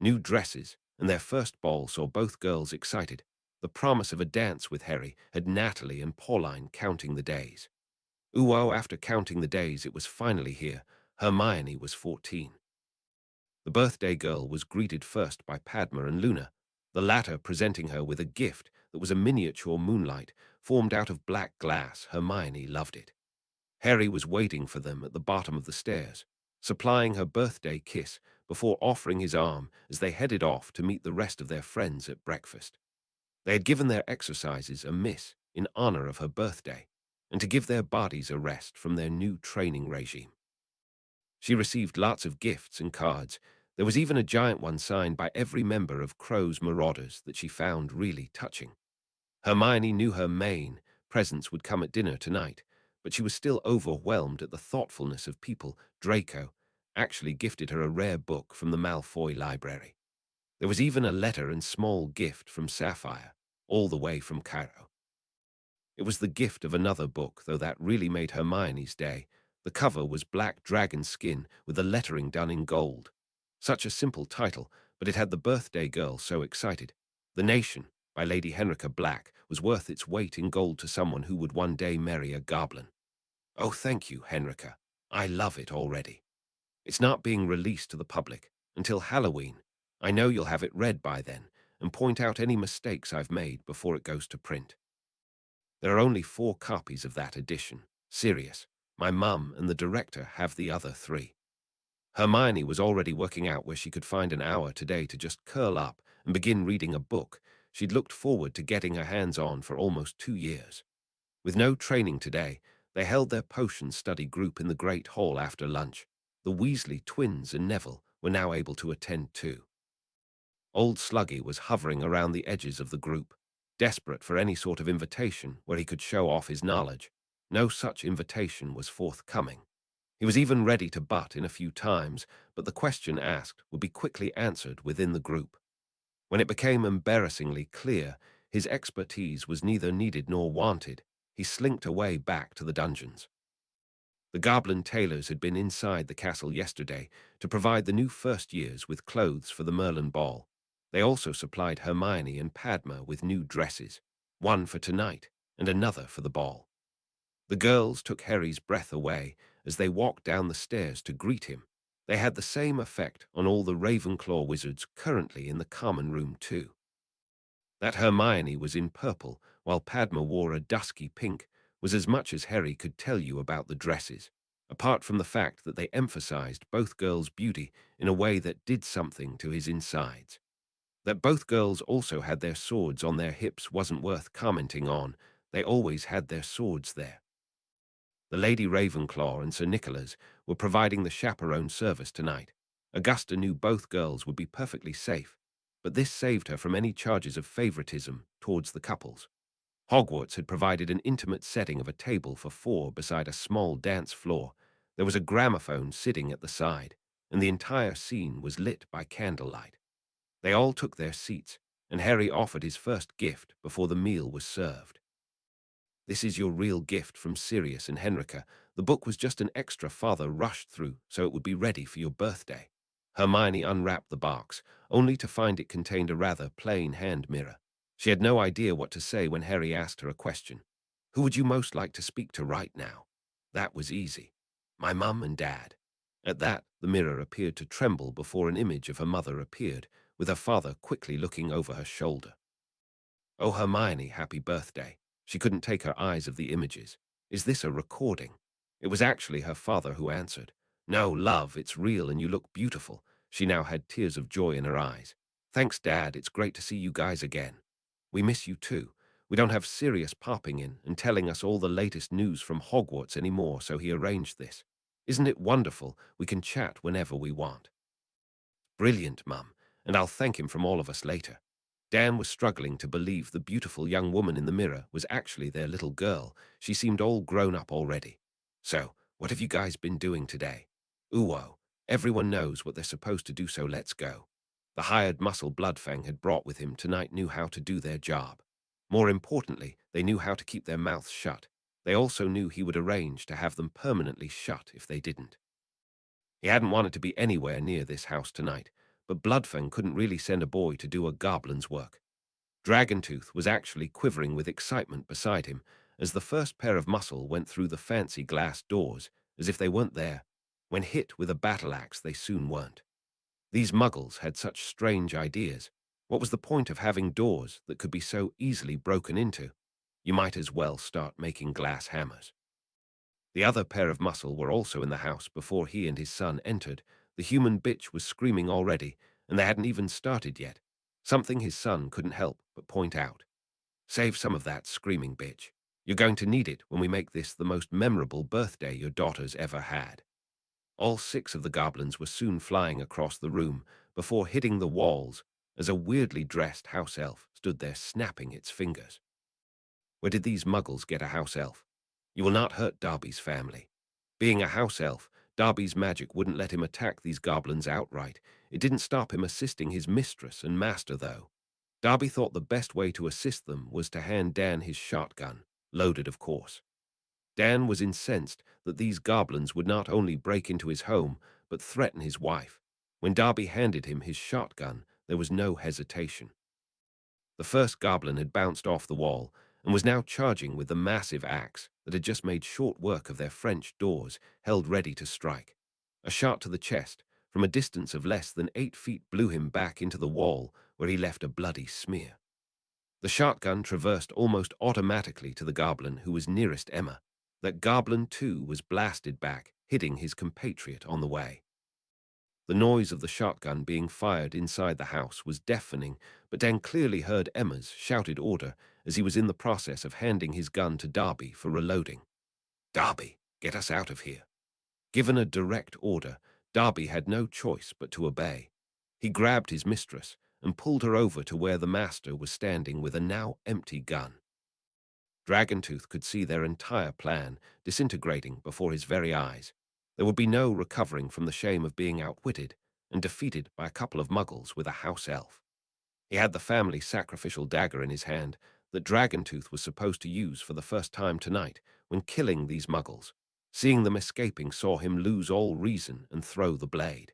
[SPEAKER 1] New dresses, and their first ball saw both girls excited. The promise of a dance with Harry had Natalie and Pauline counting the days. After counting the days, it was finally here. Hermione was 14. The birthday girl was greeted first by Padma and Luna, the latter presenting her with a gift that was a miniature moonlight formed out of black glass. Hermione loved it. Harry was waiting for them at the bottom of the stairs, supplying her birthday kiss before offering his arm as they headed off to meet the rest of their friends at breakfast. They had given their exercises a miss in honor of her birthday and to give their bodies a rest from their new training regime. She received lots of gifts and cards. There was even a giant one signed by every member of Crow's Marauders that she found really touching. Hermione knew her main presents would come at dinner tonight, but she was still overwhelmed at the thoughtfulness of people. Draco actually gifted her a rare book from the Malfoy library. There was even a letter and small gift from Sapphire, all the way from Cairo. It was the gift of another book, though that really made Hermione's day. The cover was black dragon skin with the lettering done in gold. Such a simple title, but it had the birthday girl so excited. The Nation, by Lady Henrika Black, was worth its weight in gold to someone who would one day marry a goblin. Oh, thank you, Henrika. I love it already. It's not being released to the public until Halloween. I know you'll have it read by then and point out any mistakes I've made before it goes to print. There are only 4 copies of that edition. Sirius, my mum, and the director have the other 3. Hermione was already working out where she could find an hour today to just curl up and begin reading a book she'd looked forward to getting her hands on for almost 2 years. With no training today, they held their potion study group in the Great Hall after lunch. The Weasley twins and Neville were now able to attend too. Old Sluggy was hovering around the edges of the group, desperate for any sort of invitation where he could show off his knowledge. No such invitation was forthcoming. He was even ready to butt in a few times, but the question asked would be quickly answered within the group. When it became embarrassingly clear his expertise was neither needed nor wanted, he slinked away back to the dungeons. The Goblin tailors had been inside the castle yesterday to provide the new first years with clothes for the Merlin Ball. They also supplied Hermione and Padma with new dresses, one for tonight and another for the ball. The girls took Harry's breath away as they walked down the stairs to greet him. They had the same effect on all the Ravenclaw wizards currently in the common room too. That Hermione was in purple while Padma wore a dusky pink was as much as Harry could tell you about the dresses. apart from the fact that they emphasized both girls' beauty in a way that did something to his insides. That both girls also had their swords on their hips wasn't worth commenting on. They always had their swords there. The Lady Ravenclaw and Sir Nicholas were providing the chaperone service tonight. Augusta knew both girls would be perfectly safe, but this saved her from any charges of favoritism towards the couples. Hogwarts had provided an intimate setting of a table for four beside a small dance floor. There was a gramophone sitting at the side, and the entire scene was lit by candlelight. They all took their seats, and Harry offered his first gift before the meal was served. This is your real gift from Sirius and Henrika. The book was just an extra father rushed through so it would be ready for your birthday. Hermione unwrapped the box, only to find it contained a rather plain hand mirror. She had no idea what to say when Harry asked her a question. Who would you most like to speak to right now? That was easy. My mum and dad. At that, the mirror appeared to tremble before an image of her mother appeared, with her father quickly looking over her shoulder. Oh, Hermione, happy birthday. She couldn't take her eyes off the images. Is this a recording? It was actually her father who answered. No, love, it's real and you look beautiful. She now had tears of joy in her eyes. Thanks, Dad, it's great to see you guys again. We miss you too. We don't have Sirius popping in and telling us all the latest news from Hogwarts anymore, so he arranged this. Isn't it wonderful? We can chat whenever we want. Brilliant, Mum, and I'll thank him from all of us later. Dan was struggling to believe the beautiful young woman in the mirror was actually their little girl. She seemed all grown up already. So, what have you guys been doing today? Ooh, everyone knows what they're supposed to do, so let's go. The hired muscle Bloodfang had brought with him tonight knew how to do their job. More importantly, they knew how to keep their mouths shut. They also knew he would arrange to have them permanently shut if they didn't. He hadn't wanted to be anywhere near this house tonight, but Bloodfang couldn't really send a boy to do a goblin's work. Dragontooth was actually quivering with excitement beside him as the first pair of muscle went through the fancy glass doors, as if they weren't there. When hit with a battle axe, they soon weren't. These muggles had such strange ideas. What was the point of having doors that could be so easily broken into? You might as well start making glass hammers. The other pair of muscle were also in the house before he and his son entered. The human bitch was screaming already, and they hadn't even started yet. Something his son couldn't help but point out. Save some of that screaming, bitch. You're going to need it when we make this the most memorable birthday your daughter's ever had. All six of the goblins were soon flying across the room before hitting the walls as a weirdly dressed house elf stood there snapping its fingers. Where did these muggles get a house elf? You will not hurt Darby's family. Being a house elf, Darby's magic wouldn't let him attack these goblins outright. It didn't stop him assisting his mistress and master, though. Darby thought the best way to assist them was to hand Dan his shotgun, loaded of course. Dan was incensed that these goblins would not only break into his home, but threaten his wife. When Darby handed him his shotgun, there was no hesitation. The first goblin had bounced off the wall and was now charging with the massive axe that had just made short work of their French doors, held ready to strike. A shot to the chest, from a distance of less than 8 feet, blew him back into the wall, where he left a bloody smear. The shotgun traversed almost automatically to the goblin who was nearest Emma. That goblin, too, was blasted back, hitting his compatriot on the way. The noise of the shotgun being fired inside the house was deafening, but Dan clearly heard Emma's shouted order as he was in the process of handing his gun to Darby for reloading. Darby, get us out of here. Given a direct order, Darby had no choice but to obey. He grabbed his mistress and pulled her over to where the master was standing with a now empty gun. Dragoontooth could see their entire plan disintegrating before his very eyes. There would be no recovering from the shame of being outwitted and defeated by a couple of muggles with a house elf. He had the family sacrificial dagger in his hand that Dragoontooth was supposed to use for the first time tonight when killing these muggles. Seeing them escaping saw him lose all reason and throw the blade.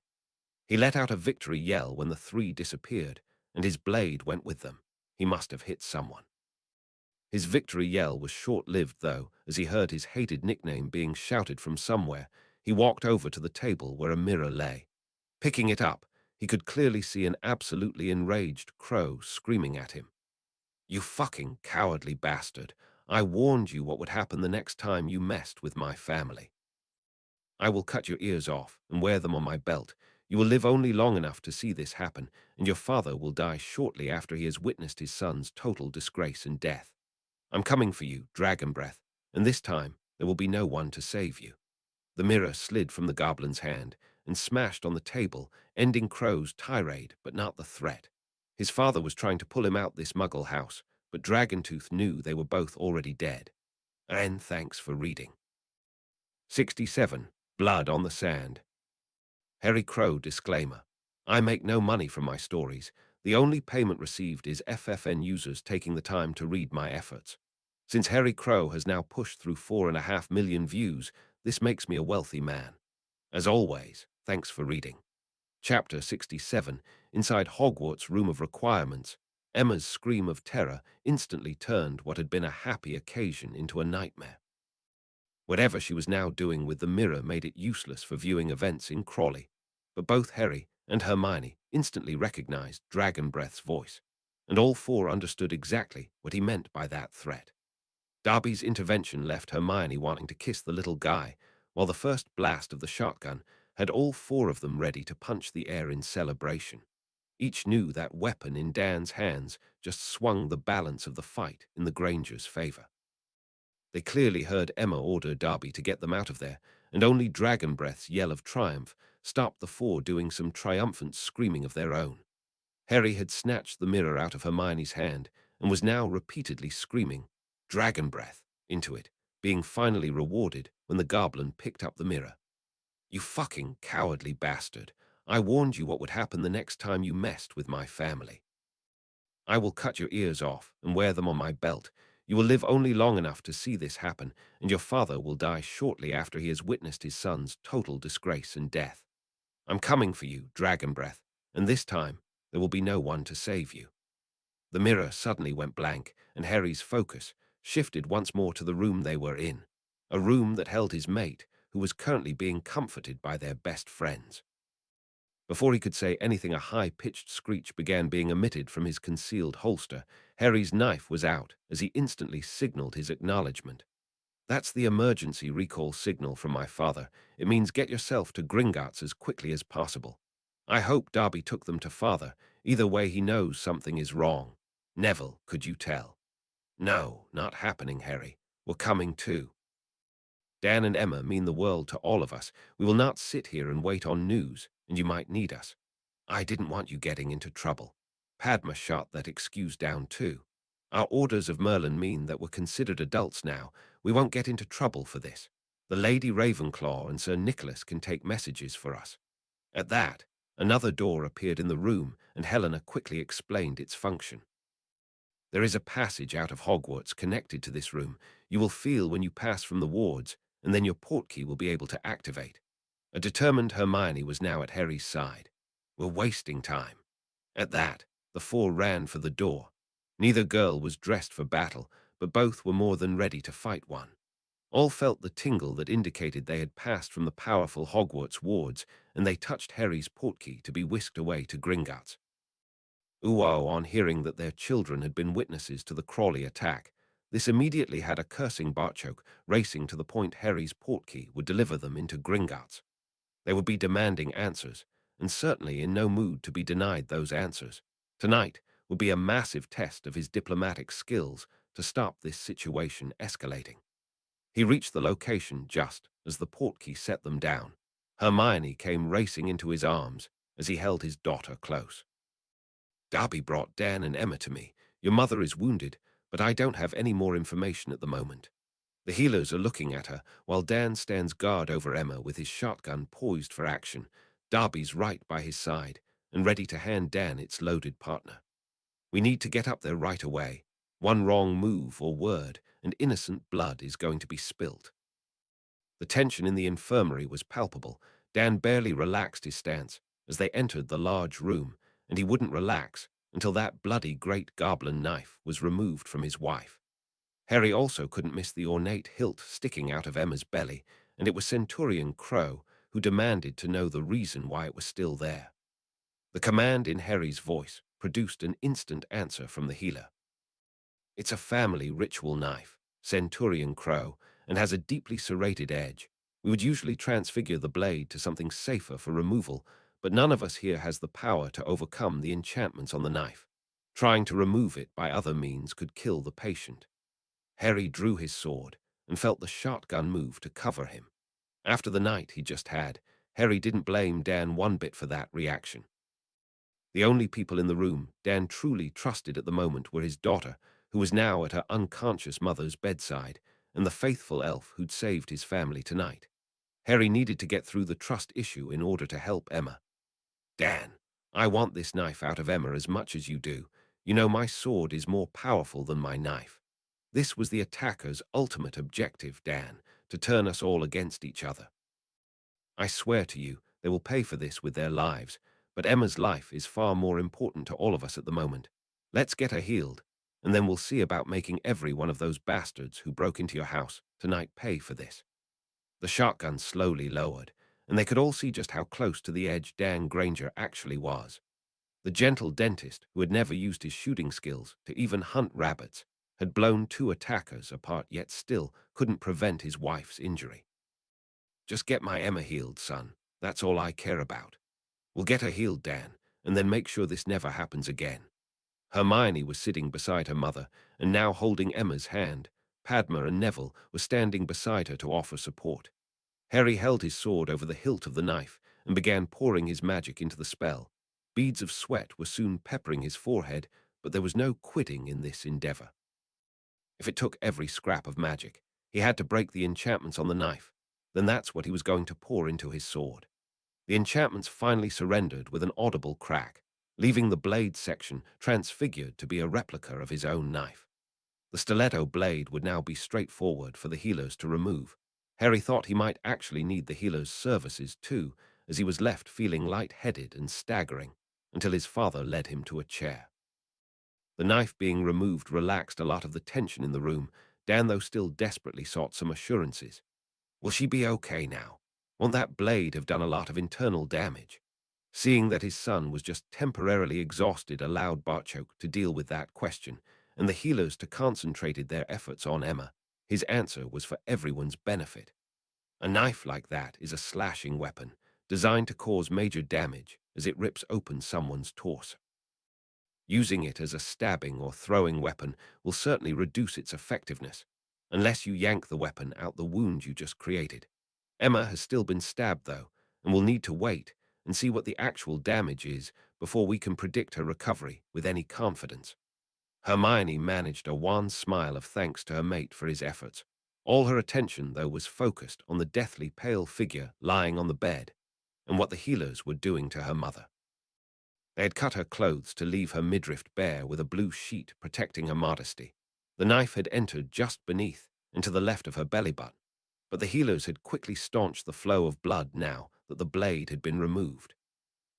[SPEAKER 1] He let out a victory yell when the three disappeared, and his blade went with them. He must have hit someone. His victory yell was short-lived, though, as he heard his hated nickname being shouted from somewhere. He walked over to the table where a mirror lay. Picking it up, he could clearly see an absolutely enraged crow screaming at him. You fucking cowardly bastard. I warned you what would happen the next time you messed with my family. I will cut your ears off and wear them on my belt. You will live only long enough to see this happen, and your father will die shortly after he has witnessed his son's total disgrace and death. I'm coming for you, Dragon Breath, and this time there will be no one to save you." The mirror slid from the goblin's hand and smashed on the table, ending Crow's tirade, but not the threat. His father was trying to pull him out this muggle house, but Dragontooth knew they were both already dead. And thanks for reading. 67. Blood on the Sand. Harry Crow disclaimer. I make no money from my stories. The only payment received is FFN users taking the time to read my efforts. Since Harry Crow has now pushed through 4.5 million views, this makes me a wealthy man. As always, thanks for reading. Chapter 67. Inside Hogwarts' Room of Requirements, Emma's scream of terror instantly turned what had been a happy occasion into a nightmare. Whatever she was now doing with the mirror made it useless for viewing events in Crawley, but both Harry and Hermione instantly recognized Dragon Breath's voice, and all four understood exactly what he meant by that threat. Darby's intervention left Hermione wanting to kiss the little guy, while the first blast of the shotgun had all four of them ready to punch the air in celebration. Each knew that weapon in Dan's hands just swung the balance of the fight in the Granger's favor. They clearly heard Emma order Darby to get them out of there, and only Dragon Breath's yell of triumph stopped the four doing some triumphant screaming of their own. Harry had snatched the mirror out of Hermione's hand and was now repeatedly screaming, "Dragon Breath," into it, being finally rewarded when the goblin picked up the mirror. "You fucking cowardly bastard. I warned you what would happen the next time you messed with my family. I will cut your ears off and wear them on my belt. You will live only long enough to see this happen, and your father will die shortly after he has witnessed his son's total disgrace and death. I'm coming for you, Dragon Breath, and this time there will be no one to save you." The mirror suddenly went blank, and Harry's focus shifted once more to the room they were in, a room that held his mate, who was currently being comforted by their best friends. Before he could say anything, a high-pitched screech began being emitted from his concealed holster. Harry's knife was out as he instantly signaled his acknowledgement. "That's the emergency recall signal from my father. It means get yourself to Gringotts as quickly as possible. I hope Darby took them to father. Either way, he knows something is wrong. Neville, could you tell?" "No, not happening, Harry. We're coming too. Dan and Emma mean the world to all of us. We will not sit here and wait on news, and you might need us. I didn't want you getting into trouble." Padma shot that excuse down too. "Our orders of Merlin mean that we're considered adults now. We won't get into trouble for this. The Lady Ravenclaw and Sir Nicholas can take messages for us." At that, another door appeared in the room, and Helena quickly explained its function. "There is a passage out of Hogwarts connected to this room. You will feel when you pass from the wards, and then your portkey will be able to activate." A determined Hermione was now at Harry's side. "We're wasting time." At that, the four ran for the door. Neither girl was dressed for battle, but both were more than ready to fight one. All felt the tingle that indicated they had passed from the powerful Hogwarts wards, and they touched Harry's portkey to be whisked away to Gringotts. Uo, on hearing that their children had been witnesses to the Crawley attack, this immediately had a cursing Barchoke racing to the point Harry's portkey would deliver them into Gringotts. They would be demanding answers, and certainly in no mood to be denied those answers. Tonight would be a massive test of his diplomatic skills to stop this situation escalating. He reached the location just as the portkey set them down. Hermione came racing into his arms as he held his daughter close. "Darby brought Dan and Emma to me. Your mother is wounded, but I don't have any more information at the moment. The healers are looking at her, while Dan stands guard over Emma with his shotgun poised for action. Darby's right by his side and ready to hand Dan its loaded partner. We need to get up there right away. One wrong move or word, and innocent blood is going to be spilt." The tension in the infirmary was palpable. Dan barely relaxed his stance as they entered the large room, and he wouldn't relax until that bloody great goblin knife was removed from his wife. Harry also couldn't miss the ornate hilt sticking out of Emma's belly, and it was Centurion Crow who demanded to know the reason why it was still there. The command in Harry's voice produced an instant answer from the healer. "It's a family ritual knife, Centurion Crow, and has a deeply serrated edge. We would usually transfigure the blade to something safer for removal, but none of us here has the power to overcome the enchantments on the knife. Trying to remove it by other means could kill the patient. Harry drew his sword and felt the shotgun move to cover him. After the night he just had, Harry didn't blame Dan one bit for that reaction. The only people in the room Dan truly trusted at the moment were his daughter, who was now at her unconscious mother's bedside, and the faithful elf who'd saved his family tonight. Harry needed to get through the trust issue in order to help Emma. Dan, I want this knife out of Emma as much as you do. You know my sword is more powerful than my knife. This was the attacker's ultimate objective, Dan, to turn us all against each other. I swear to you, they will pay for this with their lives, but Emma's life is far more important to all of us at the moment. Let's get her healed, and then we'll see about making every one of those bastards who broke into your house tonight pay for this. The shotgun slowly lowered, and they could all see just how close to the edge Dan Granger actually was. The gentle dentist, who had never used his shooting skills to even hunt rabbits, had blown two attackers apart yet still couldn't prevent his wife's injury. Just get my Emma healed, son. That's all I care about. We'll get her healed, Dan, and then make sure this never happens again. Hermione was sitting beside her mother and now holding Emma's hand. Padma and Neville were standing beside her to offer support. Harry held his sword over the hilt of the knife and began pouring his magic into the spell. Beads of sweat were soon peppering his forehead, but there was no quitting in this endeavor. If it took every scrap of magic, he had to break the enchantments on the knife. Then that's what he was going to pour into his sword. The enchantments finally surrendered with an audible crack, leaving the blade section transfigured to be a replica of his own knife. The stiletto blade would now be straightforward for the healers to remove. Harry thought he might actually need the healer's services too, as he was left feeling light-headed and staggering, until his father led him to a chair. The knife being removed relaxed a lot of the tension in the room. Dan, though, still desperately sought some assurances. Will she be okay now? Won't that blade have done a lot of internal damage? Seeing that his son was just temporarily exhausted allowed Barchok to deal with that question, and the healers to concentrated their efforts on Emma. His answer was for everyone's benefit. A knife like that is a slashing weapon, designed to cause major damage as it rips open someone's torso. Using it as a stabbing or throwing weapon will certainly reduce its effectiveness, unless you yank the weapon out the wound you just created. Emma has still been stabbed, though, and will need to wait and see what the actual damage is before we can predict her recovery with any confidence. Hermione managed a wan smile of thanks to her mate for his efforts. All her attention, though, was focused on the deathly pale figure lying on the bed and what the healers were doing to her mother. They had cut her clothes to leave her midriff bare with a blue sheet protecting her modesty. The knife had entered just beneath and to the left of her belly button, but the healers had quickly staunched the flow of blood now that the blade had been removed.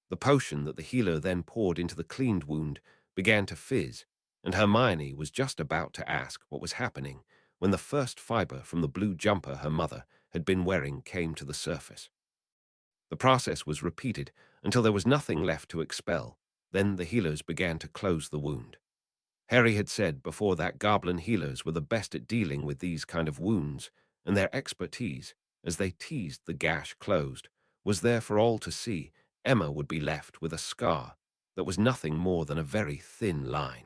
[SPEAKER 1] The potion that the healer then poured into the cleaned wound began to fizz, and Hermione was just about to ask what was happening when the first fiber from the blue jumper her mother had been wearing came to the surface. The process was repeated until there was nothing left to expel. Then the healers began to close the wound. Harry had said before that goblin healers were the best at dealing with these kind of wounds, and their expertise, as they teased the gash closed, was there for all to see. Emma would be left with a scar that was nothing more than a very thin line.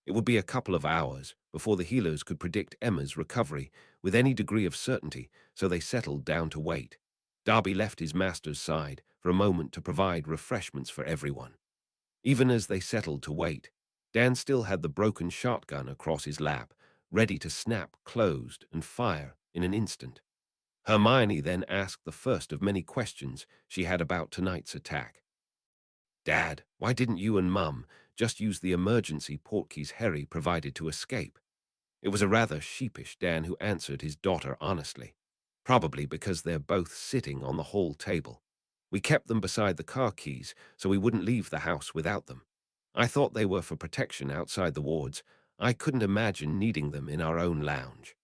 [SPEAKER 1] It would be a couple of hours before the healers could predict Emma's recovery with any degree of certainty, so they settled down to wait. Darby left his master's side for a moment to provide refreshments for everyone. Even as they settled to wait, Dan still had the broken shotgun across his lap, ready to snap closed and fire in an instant. Hermione then asked the first of many questions she had about tonight's attack. Dad, why didn't you and Mum just use the emergency portkeys Harry provided to escape? It was a rather sheepish Dan who answered his daughter honestly. Probably because they're both sitting on the hall table. We kept them beside the car keys so we wouldn't leave the house without them. I thought they were for protection outside the wards. I couldn't imagine needing them in our own lounge.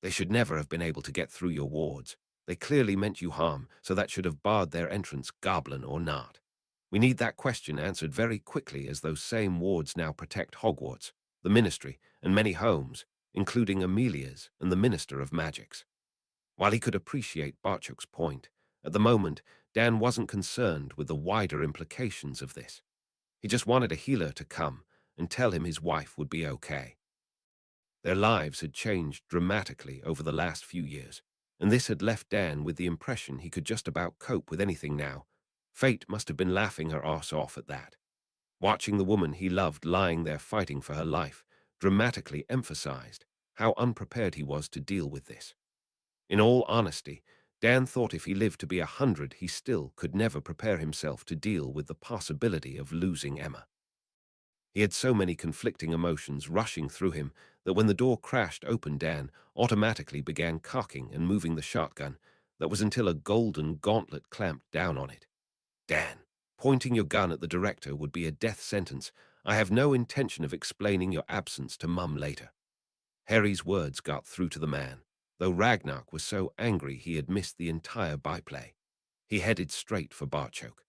[SPEAKER 1] They should never have been able to get through your wards. They clearly meant you harm, so that should have barred their entrance, goblin or not. We need that question answered very quickly, as those same wards now protect Hogwarts, the Ministry, and many homes, including Amelia's and the Minister of Magic's. While he could appreciate Barchuk's point, at the moment, Dan wasn't concerned with the wider implications of this. He just wanted a healer to come and tell him his wife would be okay. Their lives had changed dramatically over the last few years, and this had left Dan with the impression he could just about cope with anything now. Fate must have been laughing her arse off at that. Watching the woman he loved lying there fighting for her life dramatically emphasized how unprepared he was to deal with this. In all honesty, Dan thought if he lived to be 100, he still could never prepare himself to deal with the possibility of losing Emma. He had so many conflicting emotions rushing through him that when the door crashed open, Dan automatically began cocking and moving the shotgun. That was until a golden gauntlet clamped down on it. Dan, pointing your gun at the director would be a death sentence. I have no intention of explaining your absence to Mum later. Harry's words got through to the man, though Ragnar was so angry he had missed the entire byplay. He headed straight for Barchok.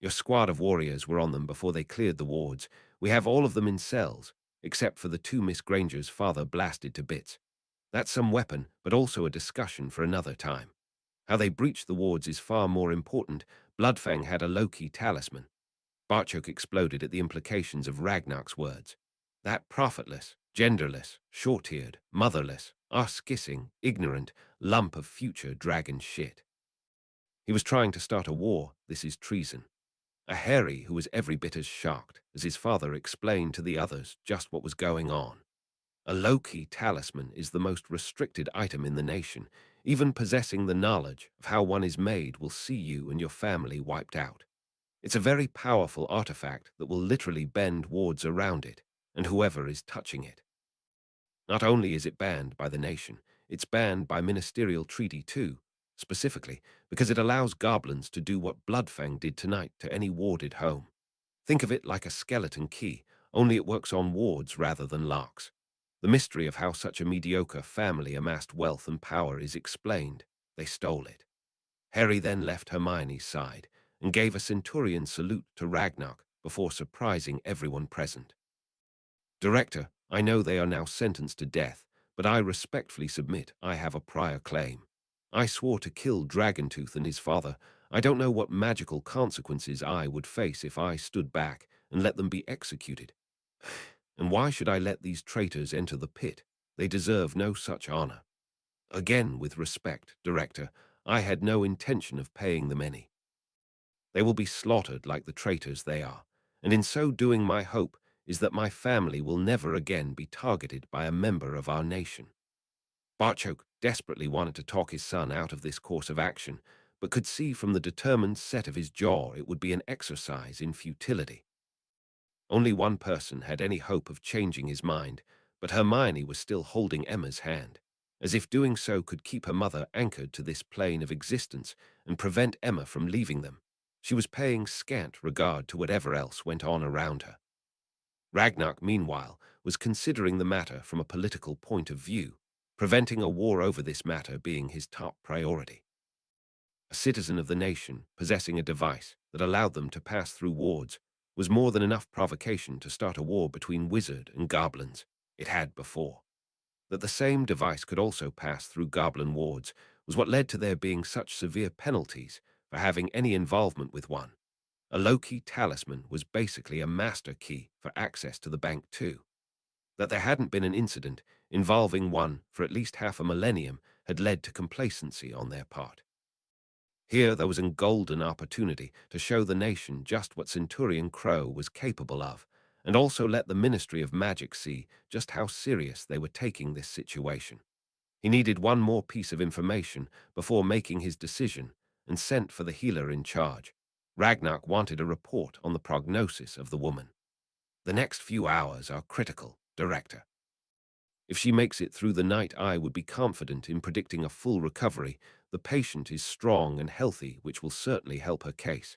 [SPEAKER 1] Your squad of warriors were on them before they cleared the wards. We have all of them in cells, except for the two Miss Granger's father blasted to bits. That's some weapon, but also a discussion for another time. How they breached the wards is far more important. Bloodfang had a low-key talisman. Barchok exploded at the implications of Ragnar's words. That profitless, genderless, short-eared, motherless, ass-kissing, ignorant lump of future dragon shit. He was trying to start a war. This is treason. A Harry who was every bit as shocked as his father explained to the others just what was going on. A low-key talisman is the most restricted item in the nation. Even possessing the knowledge of how one is made will see you and your family wiped out. It's a very powerful artifact that will literally bend wards around it, and whoever is touching it. Not only is it banned by the nation, it's banned by ministerial treaty too, specifically because it allows goblins to do what Bloodfang did tonight to any warded home. Think of it like a skeleton key, only it works on wards rather than locks. The mystery of how such a mediocre family amassed wealth and power is explained. They stole it. Harry then left Hermione's side and gave a centurion salute to Ragnar before surprising everyone present. Director, I know they are now sentenced to death, but I respectfully submit I have a prior claim. I swore to kill Dragontooth and his father. I don't know what magical consequences I would face if I stood back and let them be executed. And why should I let these traitors enter the pit? They deserve no such honor. Again, with respect, Director, I had no intention of paying them any. They will be slaughtered like the traitors they are, and in so doing my hope is that my family will never again be targeted by a member of our nation. Barchok desperately wanted to talk his son out of this course of action, but could see from the determined set of his jaw it would be an exercise in futility. Only one person had any hope of changing his mind, but Hermione was still holding Emma's hand, as if doing so could keep her mother anchored to this plane of existence and prevent Emma from leaving them. She was paying scant regard to whatever else went on around her. Ragnar, meanwhile, was considering the matter from a political point of view, preventing a war over this matter being his top priority. A citizen of the nation possessing a device that allowed them to pass through wards was more than enough provocation to start a war between wizard and goblins. It had before. That the same device could also pass through goblin wards was what led to there being such severe penalties for having any involvement with one. A low-key talisman was basically a master key for access to the bank too. That there hadn't been an incident involving one for at least half a millennium had led to complacency on their part. Here there was a golden opportunity to show the nation just what Centurion Crow was capable of, and also let the Ministry of Magic see just how serious they were taking this situation. He needed one more piece of information before making his decision and sent for the healer in charge. Ragnar wanted a report on the prognosis of the woman. The next few hours are critical, Director. If she makes it through the night, I would be confident in predicting a full recovery. The patient is strong and healthy, which will certainly help her case.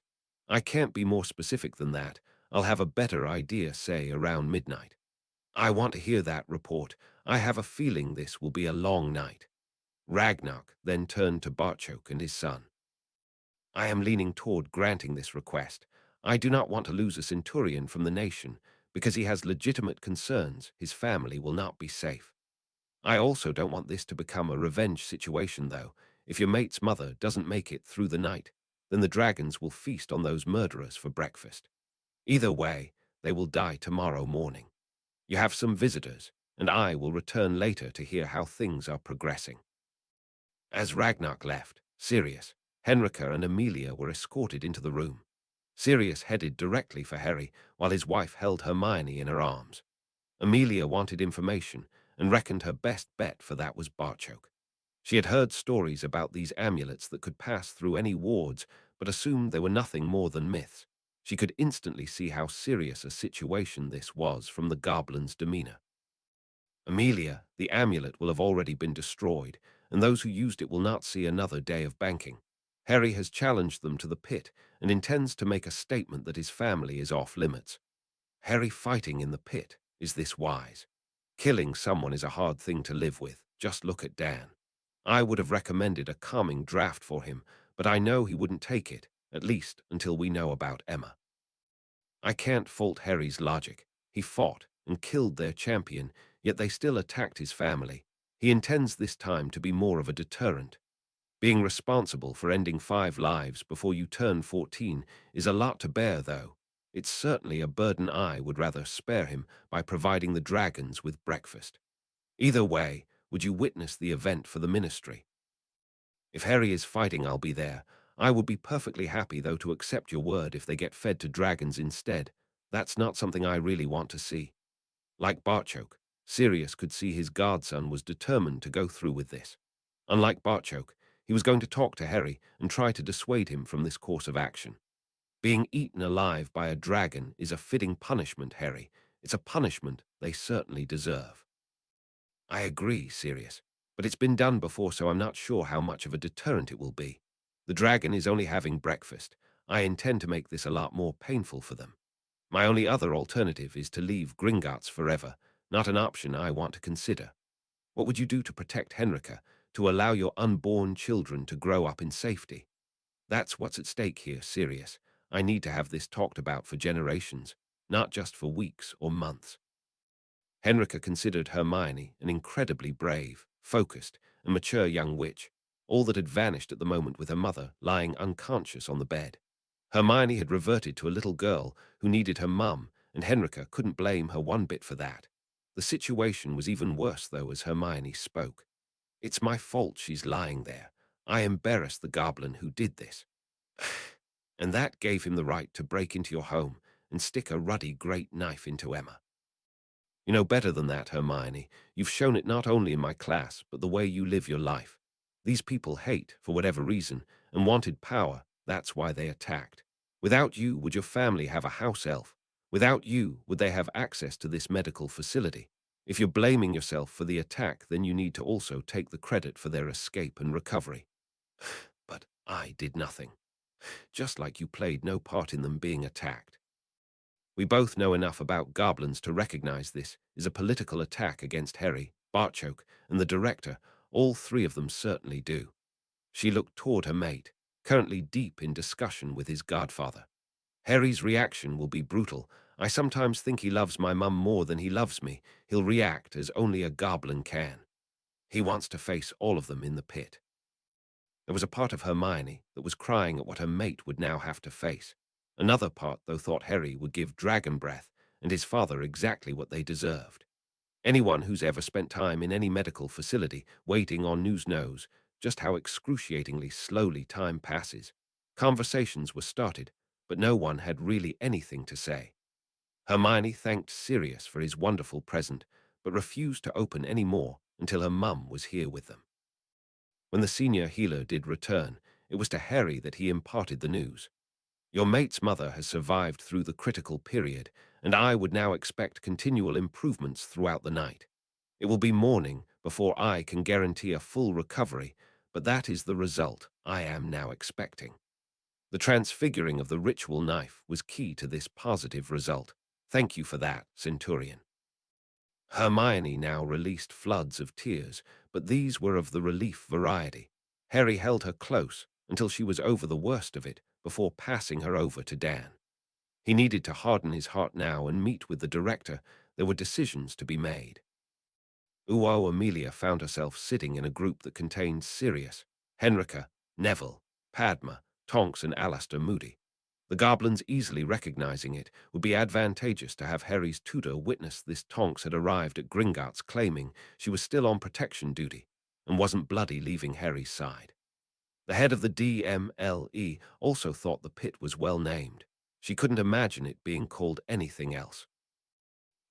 [SPEAKER 1] I can't be more specific than that. I'll have a better idea, say, around midnight. I want to hear that report. I have a feeling this will be a long night. Ragnar then turned to Barchok and his son. I am leaning toward granting this request. I do not want to lose a centurion from the nation because he has legitimate concerns his family will not be safe. I also don't want this to become a revenge situation, though. If your mate's mother doesn't make it through the night, then the dragons will feast on those murderers for breakfast. Either way, they will die tomorrow morning. You have some visitors, and I will return later to hear how things are progressing. As Ragnar left, Sirius, Henrika, and Amelia were escorted into the room. Sirius headed directly for Harry, while his wife held Hermione in her arms. Amelia wanted information, and reckoned her best bet for that was Barchoke. She had heard stories about these amulets that could pass through any wards, but assumed they were nothing more than myths. She could instantly see how serious a situation this was from the goblin's demeanor. Amelia, the amulet will have already been destroyed, and those who used it will not see another day of banking. Harry has challenged them to the pit and intends to make a statement that his family is off limits. Harry fighting in the pit, is this wise? Killing someone is a hard thing to live with. Just look at Dan. I would have recommended a calming draft for him, but I know he wouldn't take it, at least until we know about Emma. I can't fault Harry's logic. He fought and killed their champion, yet they still attacked his family. He intends this time to be more of a deterrent. Being responsible for ending 5 lives before you turn 14 is a lot to bear, though. It's certainly a burden I would rather spare him by providing the dragons with breakfast. Either way, would you witness the event for the ministry? If Harry is fighting, I'll be there. I would be perfectly happy, though, to accept your word if they get fed to dragons instead. That's not something I really want to see. Like Barchoke, Sirius could see his godson was determined to go through with this. Unlike Barchoke, he was going to talk to Harry and try to dissuade him from this course of action. Being eaten alive by a dragon is a fitting punishment, Harry. It's a punishment they certainly deserve. I agree, Sirius, but it's been done before, so I'm not sure how much of a deterrent it will be. The dragon is only having breakfast. I intend to make this a lot more painful for them. My only other alternative is to leave Gringotts forever, not an option I want to consider. What would you do to protect Henrika, to allow your unborn children to grow up in safety? That's what's at stake here, Sirius. I need to have this talked about for generations, not just for weeks or months. Henrika considered Hermione an incredibly brave, focused, and mature young witch, all that had vanished at the moment with her mother lying unconscious on the bed. Hermione had reverted to a little girl who needed her mum, and Henrika couldn't blame her one bit for that. The situation was even worse, though, as Hermione spoke. It's my fault she's lying there. I embarrassed the goblin who did this. And that gave him the right to break into your home and stick a ruddy great knife into Emma. You know better than that, Hermione. You've shown it not only in my class, but the way you live your life. These people hate, for whatever reason, and wanted power. That's why they attacked. Without you, would your family have a house elf? Without you, would they have access to this medical facility? If you're blaming yourself for the attack, then you need to also take the credit for their escape and recovery. But I did nothing. Just like you played no part in them being attacked. We both know enough about goblins to recognize this is a political attack against Harry, Barchoke, and the director. All 3 of them certainly do. She looked toward her mate, currently deep in discussion with his godfather. Harry's reaction will be brutal. I sometimes think he loves my mum more than he loves me. He'll react as only a goblin can. He wants to face all of them in the pit. There was a part of Hermione that was crying at what her mate would now have to face. Another part, though, thought Harry would give dragon breath and his father exactly what they deserved. Anyone who's ever spent time in any medical facility waiting on news knows just how excruciatingly slowly time passes. Conversations were started, but no one had really anything to say. Hermione thanked Sirius for his wonderful present, but refused to open any more until her mum was here with them. When the senior healer did return, it was to Harry that he imparted the news. Your mate's mother has survived through the critical period, and I would now expect continual improvements throughout the night. It will be morning before I can guarantee a full recovery, but that is the result I am now expecting. The transfiguring of the ritual knife was key to this positive result. Thank you for that, Centurion. Hermione now released floods of tears, but these were of the relief variety. Harry held her close until she was over the worst of it before passing her over to Dan. He needed to harden his heart now and meet with the director. There were decisions to be made. Uo Amelia found herself sitting in a group that contained Sirius, Henrika, Neville, Padma, Tonks, and Alistair Moody. The goblins easily recognizing it would be advantageous to have Harry's tutor witness this. Tonks had arrived at Gringotts claiming she was still on protection duty and wasn't bloody leaving Harry's side. The head of the DMLE also thought the pit was well named. She couldn't imagine it being called anything else.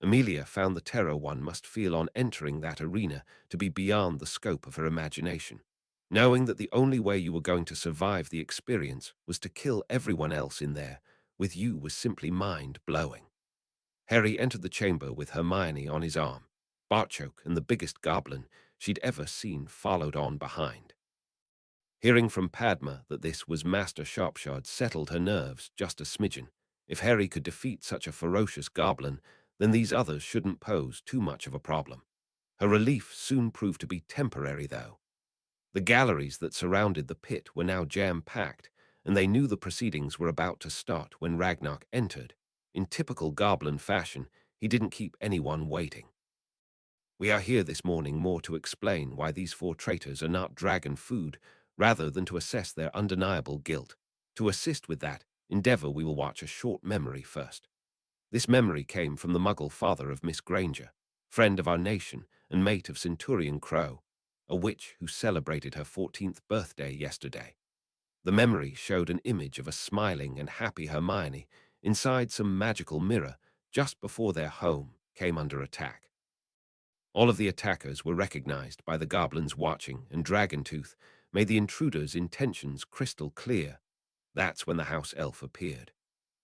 [SPEAKER 1] Amelia found the terror one must feel on entering that arena to be beyond the scope of her imagination. Knowing that the only way you were going to survive the experience was to kill everyone else in there, with you was simply mind-blowing. Harry entered the chamber with Hermione on his arm. Bartchoke and the biggest goblin she'd ever seen followed on behind. Hearing from Padma that this was Master Sharpshard settled her nerves just a smidgen. If Harry could defeat such a ferocious goblin, then these others shouldn't pose too much of a problem. Her relief soon proved to be temporary, though. The galleries that surrounded the pit were now jam-packed, and they knew the proceedings were about to start when Ragnar entered. In typical goblin fashion, he didn't keep anyone waiting. We are here this morning more to explain why these 4 traitors are not dragon food, rather than to assess their undeniable guilt. To assist with that endeavor, we will watch a short memory first. This memory came from the Muggle father of Miss Granger, friend of our nation and mate of Centurion Crow, a witch who celebrated her 14th birthday yesterday. The memory showed an image of a smiling and happy Hermione inside some magical mirror just before their home came under attack. All of the attackers were recognized by the goblins watching, and Dragontooth made the intruders' intentions crystal clear. That's when the house elf appeared.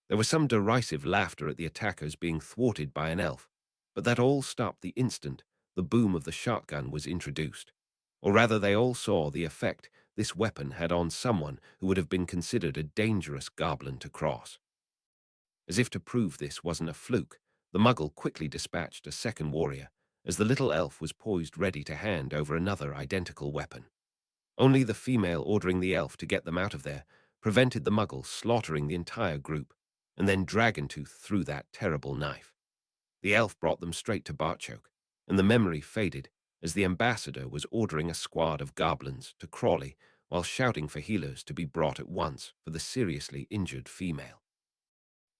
[SPEAKER 1] There was some derisive laughter at the attackers being thwarted by an elf, but that all stopped the instant the boom of the shotgun was introduced. Or rather, they all saw the effect this weapon had on someone who would have been considered a dangerous goblin to cross. As if to prove this wasn't a fluke, the Muggle quickly dispatched a second warrior, as the little elf was poised ready to hand over another identical weapon. Only the female ordering the elf to get them out of there prevented the Muggle slaughtering the entire group, and then Dragontooth threw that terrible knife. The elf brought them straight to Bartchoke, and the memory faded as the ambassador was ordering a squad of goblins to Crawley while shouting for healers to be brought at once for the seriously injured female.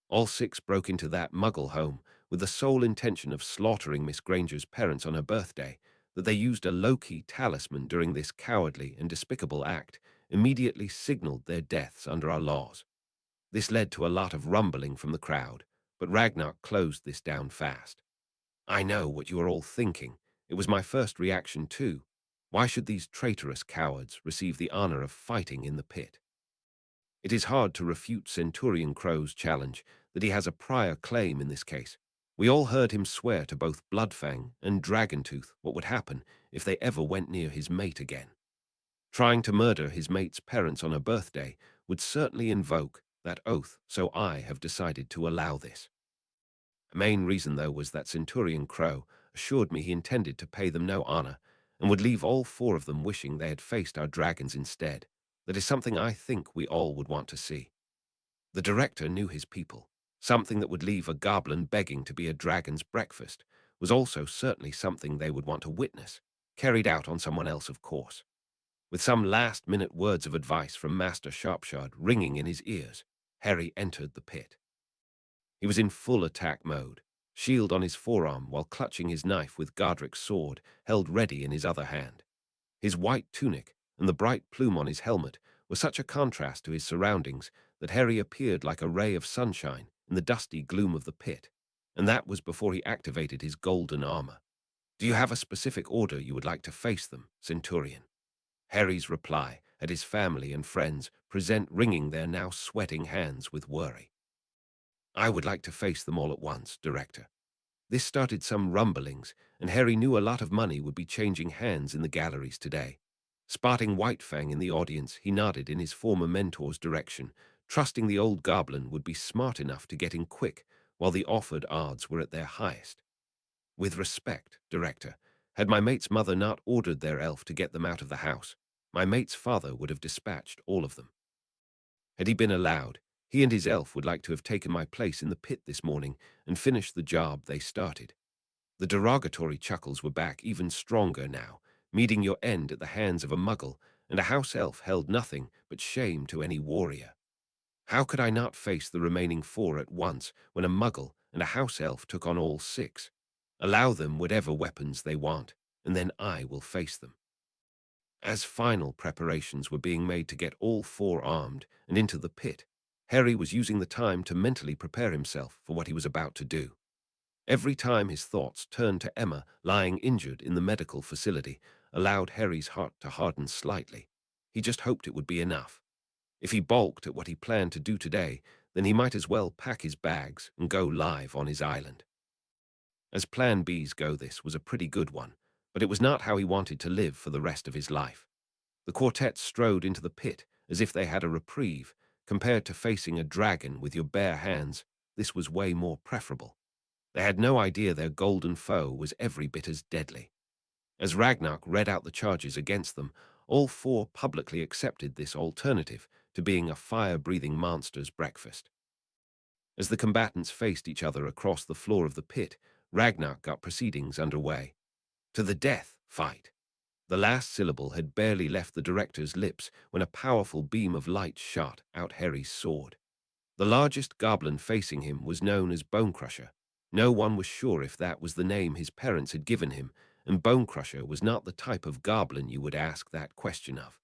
[SPEAKER 1] All 6 broke into that Muggle home with the sole intention of slaughtering Miss Granger's parents on her birthday. That they used a low-key talisman during this cowardly and despicable act immediately signaled their deaths under our laws. This led to a lot of rumbling from the crowd, but Ragnar closed this down fast. I know what you are all thinking. It was my first reaction too. Why should these traitorous cowards receive the honor of fighting in the pit? It is hard to refute Centurion Crow's challenge that he has a prior claim in this case. We all heard him swear to both Bloodfang and Dragontooth what would happen if they ever went near his mate again. Trying to murder his mate's parents on her birthday would certainly invoke that oath, so I have decided to allow this. The main reason, though, was that Centurion Crow assured me he intended to pay them no honor and would leave all 4 of them wishing they had faced our dragons instead. That is something I think we all would want to see. The director knew his people. Something that would leave a goblin begging to be a dragon's breakfast was also certainly something they would want to witness, carried out on someone else, of course. With some last-minute words of advice from Master Sharpshard ringing in his ears, Harry entered the pit. He was in full attack mode, shield on his forearm while clutching his knife with Godric's sword held ready in his other hand. His white tunic and the bright plume on his helmet were such a contrast to his surroundings that Harry appeared like a ray of sunshine in the dusty gloom of the pit, and that was before he activated his golden armor. Do you have a specific order you would like to face them, Centurion? Harry's reply had his family and friends present wringing their now sweating hands with worry. I would like to face them all at once, Director. This started some rumblings, and Harry knew a lot of money would be changing hands in the galleries today. Spotting Whitefang in the audience, he nodded in his former mentor's direction, trusting the old goblin would be smart enough to get in quick while the offered odds were at their highest. With respect, Director, had my mate's mother not ordered their elf to get them out of the house, my mate's father would have dispatched all of them. Had he been allowed, he and his elf would like to have taken my place in the pit this morning and finished the job they started. The derogatory chuckles were back even stronger now, meeting your end at the hands of a muggle, and a house elf held nothing but shame to any warrior. How could I not face the remaining four at once when a muggle and a house elf took on all six? Allow them whatever weapons they want, and then I will face them. As final preparations were being made to get all four armed and into the pit, Harry was using the time to mentally prepare himself for what he was about to do. Every time his thoughts turned to Emma lying injured in the medical facility allowed Harry's heart to harden slightly. He just hoped it would be enough. If he balked at what he planned to do today, then he might as well pack his bags and go live on his island. As Plan B's go, this was a pretty good one, but it was not how he wanted to live for the rest of his life. The quartet strode into the pit as if they had a reprieve. Compared to facing a dragon with your bare hands, this was way more preferable. They had no idea their golden foe was every bit as deadly. As Ragnarok read out the charges against them, all four publicly accepted this alternative to being a fire-breathing monster's breakfast. As the combatants faced each other across the floor of the pit, Ragnarok got proceedings underway. To the death fight. The last syllable had barely left the director's lips when a powerful beam of light shot out Harry's sword. The largest goblin facing him was known as Bonecrusher. No one was sure if that was the name his parents had given him, and Bonecrusher was not the type of goblin you would ask that question of.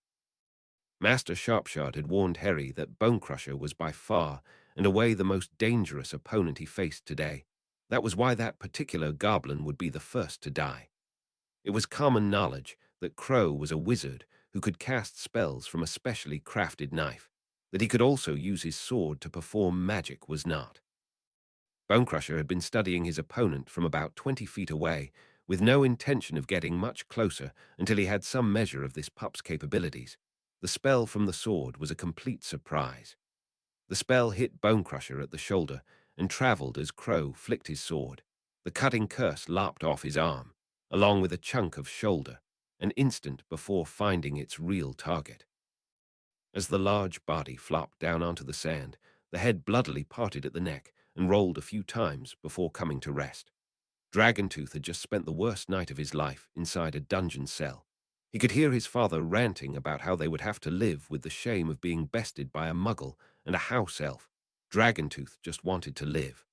[SPEAKER 1] Master Sharpshard had warned Harry that Bonecrusher was by far and away the most dangerous opponent he faced today. That was why that particular goblin would be the first to die. It was common knowledge that Crow was a wizard who could cast spells from a specially crafted knife. That he could also use his sword to perform magic was not. Bonecrusher had been studying his opponent from about 20 feet away, with no intention of getting much closer until he had some measure of this pup's capabilities. The spell from the sword was a complete surprise. The spell hit Bonecrusher at the shoulder and traveled as Crow flicked his sword. The cutting curse lopped off his arm, along with a chunk of shoulder, an instant before finding its real target. As the large body flopped down onto the sand, the head bloodily parted at the neck and rolled a few times before coming to rest. Dragontooth had just spent the worst night of his life inside a dungeon cell. He could hear his father ranting about how they would have to live with the shame of being bested by a muggle and a house elf. Dragontooth just wanted to live.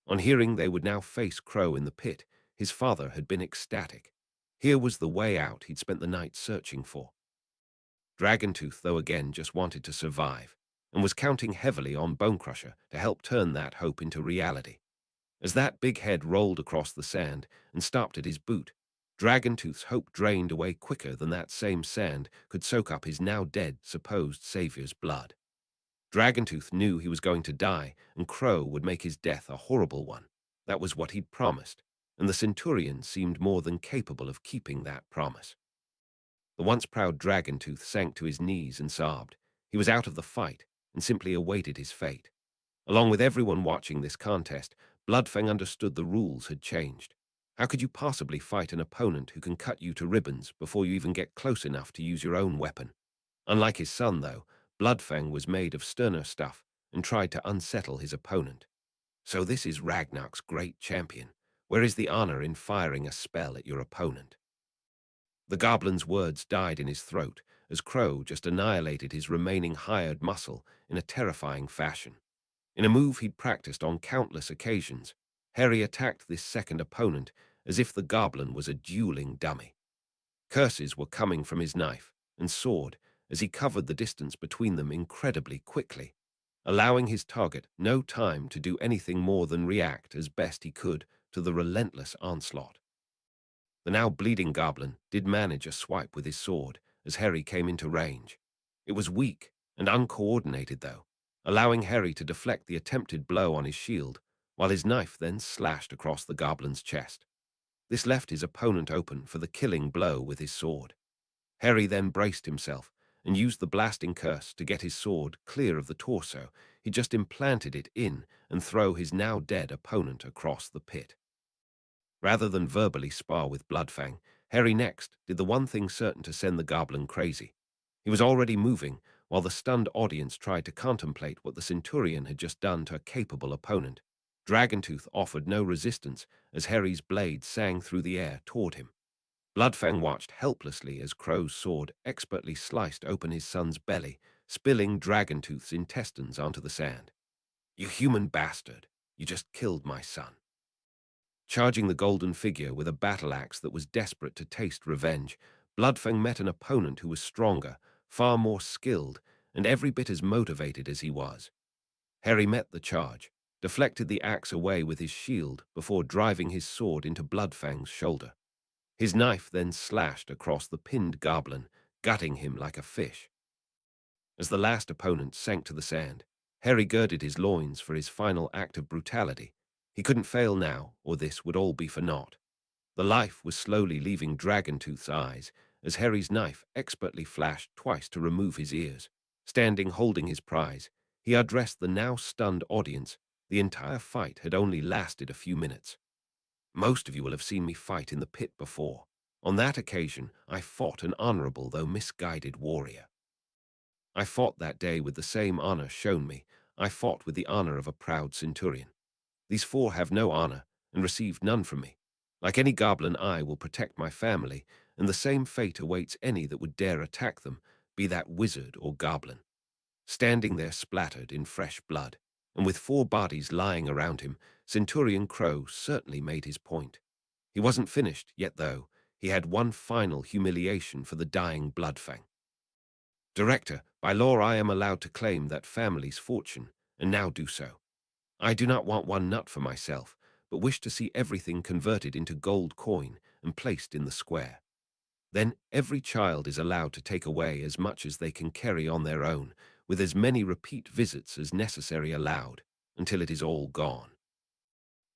[SPEAKER 1] On hearing they would now face Crow in the pit, his father had been ecstatic. Here was the way out he'd spent the night searching for. Dragontooth, though, again just wanted to survive, and was counting heavily on Bonecrusher to help turn that hope into reality. As that big head rolled across the sand and stopped at his boot, Dragontooth's hope drained away quicker than that same sand could soak up his now dead supposed savior's blood. Dragontooth knew he was going to die, and Crow would make his death a horrible one. That was what he'd promised, and the Centurion seemed more than capable of keeping that promise. The once proud Dragontooth sank to his knees and sobbed. He was out of the fight and simply awaited his fate. Along with everyone watching this contest, Bloodfang understood the rules had changed. How could you possibly fight an opponent who can cut you to ribbons before you even get close enough to use your own weapon? Unlike his son, though, Bloodfang was made of sterner stuff and tried to unsettle his opponent. So this is Ragnarok's great champion. Where is the honor in firing a spell at your opponent? The goblin's words died in his throat as Crow just annihilated his remaining hired muscle in a terrifying fashion. In a move he'd practiced on countless occasions, Harry attacked this second opponent as if the goblin was a dueling dummy. Curses were coming from his knife and sword as he covered the distance between them incredibly quickly, allowing his target no time to do anything more than react as best he could to the relentless onslaught. The now bleeding goblin did manage a swipe with his sword as Harry came into range. It was weak and uncoordinated, though, allowing Harry to deflect the attempted blow on his shield, while his knife then slashed across the goblin's chest. This left his opponent open for the killing blow with his sword. Harry then braced himself and used the blasting curse to get his sword clear of the torso. He just implanted it in and throw his now dead opponent across the pit. Rather than verbally spar with Bloodfang, Harry next did the one thing certain to send the goblin crazy. He was already moving, while the stunned audience tried to contemplate what the Centurion had just done to a capable opponent. Dragontooth offered no resistance as Harry's blade sang through the air toward him. Bloodfang watched helplessly as Crow's sword expertly sliced open his son's belly, spilling Dragoontooth's intestines onto the sand. "You human bastard! You just killed my son." Charging the golden figure with a battle axe that was desperate to taste revenge, Bloodfang met an opponent who was stronger, far more skilled, and every bit as motivated as he was. Harry met the charge, deflected the axe away with his shield before driving his sword into Bloodfang's shoulder. His knife then slashed across the pinned goblin, gutting him like a fish. As the last opponent sank to the sand, Harry girded his loins for his final act of brutality. He couldn't fail now, or this would all be for naught. The life was slowly leaving Dragoontooth's eyes as Harry's knife expertly flashed twice to remove his ears. Standing holding his prize, he addressed the now stunned audience. The entire fight had only lasted a few minutes. "Most of you will have seen me fight in the pit before. On that occasion, I fought an honorable though misguided warrior. I fought that day with the same honor shown me. I fought with the honor of a proud centurion. These four have no honor and received none from me. Like any goblin, I will protect my family, and the same fate awaits any that would dare attack them, be that wizard or goblin." Standing there splattered in fresh blood, and with four bodies lying around him, Centurion Crow certainly made his point. He wasn't finished yet, though. He had one final humiliation for the dying Bloodfang. "Director, by law I am allowed to claim that family's fortune, and now do so. I do not want one nut for myself, but wish to see everything converted into gold coin and placed in the square. Then every child is allowed to take away as much as they can carry on their own, with as many repeat visits as necessary allowed, until it is all gone."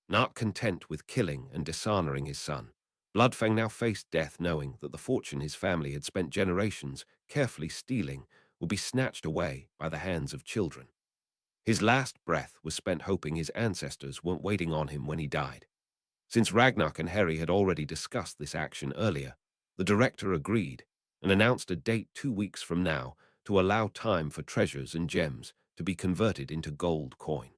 [SPEAKER 1] Not content with killing and dishonoring his son, Bloodfang now faced death, knowing that the fortune his family had spent generations carefully stealing would be snatched away by the hands of children. His last breath was spent hoping his ancestors weren't waiting on him when he died. Since Ragnar and Harry had already discussed this action earlier, the director agreed and announced a date 2 weeks from now to allow time for treasures and gems to be converted into gold coin.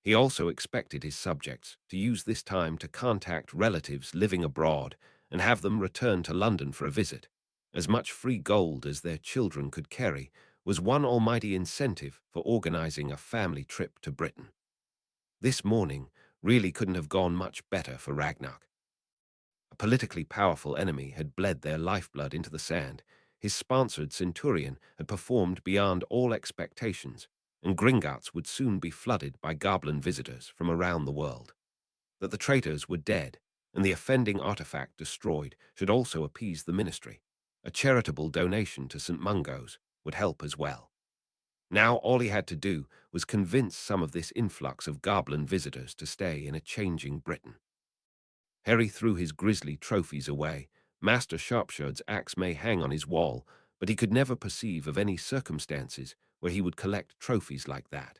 [SPEAKER 1] He also expected his subjects to use this time to contact relatives living abroad and have them return to London for a visit. As much free gold as their children could carry was one almighty incentive for organizing a family trip to Britain. This morning really couldn't have gone much better for Ragnar. A politically powerful enemy had bled their lifeblood into the sand. His sponsored centurion had performed beyond all expectations, and Gringotts would soon be flooded by goblin visitors from around the world. That the traitors were dead and the offending artifact destroyed should also appease the ministry. A charitable donation to St. Mungo's would help as well. Now all he had to do was convince some of this influx of goblin visitors to stay in a changing Britain. Harry threw his grisly trophies away. Master Sharpshard's axe may hang on his wall, but he could never perceive of any circumstances where he would collect trophies like that.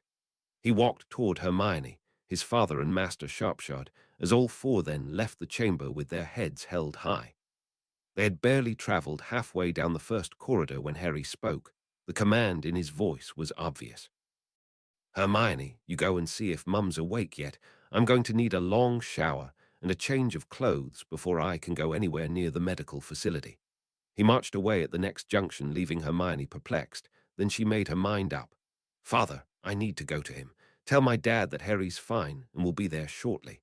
[SPEAKER 1] He walked toward Hermione, his father and Master Sharpshard, as all four then left the chamber with their heads held high. They had barely traveled halfway down the first corridor when Harry spoke. The command in his voice was obvious. "Hermione, you go and see if Mum's awake yet. I'm going to need a long shower and a change of clothes before I can go anywhere near the medical facility." He marched away at the next junction, leaving Hermione perplexed. Then she made her mind up. "Father, I need to go to him. Tell my dad that Harry's fine and will be there shortly."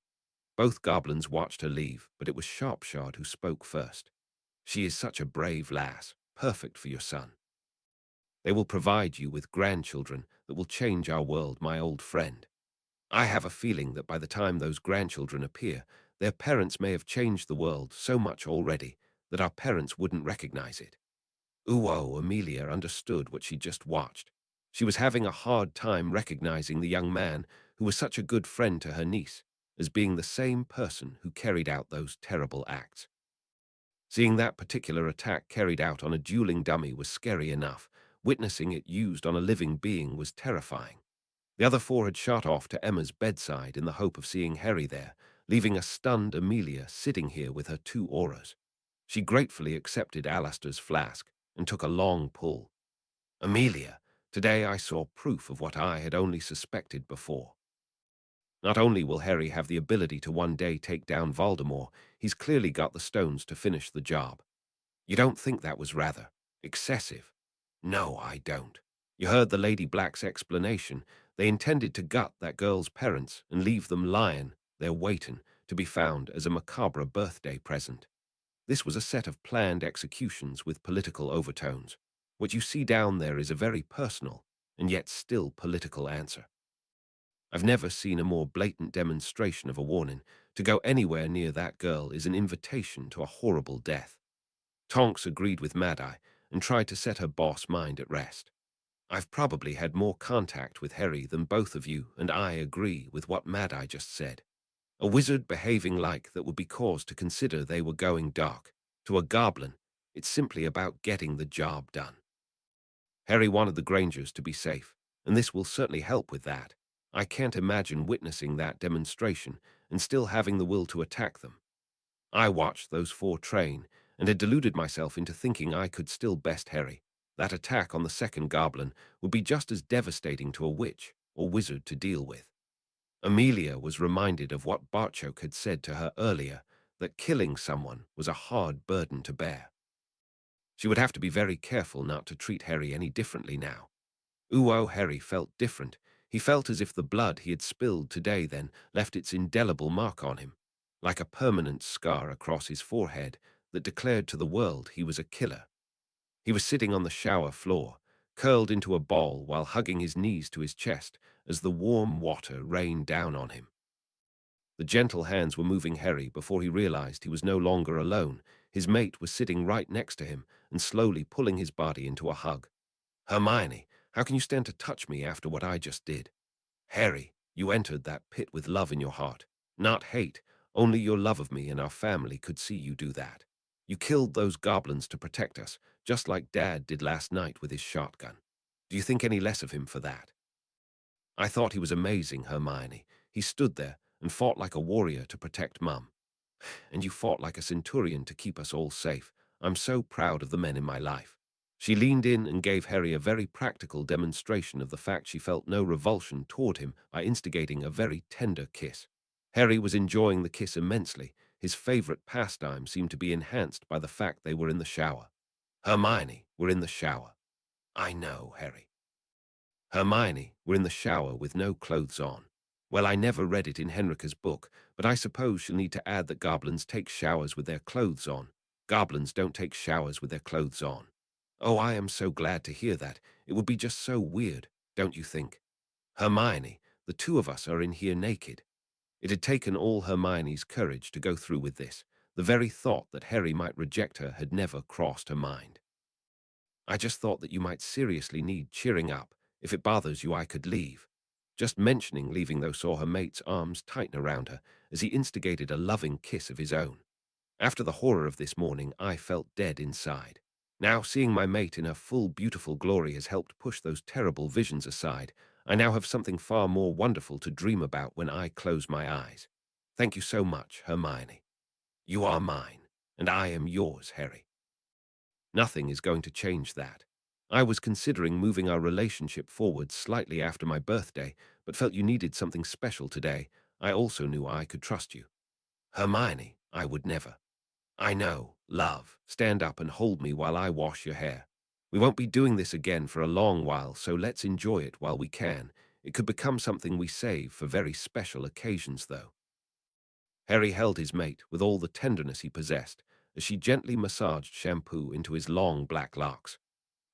[SPEAKER 1] Both goblins watched her leave, but it was Sharpshard who spoke first. "She is such a brave lass, perfect for your son. They will provide you with grandchildren that will change our world, my old friend. I have a feeling that by the time those grandchildren appear, their parents may have changed the world so much already that our parents wouldn't recognize it." Ooh, Amelia understood what she just watched. She was having a hard time recognizing the young man who was such a good friend to her niece as being the same person who carried out those terrible acts. Seeing that particular attack carried out on a dueling dummy was scary enough. Witnessing it used on a living being was terrifying. The other four had shot off to Emma's bedside in the hope of seeing Harry there, leaving a stunned Amelia sitting here with her two auras. She gratefully accepted Alistair's flask and took a long pull. "Amelia, today I saw proof of what I had only suspected before." Not only will Harry have the ability to one day take down Voldemort, he's clearly got the stones to finish the job. You don't think that was rather excessive? No, I don't. You heard the Lady Black's explanation. They intended to gut that girl's parents and leave them lying there waiting to be found as a macabre birthday present. This was a set of planned executions with political overtones. What you see down there is a very personal and yet still political answer. I've never seen a more blatant demonstration of a warning. To go anywhere near that girl is an invitation to a horrible death. Tonks agreed with Mad-Eye and tried to set her boss mind at rest. I've probably had more contact with Harry than both of you, and I agree with what Mad-Eye just said. A wizard behaving like that would be cause to consider they were going dark. To a goblin, it's simply about getting the job done. Harry wanted the Grangers to be safe, and this will certainly help with that. I can't imagine witnessing that demonstration and still having the will to attack them. I watched those four train and had deluded myself into thinking I could still best Harry. That attack on the second goblin would be just as devastating to a witch or wizard to deal with. Amelia was reminded of what Barchoke had said to her earlier, that killing someone was a hard burden to bear. She would have to be very careful not to treat Harry any differently now. Harry felt different. He felt as if the blood he had spilled today then left its indelible mark on him, like a permanent scar across his forehead that declared to the world he was a killer. He was sitting on the shower floor, curled into a ball while hugging his knees to his chest as the warm water rained down on him. The gentle hands were moving Harry before he realized he was no longer alone. His mate was sitting right next to him and slowly pulling his body into a hug. Hermione, how can you stand to touch me after what I just did? Harry, you entered that pit with love in your heart, not hate. Only your love of me and our family could see you do that. You killed those goblins to protect us, just like Dad did last night with his shotgun. Do you think any less of him for that? I thought he was amazing, Hermione. He stood there and fought like a warrior to protect Mum. And you fought like a centurion to keep us all safe. I'm so proud of the men in my life. She leaned in and gave Harry a very practical demonstration of the fact she felt no revulsion toward him by instigating a very tender kiss. Harry was enjoying the kiss immensely. His favorite pastime seemed to be enhanced by the fact they were in the shower. Hermione, we're in the shower. I know, Harry. Hermione, we're in the shower with no clothes on. Well, I never read it in Henrika's book, but I suppose she'll need to add that goblins take showers with their clothes on. Goblins don't take showers with their clothes on. Oh, I am so glad to hear that. It would be just so weird, don't you think? Hermione, the two of us are in here naked. It had taken all Hermione's courage to go through with this. The very thought that Harry might reject her had never crossed her mind. I just thought that you might seriously need cheering up. If it bothers you, I could leave. Just mentioning leaving, though, saw her mate's arms tighten around her as he instigated a loving kiss of his own. After the horror of this morning, I felt dead inside. Now, seeing my mate in her full beautiful glory has helped push those terrible visions aside. I now have something far more wonderful to dream about when I close my eyes. Thank you so much, Hermione. You are mine, and I am yours, Harry. Nothing is going to change that. I was considering moving our relationship forward slightly after my birthday, but felt you needed something special today. I also knew I could trust you. Hermione, I would never. I know, love. Stand up and hold me while I wash your hair. We won't be doing this again for a long while, so let's enjoy it while we can. It could become something we save for very special occasions, though. Harry held his mate with all the tenderness he possessed as she gently massaged shampoo into his long black locks.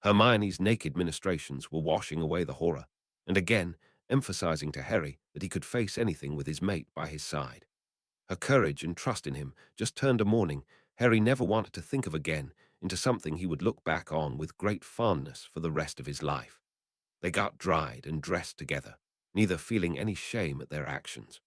[SPEAKER 1] Hermione's naked ministrations were washing away the horror, and again emphasizing to Harry that he could face anything with his mate by his side. Her courage and trust in him just turned a morning Harry never wanted to think of again into something he would look back on with great fondness for the rest of his life. They got dried and dressed together, neither feeling any shame at their actions.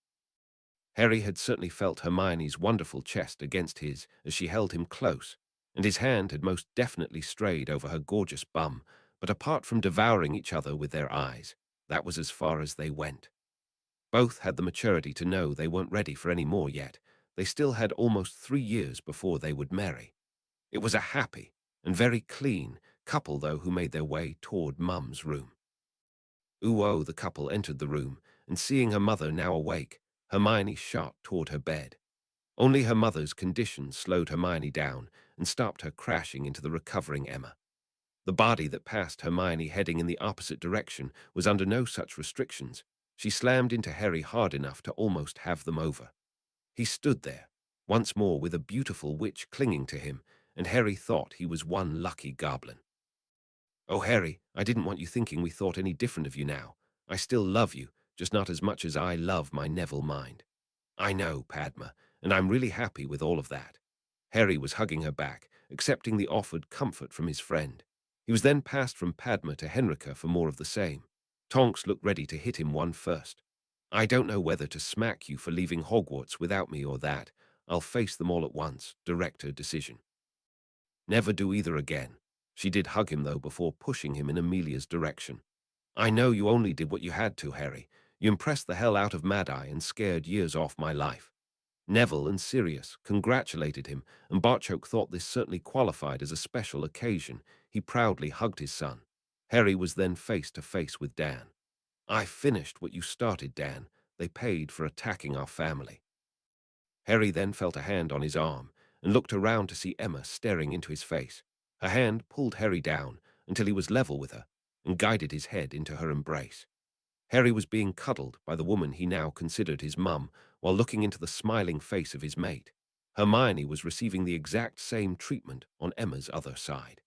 [SPEAKER 1] Harry had certainly felt Hermione's wonderful chest against his as she held him close, and his hand had most definitely strayed over her gorgeous bum, but apart from devouring each other with their eyes, that was as far as they went. Both had the maturity to know they weren't ready for any more yet. They still had almost 3 years before they would marry. It was a happy and very clean couple, though, who made their way toward Mum's room. The couple entered the room and seeing her mother now awake, Hermione shot toward her bed. Only her mother's condition slowed Hermione down and stopped her crashing into the recovering Emma. The body that passed Hermione heading in the opposite direction was under no such restrictions. She slammed into Harry hard enough to almost have them over. He stood there, once more with a beautiful witch clinging to him, and Harry thought he was one lucky goblin. "Oh, Harry, I didn't want you thinking we thought any different of you now. I still love you, just not as much as I love my Neville mind." "I know, Padma, and I'm really happy with all of that." Harry was hugging her back, accepting the offered comfort from his friend. He was then passed from Padma to Henrika for more of the same. Tonks looked ready to hit him one first. "I don't know whether to smack you for leaving Hogwarts without me or that. I'll face them all at once, director decision." "Never do either again." She did hug him, though, before pushing him in Amelia's direction. "I know you only did what you had to, Harry. You impressed the hell out of Mad-Eye and scared years off my life." Neville and Sirius congratulated him, and Barchoke thought this certainly qualified as a special occasion. He proudly hugged his son. Harry was then face to face with Dan. "I finished what you started, Dan. They paid for attacking our family." Harry then felt a hand on his arm and looked around to see Emma staring into his face. Her hand pulled Harry down until he was level with her and guided his head into her embrace. Harry was being cuddled by the woman he now considered his mum while looking into the smiling face of his mate. Hermione was receiving the exact same treatment on Emma's other side.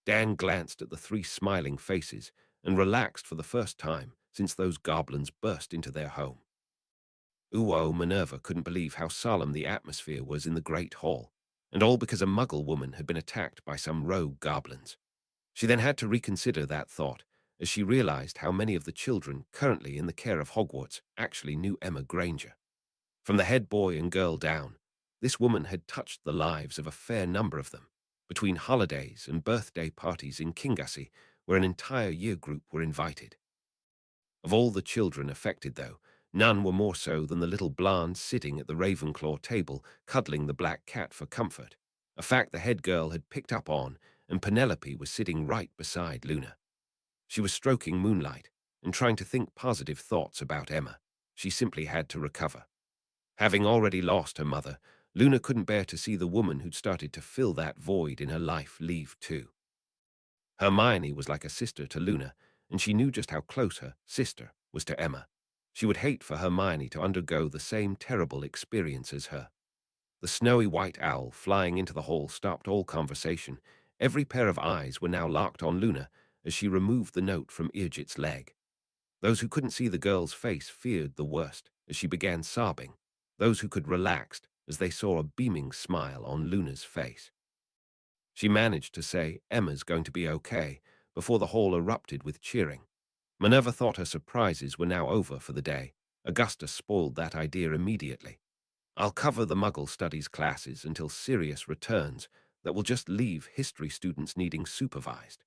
[SPEAKER 1] Dan glanced at the three smiling faces and relaxed for the first time since those goblins burst into their home. Minerva couldn't believe how solemn the atmosphere was in the Great Hall, and all because a Muggle woman had been attacked by some rogue goblins. She then had to reconsider that thought, as she realized how many of the children currently in the care of Hogwarts actually knew Emma Granger. From the head boy and girl down, this woman had touched the lives of a fair number of them, between holidays and birthday parties in Kingassy, where an entire year group were invited. Of all the children affected, though, none were more so than the little Blanche sitting at the Ravenclaw table, cuddling the black cat for comfort, a fact the head girl had picked up on, and Penelope was sitting right beside Luna. She was stroking Moonlight and trying to think positive thoughts about Emma. She simply had to recover. Having already lost her mother, Luna couldn't bear to see the woman who'd started to fill that void in her life leave too. Hermione was like a sister to Luna, and she knew just how close her sister was to Emma. She would hate for Hermione to undergo the same terrible experience as her. The snowy white owl flying into the hall stopped all conversation. Every pair of eyes were now locked on Luna as she removed the note from Irgit's leg. Those who couldn't see the girl's face feared the worst as she began sobbing. Those who could relaxed as they saw a beaming smile on Luna's face. She managed to say, "Emma's going to be okay," before the hall erupted with cheering. Minerva thought her surprises were now over for the day. Augustus spoiled that idea immediately. "I'll cover the Muggle Studies classes until Sirius returns. That will just leave history students needing supervised."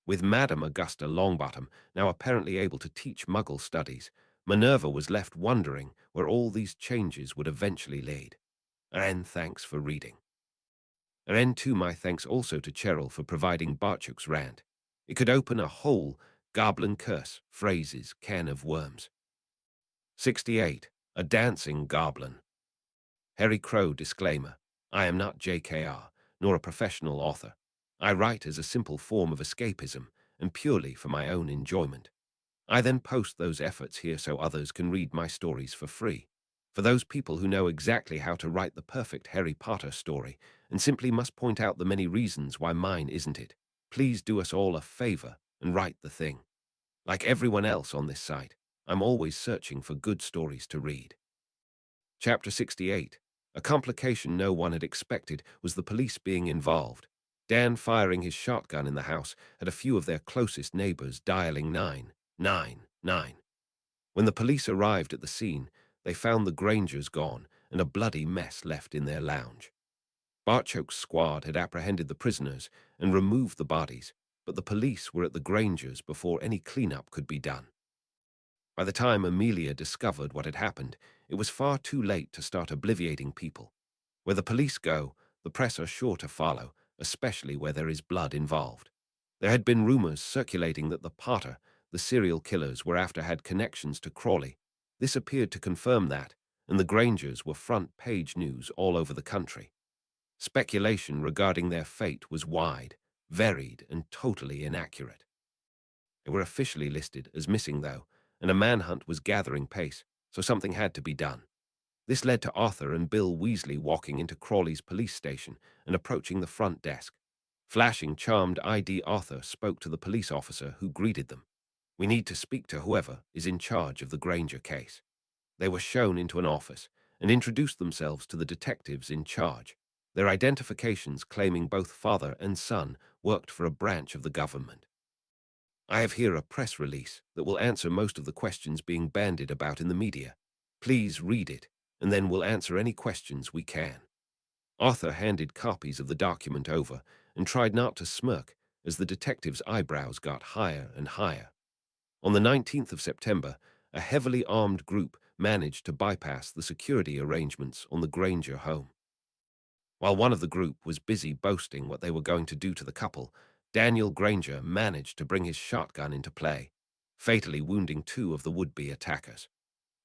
[SPEAKER 1] With Madame Augusta Longbottom now apparently able to teach Muggle studies, Minerva was left wondering where all these changes would eventually lead. And thanks for reading. And too, my thanks also to Cheryl for providing Barchoke's rant. It could open a whole goblin curse, phrases, can of worms. 68. A Dancing Goblin. Harry Crow disclaimer. I am not JKR, nor a professional author. I write as a simple form of escapism, and purely for my own enjoyment. I then post those efforts here so others can read my stories for free. For those people who know exactly how to write the perfect Harry Potter story, and simply must point out the many reasons why mine isn't it, please do us all a favor and write the thing. Like everyone else on this site, I'm always searching for good stories to read. Chapter 68. A complication no one had expected was the police being involved. Dan, firing his shotgun in the house, had a few of their closest neighbors dialing 999. When the police arrived at the scene, they found the Grangers gone and a bloody mess left in their lounge. Barchoke's squad had apprehended the prisoners and removed the bodies, but the police were at the Grangers before any cleanup could be done. By the time Amelia discovered what had happened, it was far too late to start obliviating people. Where the police go, the press are sure to follow, especially where there is blood involved. There had been rumors circulating that the Potter, the serial killers were after, had connections to Crawley, This appeared to confirm that, and the Grangers were front-page news all over the country. Speculation regarding their fate was wide, varied, and totally inaccurate. They were officially listed as missing, though, and a manhunt was gathering pace, so something had to be done. This led to Arthur and Bill Weasley walking into Crawley's police station and approaching the front desk. Flashing charmed ID, Arthur spoke to the police officer who greeted them. "We need to speak to whoever is in charge of the Granger case." They were shown into an office and introduced themselves to the detectives in charge. Their identifications claiming both father and son worked for a branch of the government. "I have here a press release that will answer most of the questions being bandied about in the media. Please read it, and then we'll answer any questions we can." Arthur handed copies of the document over and tried not to smirk as the detective's eyebrows got higher and higher. On the 19th of September, a heavily armed group managed to bypass the security arrangements on the Granger home. While one of the group was busy boasting what they were going to do to the couple, Daniel Granger managed to bring his shotgun into play, fatally wounding two of the would-be attackers.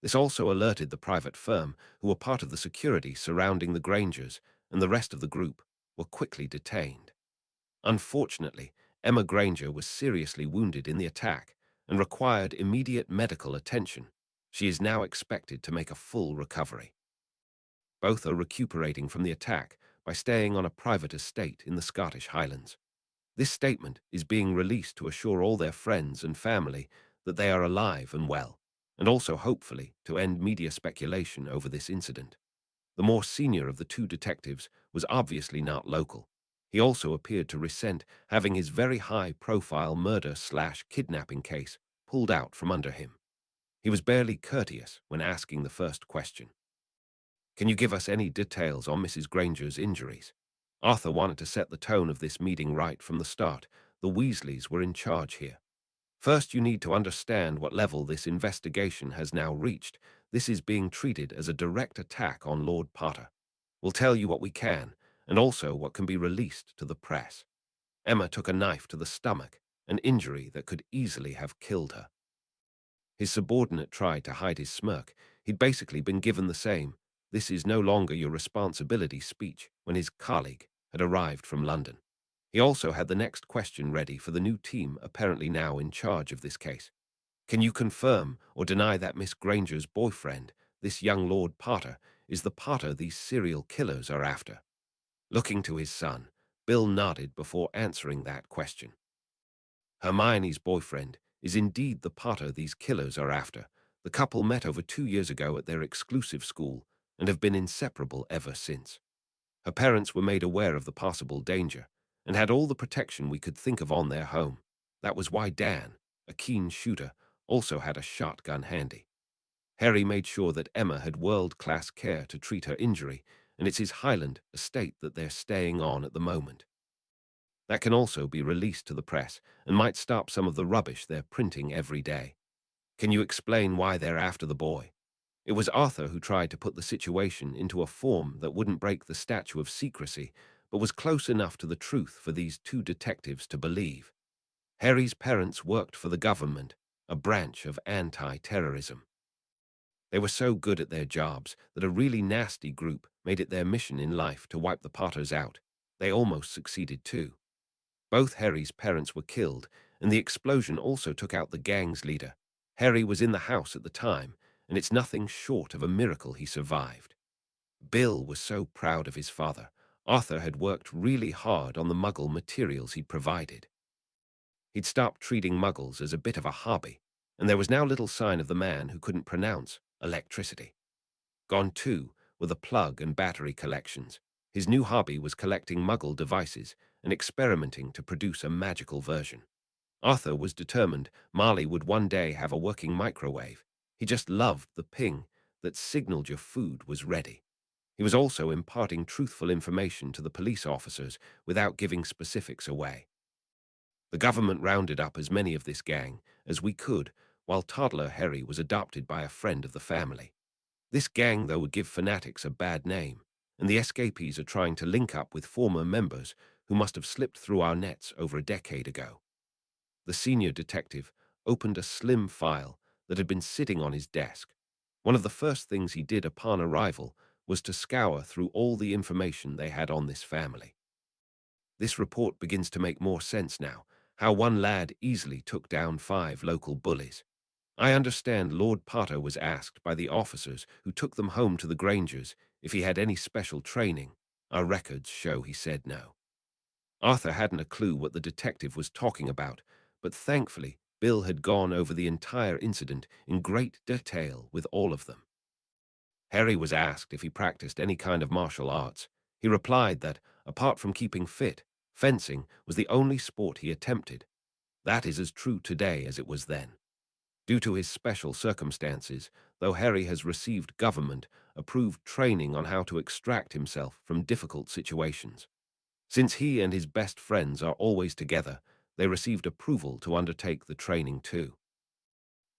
[SPEAKER 1] This also alerted the private firm, who were part of the security surrounding the Grangers, and the rest of the group were quickly detained. Unfortunately, Emma Granger was seriously wounded in the attack and required immediate medical attention. She is now expected to make a full recovery. Both are recuperating from the attack by staying on a private estate in the Scottish Highlands. This statement is being released to assure all their friends and family that they are alive and well, and also hopefully to end media speculation over this incident. The more senior of the two detectives was obviously not local. He also appeared to resent having his very high-profile murder/kidnapping case pulled out from under him. He was barely courteous when asking the first question. "Can you give us any details on Mrs. Granger's injuries?" Arthur wanted to set the tone of this meeting right from the start. The Weasleys were in charge here. "First, you need to understand what level this investigation has now reached. This is being treated as a direct attack on Lord Potter. We'll tell you what we can, and also what can be released to the press." Emma took a knife to the stomach, an injury that could easily have killed her. His subordinate tried to hide his smirk. He'd basically been given the same "this is no longer your responsibility" speech when his colleague had arrived from London. He also had the next question ready for the new team apparently now in charge of this case. "Can you confirm or deny that Miss Granger's boyfriend, this young Lord Potter, is the Potter these serial killers are after?" Looking to his son, Bill nodded before answering that question. "Hermione's boyfriend is indeed the Potter these killers are after. The couple met over 2 years ago at their exclusive school and have been inseparable ever since. Her parents were made aware of the possible danger and had all the protection we could think of on their home. That was why Dan, a keen shooter, also had a shotgun handy. Harry made sure that Emma had world-class care to treat her injury, and it's his Highland estate that they're staying on at the moment. That can also be released to the press and might stop some of the rubbish they're printing every day. Can you explain why they're after the boy?" It was Arthur who tried to put the situation into a form that wouldn't break the statute of secrecy, but was close enough to the truth for these two detectives to believe. Harry's parents worked for the government, a branch of anti-terrorism. They were so good at their jobs that a really nasty group made it their mission in life to wipe the Potters out. They almost succeeded too. Both Harry's parents were killed, and the explosion also took out the gang's leader. Harry was in the house at the time, and it's nothing short of a miracle he survived. Bill was so proud of his father. Arthur had worked really hard on the Muggle materials he provided. He'd stopped treating Muggles as a bit of a hobby, and there was now little sign of the man who couldn't pronounce electricity. Gone too were the plug and battery collections. His new hobby was collecting Muggle devices and experimenting to produce a magical version. Arthur was determined Marley would one day have a working microwave. He just loved the ping that signaled your food was ready. He was also imparting truthful information to the police officers without giving specifics away. The government rounded up as many of this gang as we could, while toddler Harry was adopted by a friend of the family. This gang, though, would give fanatics a bad name, and the escapees are trying to link up with former members who must have slipped through our nets over a decade ago. The senior detective opened a slim file that had been sitting on his desk. One of the first things he did upon arrival was to scour through all the information they had on this family. This report begins to make more sense now, how one lad easily took down 5 local bullies. I understand Lord Potter was asked by the officers who took them home to the Grangers if he had any special training. Our records show he said no. Arthur hadn't a clue what the detective was talking about, but thankfully Bill had gone over the entire incident in great detail with all of them. Harry was asked if he practiced any kind of martial arts. He replied that, apart from keeping fit, fencing was the only sport he attempted. That is as true today as it was then. Due to his special circumstances, though Harry has received government-approved training on how to extract himself from difficult situations. Since he and his best friends are always together, they received approval to undertake the training too.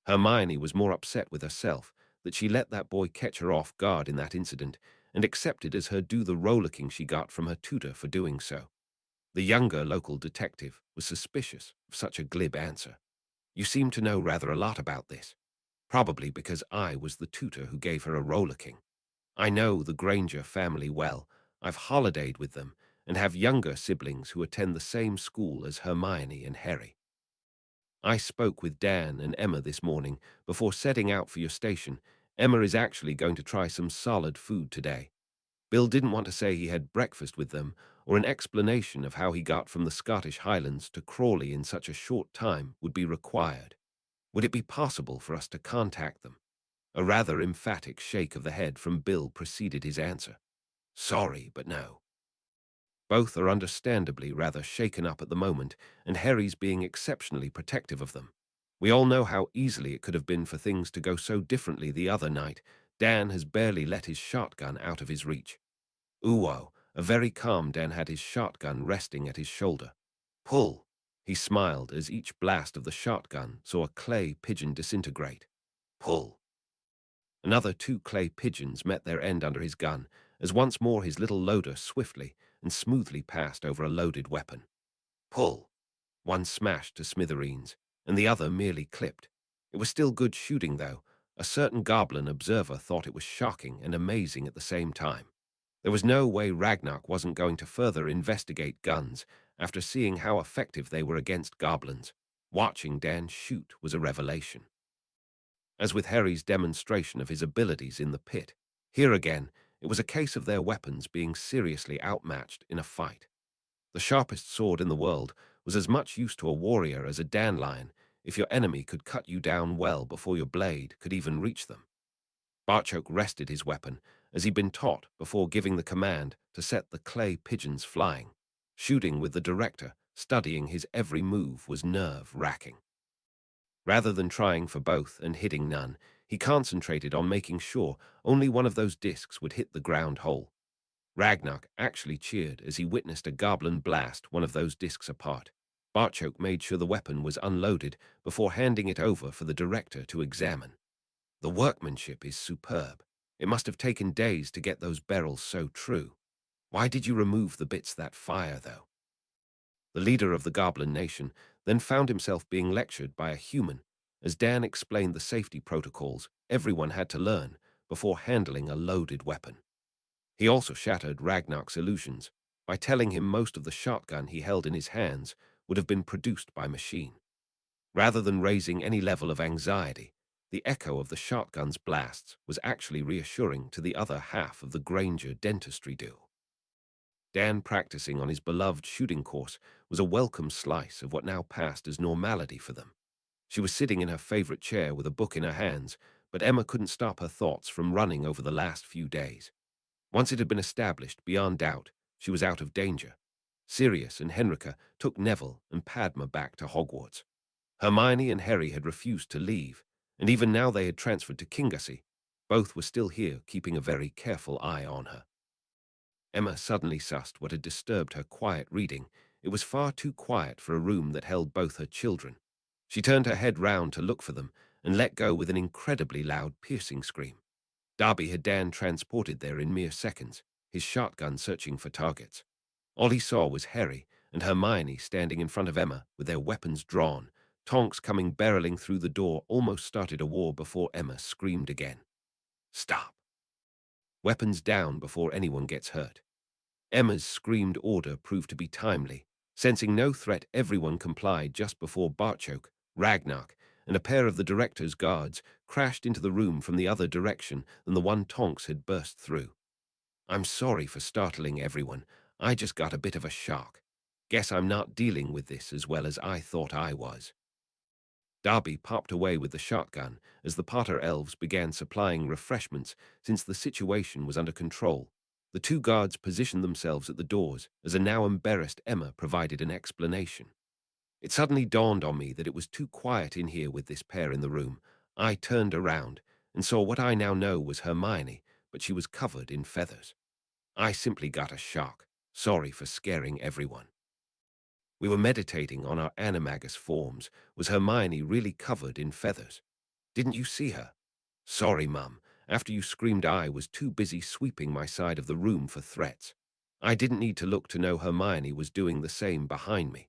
[SPEAKER 1] Hermione was more upset with herself that she let that boy catch her off guard in that incident and accepted as her due the rollicking she got from her tutor for doing so. The younger local detective was suspicious of such a glib answer. You seem to know rather a lot about this. Probably because I was the tutor who gave her a rollicking. I know the Granger family well. I've holidayed with them and have younger siblings who attend the same school as Hermione and Harry. I spoke with Dan and Emma this morning before setting out for your station. Emma is actually going to try some solid food today. Bill didn't want to say he had breakfast with them or an explanation of how he got from the Scottish Highlands to Crawley in such a short time would be required. Would it be possible for us to contact them? A rather emphatic shake of the head from Bill preceded his answer. Sorry, but no. Both are understandably rather shaken up at the moment, and Harry's being exceptionally protective of them. We all know how easily it could have been for things to go so differently the other night. Dan has barely let his shotgun out of his reach. Ooh, a very calm Dan had his shotgun resting at his shoulder. Pull! He smiled as each blast of the shotgun saw a clay pigeon disintegrate. Pull! Another 2 clay pigeons met their end under his gun, as once more his little loader swiftly and smoothly passed over a loaded weapon. Pull! One smashed to smithereens, and the other merely clipped. It was still good shooting, though. A certain goblin observer thought it was shocking and amazing at the same time. There was no way Ragnar wasn't going to further investigate guns after seeing how effective they were against goblins. Watching Dan shoot was a revelation. As with Harry's demonstration of his abilities in the pit, here again, it was a case of their weapons being seriously outmatched in a fight. The sharpest sword in the world was as much use to a warrior as a dandelion if your enemy could cut you down well before your blade could even reach them. Barchoke rested his weapon, as he'd been taught before giving the command to set the clay pigeons flying. Shooting with the director, studying his every move was nerve-wracking. Rather than trying for both and hitting none, he concentrated on making sure only one of those discs would hit the ground whole. Ragnar actually cheered as he witnessed a goblin blast one of those discs apart. Barchoke made sure the weapon was unloaded before handing it over for the director to examine. The workmanship is superb. It must have taken days to get those barrels so true. Why did you remove the bits that fire, though? The leader of the Goblin Nation then found himself being lectured by a human as Dan explained the safety protocols everyone had to learn before handling a loaded weapon. He also shattered Ragnar's illusions by telling him most of the shotgun he held in his hands would have been produced by machine. Rather than raising any level of anxiety, the echo of the shotgun's blasts was actually reassuring to the other half of the Granger dentistry duel. Dan practicing on his beloved shooting course was a welcome slice of what now passed as normality for them. She was sitting in her favorite chair with a book in her hands, but Emma couldn't stop her thoughts from running over the last few days. Once it had been established beyond doubt, she was out of danger. Sirius and Henrika took Neville and Padma back to Hogwarts. Hermione and Harry had refused to leave, and even now they had transferred to Kingassy. Both were still here, keeping a very careful eye on her. Emma suddenly sussed what had disturbed her quiet reading. It was far too quiet for a room that held both her children. She turned her head round to look for them and let go with an incredibly loud, piercing scream. Darby had Dan transported there in mere seconds, his shotgun searching for targets. All he saw was Harry and Hermione standing in front of Emma with their weapons drawn. Tonks coming barreling through the door almost started a war before Emma screamed again. Stop. Weapons down before anyone gets hurt. Emma's screamed order proved to be timely. Sensing no threat, everyone complied just before Barchok, Ragnar, and a pair of the director's guards crashed into the room from the other direction than the one Tonks had burst through. I'm sorry for startling everyone. I just got a bit of a shock. Guess I'm not dealing with this as well as I thought I was. Darby popped away with the shotgun as the Potter elves began supplying refreshments since the situation was under control. The two guards positioned themselves at the doors as a now embarrassed Emma provided an explanation. It suddenly dawned on me that it was too quiet in here with this pair in the room. I turned around and saw what I now know was Hermione, but she was covered in feathers. I simply got a shock. Sorry for scaring everyone. We were meditating on our animagus forms. Was Hermione really covered in feathers? Didn't you see her? Sorry, Mum. After you screamed, I was too busy sweeping my side of the room for threats. I didn't need to look to know Hermione was doing the same behind me.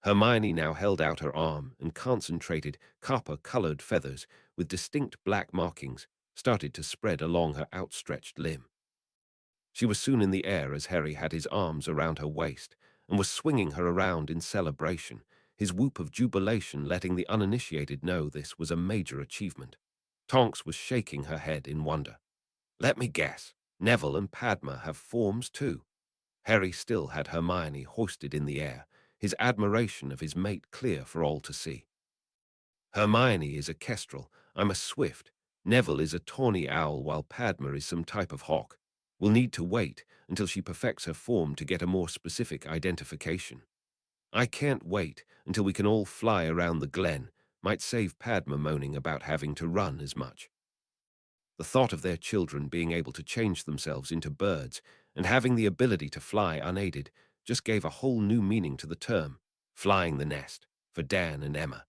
[SPEAKER 1] Hermione now held out her arm, and concentrated, copper-colored feathers with distinct black markings started to spread along her outstretched limb. She was soon in the air as Harry had his arms around her waist and was swinging her around in celebration, his whoop of jubilation letting the uninitiated know this was a major achievement. Tonks was shaking her head in wonder. Let me guess, Neville and Padma have forms too. Harry still had Hermione hoisted in the air, his admiration of his mate clear for all to see. Hermione is a kestrel, I'm a swift. Neville is a tawny owl while Padma is some type of hawk. We'll need to wait until she perfects her form to get a more specific identification. I can't wait until we can all fly around the glen, might save Padma moaning about having to run as much. The thought of their children being able to change themselves into birds and having the ability to fly unaided just gave a whole new meaning to the term, flying the nest, for Dan and Emma.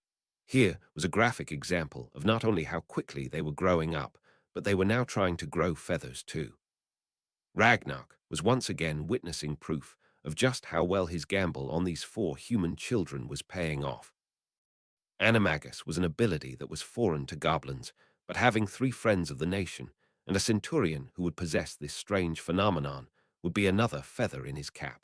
[SPEAKER 1] Here was a graphic example of not only how quickly they were growing up, but they were now trying to grow feathers too. Ragnar was once again witnessing proof of just how well his gamble on these 4 human children was paying off. Animagus was an ability that was foreign to goblins, but having 3 friends of the nation and a centurion who would possess this strange phenomenon would be another feather in his cap.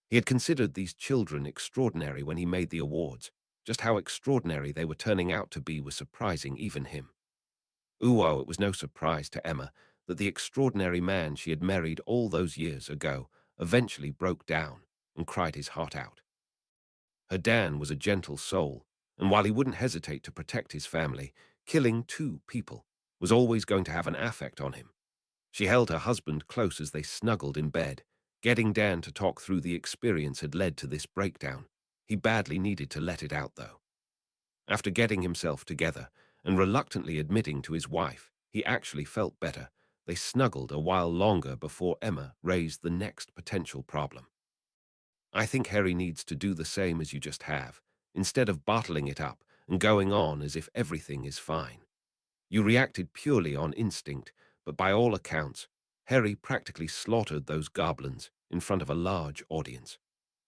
[SPEAKER 1] He had considered these children extraordinary when he made the awards. Just how extraordinary they were turning out to be was surprising even him. It was no surprise to Emma that the extraordinary man she had married all those years ago eventually broke down and cried his heart out. Her Dan was a gentle soul, and while he wouldn't hesitate to protect his family, killing 2 people was always going to have an affect on him. She held her husband close as they snuggled in bed. Getting Dan to talk through the experience had led to this breakdown. He badly needed to let it out, though. After getting himself together and reluctantly admitting to his wife he actually felt better, they snuggled a while longer before Emma raised the next potential problem. I think Harry needs to do the same as you just have, instead of bottling it up and going on as if everything is fine. You reacted purely on instinct, but by all accounts, Harry practically slaughtered those goblins in front of a large audience.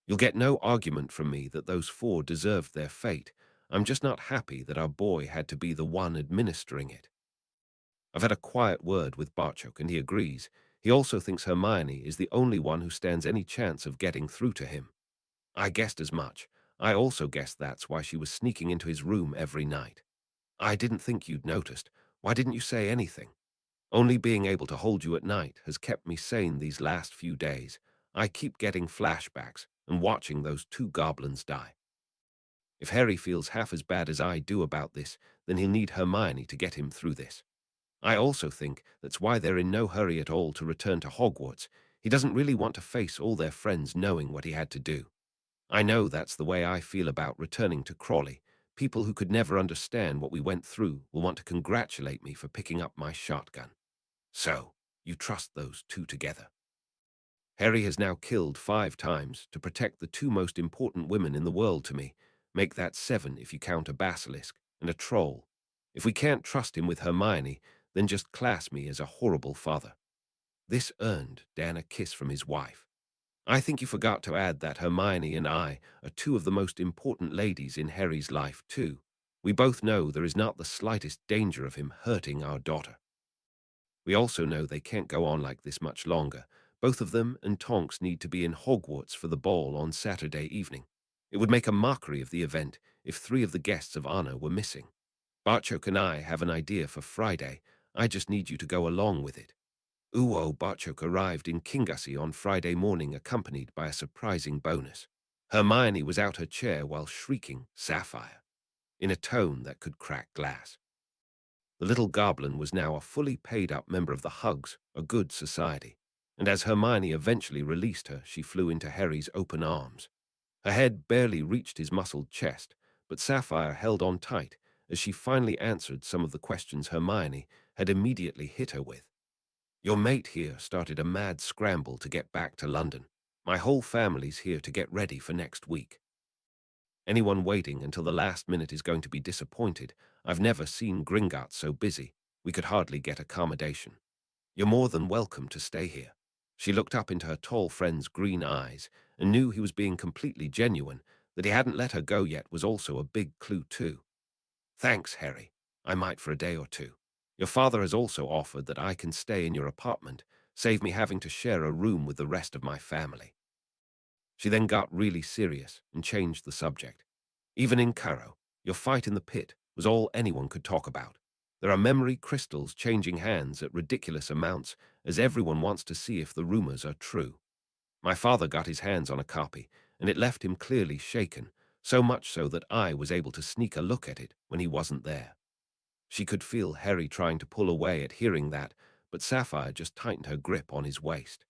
[SPEAKER 1] You'll get no argument from me that those 4 deserved their fate. I'm just not happy that our boy had to be the one administering it. I've had a quiet word with Barchok, and he agrees. He also thinks Hermione is the only one who stands any chance of getting through to him. I guessed as much. I also guessed that's why she was sneaking into his room every night. I didn't think you'd noticed. Why didn't you say anything? Only being able to hold you at night has kept me sane these last few days. I keep getting flashbacks and watching those 2 goblins die. If Harry feels half as bad as I do about this, then he'll need Hermione to get him through this. I also think that's why they're in no hurry at all to return to Hogwarts. He doesn't really want to face all their friends knowing what he had to do. I know that's the way I feel about returning to Crawley. People who could never understand what we went through will want to congratulate me for picking up my shotgun. So, you trust those 2 together. Harry has now killed 5 times to protect the 2 most important women in the world to me. Make that 7 if you count a basilisk and a troll. If we can't trust him with Hermione, then just class me as a horrible father. This earned Dan a kiss from his wife. I think you forgot to add that Hermione and I are 2 of the most important ladies in Harry's life, too. We both know there is not the slightest danger of him hurting our daughter. We also know they can't go on like this much longer. Both of them and Tonks need to be in Hogwarts for the ball on Saturday evening. It would make a mockery of the event if 3 of the guests of honor were missing. Barchok and I have an idea for Friday. I just need you to go along with it. Uwo Barchok arrived in Kingussie on Friday morning accompanied by a surprising bonus. Hermione was out her chair while shrieking, "Sapphire," in a tone that could crack glass. The little goblin was now a fully paid-up member of the Hugs, a good society, and as Hermione eventually released her, she flew into Harry's open arms. Her head barely reached his muscled chest, but Sapphire held on tight as she finally answered some of the questions Hermione had immediately hit her with. Your mate here started a mad scramble to get back to London. My whole family's here to get ready for next week. Anyone waiting until the last minute is going to be disappointed. I've never seen Gringotts so busy. We could hardly get accommodation. You're more than welcome to stay here. She looked up into her tall friend's green eyes and knew he was being completely genuine. That he hadn't let her go yet was also a big clue too. Thanks, Harry. I might for a day or two. Your father has also offered that I can stay in your apartment, save me having to share a room with the rest of my family. She then got really serious and changed the subject. Even in Caro, your fight in the pit was all anyone could talk about. There are memory crystals changing hands at ridiculous amounts as everyone wants to see if the rumors are true. My father got his hands on a copy, and it left him clearly shaken, so much so that I was able to sneak a look at it when he wasn't there. She could feel Harry trying to pull away at hearing that, but Sapphire just tightened her grip on his waist.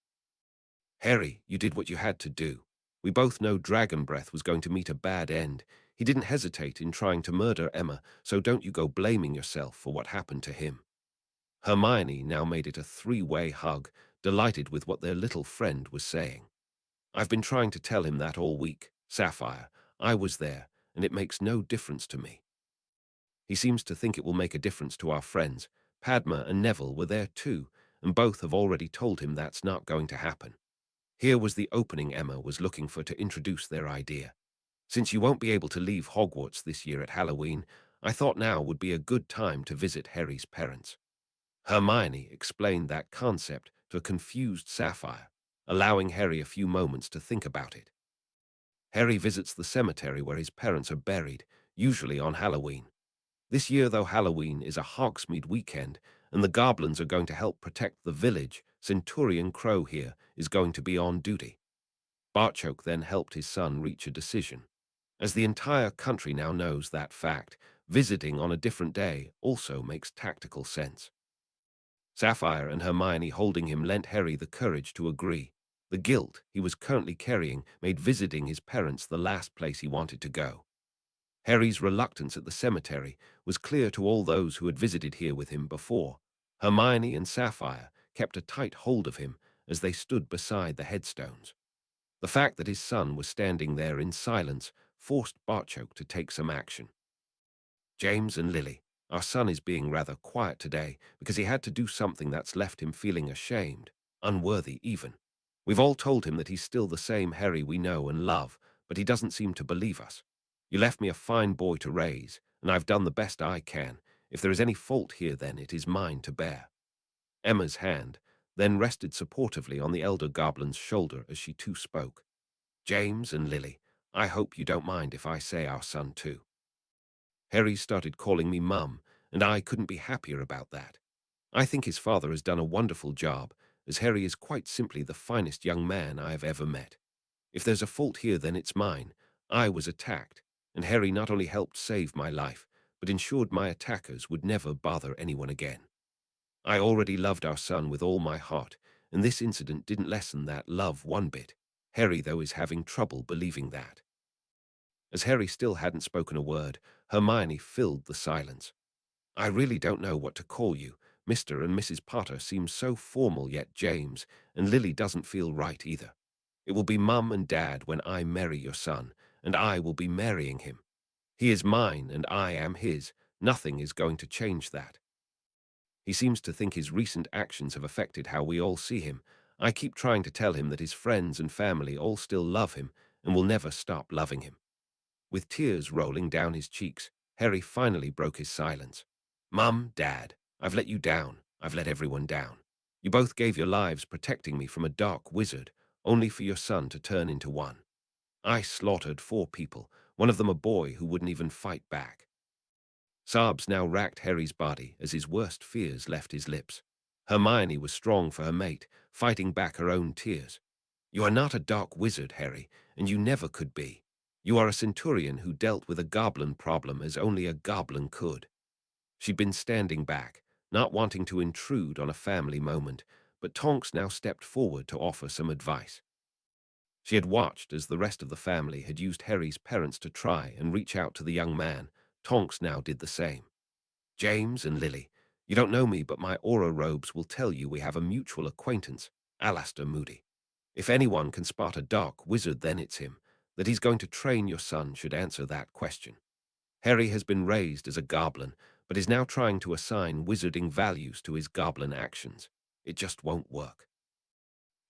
[SPEAKER 1] Harry, you did what you had to do. We both know Dragon Breath was going to meet a bad end. He didn't hesitate in trying to murder Emma, so don't you go blaming yourself for what happened to him. Hermione now made it a 3-way hug, delighted with what their little friend was saying. I've been trying to tell him that all week, Sapphire. I was there, and it makes no difference to me. He seems to think it will make a difference to our friends. Padma and Neville were there too, and both have already told him that's not going to happen. Here was the opening Emma was looking for to introduce their idea. Since you won't be able to leave Hogwarts this year at Halloween, I thought now would be a good time to visit Harry's parents. Hermione explained that concept to a confused Sapphire, allowing Harry a few moments to think about it. Harry visits the cemetery where his parents are buried, usually on Halloween. This year, though, Halloween is a Hogsmeade weekend, and the goblins are going to help protect the village. Centurion Crow here is going to be on duty. Barchok then helped his son reach a decision. As the entire country now knows that fact, visiting on a different day also makes tactical sense. Sapphire and Hermione holding him lent Harry the courage to agree. The guilt he was currently carrying made visiting his parents the last place he wanted to go. Harry's reluctance at the cemetery was clear to all those who had visited here with him before. Hermione and Sapphire kept a tight hold of him as they stood beside the headstones. The fact that his son was standing there in silence forced Barchok to take some action. James and Lily, our son is being rather quiet today because he had to do something that's left him feeling ashamed, unworthy even. We've all told him that he's still the same Harry we know and love, but he doesn't seem to believe us. You left me a fine boy to raise, and I've done the best I can. If there is any fault here, then it is mine to bear. Emma's hand then rested supportively on the elder goblin's shoulder as she too spoke. James and Lily, I hope you don't mind if I say our son too. Harry started calling me Mum, and I couldn't be happier about that. I think his father has done a wonderful job, as Harry is quite simply the finest young man I have ever met. If there's a fault here, then it's mine. I was attacked, and Harry not only helped save my life, but ensured my attackers would never bother anyone again. I already loved our son with all my heart, and this incident didn't lessen that love one bit. Harry, though, is having trouble believing that. As Harry still hadn't spoken a word, Hermione filled the silence. I really don't know what to call you. Mr. and Mrs. Potter seem so formal, yet James and Lily doesn't feel right either. It will be Mum and Dad when I marry your son, and I will be marrying him. He is mine and I am his. Nothing is going to change that. He seems to think his recent actions have affected how we all see him. I keep trying to tell him that his friends and family all still love him and will never stop loving him. With tears rolling down his cheeks, Harry finally broke his silence. Mum, Dad, I've let you down. I've let everyone down. You both gave your lives protecting me from a dark wizard, only for your son to turn into one. I slaughtered 4 people, one of them a boy who wouldn't even fight back. Sobs now racked Harry's body as his worst fears left his lips. Hermione was strong for her mate, fighting back her own tears. You are not a dark wizard, Harry, and you never could be. You are a centurion who dealt with a goblin problem as only a goblin could. She'd been standing back, not wanting to intrude on a family moment, but Tonks now stepped forward to offer some advice. She had watched as the rest of the family had used Harry's parents to try and reach out to the young man. Tonks now did the same. James and Lily, you don't know me, but my aura robes will tell you we have a mutual acquaintance, Alastair Moody. If anyone can spot a dark wizard, then it's him. That he's going to train your son should answer that question. Harry has been raised as a goblin, but is now trying to assign wizarding values to his goblin actions. It just won't work.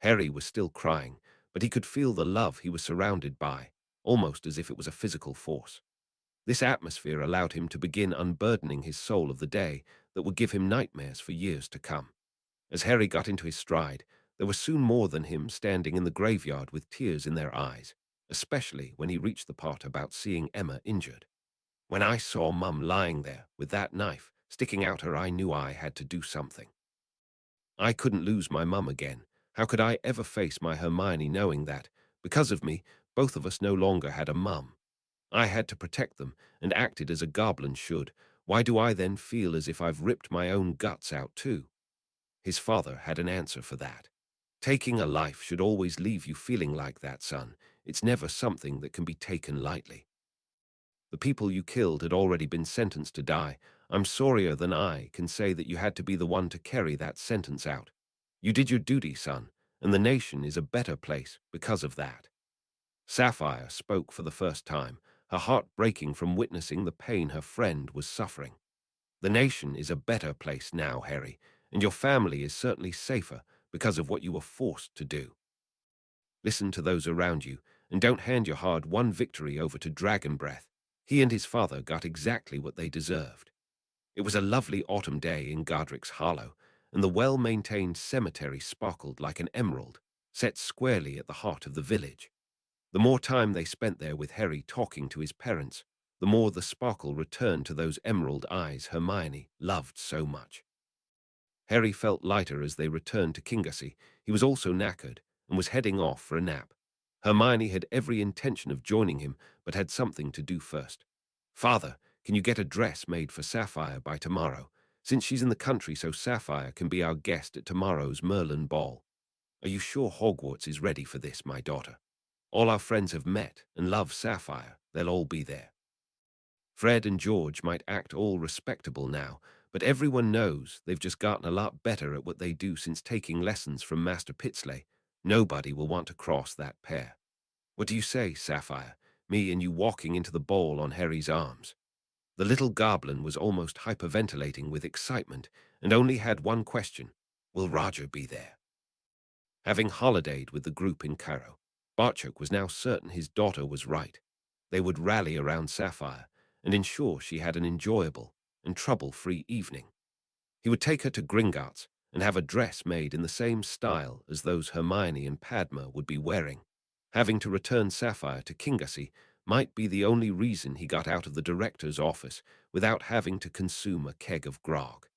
[SPEAKER 1] Harry was still crying, but he could feel the love he was surrounded by, almost as if it was a physical force. This atmosphere allowed him to begin unburdening his soul of the day that would give him nightmares for years to come. As Harry got into his stride, there was soon more than him standing in the graveyard with tears in their eyes, especially when he reached the part about seeing Emma injured. When I saw Mum lying there with that knife sticking out her, I knew I had to do something. I couldn't lose my mum again. How could I ever face my Hermione knowing that, because of me, both of us no longer had a mum? I had to protect them and acted as a goblin should. Why do I then feel as if I've ripped my own guts out too? His father had an answer for that. Taking a life should always leave you feeling like that, son. It's never something that can be taken lightly. The people you killed had already been sentenced to die. I'm sorrier than I can say that you had to be the one to carry that sentence out. You did your duty, son, and the nation is a better place because of that. Sapphire spoke for the first time, her heart breaking from witnessing the pain her friend was suffering. The nation is a better place now, Harry, and your family is certainly safer because of what you were forced to do. Listen to those around you, and don't hand your hard-won victory over to Dragon Breath. He and his father got exactly what they deserved. It was a lovely autumn day in Godric's Hollow, and the well-maintained cemetery sparkled like an emerald, set squarely at the heart of the village. The more time they spent there with Harry talking to his parents, the more the sparkle returned to those emerald eyes Hermione loved so much. Harry felt lighter as they returned to Kingassy. He was also knackered and was heading off for a nap. Hermione had every intention of joining him, but had something to do first. Father, can you get a dress made for Sapphire by tomorrow, since she's in the country so Sapphire can be our guest at tomorrow's Merlin ball? Are you sure Hogwarts is ready for this, my daughter? All our friends have met and love Sapphire. They'll all be there. Fred and George might act all respectable now, but everyone knows they've just gotten a lot better at what they do since taking lessons from Master Pitsley. Nobody will want to cross that pair. What do you say, Sapphire? Me and you walking into the ball on Harry's arms. The little goblin was almost hyperventilating with excitement and only had one question. Will Roger be there? Having holidayed with the group in Cairo, Barchuk was now certain his daughter was right. They would rally around Sapphire and ensure she had an enjoyable and trouble-free evening. He would take her to Gringotts and have a dress made in the same style as those Hermione and Padma would be wearing. Having to return Sapphire to Kingassy might be the only reason he got out of the director's office without having to consume a keg of grog.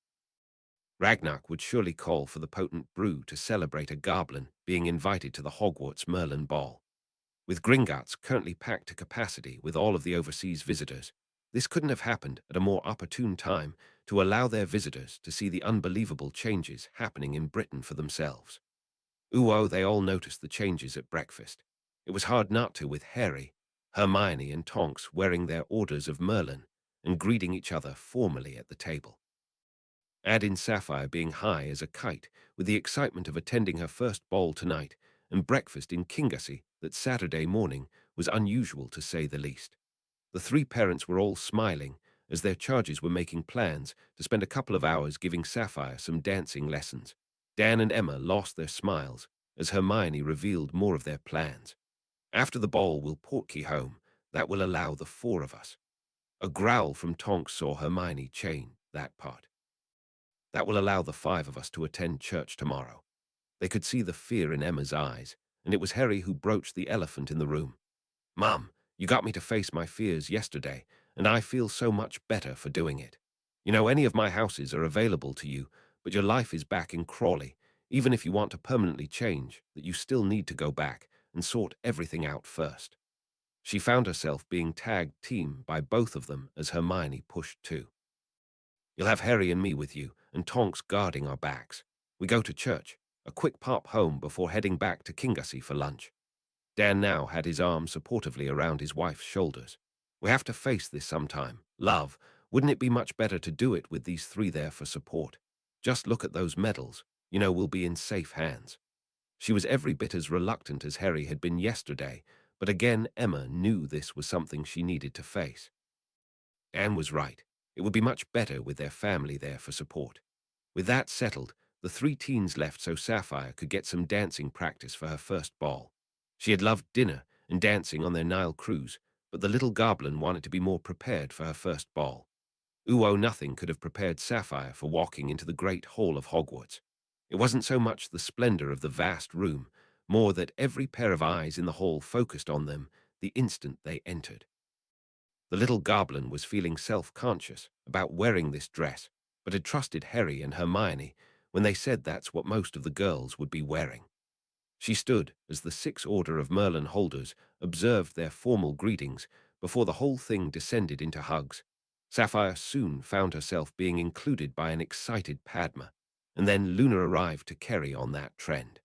[SPEAKER 1] Ragnak would surely call for the potent brew to celebrate a goblin being invited to the Hogwarts Merlin ball. With Gringotts currently packed to capacity with all of the overseas visitors, this couldn't have happened at a more opportune time to allow their visitors to see the unbelievable changes happening in Britain for themselves. They all noticed the changes at breakfast. It was hard not to with Harry, Hermione and Tonks wearing their orders of Merlin and greeting each other formally at the table. Add in Sapphire being high as a kite with the excitement of attending her first ball tonight, and breakfast in Kingassy that Saturday morning was unusual to say the least. The 3 parents were all smiling as their charges were making plans to spend a couple of hours giving Sapphire some dancing lessons. Dan and Emma lost their smiles as Hermione revealed more of their plans. After the ball, we'll portkey home. That will allow the 4 of us. A growl from Tonks saw Hermione chain that part. That will allow the five of us to attend church tomorrow." They could see the fear in Emma's eyes, and it was Harry who broached the elephant in the room. "Mum, you got me to face my fears yesterday, and I feel so much better for doing it. You know, any of my houses are available to you, but your life is back in Crawley. Even if you want to permanently change, that you still need to go back and sort everything out first." She found herself being tagged team by both of them as Hermione pushed too. "You'll have Harry and me with you, and Tonks guarding our backs. We go to church, a quick pop home before heading back to Kingassy for lunch." Dan now had his arm supportively around his wife's shoulders. "We have to face this sometime. Love, wouldn't it be much better to do it with these three there for support? Just look at those medals. You know we'll be in safe hands." She was every bit as reluctant as Harry had been yesterday, but again Emma knew this was something she needed to face. Anne was right. It would be much better with their family there for support. With that settled, the three teens left so Sapphire could get some dancing practice for her first ball. She had loved dinner and dancing on their Nile cruise, but the little goblin wanted to be more prepared for her first ball. Nothing could have prepared Sapphire for walking into the great hall of Hogwarts. It wasn't so much the splendor of the vast room, more that every pair of eyes in the hall focused on them the instant they entered. The little goblin was feeling self-conscious about wearing this dress, but had trusted Harry and Hermione when they said that's what most of the girls would be wearing. She stood as the 6 Order of Merlin holders observed their formal greetings before the whole thing descended into hugs. Sapphire soon found herself being included by an excited Padma, and then Luna arrived to carry on that trend.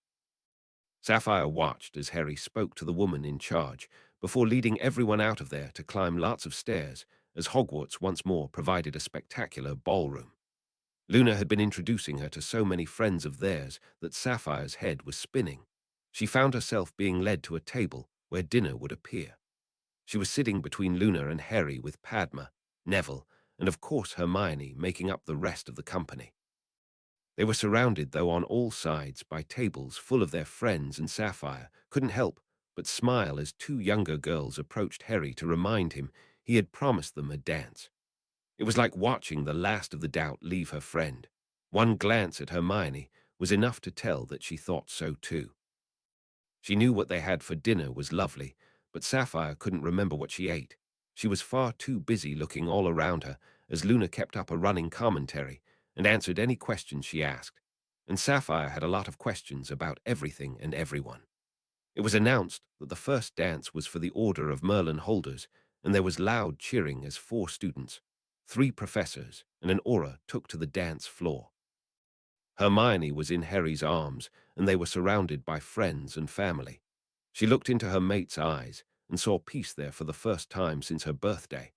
[SPEAKER 1] Sapphire watched as Harry spoke to the woman in charge before leading everyone out of there to climb lots of stairs as Hogwarts once more provided a spectacular ballroom. Luna had been introducing her to so many friends of theirs that Sapphire's head was spinning. She found herself being led to a table where dinner would appear. She was sitting between Luna and Harry with Padma, Neville, and of course Hermione making up the rest of the company. They were surrounded, though, on all sides by tables full of their friends, and Sapphire couldn't help but smile as 2 younger girls approached Harry to remind him he had promised them a dance. It was like watching the last of the doubt leave her friend. One glance at Hermione was enough to tell that she thought so too. She knew what they had for dinner was lovely, but Sapphire couldn't remember what she ate. She was far too busy looking all around her as Luna kept up a running commentary and answered any questions she asked, and Sapphire had a lot of questions about everything and everyone. It was announced that the first dance was for the Order of Merlin holders, and there was loud cheering as 4 students, 3 professors, and an aura took to the dance floor. Hermione was in Harry's arms, and they were surrounded by friends and family. She looked into her mate's eyes and saw peace there for the first time since her birthday.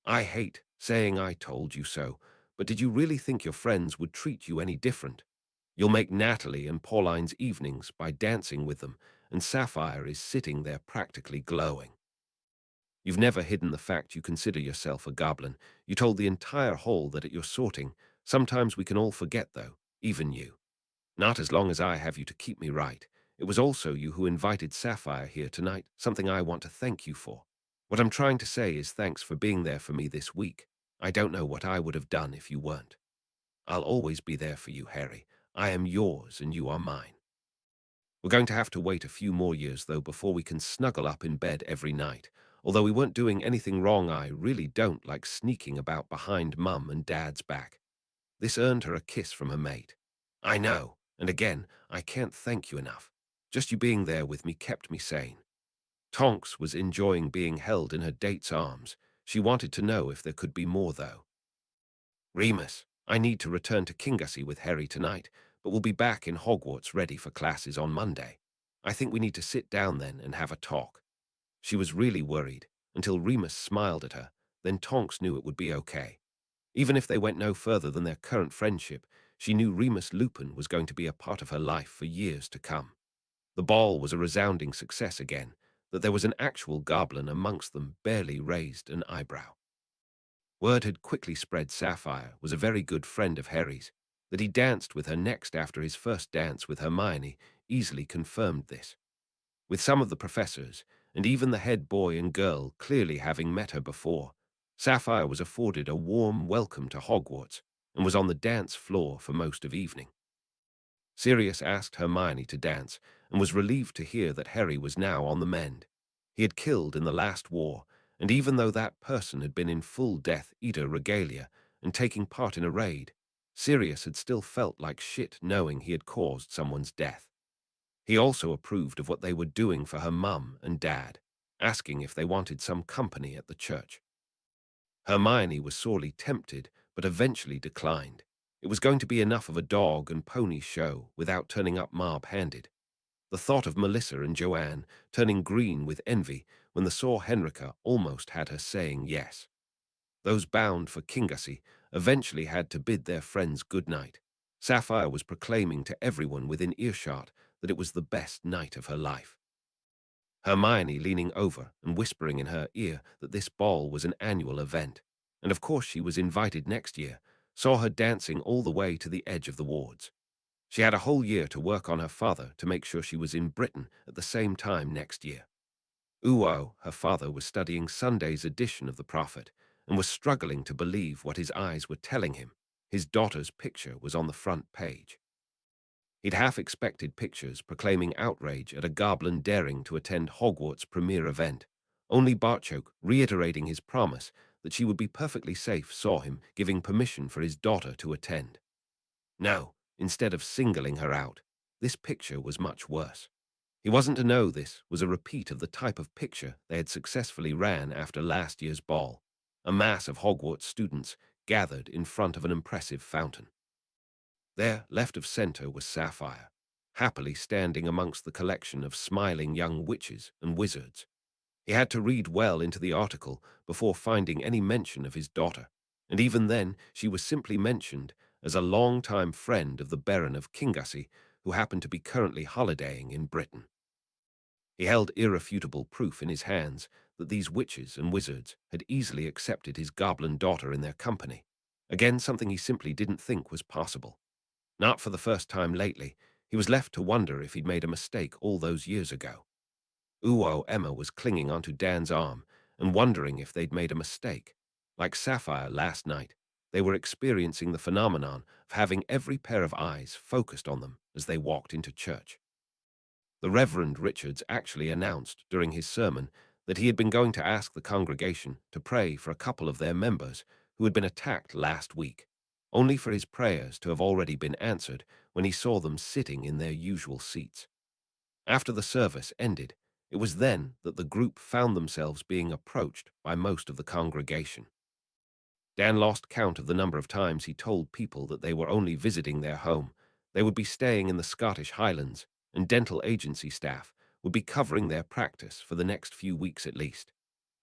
[SPEAKER 1] "I hate saying I told you so, but did you really think your friends would treat you any different? You'll make Natalie and Pauline's evenings by dancing with them, and Sapphire is sitting there practically glowing. You've never hidden the fact you consider yourself a goblin. You told the entire hall that at your sorting, sometimes we can all forget, though, even you. Not as long as I have you to keep me right. It was also you who invited Sapphire here tonight, something I want to thank you for. What I'm trying to say is thanks for being there for me this week. I don't know what I would have done if you weren't. I'll always be there for you, Harry. I am yours and you are mine. We're going to have to wait a few more years, though, before we can snuggle up in bed every night. Although we weren't doing anything wrong, I really don't like sneaking about behind Mum and Dad's back." This earned her a kiss from her mate. "I know, and again, I can't thank you enough. Just you being there with me kept me sane." Tonks was enjoying being held in her date's arms. She wanted to know if there could be more, though. "Remus, I need to return to Kingassy with Harry tonight, but we'll be back in Hogwarts ready for classes on Monday. I think we need to sit down then and have a talk." She was really worried, until Remus smiled at her, then Tonks knew it would be okay. Even if they went no further than their current friendship, she knew Remus Lupin was going to be a part of her life for years to come. The ball was a resounding success again, that there was an actual goblin amongst them barely raised an eyebrow. Word had quickly spread Sapphire was a very good friend of Harry's. That he danced with her next after his first dance with Hermione easily confirmed this. With some of the professors, and even the head boy and girl clearly having met her before, Sapphire was afforded a warm welcome to Hogwarts, and was on the dance floor for most of evening. Sirius asked Hermione to dance and was relieved to hear that Harry was now on the mend. He had killed in the last war, and even though that person had been in full Death Eater regalia and taking part in a raid, Sirius had still felt like shit knowing he had caused someone's death. He also approved of what they were doing for her mum and dad, asking if they wanted some company at the church. Hermione was sorely tempted, but eventually declined. It was going to be enough of a dog and pony show without turning up mob-handed. The thought of Melissa and Joanne turning green with envy when they saw Henrika almost had her saying yes. Those bound for Kingassy eventually had to bid their friends good night. Sapphire was proclaiming to everyone within earshot that it was the best night of her life. Hermione leaning over and whispering in her ear that this ball was an annual event, and of course she was invited next year, saw her dancing all the way to the edge of the wards. She had a whole year to work on her father to make sure she was in Britain at the same time next year. Uo, her father, was studying Sunday's edition of the Prophet and was struggling to believe what his eyes were telling him. His daughter's picture was on the front page. He'd half expected pictures proclaiming outrage at a goblin daring to attend Hogwarts' premiere event. Only Barchoke, reiterating his promise that she would be perfectly safe, saw him giving permission for his daughter to attend. No, instead of singling her out, this picture was much worse. He wasn't to know this was a repeat of the type of picture they had successfully ran after last year's ball, a mass of Hogwarts students gathered in front of an impressive fountain. There, left of center, was Sapphire, happily standing amongst the collection of smiling young witches and wizards. He had to read well into the article before finding any mention of his daughter, and even then she was simply mentioned as a long-time friend of the Baron of Kingassy, who happened to be currently holidaying in Britain. He held irrefutable proof in his hands that these witches and wizards had easily accepted his goblin daughter in their company, again something he simply didn't think was possible. Not for the first time lately, he was left to wonder if he'd made a mistake all those years ago. Uo Emma was clinging onto Dan's arm and wondering if they'd made a mistake. Like Sapphire last night, they were experiencing the phenomenon of having every pair of eyes focused on them as they walked into church. The Reverend Richards actually announced during his sermon that he had been going to ask the congregation to pray for a couple of their members who had been attacked last week, only for his prayers to have already been answered when he saw them sitting in their usual seats. After the service ended, it was then that the group found themselves being approached by most of the congregation. Dan lost count of the number of times he told people that they were only visiting their home. They would be staying in the Scottish Highlands, and dental agency staff would be covering their practice for the next few weeks at least.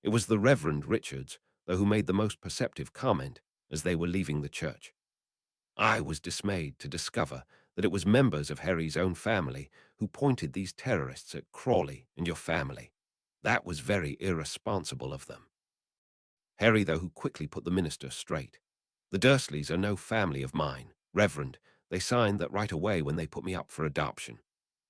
[SPEAKER 1] It was the Reverend Richards, though, who made the most perceptive comment as they were leaving the church. I was dismayed to discover that it was members of Harry's own family who pointed these terrorists at Crawley and your family. That was very irresponsible of them. Harry, though, who quickly put the minister straight. The Dursleys are no family of mine, Reverend. They signed that right away when they put me up for adoption.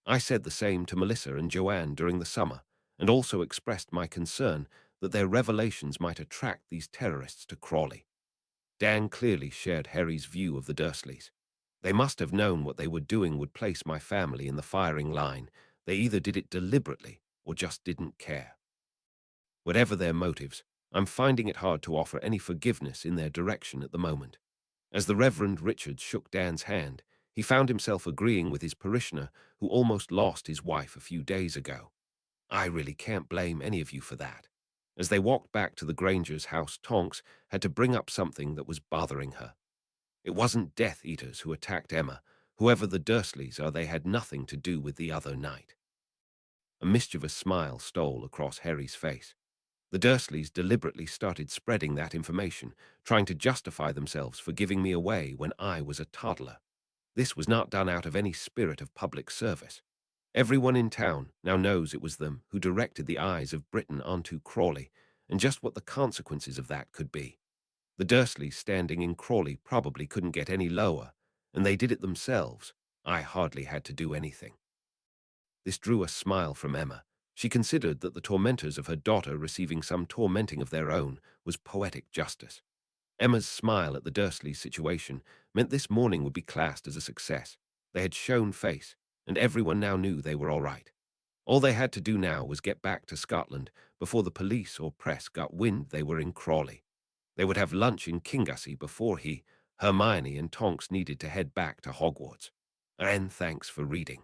[SPEAKER 1] I said the same to Melissa and Joanne during the summer, and also expressed my concern that their revelations might attract these terrorists to Crawley. Dan clearly shared Harry's view of the Dursleys. They must have known what they were doing would place my family in the firing line. They either did it deliberately or just didn't care. Whatever their motives, I'm finding it hard to offer any forgiveness in their direction at the moment. As the Reverend Richards shook Dan's hand, he found himself agreeing with his parishioner who almost lost his wife a few days ago. I really can't blame any of you for that. As they walked back to the Granger's house, Tonks had to bring up something that was bothering her. It wasn't Death Eaters who attacked Emma. Whoever the Dursleys are, they had nothing to do with the other night. A mischievous smile stole across Harry's face. The Dursleys deliberately started spreading that information, trying to justify themselves for giving me away when I was a toddler. This was not done out of any spirit of public service. Everyone in town now knows it was them who directed the eyes of Britain onto Crawley, and just what the consequences of that could be. The Dursleys standing in Crawley probably couldn't get any lower, and they did it themselves. I hardly had to do anything. This drew a smile from Emma. She considered that the tormentors of her daughter receiving some tormenting of their own was poetic justice. Emma's smile at the Dursleys' situation meant this morning would be classed as a success. They had shown face, and everyone now knew they were all right. All they had to do now was get back to Scotland before the police or press got wind they were in Crawley. They would have lunch in Kingassy before Hermione, and Tonks needed to head back to Hogwarts. And thanks for reading.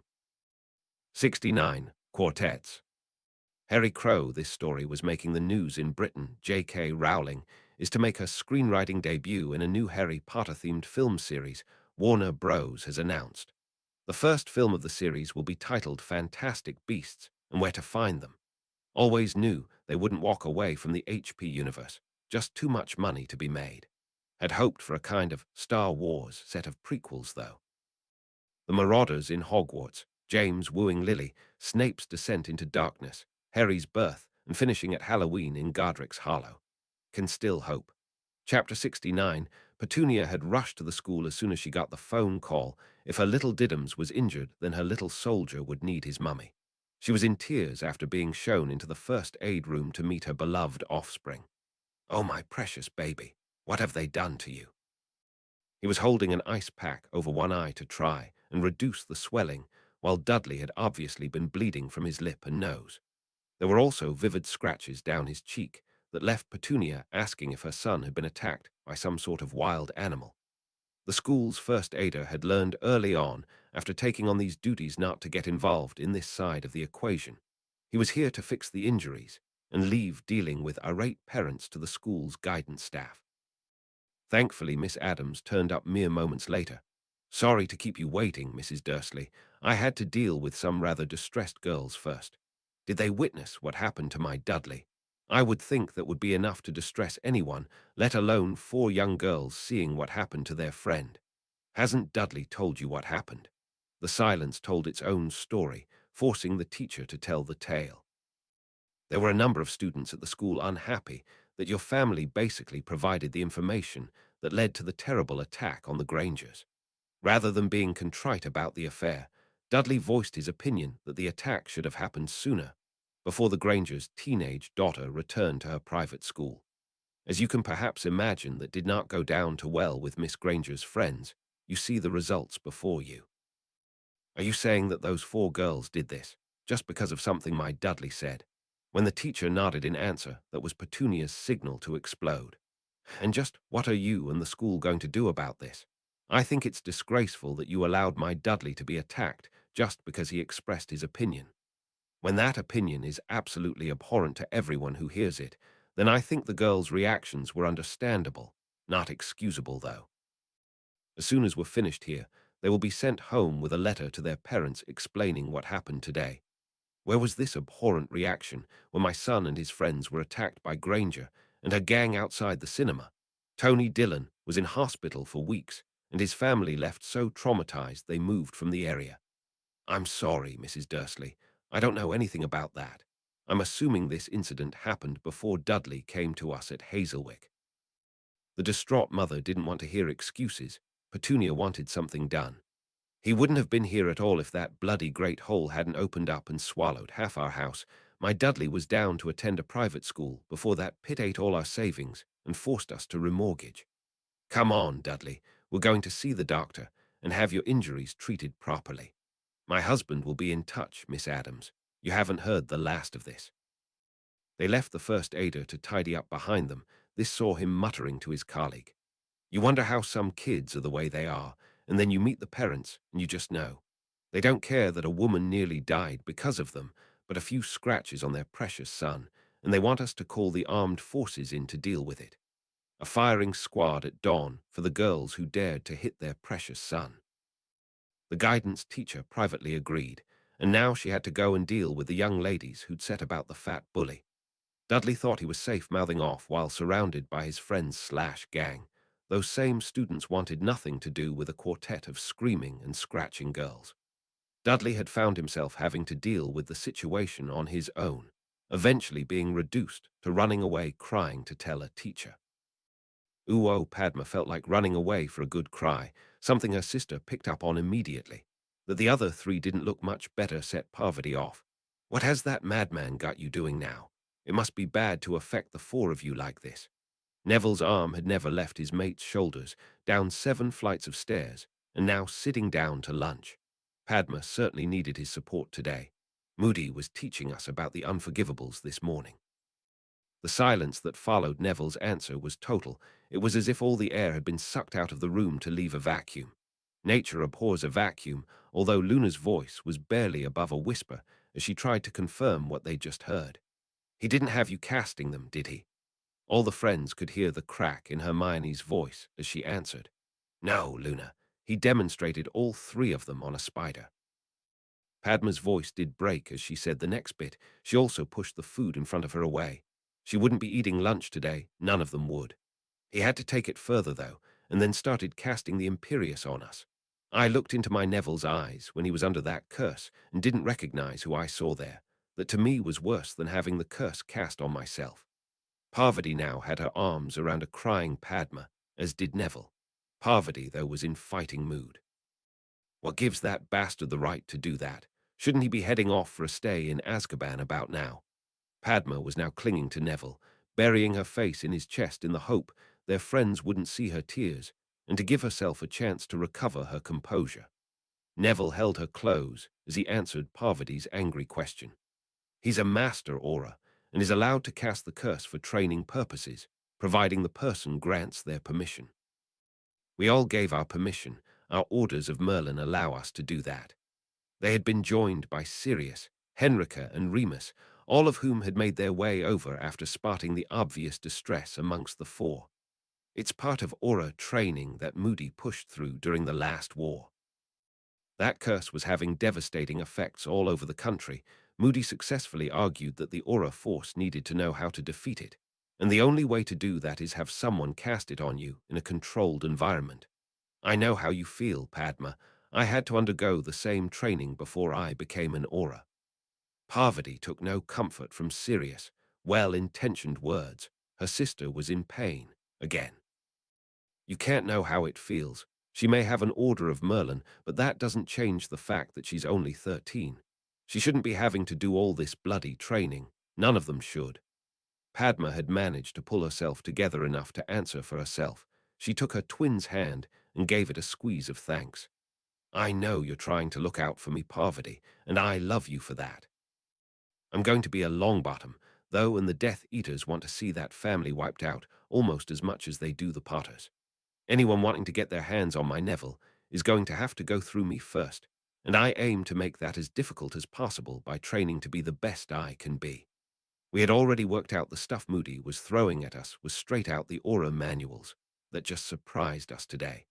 [SPEAKER 1] 69. Quartets. Harry Crow, this story was making the news in Britain. J.K. Rowling is to make her screenwriting debut in a new Harry Potter-themed film series Warner Bros. Has announced. The first film of the series will be titled Fantastic Beasts and Where to Find Them. Always knew they wouldn't walk away from the HP universe, just too much money to be made. Had hoped for a kind of Star Wars set of prequels, though. The Marauders in Hogwarts, James wooing Lily, Snape's descent into darkness, Harry's birth, and finishing at Halloween in Godric's Hollow. Can still hope. Chapter 69, Petunia had rushed to the school as soon as she got the phone call. If her little Diddums was injured, then her little soldier would need his mummy. She was in tears after being shown into the first aid room to meet her beloved offspring. "Oh, my precious baby, what have they done to you?" He was holding an ice pack over one eye to try and reduce the swelling, while Dudley had obviously been bleeding from his lip and nose. There were also vivid scratches down his cheek that left Petunia asking if her son had been attacked by some sort of wild animal. The school's first aider had learned early on, after taking on these duties, not to get involved in this side of the equation. He was here to fix the injuries and leave dealing with irate parents to the school's guidance staff. Thankfully, Miss Adams turned up mere moments later. "Sorry to keep you waiting, Mrs. Dursley. I had to deal with some rather distressed girls first. Did they witness what happened to my Dudley? I would think that would be enough to distress anyone, let alone 4 young girls seeing what happened to their friend. Hasn't Dudley told you what happened?" The silence told its own story, forcing the teacher to tell the tale. "There were a number of students at the school unhappy that your family basically provided the information that led to the terrible attack on the Grangers. Rather than being contrite about the affair, Dudley voiced his opinion that the attack should have happened sooner, before the Grangers' teenage daughter returned to her private school. As you can perhaps imagine, that did not go down too well with Miss Granger's friends. You see the results before you. Are you saying that those 4 girls did this, just because of something my Dudley said?" When the teacher nodded in answer, that was Petunia's signal to explode. "And just what are you and the school going to do about this? I think it's disgraceful that you allowed my Dudley to be attacked just because he expressed his opinion. When that opinion is absolutely abhorrent to everyone who hears it, then I think the girls' reactions were understandable, not excusable, though. As soon as we're finished here, they will be sent home with a letter to their parents explaining what happened today. Where was this abhorrent reaction when my son and his friends were attacked by Granger and her gang outside the cinema? Tony Dillon was in hospital for weeks, and his family left so traumatized they moved from the area. I'm sorry, Mrs. Dursley. I don't know anything about that. I'm assuming this incident happened before Dudley came to us at Hazelwick." The distraught mother didn't want to hear excuses. Petunia wanted something done. "He wouldn't have been here at all if that bloody great hole hadn't opened up and swallowed half our house. My Dudley was down to attend a private school before that pit ate all our savings and forced us to remortgage. Come on, Dudley. We're going to see the doctor and have your injuries treated properly. My husband will be in touch, Miss Adams. You haven't heard the last of this." They left the first aider to tidy up behind them. This saw him muttering to his colleague. "You wonder how some kids are the way they are, and then you meet the parents and you just know. They don't care that a woman nearly died because of them, but a few scratches on their precious son, and they want us to call the armed forces in to deal with it. A firing squad at dawn for the girls who dared to hit their precious son." The guidance teacher privately agreed, and now she had to go and deal with the young ladies who'd set about the fat bully. Dudley thought he was safe mouthing off while surrounded by his friends/gang. Those same students wanted nothing to do with a quartet of screaming and scratching girls. Dudley had found himself having to deal with the situation on his own, eventually being reduced to running away crying to tell a teacher. Padma felt like running away for a good cry, something her sister picked up on immediately. That the other 3 didn't look much better set Parvati off. "What has that madman got you doing now? It must be bad to affect the 4 of you like this." Neville's arm had never left his mate's shoulders, down 7 flights of stairs, and now sitting down to lunch. Padma certainly needed his support today. Moody was teaching us about the unforgivables this morning. The silence that followed Neville's answer was total. It was as if all the air had been sucked out of the room to leave a vacuum. Nature abhors a vacuum, although Luna's voice was barely above a whisper as she tried to confirm what they'd just heard. He didn't have you casting them, did he? All the friends could hear the crack in Hermione's voice as she answered. No, Luna. He demonstrated all 3 of them on a spider. Padma's voice did break as she said the next bit. She also pushed the food in front of her away. She wouldn't be eating lunch today, none of them would. He had to take it further, though, and then started casting the Imperius on us. I looked into my Neville's eyes when he was under that curse and didn't recognize who I saw there. That to me was worse than having the curse cast on myself. Parvati now had her arms around a crying Padma, as did Neville. Parvati, though, was in fighting mood. What gives that bastard the right to do that? Shouldn't he be heading off for a stay in Azkaban about now? Padma was now clinging to Neville, burying her face in his chest in the hope their friends wouldn't see her tears, and to give herself a chance to recover her composure. Neville held her close as he answered Parvati's angry question. He's a master aura, and is allowed to cast the curse for training purposes, providing the person grants their permission. We all gave our permission. Our orders of Merlin allow us to do that. They had been joined by Sirius, Henrika, and Remus, all of whom had made their way over after spotting the obvious distress amongst the 4. It's part of aura training that Moody pushed through during the last war. That curse was having devastating effects all over the country. Moody successfully argued that the aura force needed to know how to defeat it, and the only way to do that is have someone cast it on you in a controlled environment. I know how you feel, Padma. I had to undergo the same training before I became an aura. Parvati took no comfort from Sirius' well-intentioned words. Her sister was in pain, again. You can't know how it feels. She may have an order of Merlin, but that doesn't change the fact that she's only 13. She shouldn't be having to do all this bloody training. None of them should. Padma had managed to pull herself together enough to answer for herself. She took her twin's hand and gave it a squeeze of thanks. I know you're trying to look out for me, Parvati, and I love you for that. I'm going to be a Longbottom, though, and the Death Eaters want to see that family wiped out almost as much as they do the Potters. Anyone wanting to get their hands on my Neville is going to have to go through me first, and I aim to make that as difficult as possible by training to be the best I can be. We had already worked out the stuff Moody was throwing at us was straight out the aura manuals that just surprised us today.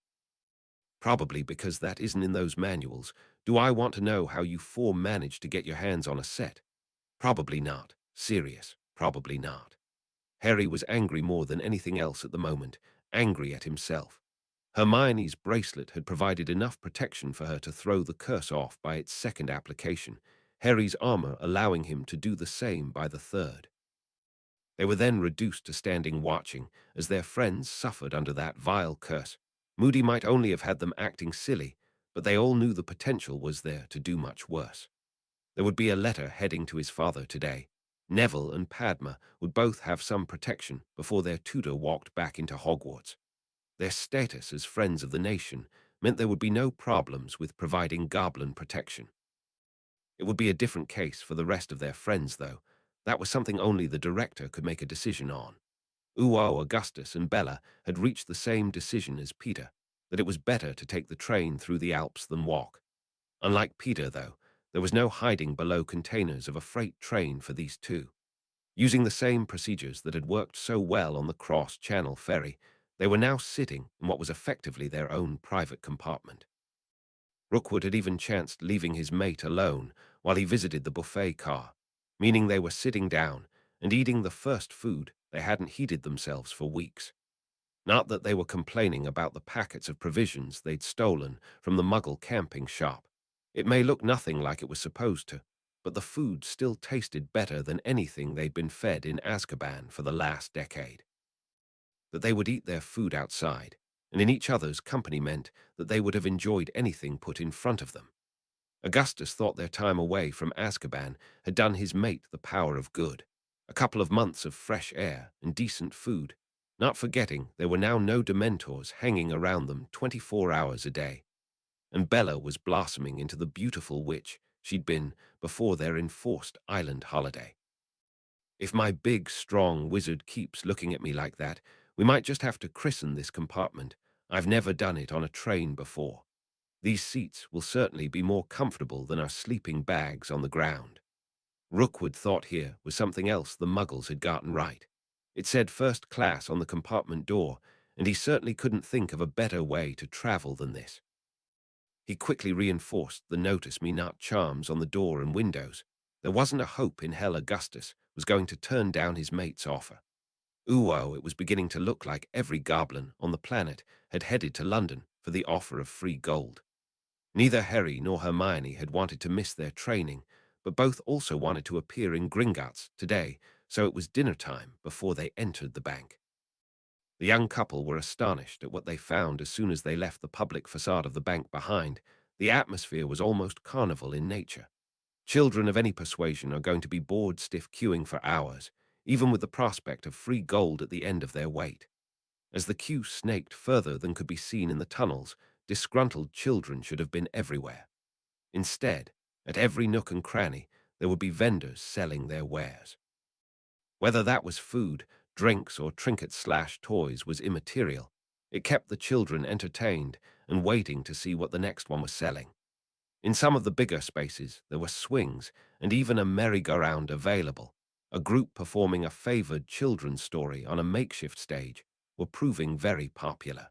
[SPEAKER 1] Probably because that isn't in those manuals, do I want to know how you 4 managed to get your hands on a set? Probably not. Serious. Probably not. Harry was angry more than anything else at the moment, angry at himself. Hermione's bracelet had provided enough protection for her to throw the curse off by its 2nd application, Harry's armor allowing him to do the same by the 3rd. They were then reduced to standing watching as their friends suffered under that vile curse. Moody might only have had them acting silly, but they all knew the potential was there to do much worse. There would be a letter heading to his father today. Neville and Padma would both have some protection before their tutor walked back into Hogwarts. Their status as friends of the nation meant there would be no problems with providing goblin protection. It would be a different case for the rest of their friends, though. That was something only the director could make a decision on. Uo, Augustus, and Bella had reached the same decision as Peter, that it was better to take the train through the Alps than walk. Unlike Peter, though, there was no hiding below containers of a freight train for these 2. Using the same procedures that had worked so well on the cross-channel ferry, they were now sitting in what was effectively their own private compartment. Rookwood had even chanced leaving his mate alone while he visited the buffet car, meaning they were sitting down and eating the first food they hadn't heated themselves for weeks. Not that they were complaining about the packets of provisions they'd stolen from the Muggle camping shop. It may look nothing like it was supposed to, but the food still tasted better than anything they'd been fed in Azkaban for the last decade. That they would eat their food outside, and in each other's company meant that they would have enjoyed anything put in front of them. Augustus thought their time away from Azkaban had done his mate the power of good. A couple of months of fresh air and decent food. not forgetting there were now no Dementors hanging around them 24 hours a day, and Bella was blossoming into the beautiful witch she'd been before their enforced island holiday. If my big, strong wizard keeps looking at me like that, we might just have to christen this compartment. I've never done it on a train before. These seats will certainly be more comfortable than our sleeping bags on the ground. Rookwood thought here was something else the Muggles had gotten right. It said first class on the compartment door, and he certainly couldn't think of a better way to travel than this. He quickly reinforced the notice me not charms on the door and windows. There wasn't a hope in hell Augustus was going to turn down his mate's offer. It was beginning to look like every goblin on the planet had headed to London for the offer of free gold. Neither Harry nor Hermione had wanted to miss their training, but both also wanted to appear in Gringotts today, so it was dinner time before they entered the bank. The young couple were astonished at what they found as soon as they left the public facade of the bank behind. The atmosphere was almost carnival in nature. Children of any persuasion are going to be bored stiff queuing for hours, even with the prospect of free gold at the end of their wait. As the queue snaked further than could be seen in the tunnels, disgruntled children should have been everywhere. Instead, at every nook and cranny, there would be vendors selling their wares. Whether that was food, drinks, or trinkets/toys was immaterial. It kept the children entertained and waiting to see what the next one was selling. In some of the bigger spaces, there were swings and even a merry-go-round available. A group performing a favored children's story on a makeshift stage were proving very popular.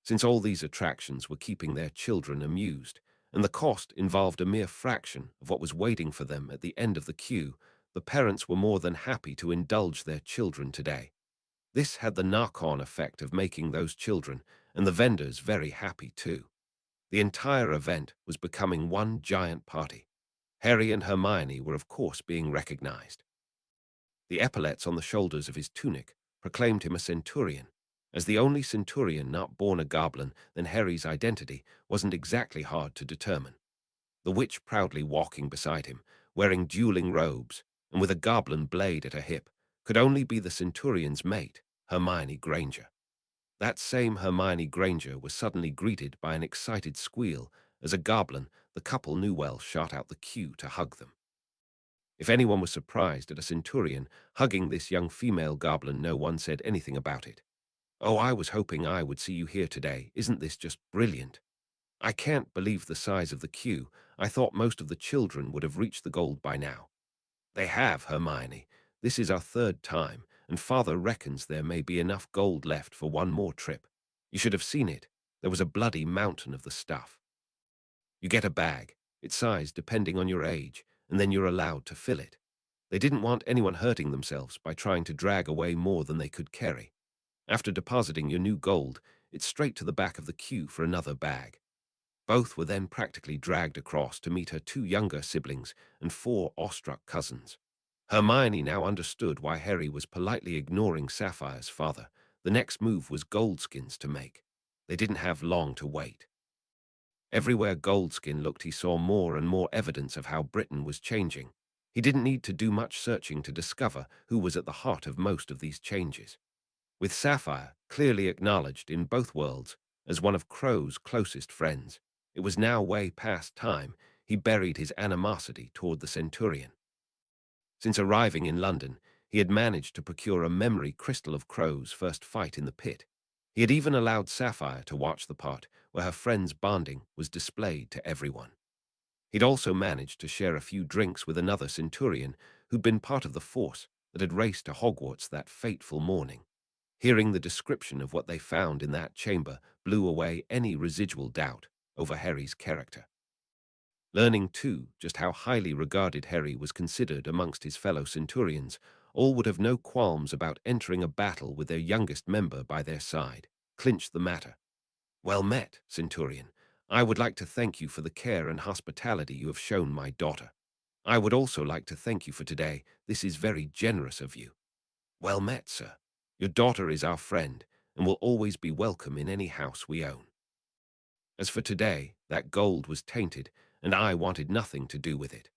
[SPEAKER 1] Since all these attractions were keeping their children amused, and the cost involved a mere fraction of what was waiting for them at the end of the queue, the parents were more than happy to indulge their children today. This had the knock-on effect of making those children and the vendors very happy too. The entire event was becoming one giant party. Harry and Hermione were of course being recognized. The epaulets on the shoulders of his tunic proclaimed him a centurion. As the only centurion not born a goblin, then Harry's identity wasn't exactly hard to determine. The witch proudly walking beside him, wearing dueling robes, and with a goblin blade at her hip, could only be the centurion's mate, Hermione Granger. That same Hermione Granger was suddenly greeted by an excited squeal as a goblin the couple knew well shot out the queue to hug them. If anyone was surprised at a centurion hugging this young female goblin, no one said anything about it. "Oh, I was hoping I would see you here today. Isn't this just brilliant? I can't believe the size of the queue. I thought most of the children would have reached the gold by now." "They have, Hermione. This is our third time, and Father reckons there may be enough gold left for one more trip. You should have seen it. There was a bloody mountain of the stuff. You get a bag, its size depending on your age, and then you're allowed to fill it. They didn't want anyone hurting themselves by trying to drag away more than they could carry. After depositing your new gold, it's straight to the back of the queue for another bag." Both were then practically dragged across to meet her two younger siblings and four awestruck cousins. Hermione now understood why Harry was politely ignoring Sapphire's father. The next move was Goldskins to make. They didn't have long to wait. Everywhere Goldskin looked, he saw more and more evidence of how Britain was changing. He didn't need to do much searching to discover who was at the heart of most of these changes. With Sapphire clearly acknowledged in both worlds as one of Crow's closest friends, it was now way past time he buried his animosity toward the Centurion. Since arriving in London, he had managed to procure a memory crystal of Crow's first fight in the pit. He had even allowed Sapphire to watch the part where her friend's bonding was displayed to everyone. He'd also managed to share a few drinks with another Centurion who'd been part of the force that had raced to Hogwarts that fateful morning. Hearing the description of what they found in that chamber blew away any residual doubt over Harry's character. Learning, too, just how highly regarded Harry was considered amongst his fellow Centurions, all would have no qualms about entering a battle with their youngest member by their side, clinched the matter. "Well met, Centurion. I would like to thank you for the care and hospitality you have shown my daughter. I would also like to thank you for today. This is very generous of you." "Well met, sir. Your daughter is our friend and will always be welcome in any house we own. As for today, that gold was tainted, and I wanted nothing to do with it.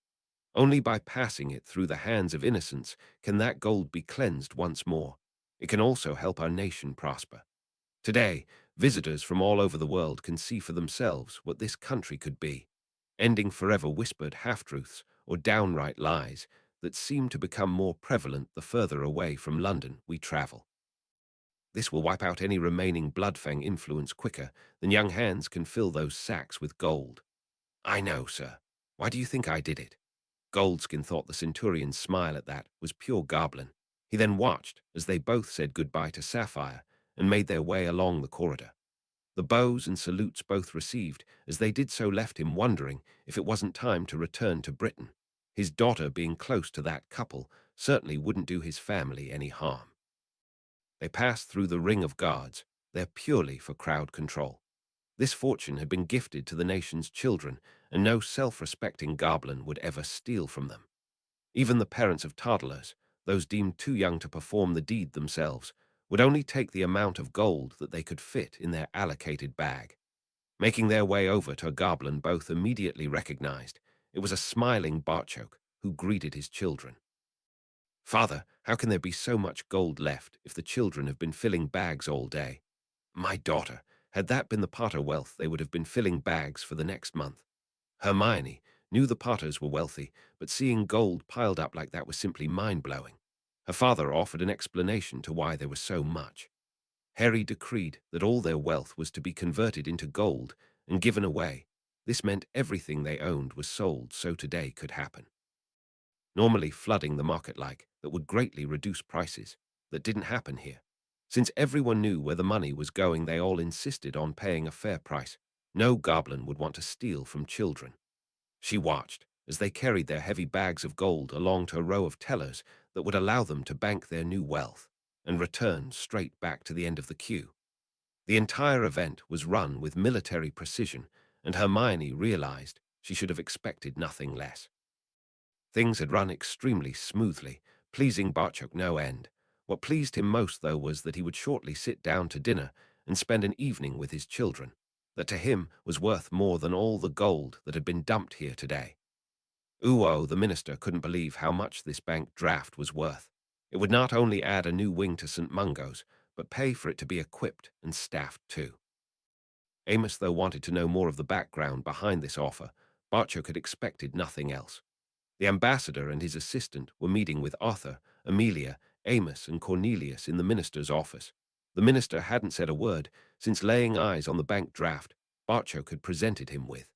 [SPEAKER 1] Only by passing it through the hands of innocents can that gold be cleansed once more. It can also help our nation prosper. Today, visitors from all over the world can see for themselves what this country could be, ending forever whispered half-truths or downright lies that seem to become more prevalent the further away from London we travel. This will wipe out any remaining Bloodfang influence quicker than young hands can fill those sacks with gold. I know, sir. Why do you think I did it? Goldskin thought the Centurion's smile at that was pure goblin. He then watched as they both said goodbye to Sapphire and made their way along the corridor. The bows and salutes both received as they did so left him wondering if it wasn't time to return to Britain. His daughter being close to that couple certainly wouldn't do his family any harm. They passed through the ring of guards, there purely for crowd control. This fortune had been gifted to the nation's children, and no self-respecting goblin would ever steal from them. Even the parents of toddlers, those deemed too young to perform the deed themselves, would only take the amount of gold that they could fit in their allocated bag. Making their way over to a goblin both immediately recognized, it was a smiling Barchok who greeted his children. Father, how can there be so much gold left if the children have been filling bags all day? My daughter, had that been the Potter wealth, they would have been filling bags for the next month. Hermione knew the Potters were wealthy, but seeing gold piled up like that was simply mind-blowing. Her father offered an explanation to why there was so much. Harry decreed that all their wealth was to be converted into gold and given away. This meant everything they owned was sold so today could happen. Normally flooding the market like that would greatly reduce prices. That didn't happen here. Since everyone knew where the money was going, they all insisted on paying a fair price. No goblin would want to steal from children. She watched as they carried their heavy bags of gold along to a row of tellers that would allow them to bank their new wealth and return straight back to the end of the queue. The entire event was run with military precision, and Hermione realized she should have expected nothing less. Things had run extremely smoothly, pleasing Barchok no end. What pleased him most, though, was that he would shortly sit down to dinner and spend an evening with his children, that to him was worth more than all the gold that had been dumped here today. Uo, the minister, couldn't believe how much this bank draft was worth. It would not only add a new wing to St. Mungo's, but pay for it to be equipped and staffed too. Amos, though, wanted to know more of the background behind this offer. Barchok had expected nothing else. The ambassador and his assistant were meeting with Arthur, Amelia, Amos, and Cornelius in the minister's office. The minister hadn't said a word since laying eyes on the bank draft Barchok had presented him with.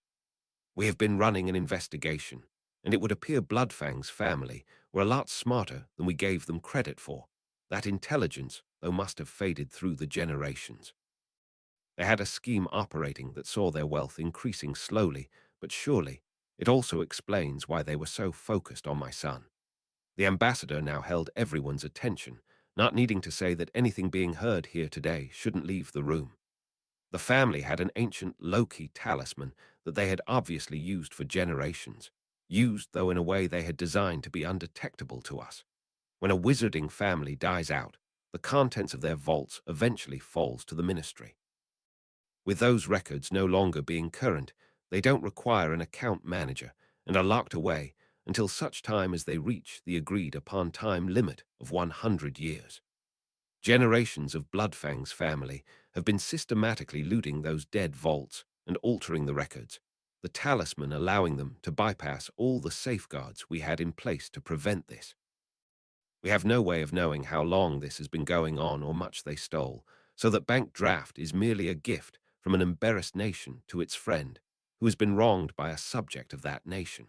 [SPEAKER 1] We have been running an investigation, and it would appear Bloodfang's family were a lot smarter than we gave them credit for. That intelligence, though, must have faded through the generations. They had a scheme operating that saw their wealth increasing slowly, but surely. It also explains why they were so focused on my son. The ambassador now held everyone's attention, not needing to say that anything being heard here today shouldn't leave the room. The family had an ancient Loki talisman that they had obviously used for generations, used though in a way they had designed to be undetectable to us. When a wizarding family dies out, the contents of their vaults eventually falls to the ministry. With those records no longer being current, they don't require an account manager and are locked away until such time as they reach the agreed-upon time limit of 100 years. Generations of Bloodfang's family have been systematically looting those dead vaults and altering the records, the talisman allowing them to bypass all the safeguards we had in place to prevent this. We have no way of knowing how long this has been going on or much they stole, so that bank draft is merely a gift from an embarrassed nation to its friend, who has been wronged by a subject of that nation.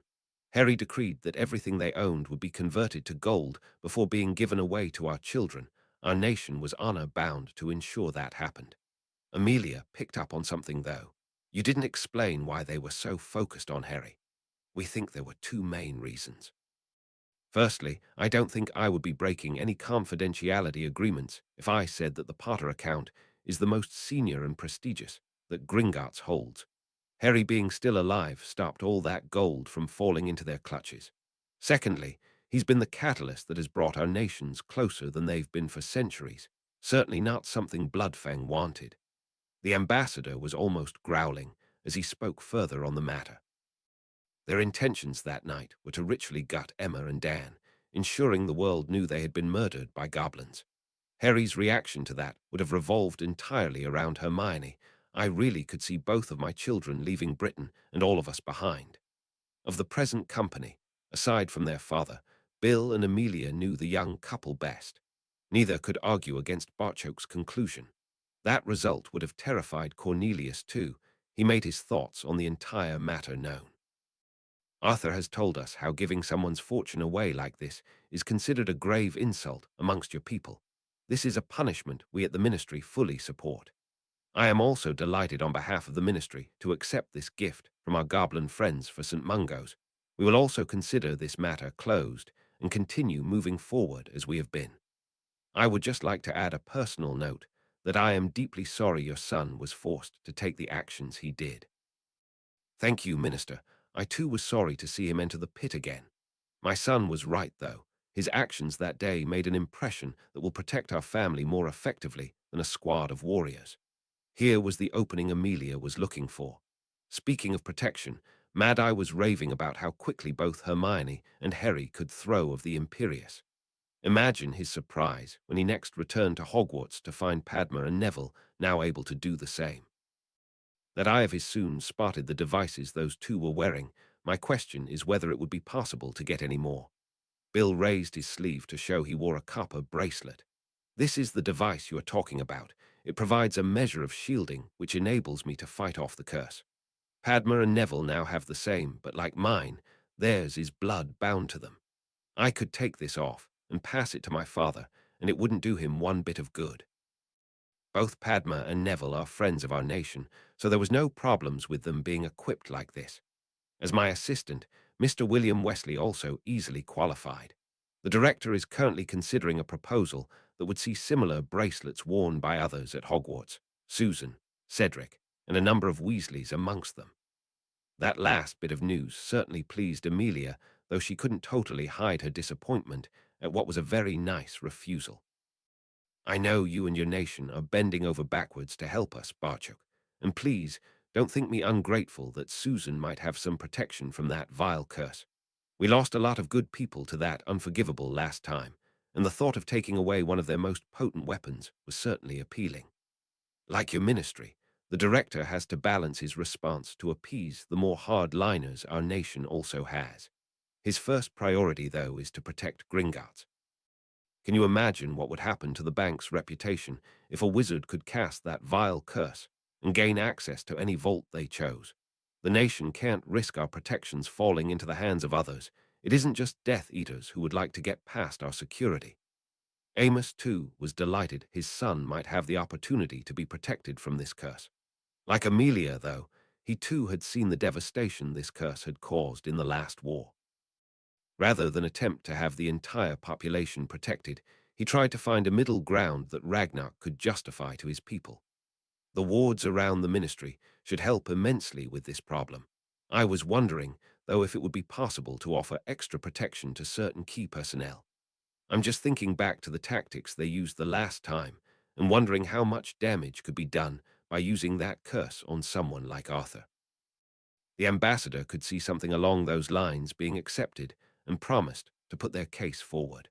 [SPEAKER 1] Harry decreed that everything they owned would be converted to gold before being given away to our children. Our nation was honor-bound to ensure that happened. Amelia picked up on something, though. You didn't explain why they were so focused on Harry. We think there were two main reasons. Firstly, I don't think I would be breaking any confidentiality agreements if I said that the Potter account is the most senior and prestigious that Gringotts holds. Harry being still alive stopped all that gold from falling into their clutches. Secondly, he's been the catalyst that has brought our nations closer than they've been for centuries, certainly not something Bloodfang wanted. The ambassador was almost growling as he spoke further on the matter. Their intentions that night were to ritually gut Emma and Dan, ensuring the world knew they had been murdered by goblins. Harry's reaction to that would have revolved entirely around Hermione. I really could see both of my children leaving Britain and all of us behind. Of the present company, aside from their father, Bill and Amelia knew the young couple best. Neither could argue against Barchoke's conclusion. That result would have terrified Cornelius too. He made his thoughts on the entire matter known. Arthur has told us how giving someone's fortune away like this is considered a grave insult amongst your people. This is a punishment we at the ministry fully support. I am also delighted on behalf of the ministry to accept this gift from our goblin friends for St. Mungo's. We will also consider this matter closed and continue moving forward as we have been. I would just like to add a personal note that I am deeply sorry your son was forced to take the actions he did. Thank you, Minister. I too was sorry to see him enter the pit again. My son was right, though. His actions that day made an impression that will protect our family more effectively than a squad of warriors. Here was the opening Amelia was looking for. Speaking of protection, Mad Eye was raving about how quickly both Hermione and Harry could throw of the Imperious. Imagine his surprise when he next returned to Hogwarts to find Padma and Neville now able to do the same. That eye of his soon spotted the devices those two were wearing. My question is whether it would be possible to get any more. Bill raised his sleeve to show he wore a copper bracelet. This is the device you are talking about. It provides a measure of shielding which enables me to fight off the curse. Padma and Neville now have the same, but like mine, theirs is blood bound to them. I could take this off and pass it to my father, and it wouldn't do him one bit of good. Both Padma and Neville are friends of our nation, so there was no problems with them being equipped like this. As my assistant, Mr. William Wesley also easily qualified. The director is currently considering a proposal that would see similar bracelets worn by others at Hogwarts, Susan, Cedric, and a number of Weasleys amongst them. That last bit of news certainly pleased Amelia, though she couldn't totally hide her disappointment at what was a very nice refusal. I know you and your nation are bending over backwards to help us, Barchoke, and please don't think me ungrateful that Susan might have some protection from that vile curse. We lost a lot of good people to that unforgivable last time, and the thought of taking away one of their most potent weapons was certainly appealing. Like your ministry, the director has to balance his response to appease the more hard-liners our nation also has. His first priority, though, is to protect Gringotts. Can you imagine what would happen to the bank's reputation if a wizard could cast that vile curse and gain access to any vault they chose? The nation can't risk our protections falling into the hands of others. It isn't just Death Eaters who would like to get past our security. Amos, too, was delighted his son might have the opportunity to be protected from this curse. Like Amelia, though, he too had seen the devastation this curse had caused in the last war. Rather than attempt to have the entire population protected, he tried to find a middle ground that Ragnar could justify to his people. The wards around the ministry should help immensely with this problem. I was wondering, though, if it would be possible to offer extra protection to certain key personnel. I'm just thinking back to the tactics they used the last time and wondering how much damage could be done by using that curse on someone like Arthur. The ambassador could see something along those lines being accepted and promised to put their case forward.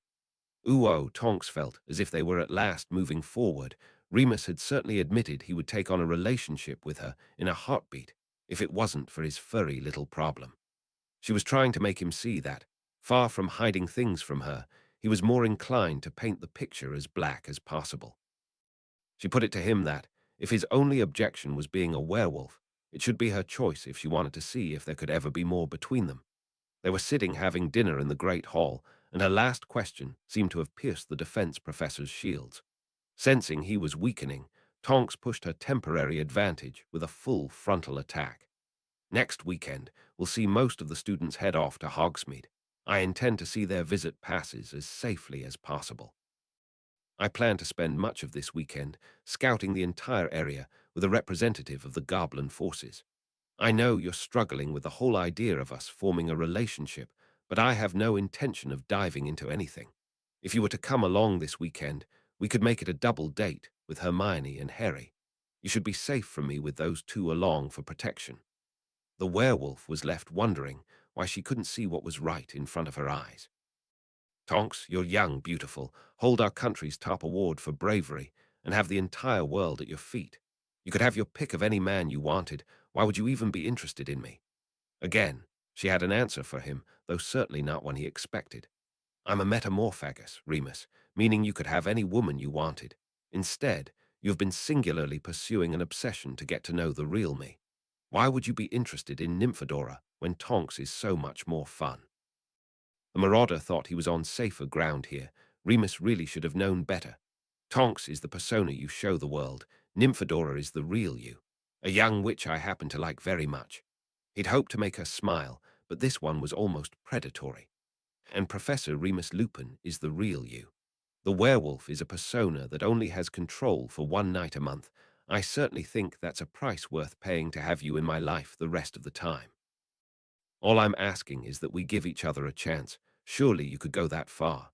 [SPEAKER 1] Tonks felt as if they were at last moving forward. Remus had certainly admitted he would take on a relationship with her in a heartbeat if it wasn't for his furry little problem. She was trying to make him see that, far from hiding things from her, he was more inclined to paint the picture as black as possible. She put it to him that, if his only objection was being a werewolf, it should be her choice if she wanted to see if there could ever be more between them. They were sitting having dinner in the great hall, and her last question seemed to have pierced the defense professor's shields. Sensing he was weakening, Tonks pushed her temporary advantage with a full frontal attack. Next weekend, we'll see most of the students head off to Hogsmeade. I intend to see their visit passes as safely as possible. I plan to spend much of this weekend scouting the entire area with a representative of the Goblin forces. I know you're struggling with the whole idea of us forming a relationship, but I have no intention of diving into anything. If you were to come along this weekend, we could make it a double date with Hermione and Harry. You should be safe from me with those two along for protection. The werewolf was left wondering why she couldn't see what was right in front of her eyes. Tonks, you're young, beautiful, hold our country's top award for bravery, and have the entire world at your feet. You could have your pick of any man you wanted. Why would you even be interested in me? Again, she had an answer for him, though certainly not one he expected. I'm a metamorphagus, Remus, meaning you could have any woman you wanted. Instead, you've been singularly pursuing an obsession to get to know the real me. Why would you be interested in Nymphadora when Tonks is so much more fun? The marauder thought he was on safer ground here. Remus really should have known better. Tonks is the persona you show the world. Nymphadora is the real you. A young witch I happen to like very much. He'd hoped to make her smile, but this one was almost predatory. And Professor Remus Lupin is the real you. The werewolf is a persona that only has control for one night a month. I certainly think that's a price worth paying to have you in my life the rest of the time. All I'm asking is that we give each other a chance. Surely you could go that far.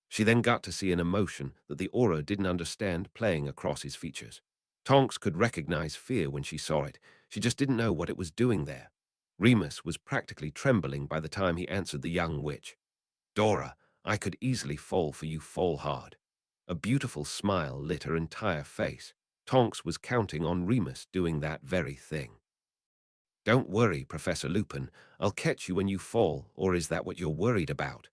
[SPEAKER 1] She then got to see an emotion that the aura didn't understand playing across his features. Tonks could recognize fear when she saw it. She just didn't know what it was doing there. Remus was practically trembling by the time he answered the young witch. Dora, I could easily fall for you, fall hard. A beautiful smile lit her entire face. Tonks was counting on Remus doing that very thing. Don't worry, Professor Lupin. I'll catch you when you fall, or is that what you're worried about?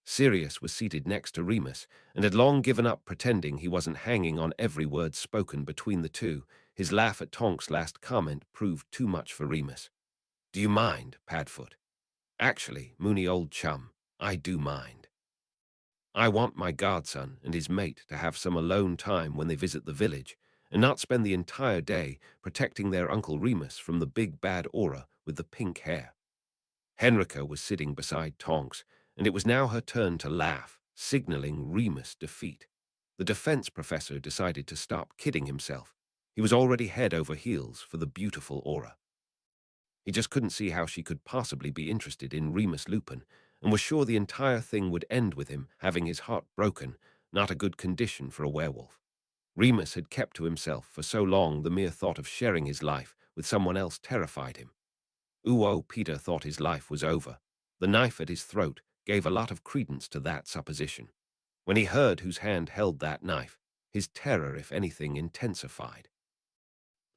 [SPEAKER 1] Sirius was seated next to Remus, and had long given up pretending he wasn't hanging on every word spoken between the two. His laugh at Tonks' last comment proved too much for Remus. Do you mind, Padfoot? Actually, Moony old chum, I do mind. I want my godson and his mate to have some alone time when they visit the village, and not spend the entire day protecting their Uncle Remus from the big bad aura with the pink hair. Henrika was sitting beside Tonks, and it was now her turn to laugh, signaling Remus' defeat. The defense professor decided to stop kidding himself. He was already head over heels for the beautiful aura. He just couldn't see how she could possibly be interested in Remus Lupin, and was sure the entire thing would end with him having his heart broken, not a good condition for a werewolf. Remus had kept to himself for so long the mere thought of sharing his life with someone else terrified him. Ooh, Peter thought his life was over. The knife at his throat gave a lot of credence to that supposition. When he heard whose hand held that knife, his terror, if anything, intensified.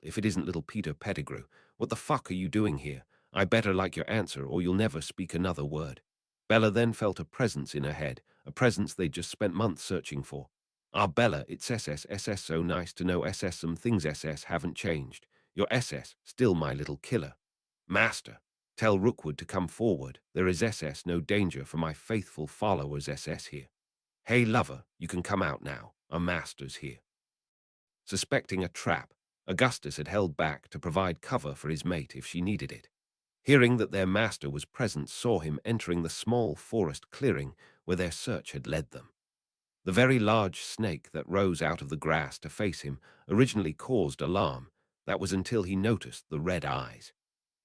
[SPEAKER 1] If it isn't little Peter Pettigrew, what the fuck are you doing here? I better like your answer or you'll never speak another word. Bella then felt a presence in her head, a presence they'd just spent months searching for. Ah, Bella, it's SS, so nice to know SS, some things SS haven't changed. Your SS, still my little killer. Master, tell Rookwood to come forward. There is SS, no danger for my faithful followers SS here. Hey, lover, you can come out now. Our master's here. Suspecting a trap, Augustus had held back to provide cover for his mate if she needed it. Hearing that their master was present, saw him entering the small forest clearing where their search had led them. The very large snake that rose out of the grass to face him originally caused alarm. That was until he noticed the red eyes.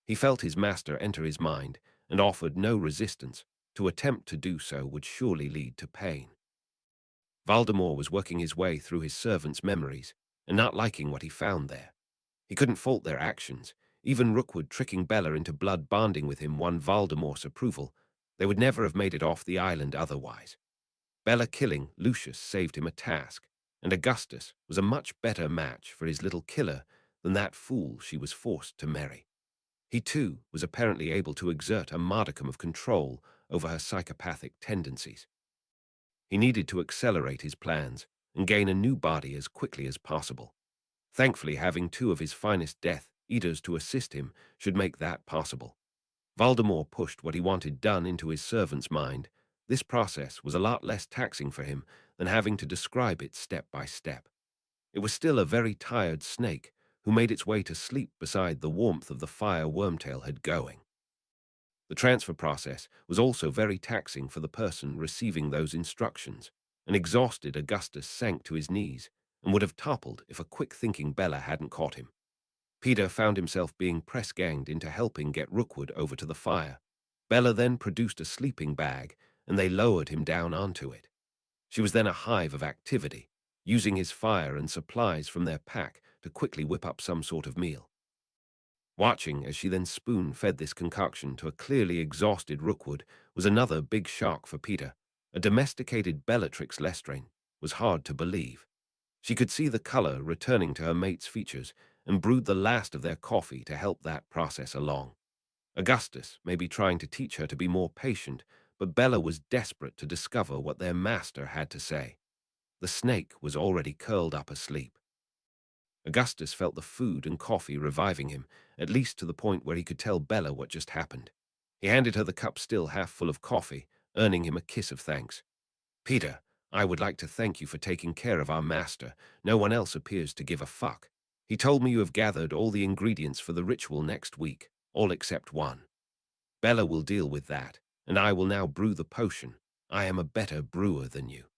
[SPEAKER 1] He felt his master enter his mind and offered no resistance. To attempt to do so would surely lead to pain. Voldemort was working his way through his servants' memories and not liking what he found there. He couldn't fault their actions. Even Rookwood tricking Bella into blood bonding with him won Voldemort's approval. They would never have made it off the island otherwise. Bella killing Lucius saved him a task, and Augustus was a much better match for his little killer than that fool she was forced to marry. He, too, was apparently able to exert a modicum of control over her psychopathic tendencies. He needed to accelerate his plans and gain a new body as quickly as possible. Thankfully, having two of his finest Death Eaters to assist him should make that possible. Voldemort pushed what he wanted done into his servant's mind. This process was a lot less taxing for him than having to describe it step by step. It was still a very tired snake who made its way to sleep beside the warmth of the fire Wormtail had going. The transfer process was also very taxing for the person receiving those instructions. An exhausted Augustus sank to his knees and would have toppled if a quick-thinking Bella hadn't caught him. Peter found himself being press-ganged into helping get Rookwood over to the fire. Bella then produced a sleeping bag, and they lowered him down onto it. She was then a hive of activity, using his fire and supplies from their pack to quickly whip up some sort of meal. Watching as she then spoon-fed this concoction to a clearly exhausted Rookwood was another big shock for Peter. A domesticated Bellatrix Lestrange was hard to believe. She could see the color returning to her mate's features and brewed the last of their coffee to help that process along. Augustus may be trying to teach her to be more patient, but Bella was desperate to discover what their master had to say. The snake was already curled up asleep. Augustus felt the food and coffee reviving him, at least to the point where he could tell Bella what just happened. He handed her the cup still half full of coffee, earning him a kiss of thanks. "Peter, I would like to thank you for taking care of our master. No one else appears to give a fuck. He told me you have gathered all the ingredients for the ritual next week, all except one. Bella will deal with that, and I will now brew the potion. I am a better brewer than you."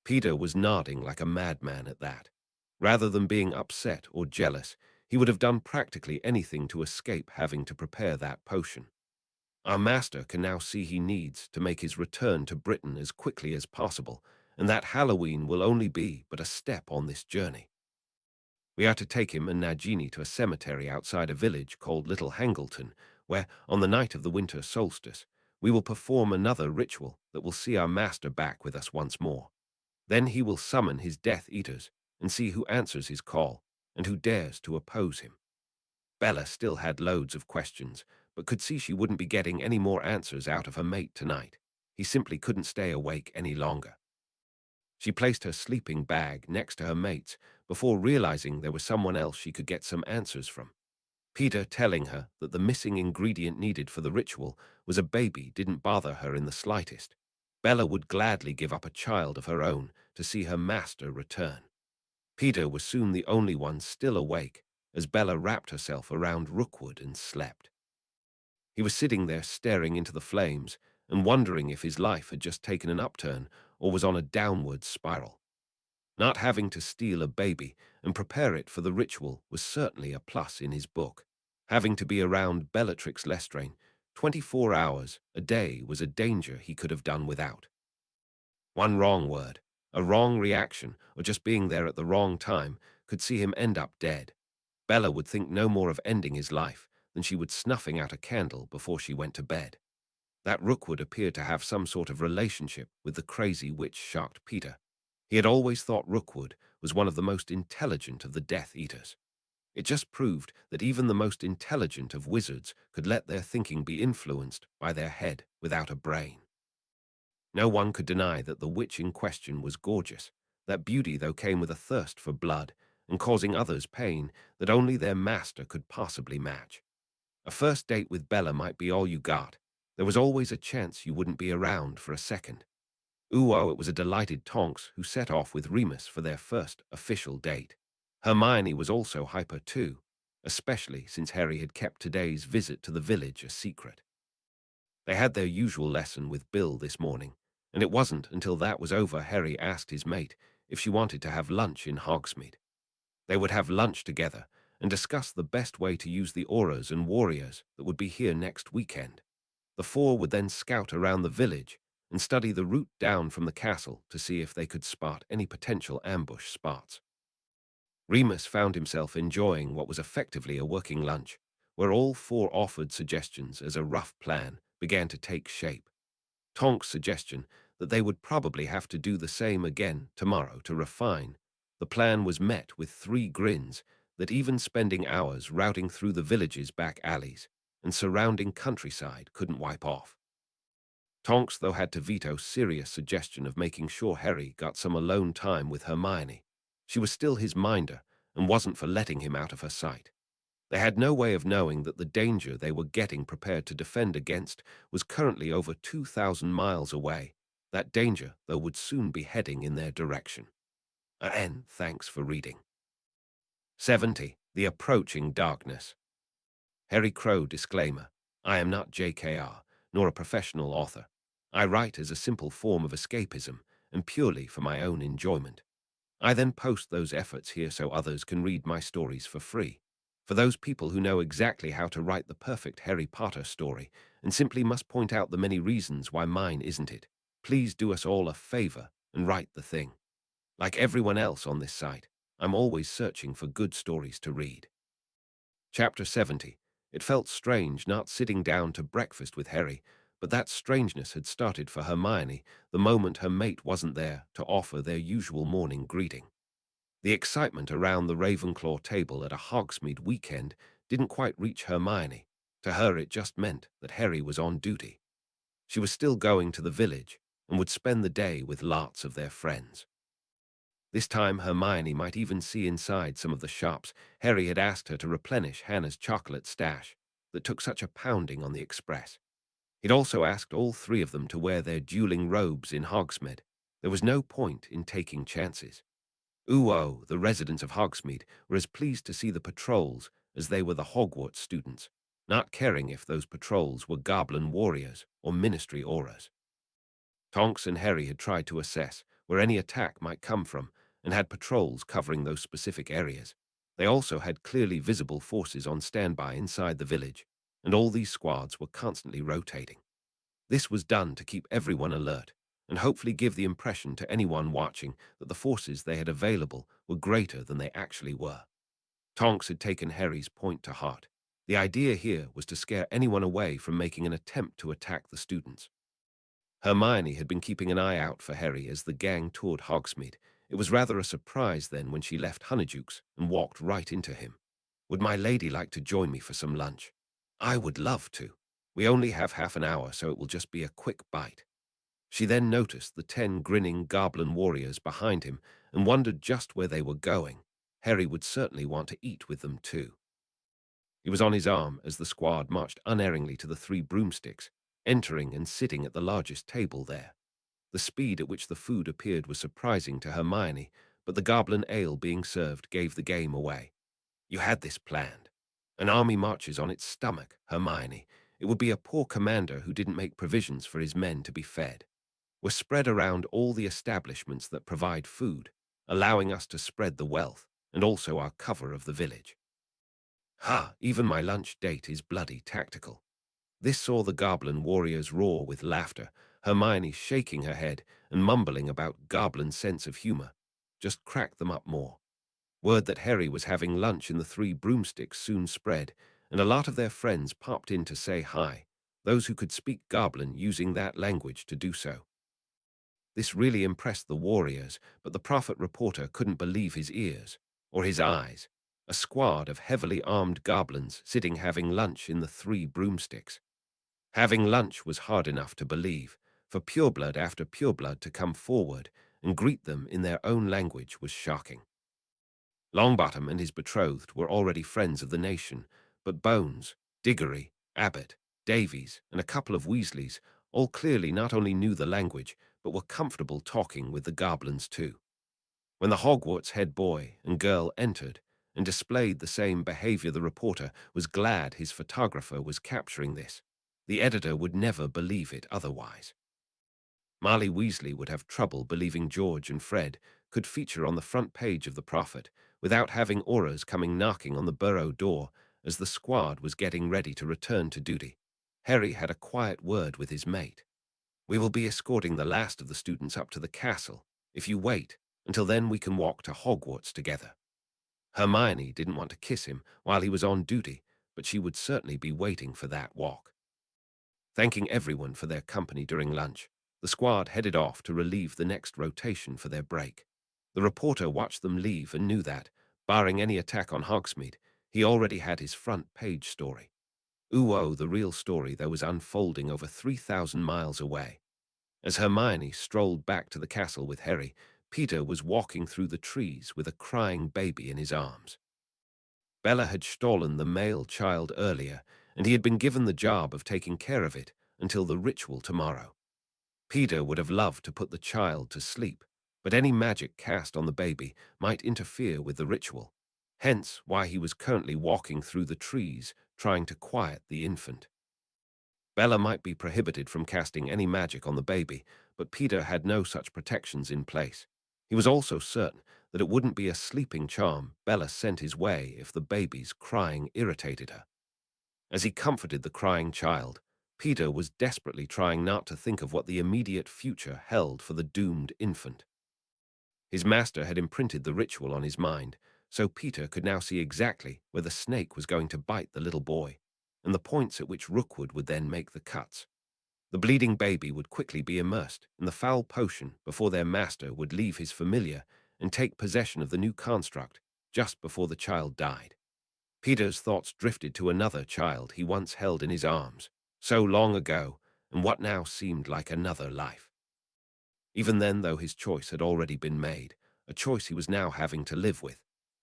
[SPEAKER 1] Peter was nodding like a madman at that. Rather than being upset or jealous, he would have done practically anything to escape having to prepare that potion. Our master can now see he needs to make his return to Britain as quickly as possible, and that Halloween will only be but a step on this journey. We are to take him and Nagini to a cemetery outside a village called Little Hangleton, where, on the night of the winter solstice, we will perform another ritual that will see our master back with us once more. Then he will summon his Death Eaters and see who answers his call and who dares to oppose him. Bella still had loads of questions, but could see she wouldn't be getting any more answers out of her mate tonight. He simply couldn't stay awake any longer. She placed her sleeping bag next to her mate's before realizing there was someone else she could get some answers from. Peter telling her that the missing ingredient needed for the ritual was a baby didn't bother her in the slightest. Bella would gladly give up a child of her own to see her master return. Peter was soon the only one still awake, as Bella wrapped herself around Rookwood and slept. He was sitting there staring into the flames and wondering if his life had just taken an upturn or was on a downward spiral. Not having to steal a baby and prepare it for the ritual was certainly a plus in his book. Having to be around Bellatrix Lestrange 24 hours a day was a danger he could have done without. One wrong word, a wrong reaction, or just being there at the wrong time could see him end up dead. Bella would think no more of ending his life than she would snuffing out a candle before she went to bed. That Rookwood appeared to have some sort of relationship with the crazy witch shocked Peter. He had always thought Rookwood was one of the most intelligent of the Death Eaters. It just proved that even the most intelligent of wizards could let their thinking be influenced by their head without a brain. No one could deny that the witch in question was gorgeous. That beauty, though, came with a thirst for blood and causing others pain that only their master could possibly match. A first date with Bella might be all you got. There was always a chance you wouldn't be around for a second. It was a delighted Tonks who set off with Remus for their first official date. Hermione was also hyper too, especially since Harry had kept today's visit to the village a secret. They had their usual lesson with Bill this morning, and it wasn't until that was over Harry asked his mate if she wanted to have lunch in Hogsmeade. They would have lunch together and discuss the best way to use the auras and warriors that would be here next weekend. The four would then scout around the village and study the route down from the castle to see if they could spot any potential ambush spots. Remus found himself enjoying what was effectively a working lunch, where all four offered suggestions as a rough plan began to take shape. Tonk's suggestion that they would probably have to do the same again tomorrow to refine the plan was met with 3 grins that even spending hours routing through the village's back alleys and surrounding countryside couldn't wipe off. Tonks, though, had to veto Sirius' suggestion of making sure Harry got some alone time with Hermione. She was still his minder and wasn't for letting him out of her sight. They had no way of knowing that the danger they were getting prepared to defend against was currently over 2,000 miles away. That danger, though, would soon be heading in their direction. And thanks for reading. 70. The Approaching Darkness. Harry Crow disclaimer. I am not JKR, nor a professional author. I write as a simple form of escapism and purely for my own enjoyment. I then post those efforts here so others can read my stories for free. For those people who know exactly how to write the perfect Harry Potter story and simply must point out the many reasons why mine isn't it, please do us all a favor and write the thing. Like everyone else on this site, I'm always searching for good stories to read. Chapter 70. It felt strange not sitting down to breakfast with Harry, But that strangeness had started for Hermione the moment her mate wasn't there to offer their usual morning greeting. The excitement around the Ravenclaw table at a Hogsmeade weekend didn't quite reach Hermione. To her, it just meant that Harry was on duty. She was still going to the village and would spend the day with lots of their friends. This time, Hermione might even see inside some of the shops Harry had asked her to replenish Hannah's chocolate stash that took such a pounding on the express. He'd also asked all three of them to wear their dueling robes in Hogsmeade. There was no point in taking chances. Uo, the residents of Hogsmeade, were as pleased to see the patrols as they were the Hogwarts students, not caring if those patrols were goblin warriors or ministry auras. Tonks and Harry had tried to assess where any attack might come from and had patrols covering those specific areas. They also had clearly visible forces on standby inside the village, and all these squads were constantly rotating. This was done to keep everyone alert and hopefully give the impression to anyone watching that the forces they had available were greater than they actually were. Tonks had taken Harry's point to heart. The idea here was to scare anyone away from making an attempt to attack the students. Hermione had been keeping an eye out for Harry as the gang toured Hogsmeade. It was rather a surprise then when she left Honeydukes and walked right into him. "Would my lady like to join me for some lunch?" "I would love to. We only have half an hour, so it will just be a quick bite." She then noticed the 10 grinning goblin warriors behind him and wondered just where they were going. Harry would certainly want to eat with them too. He was on his arm as the squad marched unerringly to the 3 broomsticks, entering and sitting at the largest table there. The speed at which the food appeared was surprising to Hermione, but the goblin ale being served gave the game away. "You had this planned. An army marches on its stomach, Hermione. It would be a poor commander who didn't make provisions for his men to be fed. We're spread around all the establishments that provide food, allowing us to spread the wealth and also our cover of the village. Ha, even my lunch date is bloody tactical." This saw the goblin warriors roar with laughter, Hermione shaking her head and mumbling about goblin sense of humor. Just cracked them up more. Word that Harry was having lunch in the 3 broomsticks soon spread, and a lot of their friends popped in to say hi, those who could speak goblin using that language to do so. This really impressed the warriors, but the prophet reporter couldn't believe his ears, or his eyes. A squad of heavily armed goblins sitting having lunch in the 3 broomsticks. Having lunch was hard enough to believe. For pureblood after pureblood to come forward and greet them in their own language was shocking. Longbottom and his betrothed were already friends of the nation, but Bones, Diggory, Abbott, Davies, and a couple of Weasleys all clearly not only knew the language, but were comfortable talking with the goblins too. When the Hogwarts head boy and girl entered and displayed the same behavior, the reporter was glad his photographer was capturing this. The editor would never believe it otherwise. Marley Weasley would have trouble believing George and Fred could feature on the front page of the Prophet without having auras coming knocking on the burrow door as the squad was getting ready to return to duty. Harry had a quiet word with his mate. "We will be escorting the last of the students up to the castle. If you wait, until then we can walk to Hogwarts together." Hermione didn't want to kiss him while he was on duty, but she would certainly be waiting for that walk. Thanking everyone for their company during lunch, the squad headed off to relieve the next rotation for their break. The reporter watched them leave and knew that, barring any attack on Hogsmeade, he already had his front page story. Uo, the real story that was unfolding over 3,000 miles away. As Hermione strolled back to the castle with Harry, Peter was walking through the trees with a crying baby in his arms. Bella had stolen the male child earlier, and he had been given the job of taking care of it until the ritual tomorrow. Peter would have loved to put the child to sleep, but any magic cast on the baby might interfere with the ritual, hence why he was currently walking through the trees trying to quiet the infant. Bella might be prohibited from casting any magic on the baby, but Peter had no such protections in place. He was also certain that it wouldn't be a sleeping charm Bella sent his way if the baby's crying irritated her. As he comforted the crying child, Peter was desperately trying not to think of what the immediate future held for the doomed infant. His master had imprinted the ritual on his mind, so Peter could now see exactly where the snake was going to bite the little boy, and the points at which Rookwood would then make the cuts. The bleeding baby would quickly be immersed in the foul potion before their master would leave his familiar and take possession of the new construct just before the child died. Peter's thoughts drifted to another child he once held in his arms, so long ago, and what now seemed like another life. Even then, though his choice had already been made, a choice he was now having to live with,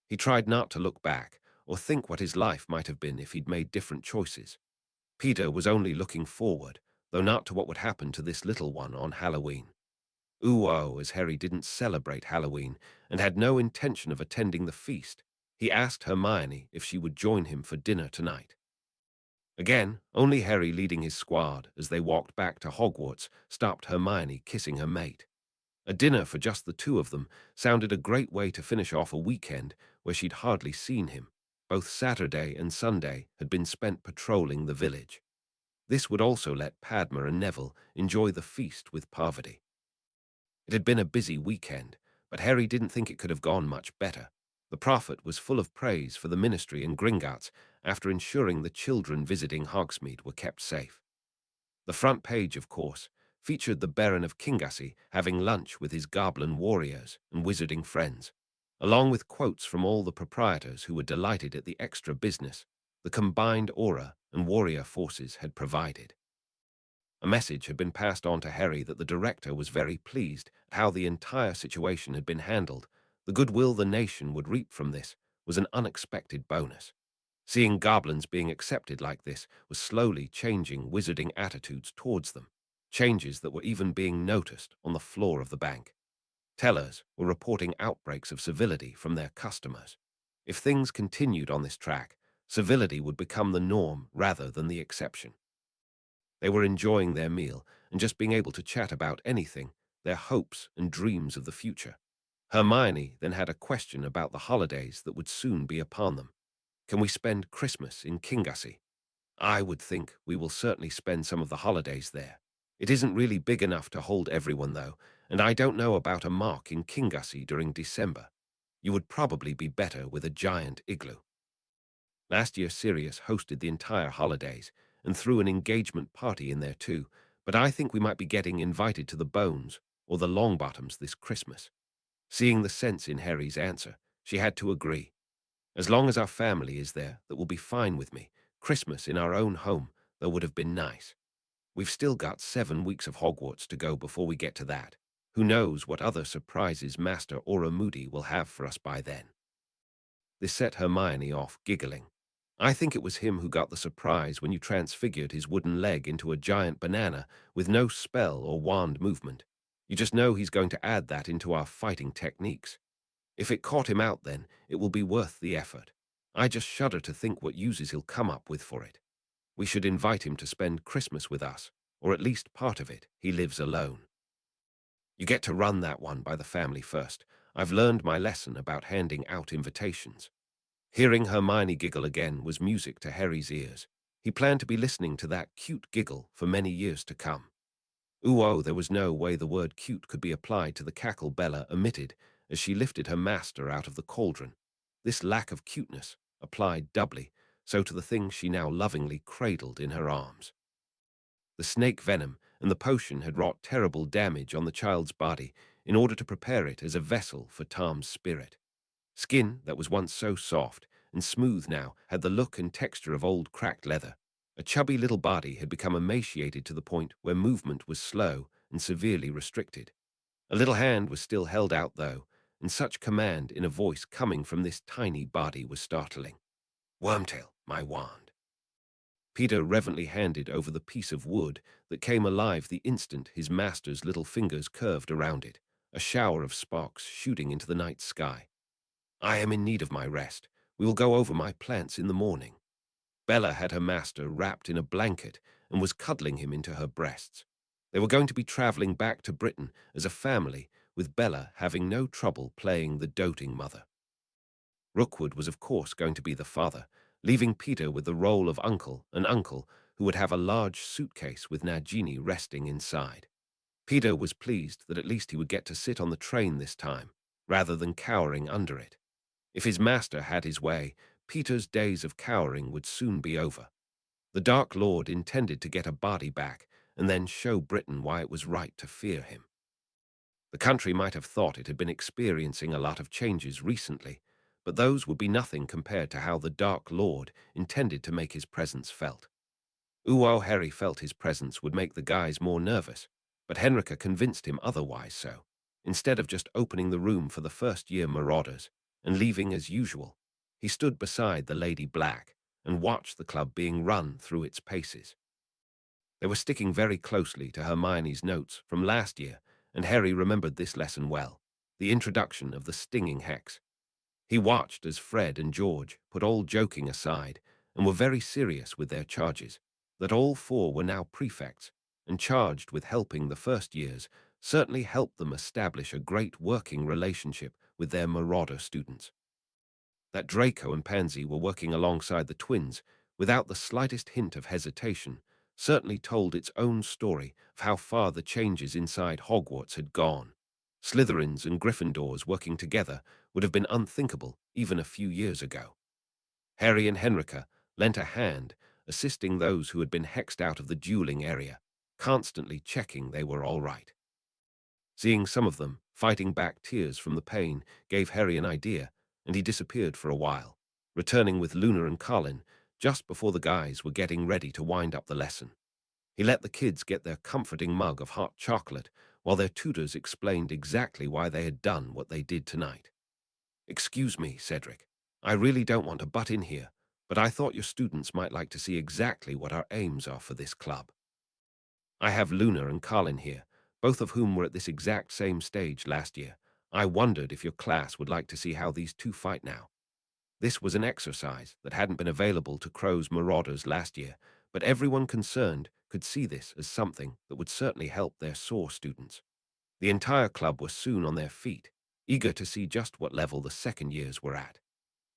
[SPEAKER 1] he tried not to look back or think what his life might have been if he'd made different choices. Peter was only looking forward, though not to what would happen to this little one on Halloween. Ooh-oh, as Harry didn't celebrate Halloween and had no intention of attending the feast, he asked Hermione if she would join him for dinner tonight. Again, only Harry leading his squad as they walked back to Hogwarts stopped Hermione kissing her mate. A dinner for just the two of them sounded a great way to finish off a weekend where she'd hardly seen him. Both Saturday and Sunday had been spent patrolling the village. This would also let Padma and Neville enjoy the feast with Parvati. It had been a busy weekend, but Harry didn't think it could have gone much better. The prophet was full of praise for the ministry and Gringotts after ensuring the children visiting Hogsmeade were kept safe. The front page, of course, featured the Baron of Kingassy having lunch with his goblin warriors and wizarding friends, along with quotes from all the proprietors who were delighted at the extra business the combined aura and warrior forces had provided. A message had been passed on to Harry that the director was very pleased at how the entire situation had been handled. The goodwill the nation would reap from this was an unexpected bonus. Seeing goblins being accepted like this was slowly changing wizarding attitudes towards them, changes that were even being noticed on the floor of the bank. Tellers were reporting outbreaks of civility from their customers. If things continued on this track, civility would become the norm rather than the exception. They were enjoying their meal and just being able to chat about anything, their hopes and dreams of the future. Hermione then had a question about the holidays that would soon be upon them. Can we spend Christmas in Kingassy? I would think we will certainly spend some of the holidays there. It isn't really big enough to hold everyone, though, and I don't know about a mark in Kingassy during December. You would probably be better with a giant igloo. Last year, Sirius hosted the entire holidays and threw an engagement party in there too, but I think we might be getting invited to the Bones or the Longbottoms this Christmas. Seeing the sense in Harry's answer, she had to agree. As long as our family is there, that will be fine with me. Christmas in our own home, though, would have been nice. We've still got 7 weeks of Hogwarts to go before we get to that. Who knows what other surprises Master Aura Moody will have for us by then. This set Hermione off, giggling. I think it was him who got the surprise when you transfigured his wooden leg into a giant banana with no spell or wand movement. You just know he's going to add that into our fighting techniques. If it caught him out then, it will be worth the effort. I just shudder to think what uses he'll come up with for it. We should invite him to spend Christmas with us, or at least part of it. He lives alone. You get to run that one by the family first. I've learned my lesson about handing out invitations. Hearing Hermione giggle again was music to Harry's ears. He planned to be listening to that cute giggle for many years to come. Ooh-oh, there was no way the word cute could be applied to the cackle Bella emitted as she lifted her master out of the cauldron. This lack of cuteness applied doubly so to the thing she now lovingly cradled in her arms. The snake venom and the potion had wrought terrible damage on the child's body in order to prepare it as a vessel for Tom's spirit. Skin that was once so soft and smooth now had the look and texture of old cracked leather. A chubby little body had become emaciated to the point where movement was slow and severely restricted. A little hand was still held out, though, and such command in a voice coming from this tiny body was startling. Wormtail, my wand. Peter reverently handed over the piece of wood that came alive the instant his master's little fingers curved around it, a shower of sparks shooting into the night sky. I am in need of my rest. We will go over my plants in the morning. Bella had her master wrapped in a blanket and was cuddling him into her breasts. They were going to be traveling back to Britain as a family, with Bella having no trouble playing the doting mother. Rookwood was of course going to be the father, leaving Peter with the role of uncle, an uncle who would have a large suitcase with Nagini resting inside. Peter was pleased that at least he would get to sit on the train this time, rather than cowering under it. If his master had his way, Peter's days of cowering would soon be over. The Dark Lord intended to get a body back, and then show Britain why it was right to fear him. The country might have thought it had been experiencing a lot of changes recently, but those would be nothing compared to how the Dark Lord intended to make his presence felt. Harry felt his presence would make the guys more nervous, but Henrika convinced him otherwise so. Instead of just opening the room for the first-year marauders and leaving as usual, he stood beside the Lady Black and watched the club being run through its paces. They were sticking very closely to Hermione's notes from last year, and Harry remembered this lesson well, the introduction of the stinging hex. He watched as Fred and George put all joking aside and were very serious with their charges, that all four were now prefects and charged with helping the first years certainly helped them establish a great working relationship with their marauder students. That Draco and Pansy were working alongside the twins without the slightest hint of hesitation certainly told its own story of how far the changes inside Hogwarts had gone. Slytherins and Gryffindors working together would have been unthinkable even a few years ago. Harry and Henrika lent a hand, assisting those who had been hexed out of the dueling area, constantly checking they were all right. Seeing some of them fighting back tears from the pain gave Harry an idea, and he disappeared for a while, returning with Luna and Colin just before the guys were getting ready to wind up the lesson. He let the kids get their comforting mug of hot chocolate while their tutors explained exactly why they had done what they did tonight. "Excuse me, Cedric. I really don't want to butt in here, but I thought your students might like to see exactly what our aims are for this club. I have Luna and Colin here, both of whom were at this exact same stage last year. I wondered if your class would like to see how these two fight now." This was an exercise that hadn't been available to Crow's Marauders last year, but everyone concerned could see this as something that would certainly help their SOAR students. The entire club was soon on their feet, eager to see just what level the second years were at.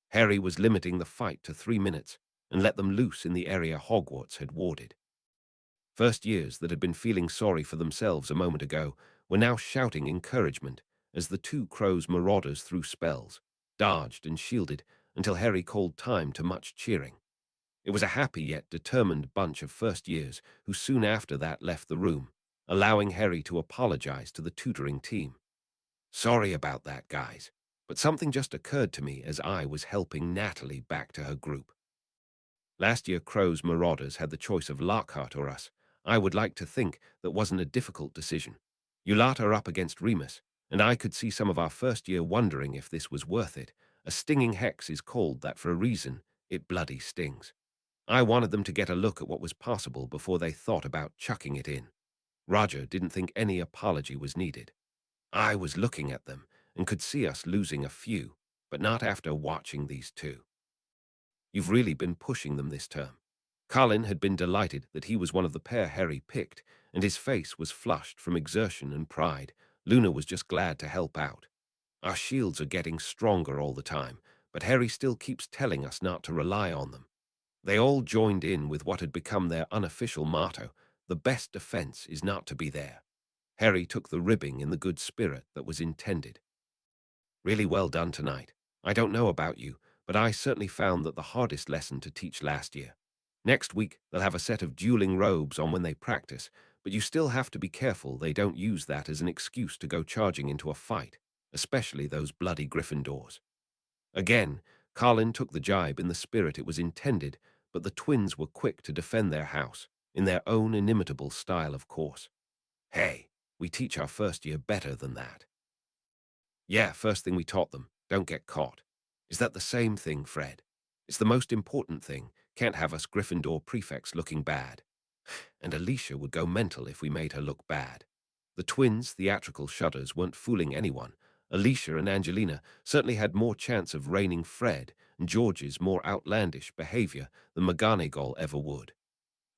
[SPEAKER 1] Harry was limiting the fight to 3 minutes and let them loose in the area Hogwarts had warded. First years that had been feeling sorry for themselves a moment ago were now shouting encouragement as the two Crow's Marauders threw spells, dodged and shielded until Harry called time to much cheering. It was a happy yet determined bunch of first years who soon after that left the room, allowing Harry to apologize to the tutoring team. "Sorry about that, guys, but something just occurred to me as I was helping Natalie back to her group. Last year Crow's Marauders had the choice of Lockhart or us. I would like to think that wasn't a difficult decision. You lot are up against Remus, and I could see some of our first year wondering if this was worth it. A stinging hex is called that for a reason. It bloody stings. I wanted them to get a look at what was possible before they thought about chucking it in." Roger didn't think any apology was needed. "I was looking at them and could see us losing a few, but not after watching these two. You've really been pushing them this term." Colin had been delighted that he was one of the pair Harry picked, and his face was flushed from exertion and pride. Luna was just glad to help out. "Our shields are getting stronger all the time, but Harry still keeps telling us not to rely on them." They all joined in with what had become their unofficial motto: "The best defense is not to be there." Harry took the ribbing in the good spirit that was intended. "Really well done tonight. I don't know about you, but I certainly found that the hardest lesson to teach last year. Next week, they'll have a set of dueling robes on when they practice, but you still have to be careful they don't use that as an excuse to go charging into a fight, especially those bloody Gryffindors." Again, Colin took the jibe in the spirit it was intended, but the twins were quick to defend their house, in their own inimitable style, of course. "Hey, we teach our first year better than that." "Yeah, first thing we taught them, don't get caught." "Is that the same thing, Fred?" "It's the most important thing. Can't have us Gryffindor prefects looking bad." And Alicia would go mental if we made her look bad. The twins' theatrical shudders weren't fooling anyone. Alicia and Angelina certainly had more chance of reining Fred and George's more outlandish behavior than McGonagall ever would.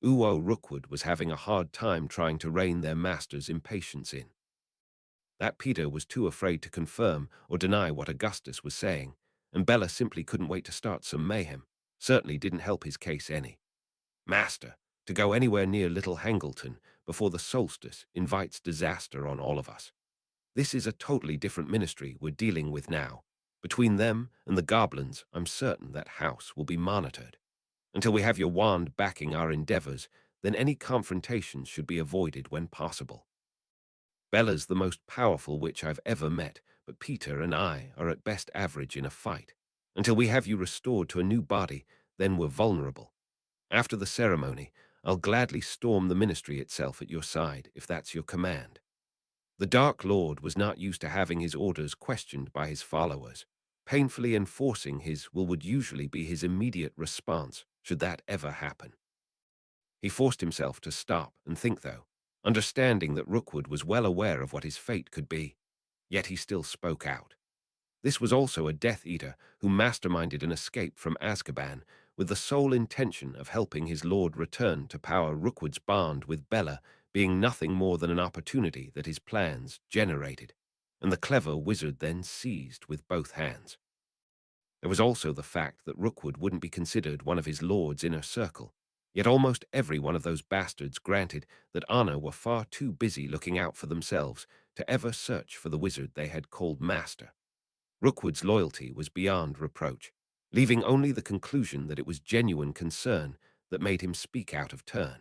[SPEAKER 1] Rookwood was having a hard time trying to rein their master's impatience in. That Peter was too afraid to confirm or deny what Augustus was saying, and Bella simply couldn't wait to start some mayhem. Certainly didn't help his case any. "Master, to go anywhere near Little Hangleton before the solstice invites disaster on all of us. This is a totally different ministry we're dealing with now. Between them and the goblins, I'm certain that house will be monitored. Until we have your wand backing our endeavors, then any confrontations should be avoided when possible. Bella's the most powerful witch I've ever met, but Peter and I are at best average in a fight. Until we have you restored to a new body, then we're vulnerable. After the ceremony, I'll gladly storm the ministry itself at your side, if that's your command. The Dark Lord was not used to having his orders questioned by his followers. Painfully enforcing his will would usually be his immediate response, should that ever happen. He forced himself to stop and think, though, understanding that Rookwood was well aware of what his fate could be. Yet he still spoke out. This was also a Death Eater who masterminded an escape from Azkaban with the sole intention of helping his lord return to power. Rookwood's bond with Bella being nothing more than an opportunity that his plans generated, and the clever wizard then seized with both hands. There was also the fact that Rookwood wouldn't be considered one of his lord's inner circle, yet almost every one of those bastards granted that honor were far too busy looking out for themselves to ever search for the wizard they had called master. Rookwood's loyalty was beyond reproach, leaving only the conclusion that it was genuine concern that made him speak out of turn.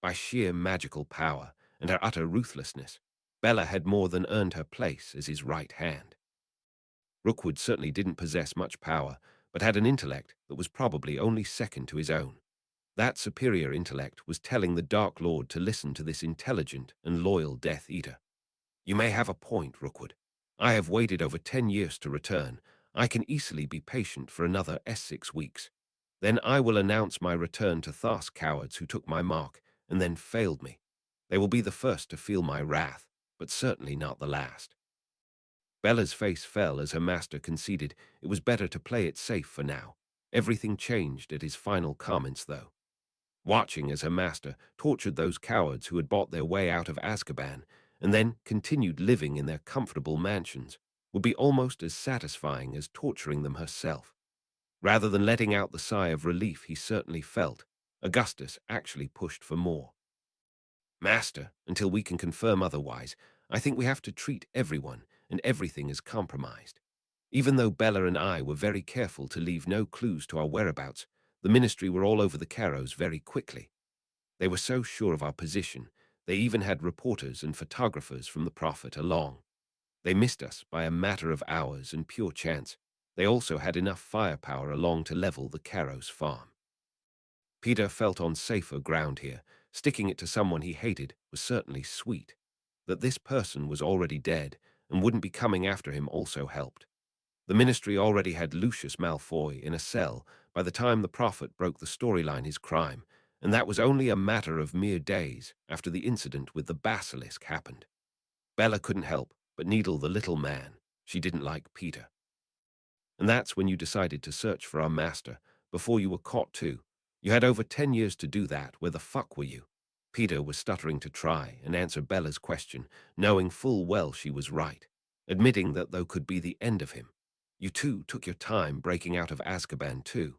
[SPEAKER 1] By sheer magical power and her utter ruthlessness, Bella had more than earned her place as his right hand. Rookwood certainly didn't possess much power, but had an intellect that was probably only second to his own. That superior intellect was telling the Dark Lord to listen to this intelligent and loyal Death Eater. You may have a point, Rookwood. I have waited over 10 years to return. I can easily be patient for another 6 weeks. Then I will announce my return to Thas cowards who took my mark and then failed me. They will be the first to feel my wrath, but certainly not the last. Bella's face fell as her master conceded it was better to play it safe for now. Everything changed at his final comments, though. Watching as her master tortured those cowards who had bought their way out of Azkaban and then continued living in their comfortable mansions would be almost as satisfying as torturing them herself. Rather than letting out the sigh of relief he certainly felt, Augustus actually pushed for more. Master, until we can confirm otherwise, I think we have to treat everyone and everything as compromised. Even though Bella and I were very careful to leave no clues to our whereabouts, the ministry were all over the Carrows very quickly. They were so sure of our position, they even had reporters and photographers from the Prophet along. They missed us by a matter of hours and pure chance. They also had enough firepower along to level the Carrows farm. Peter felt on safer ground here. Sticking it to someone he hated was certainly sweet. That this person was already dead and wouldn't be coming after him also helped. The ministry already had Lucius Malfoy in a cell by the time the Prophet broke the storyline his crime, and that was only a matter of mere days after the incident with the basilisk happened. Bella couldn't help but needle the little man. She didn't like Peter. And that's when you decided to search for our master, before you were caught too. You had over 10 years to do that. Where the fuck were you? Peter was stuttering to try and answer Bella's question, knowing full well she was right, admitting that though could be the end of him. You too took your time breaking out of Azkaban too.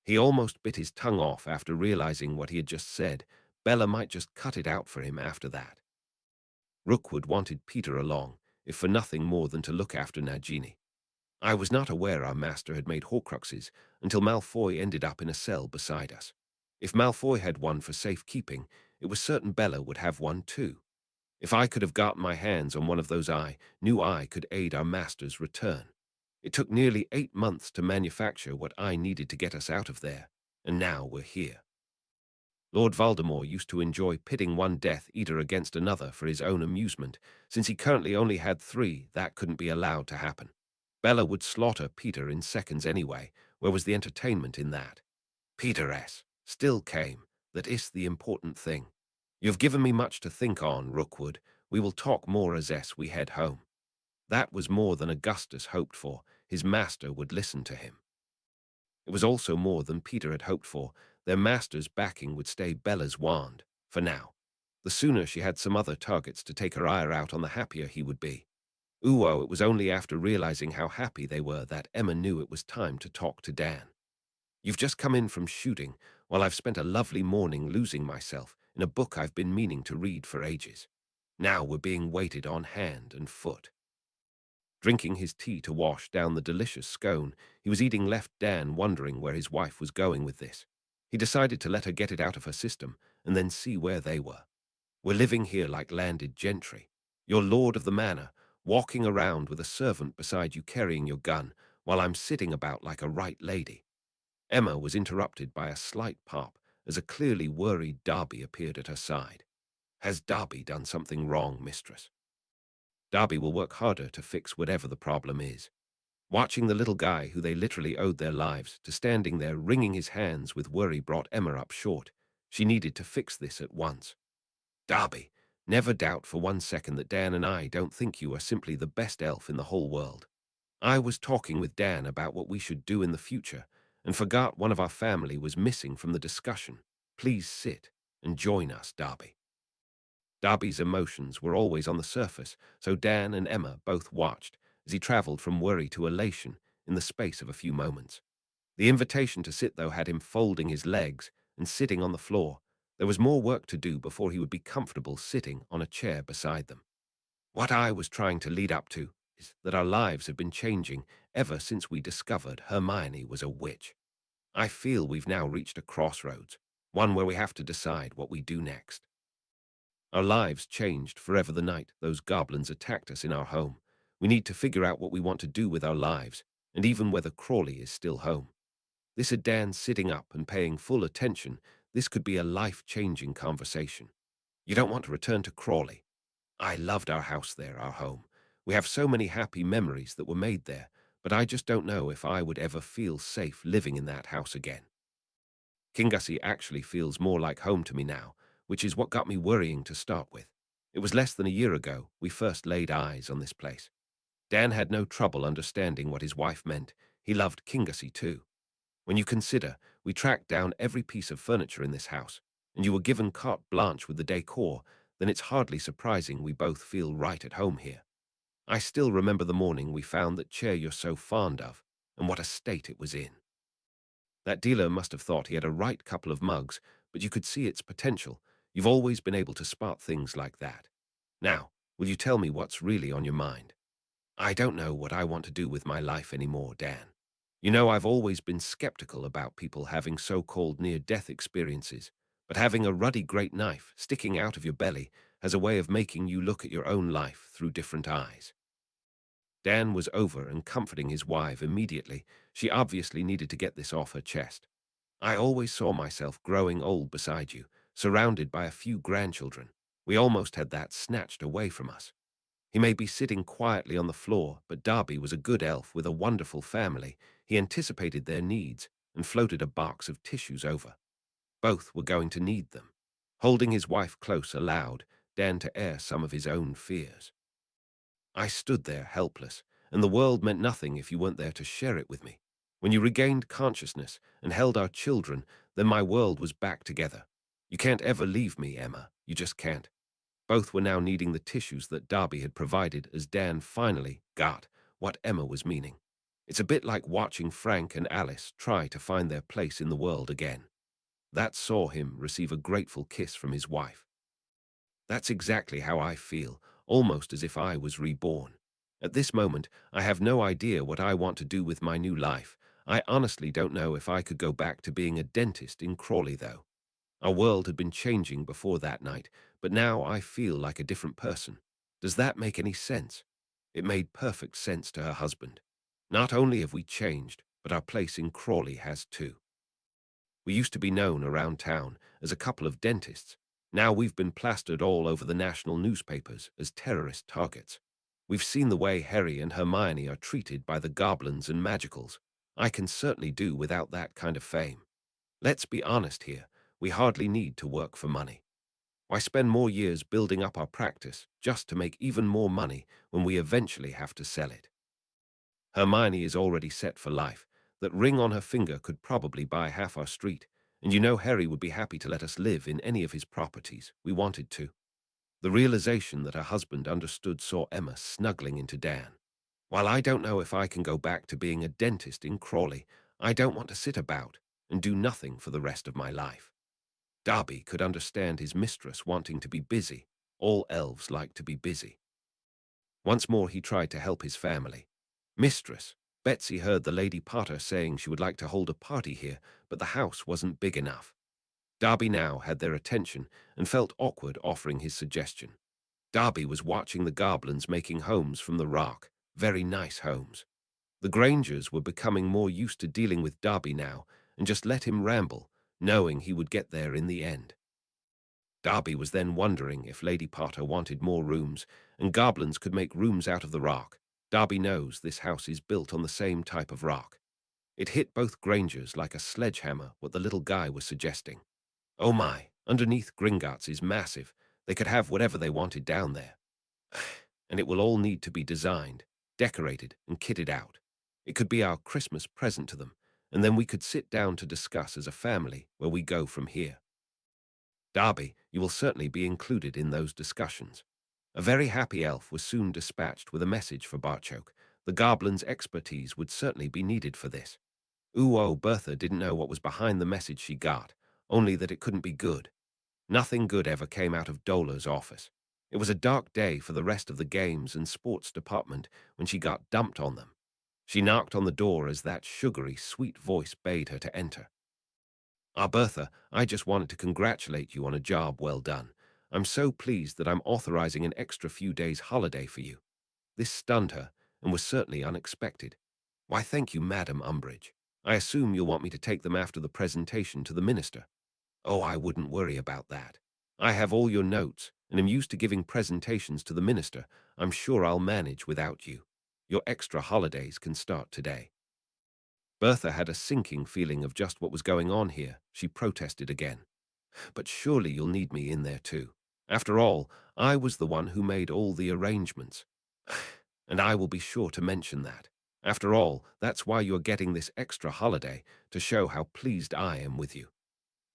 [SPEAKER 1] He almost bit his tongue off after realizing what he had just said. Bella might just cut it out for him after that. Rookwood wanted Peter along, if for nothing more than to look after Nagini. I was not aware our master had made Horcruxes until Malfoy ended up in a cell beside us. If Malfoy had one for safekeeping, it was certain Bella would have one too. If I could have gotten my hands on one of those, I knew I could aid our master's return. It took nearly 8 months to manufacture what I needed to get us out of there, and now we're here. Lord Voldemort used to enjoy pitting one Death Eater against another for his own amusement. Since he currently only had 3, that couldn't be allowed to happen. Bella would slaughter Peter in seconds anyway. Where was the entertainment in that? Peter S. still came. That is the important thing. You've given me much to think on, Rookwood. We will talk more as we head home. That was more than Augustus hoped for. His master would listen to him. It was also more than Peter had hoped for. Their master's backing would stay Bella's wand, for now. The sooner she had some other targets to take her ire out on, the happier he would be. It was only after realizing how happy they were that Emma knew it was time to talk to Dan. You've just come in from shooting, while I've spent a lovely morning losing myself in a book I've been meaning to read for ages. Now we're being waited on hand and foot. Drinking his tea to wash down the delicious scone he was eating left Dan wondering where his wife was going with this. He decided to let her get it out of her system and then see where they were. We're living here like landed gentry. You're lord of the manor, walking around with a servant beside you carrying your gun, while I'm sitting about like a right lady. Emma was interrupted by a slight pop as a clearly worried Darby appeared at her side. Has Darby done something wrong, mistress? Darby will work harder to fix whatever the problem is. Watching the little guy who they literally owed their lives to standing there wringing his hands with worry brought Emma up short. She needed to fix this at once. Darby, never doubt for 1 second that Dan and I don't think you are simply the best elf in the whole world. I was talking with Dan about what we should do in the future and forgot one of our family was missing from the discussion. Please sit and join us, Darby. Darby's emotions were always on the surface, so Dan and Emma both watched as he traveled from worry to elation in the space of a few moments. The invitation to sit, though, had him folding his legs and sitting on the floor. There was more work to do before he would be comfortable sitting on a chair beside them. What I was trying to lead up to is that our lives have been changing ever since we discovered Hermione was a witch. I feel we've now reached a crossroads, one where we have to decide what we do next. Our lives changed forever the night those goblins attacked us in our home. We need to figure out what we want to do with our lives, and even whether Crawley is still home. This had Dan sitting up and paying full attention. This could be a life-changing conversation. You don't want to return to Crawley. I loved our house there, our home. We have so many happy memories that were made there, but I just don't know if I would ever feel safe living in that house again. Kingussie actually feels more like home to me now, which is what got me worrying to start with. It was less than a year ago we first laid eyes on this place. Dan had no trouble understanding what his wife meant. He loved Kingussie too. When you consider we tracked down every piece of furniture in this house, and you were given carte blanche with the decor, then it's hardly surprising we both feel right at home here. I still remember the morning we found that chair you're so fond of, and what a state it was in. That dealer must have thought he had a right couple of mugs, but you could see its potential. You've always been able to spot things like that. Now, will you tell me what's really on your mind? I don't know what I want to do with my life anymore, Dan. You know, I've always been skeptical about people having so-called near-death experiences, but having a ruddy great knife sticking out of your belly has a way of making you look at your own life through different eyes. Dan was over and comforting his wife immediately. She obviously needed to get this off her chest. I always saw myself growing old beside you, surrounded by a few grandchildren. We almost had that snatched away from us. He may be sitting quietly on the floor, but Darby was a good elf with a wonderful family. He anticipated their needs and floated a box of tissues over. Both were going to need them. Holding his wife close allowed Dan to air some of his own fears. I stood there helpless, and the world meant nothing if you weren't there to share it with me. When you regained consciousness and held our children, then my world was back together. You can't ever leave me, Emma. You just can't. Both were now needing the tissues that Darby had provided as Dan finally got what Emma was meaning. It's a bit like watching Frank and Alice try to find their place in the world again. That saw him receive a grateful kiss from his wife. That's exactly how I feel, almost as if I was reborn. At this moment, I have no idea what I want to do with my new life. I honestly don't know if I could go back to being a dentist in Crawley, though. Our world had been changing before that night, but now I feel like a different person. Does that make any sense? It made perfect sense to her husband. Not only have we changed, but our place in Crawley has too. We used to be known around town as a couple of dentists. Now we've been plastered all over the national newspapers as terrorist targets. We've seen the way Harry and Hermione are treated by the goblins and magicals. I can certainly do without that kind of fame. Let's be honest here, we hardly need to work for money. Why spend more years building up our practice just to make even more money when we eventually have to sell it? Hermione is already set for life. That ring on her finger could probably buy half our street, and you know Harry would be happy to let us live in any of his properties we wanted to. The realization that her husband understood saw Emma snuggling into Dan. While I don't know if I can go back to being a dentist in Crawley, I don't want to sit about and do nothing for the rest of my life. Darby could understand his mistress wanting to be busy. All elves like to be busy. Once more he tried to help his family. Mistress, Betsy heard the Lady Potter saying she would like to hold a party here, but the house wasn't big enough. Darby now had their attention and felt awkward offering his suggestion. Darby was watching the goblins making homes from the rock, very nice homes. The Grangers were becoming more used to dealing with Darby now and just let him ramble, knowing he would get there in the end. Darby was then wondering if Lady Potter wanted more rooms, and goblins could make rooms out of the rock. Darby knows this house is built on the same type of rock. It hit both Grangers like a sledgehammer what the little guy was suggesting. Oh my, underneath Gringotts is massive. They could have whatever they wanted down there. And it will all need to be designed, decorated, and kitted out. It could be our Christmas present to them, and then we could sit down to discuss as a family where we go from here. Darby, you will certainly be included in those discussions. A very happy elf was soon dispatched with a message for Barchoke. The goblin's expertise would certainly be needed for this. Bertha didn't know what was behind the message she got, only that it couldn't be good. Nothing good ever came out of Dola's office. It was a dark day for the rest of the games and sports department when she got dumped on them. She knocked on the door as that sugary, sweet voice bade her to enter. Ah, Bertha, I just wanted to congratulate you on a job well done. I'm so pleased that I'm authorizing an extra few days' holiday for you. This stunned her and was certainly unexpected. Why, thank you, Madam Umbridge. I assume you'll want me to take them after the presentation to the minister. Oh, I wouldn't worry about that. I have all your notes and am used to giving presentations to the minister. I'm sure I'll manage without you. Your extra holidays can start today. Bertha had a sinking feeling of just what was going on here. She protested again. But surely you'll need me in there too. After all, I was the one who made all the arrangements. And I will be sure to mention that. After all, that's why you're getting this extra holiday, to show how pleased I am with you.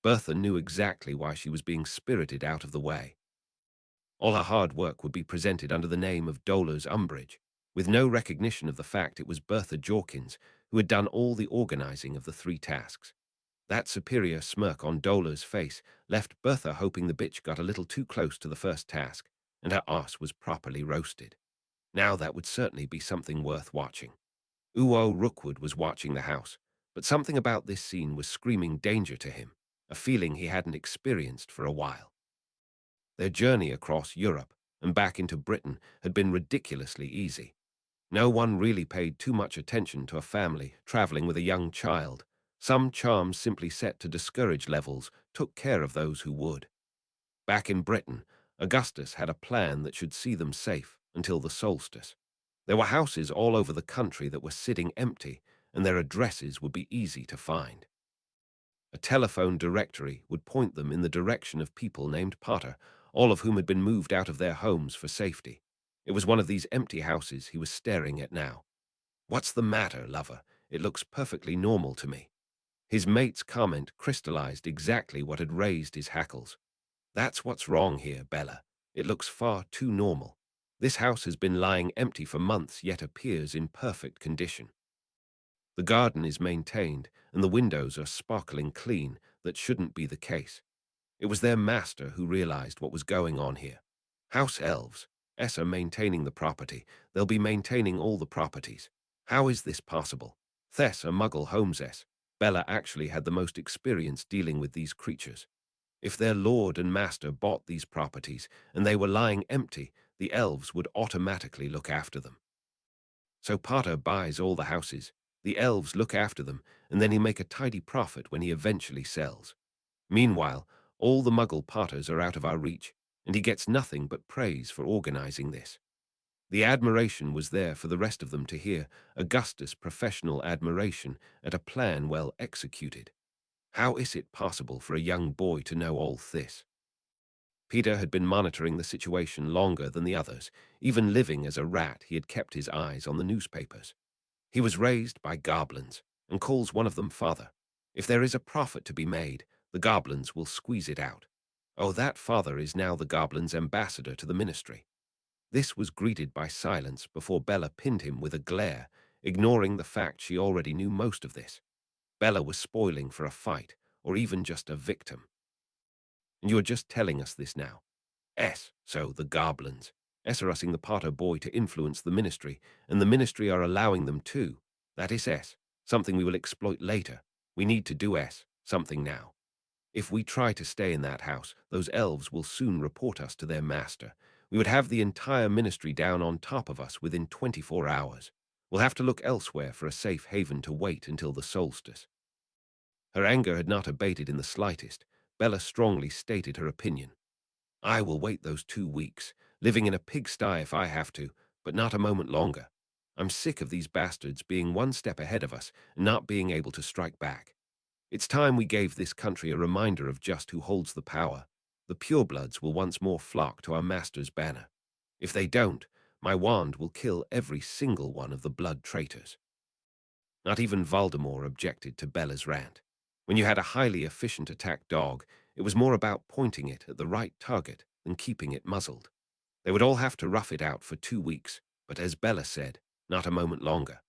[SPEAKER 1] Bertha knew exactly why she was being spirited out of the way. All her hard work would be presented under the name of Dola's Umbridge, with no recognition of the fact it was Bertha Jorkins who had done all the organizing of the 3 tasks. That superior smirk on Dola's face left Bertha hoping the bitch got a little too close to the first task, and her arse was properly roasted. Now that would certainly be something worth watching. Rookwood was watching the house, but something about this scene was screaming danger to him, a feeling he hadn't experienced for a while. Their journey across Europe and back into Britain had been ridiculously easy. No one really paid too much attention to a family traveling with a young child. Some charms simply set to discourage levels took care of those who would. Back in Britain, Augustus had a plan that should see them safe until the solstice. There were houses all over the country that were sitting empty, and their addresses would be easy to find. A telephone directory would point them in the direction of people named Potter, all of whom had been moved out of their homes for safety. It was one of these empty houses he was staring at now. "What's the matter, lover? It looks perfectly normal to me." His mate's comment crystallized exactly what had raised his hackles. "That's what's wrong here, Bella. It looks far too normal. This house has been lying empty for months, yet appears in perfect condition. The garden is maintained, and the windows are sparkling clean. That shouldn't be the case." It was their master who realized what was going on here. House elves, are maintaining the property. They'll be maintaining all the properties. How is this possible? Thess, a muggle homesess. Bella actually had the most experience dealing with these creatures. If their lord and master bought these properties and they were lying empty, the elves would automatically look after them. So Potter buys all the houses, the elves look after them, and then he make a tidy profit when he eventually sells. Meanwhile, all the muggle Potters are out of our reach, and he gets nothing but praise for organizing this. The admiration was there for the rest of them to hear, Augustus' professional admiration at a plan well executed. How is it possible for a young boy to know all this? Peter had been monitoring the situation longer than the others. Even living as a rat, he had kept his eyes on the newspapers. He was raised by goblins and calls one of them father. If there is a profit to be made, the goblins will squeeze it out. Oh, that father is now the goblins' ambassador to the ministry. This was greeted by silence before Bella pinned him with a glare, ignoring the fact she already knew most of this. Bella was spoiling for a fight, or even just a victim. "And you are just telling us this now?" So the goblins. Are using the Potter boy to influence the ministry, and the ministry are allowing them to. That is S, something we will exploit later. We need to do S, something now. If we try to stay in that house, those elves will soon report us to their master. We would have the entire ministry down on top of us within 24 hours. We'll have to look elsewhere for a safe haven to wait until the solstice. Her anger had not abated in the slightest. Bella strongly stated her opinion. I will wait those 2 weeks, living in a pigsty if I have to, but not a moment longer. I'm sick of these bastards being one step ahead of us and not being able to strike back. It's time we gave this country a reminder of just who holds the power. The purebloods will once more flock to our master's banner. If they don't, my wand will kill every single one of the blood traitors. Not even Voldemort objected to Bella's rant. When you had a highly efficient attack dog, it was more about pointing it at the right target than keeping it muzzled. They would all have to rough it out for 2 weeks, but as Bella said, not a moment longer.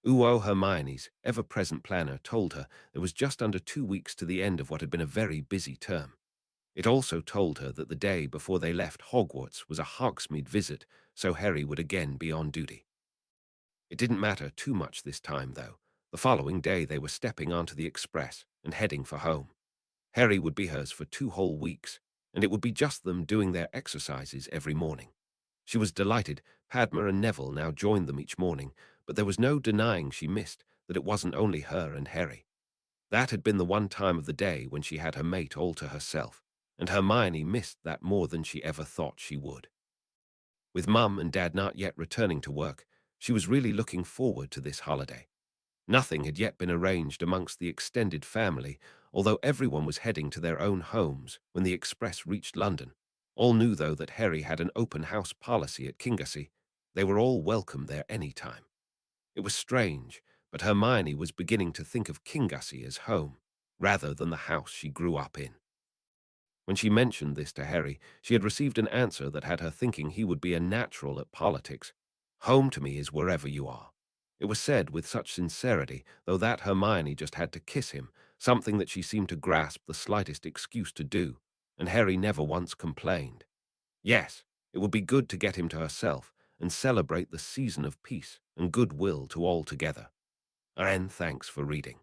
[SPEAKER 1] Hermione's ever-present planner told her there was just under 2 weeks to the end of what had been a very busy term. It also told her that the day before they left Hogwarts was a Hogsmeade visit, so Harry would again be on duty. It didn't matter too much this time, though. The following day they were stepping onto the express and heading for home. Harry would be hers for 2 whole weeks, and it would be just them doing their exercises every morning. She was delighted. Padma and Neville now joined them each morning, but there was no denying she missed that it wasn't only her and Harry. That had been the one time of the day when she had her mate all to herself, and Hermione missed that more than she ever thought she would. With Mum and Dad not yet returning to work, she was really looking forward to this holiday. Nothing had yet been arranged amongst the extended family, although everyone was heading to their own homes when the express reached London. All knew, though, that Harry had an open house policy at Kingassy. They were all welcome there any time. It was strange, but Hermione was beginning to think of Kingassy as home, rather than the house she grew up in. When she mentioned this to Harry, she had received an answer that had her thinking he would be a natural at politics. Home to me is wherever you are. It was said with such sincerity, though that Hermione just had to kiss him, something that she seemed to grasp the slightest excuse to do, and Harry never once complained. Yes, it would be good to get him to herself and celebrate the season of peace and goodwill to all together. And thanks for reading.